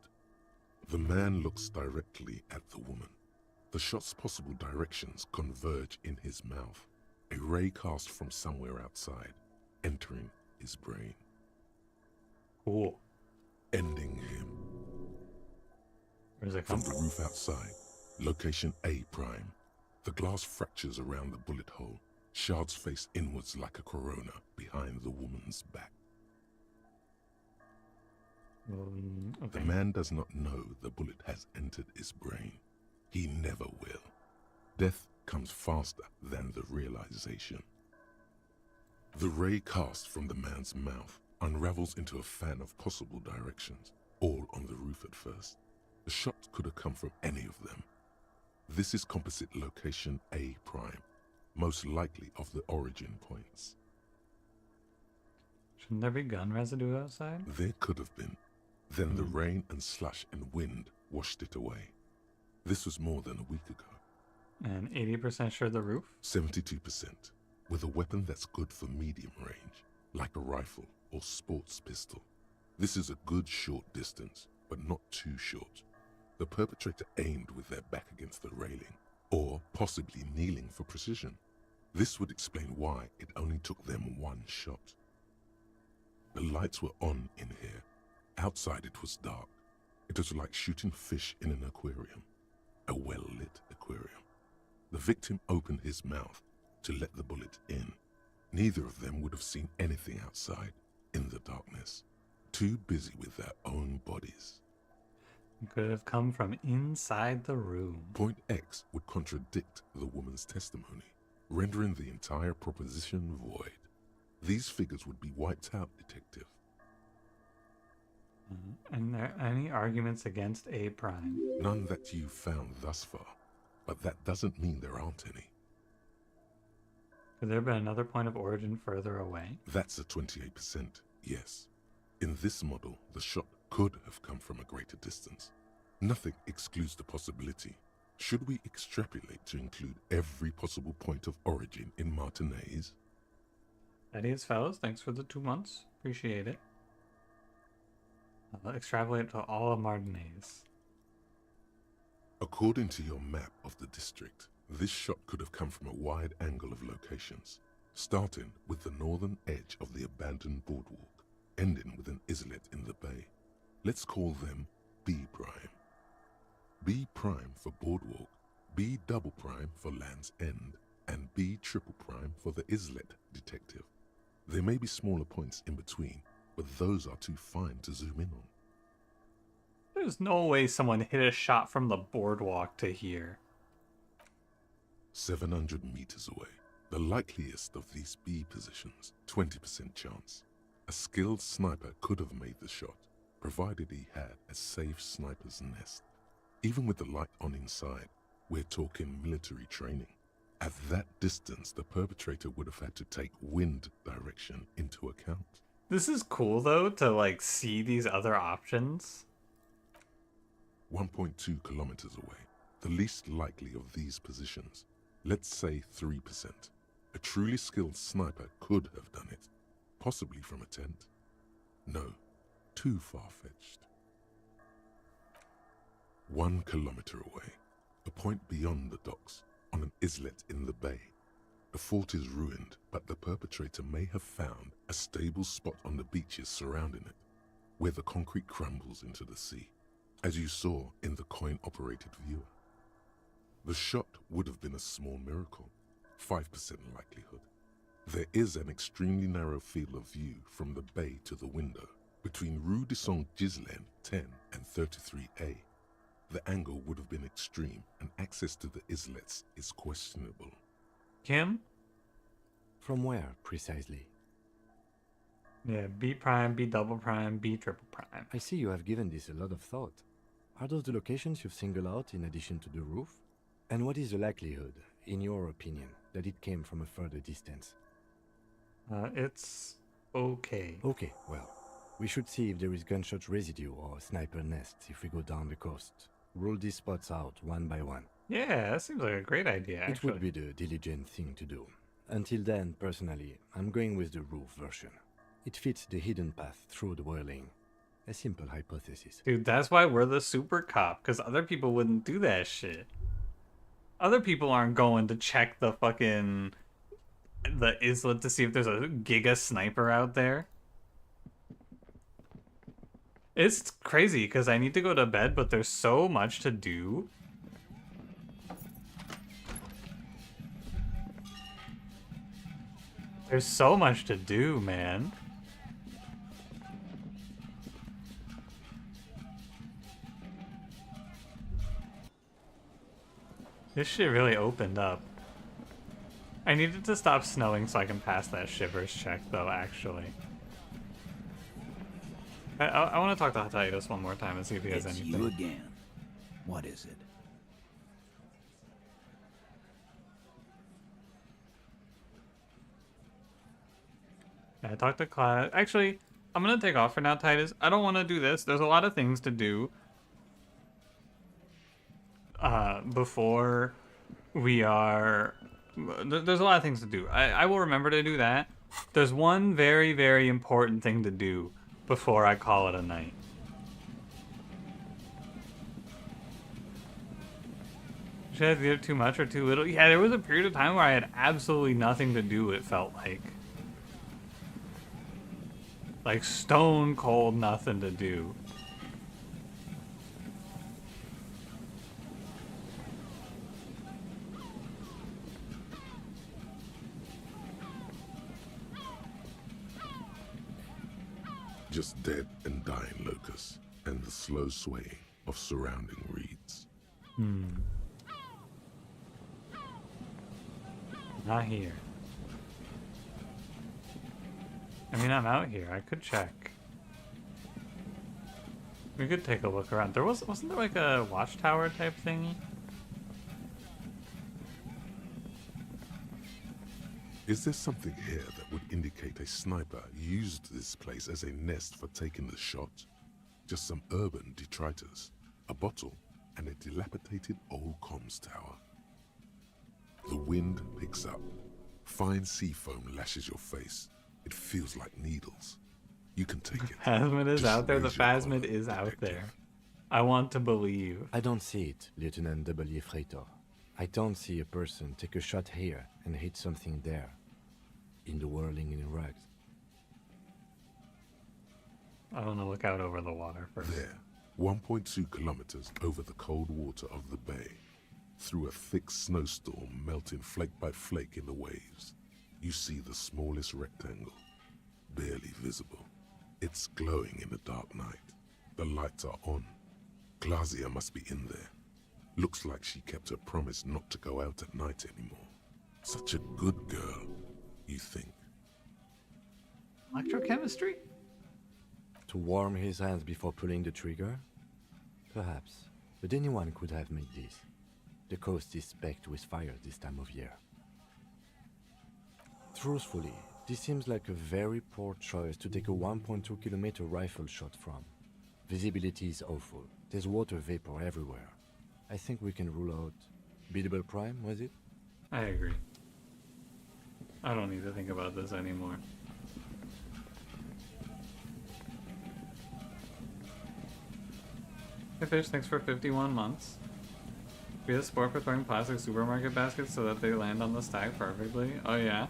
The man looks directly at the woman. The shot's possible directions converge in his mouth, a ray cast from somewhere outside, entering his brain. Cool. Ending him. Where's it from come the roof outside, location A prime. The glass fractures around the bullet hole. Shards face inwards like a corona behind the woman's back. Okay. The man does not know the bullet has entered his brain. He never will. Death comes faster than the realization. The ray cast from the man's mouth unravels into a fan of possible directions, all on the roof at first. The shot could have come from any of them. This is composite location A prime, most likely of the origin points. Shouldn't there be gun residue outside? There could have been. Then the rain and slush and wind washed it away. This was more than a week ago. And 80% sure the roof? 72%, with a weapon that's good for medium range, like a rifle or sports pistol. This is a good short distance, but not too short. The perpetrator aimed with their back against the railing, or possibly kneeling for precision. This would explain why it only took them one shot. The lights were on in here. Outside it was dark. It was like shooting fish in an aquarium, a well-lit aquarium. The victim opened his mouth to let the bullet in. Neither of them would have seen anything outside in the darkness, too busy with their own bodies. It could have come from inside the room. Point X would contradict the woman's testimony, rendering the entire proposition void. These figures would be wiped out, Detective. And there any arguments against A prime? None that you've found thus far, but that doesn't mean there aren't any. Could there have been another point of origin further away? That's a 28%, yes. In this model, the shot could have come from a greater distance. Nothing excludes the possibility. Should we extrapolate to include every possible point of origin in Martinez? Adios, fellas. Thanks for the 2 months. Appreciate it. I'll extrapolate to all of Martinez. According to your map of the district, this shot could have come from a wide angle of locations, starting with the northern edge of the abandoned boardwalk, ending with an islet in the bay. Let's call them B prime. B prime for boardwalk, B double prime for Land's End, and B triple prime for the islet, Detective. There may be smaller points in between, but those are too fine to zoom in on. There's no way someone hit a shot from the boardwalk to here. 700 meters away. The likeliest of these B positions, 20% chance. A skilled sniper could have made the shot, provided he had a safe sniper's nest. Even with the light on inside, we're talking military training. At that distance, the perpetrator would have had to take wind direction into account. This is cool, though, to, like, see these other options. 1.2 kilometers away, the least likely of these positions. Let's say 3%. A truly skilled sniper could have done it, possibly from a tent. No, too far-fetched. 1 kilometer away, a point beyond the docks, on an islet in the bay. The fort is ruined, but the perpetrator may have found a stable spot on the beaches surrounding it, where the concrete crumbles into the sea, as you saw in the coin-operated viewer. The shot would have been a small miracle, 5% likelihood. There is an extremely narrow field of view from the bay to the window, between Rue de Saint-Ghislain 10 and 33A. The angle would have been extreme, and access to the islets is questionable. Kim? From where, precisely? Yeah, B prime, B double prime, B triple prime. I see you have given this a lot of thought. Are those the locations you've singled out in addition to the roof? And what is the likelihood, in your opinion, that it came from a further distance? It's okay. Okay, well, we should see if there is gunshot residue or sniper nests if we go down the coast. Rule these spots out one by one. Yeah, that seems like a great idea, actually. It would be the diligent thing to do. Until then, personally, I'm going with the roof version. It fits the hidden path through the whirling. A simple hypothesis. Dude, that's why we're the super cop, because other people wouldn't do that shit. Other people aren't going to check the fucking... the islet to see if there's a giga sniper out there. It's crazy, because I need to go to bed, but there's so much to do. There's so much to do, man. This shit really opened up. I needed to stop snowing so I can pass that shivers check, though, actually. I want to talk to Titus one more time and see if he has It's anything. you again. What is it? I talked to class. Actually, I'm gonna take off for now, Titus. I don't want to do this. There's a lot of things to do. Before we are... There's a lot of things to do. I will remember to do that. There's one very, very important thing to do before I call it a night. Should I do too much or too little? Yeah, there was a period of time where I had absolutely nothing to do, it felt like. Like stone cold nothing to do. Just dead and dying locusts, and the slow swaying of surrounding reeds. Not here. I mean, I'm out here. I could check. We could take a look around. Wasn't there like a watchtower type thingy? Is there something here that would indicate a sniper used this place as a nest for taking the shot? Just some urban detritus, a bottle, and a dilapidated old comms tower. The wind picks up. Fine sea foam lashes your face. It feels like needles. You can take it. Phasmid is Just out there. The raise your Phasmid collar, is out detective. there. I want to believe. I don't see it, Lieutenant W. Freitor. I don't see a person take a shot here and hit something there. In the whirling in rags. I want to look out over the water first. There, 1.2 kilometers over the cold water of the bay, through a thick snowstorm melting flake by flake in the waves, you see the smallest rectangle, barely visible. It's glowing in the dark night. The lights are on. Glazia must be in there. Looks like she kept her promise not to go out at night anymore. Such a good girl, you think. Electrochemistry? To warm his hands before pulling the trigger? Perhaps. But anyone could have made this. The coast is specked with fire this time of year. Truthfully, this seems like a very poor choice to take a 1.2 kilometer rifle shot from. Visibility is awful. There's water vapor everywhere. I think we can rule out Biddable Prime, was it? I agree. I don't need to think about this anymore. Hey Fish, thanks for 51 months. Be a sport for throwing plastic supermarket baskets so that they land on the stack perfectly. Oh yeah?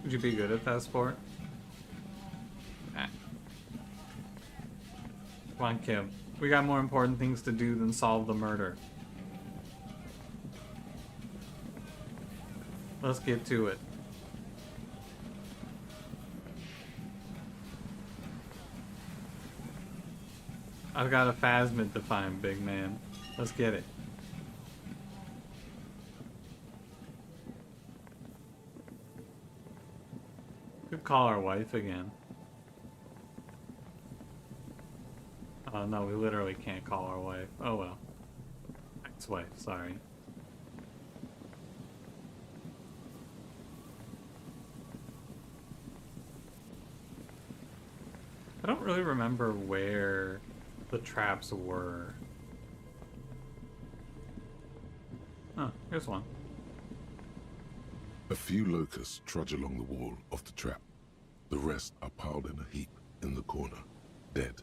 Would you be good at that sport? Ah. Come on, Kim. We got more important things to do than solve the murder. Let's get to it. I've got a Phasmid to find, big man. Let's get it. Could call our wife again. Oh no, we literally can't call our wife. Oh well. Ex-wife, sorry. I don't really remember where the traps were. Oh, here's one. A few locusts trudge along the wall of the trap. The rest are piled in a heap in the corner, dead.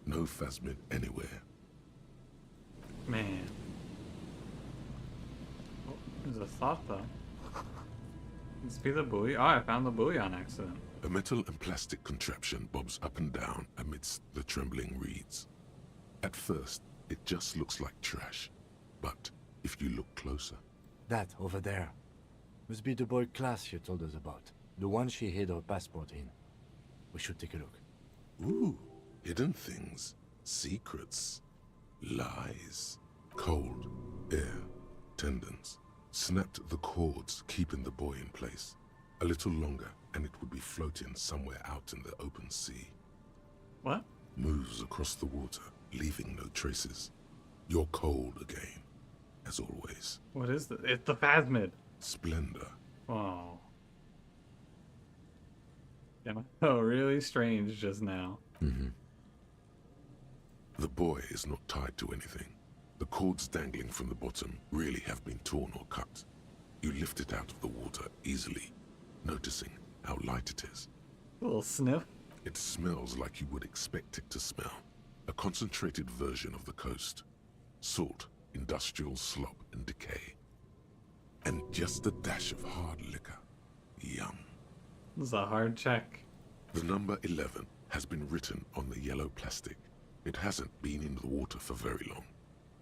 No Phasmid anywhere. Man. Oh, there's a thought though. Let's be the buoy. Oh, I found the buoy on accident. A metal and plastic contraption bobs up and down amidst the trembling reeds. At first, it just looks like trash. But if you look closer... That, over there. Must be the boy class you told us about. The one she hid her passport in. We should take a look. Ooh, hidden things. Secrets. Lies. Cold. Air. Tendons. Snapped the cords, keeping the boy in place. A little longer, and it would be floating somewhere out in the open sea. What? Moves across the water, leaving no traces. You're cold again, as always. What is this? It's the Phasmid. Splendor. Oh. Am I? Oh, really strange just now. Mm-hmm. The boy is not tied to anything. The cords dangling from the bottom really have been torn or cut. You lift it out of the water easily, noticing how light it is. A little sniff. It smells like you would expect it to smell. A concentrated version of the coast. Salt, industrial slop and decay. And just a dash of hard liquor. Yum. This is a hard check. The number 11 has been written on the yellow plastic. It hasn't been in the water for very long,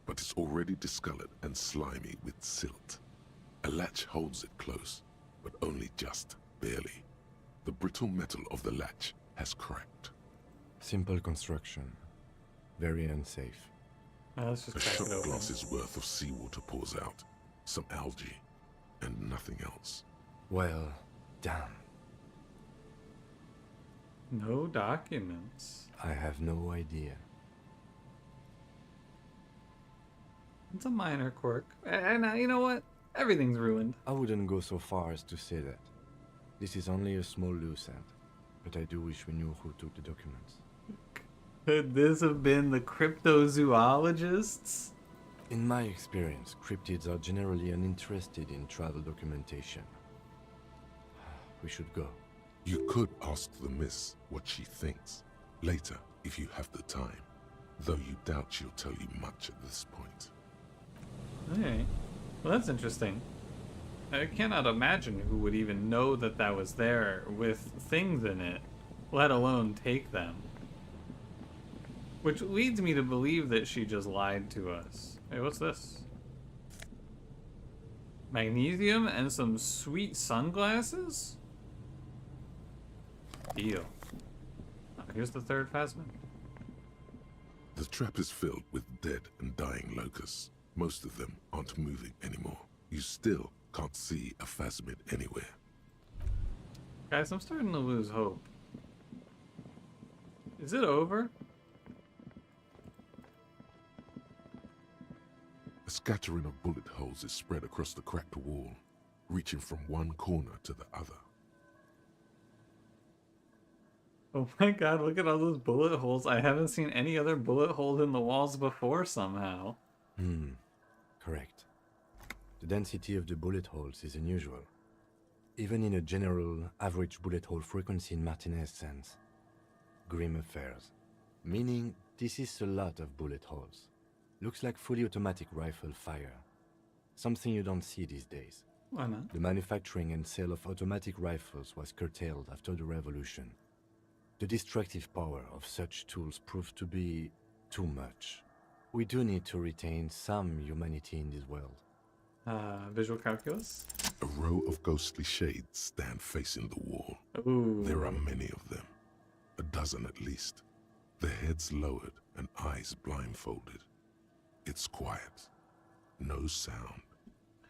but it's already discolored and slimy with silt. A latch holds it close, but only just barely. The brittle metal of the latch has cracked. Simple construction. Very unsafe. Let's just A crack shot it open. glass's worth of seawater pours out. Some algae. And nothing else. Well, damn. No documents. I have no idea. It's a minor quirk. And you know what? Everything's ruined. I wouldn't go so far as to say that. This is only a small loose end. But I do wish we knew who took the documents. Could this have been the cryptozoologists? In my experience, cryptids are generally uninterested in travel documentation. We should go. You could ask the miss what she thinks. Later, if you have the time. Though you doubt she'll tell you much at this point. Alright. Well, that's interesting. I cannot imagine who would even know that that was there with things in it, let alone take them. Which leads me to believe that she just lied to us. Hey, what's this? Magnesium and some sweet sunglasses? Deal. Oh, here's the third phasmid. The trap is filled with dead and dying locusts. Most of them aren't moving anymore. You still can't see a phasmid anywhere. Guys, I'm starting to lose hope. Is it over? A scattering of bullet holes is spread across the cracked wall, reaching from one corner to the other. Oh my god, look at all those bullet holes. I haven't seen any other bullet holes in the walls before somehow. Correct. The density of the bullet holes is unusual. Even in a general average bullet hole frequency in Martinez sense. Grim affairs. Meaning, this is a lot of bullet holes. Looks like fully automatic rifle fire. Something you don't see these days. Why not? The manufacturing and sale of automatic rifles was curtailed after the revolution. The destructive power of such tools proved to be too much. We do need to retain some humanity in this world. Visual calculus? A row of ghostly shades stand facing the wall. Ooh. There are many of them. A dozen at least. Their heads lowered and eyes blindfolded. It's quiet. No sound.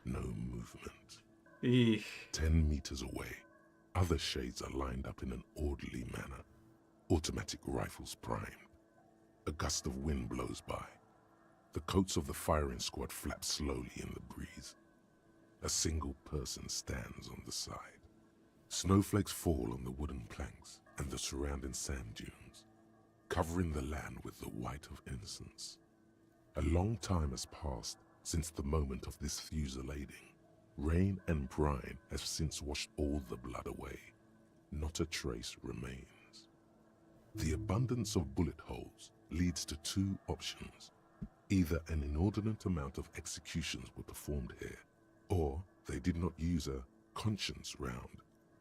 No movement. Eesh. 10 meters away, other shades are lined up in an orderly manner. Automatic rifles primed. A gust of wind blows by. The coats of the firing squad flap slowly in the breeze. A single person stands on the side. Snowflakes fall on the wooden planks and the surrounding sand dunes, covering the land with the white of innocence. A long time has passed since the moment of this fusillading. Rain and brine have since washed all the blood away. Not a trace remains. The abundance of bullet holes leads to two options. Either an inordinate amount of executions were performed here, or they did not use a conscience round,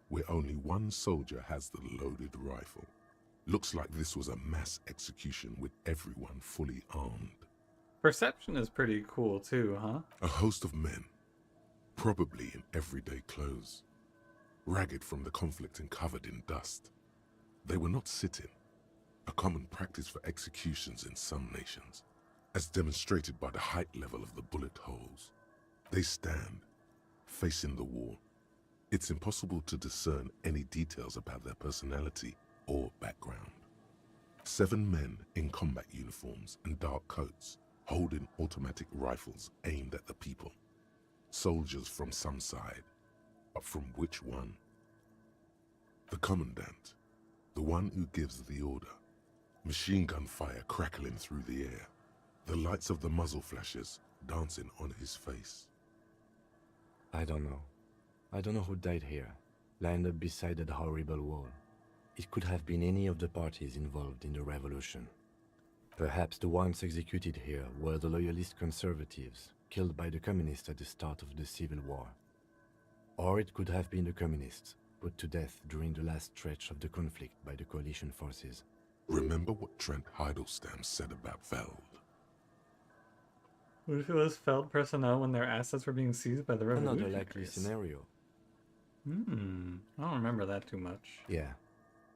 where only one soldier has the loaded rifle. Looks like this was a mass execution with everyone fully armed. Perception is pretty cool too, huh? A host of men, probably in everyday clothes, ragged from the conflict and covered in dust. They were not sitting, a common practice for executions in some nations, as demonstrated by the height level of the bullet holes. They stand, facing the wall. It's impossible to discern any details about their personality or background. 7 men in combat uniforms and dark coats, holding automatic rifles aimed at the people. Soldiers from some side, but from which one? The commandant, the one who gives the order. Machine gun fire crackling through the air. The lights of the muzzle flashes dancing on his face. I don't know. I don't know who died here, lined up beside that horrible wall. It could have been any of the parties involved in the revolution. Perhaps the ones executed here were the loyalist conservatives, killed by the communists at the start of the Civil War. Or it could have been the communists, put to death during the last stretch of the conflict by the coalition forces. Remember what Trent Heidelstein said about Veld? What if it was Feld personnel when their assets were being seized by the revolution? Another likely scenario. I don't remember that too much. Yeah.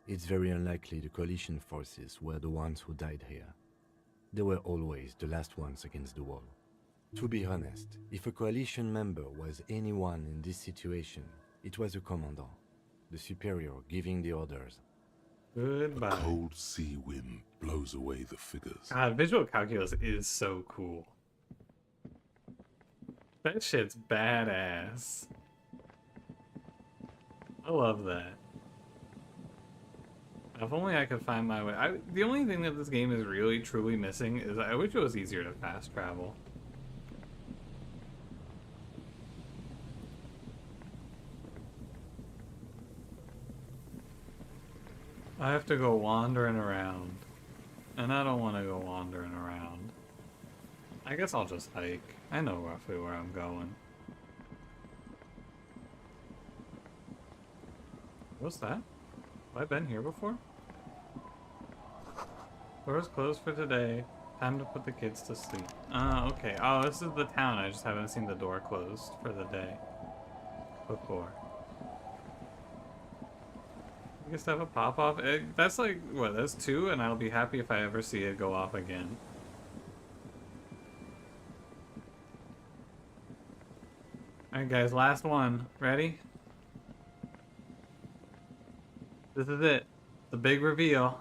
It's very unlikely the coalition forces were the ones who died here. They were always the last ones against the wall. To be honest, if a coalition member was anyone in this situation, it was the commandant, the superior giving the orders. Goodbye. A cold sea wind blows away the figures. God, visual calculus is so cool. That shit's badass. I love that. If only I could find my way. The only thing that this game is really, truly missing is I wish it was easier to fast travel. I have to go wandering around. And I don't want to go wandering around. I guess I'll just hike. I know roughly where I'm going. What's that? Have I been here before? Door's closed for today. Time to put the kids to sleep. Okay. Oh, this is the town. I just haven't seen the door closed for the day before. I guess have a pop-off. That's like, what, that's 2, and I'll be happy if I ever see it go off again. Alright guys, last one. Ready? This is it. The big reveal.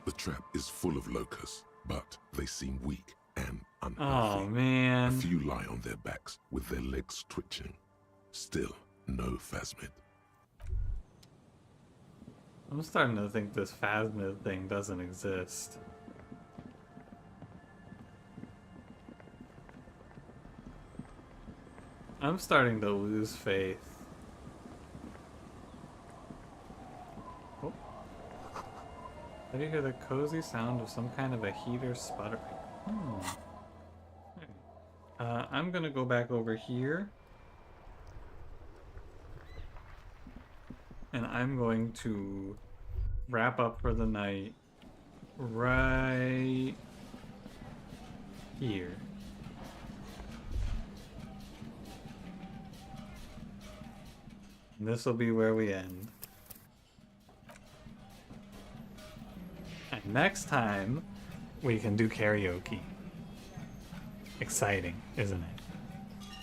The trap is full of locusts, but they seem weak and unhealthy. Oh, man. A few lie on their backs with their legs twitching. Still, no phasmid. I'm starting to think this phasmid thing doesn't exist. I'm starting to lose faith. Oh. How do you hear the cozy sound of some kind of a heater sputtering? I'm gonna go back over here. And I'm going to wrap up for the night right here. And this will be where we end. And next time, we can do karaoke. Exciting, isn't it?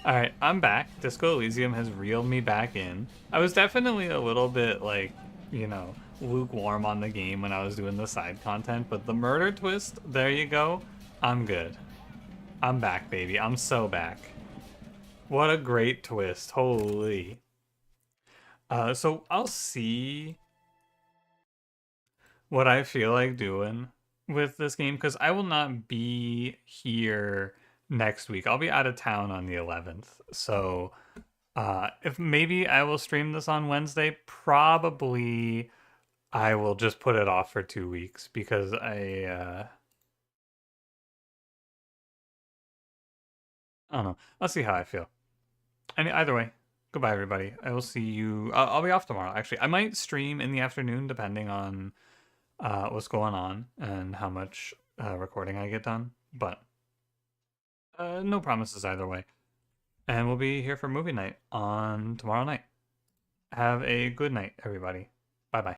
Alright, I'm back. Disco Elysium has reeled me back in. I was definitely a little bit, like, you know, lukewarm on the game when I was doing the side content, but the murder twist, there you go. I'm good. I'm back, baby. I'm so back. What a great twist. Holy. So I'll see what I feel like doing with this game, because I will not be here next week. I'll be out of town on the 11th. So if maybe I will stream this on Wednesday, probably I will just put it off for 2 weeks because I don't know. I'll see how I feel. And either way, goodbye everybody. I will see you. I'll be off tomorrow. Actually, I might stream in the afternoon depending on what's going on and how much recording I get done. But no promises either way. And we'll be here for movie night on tomorrow night. Have a good night, everybody.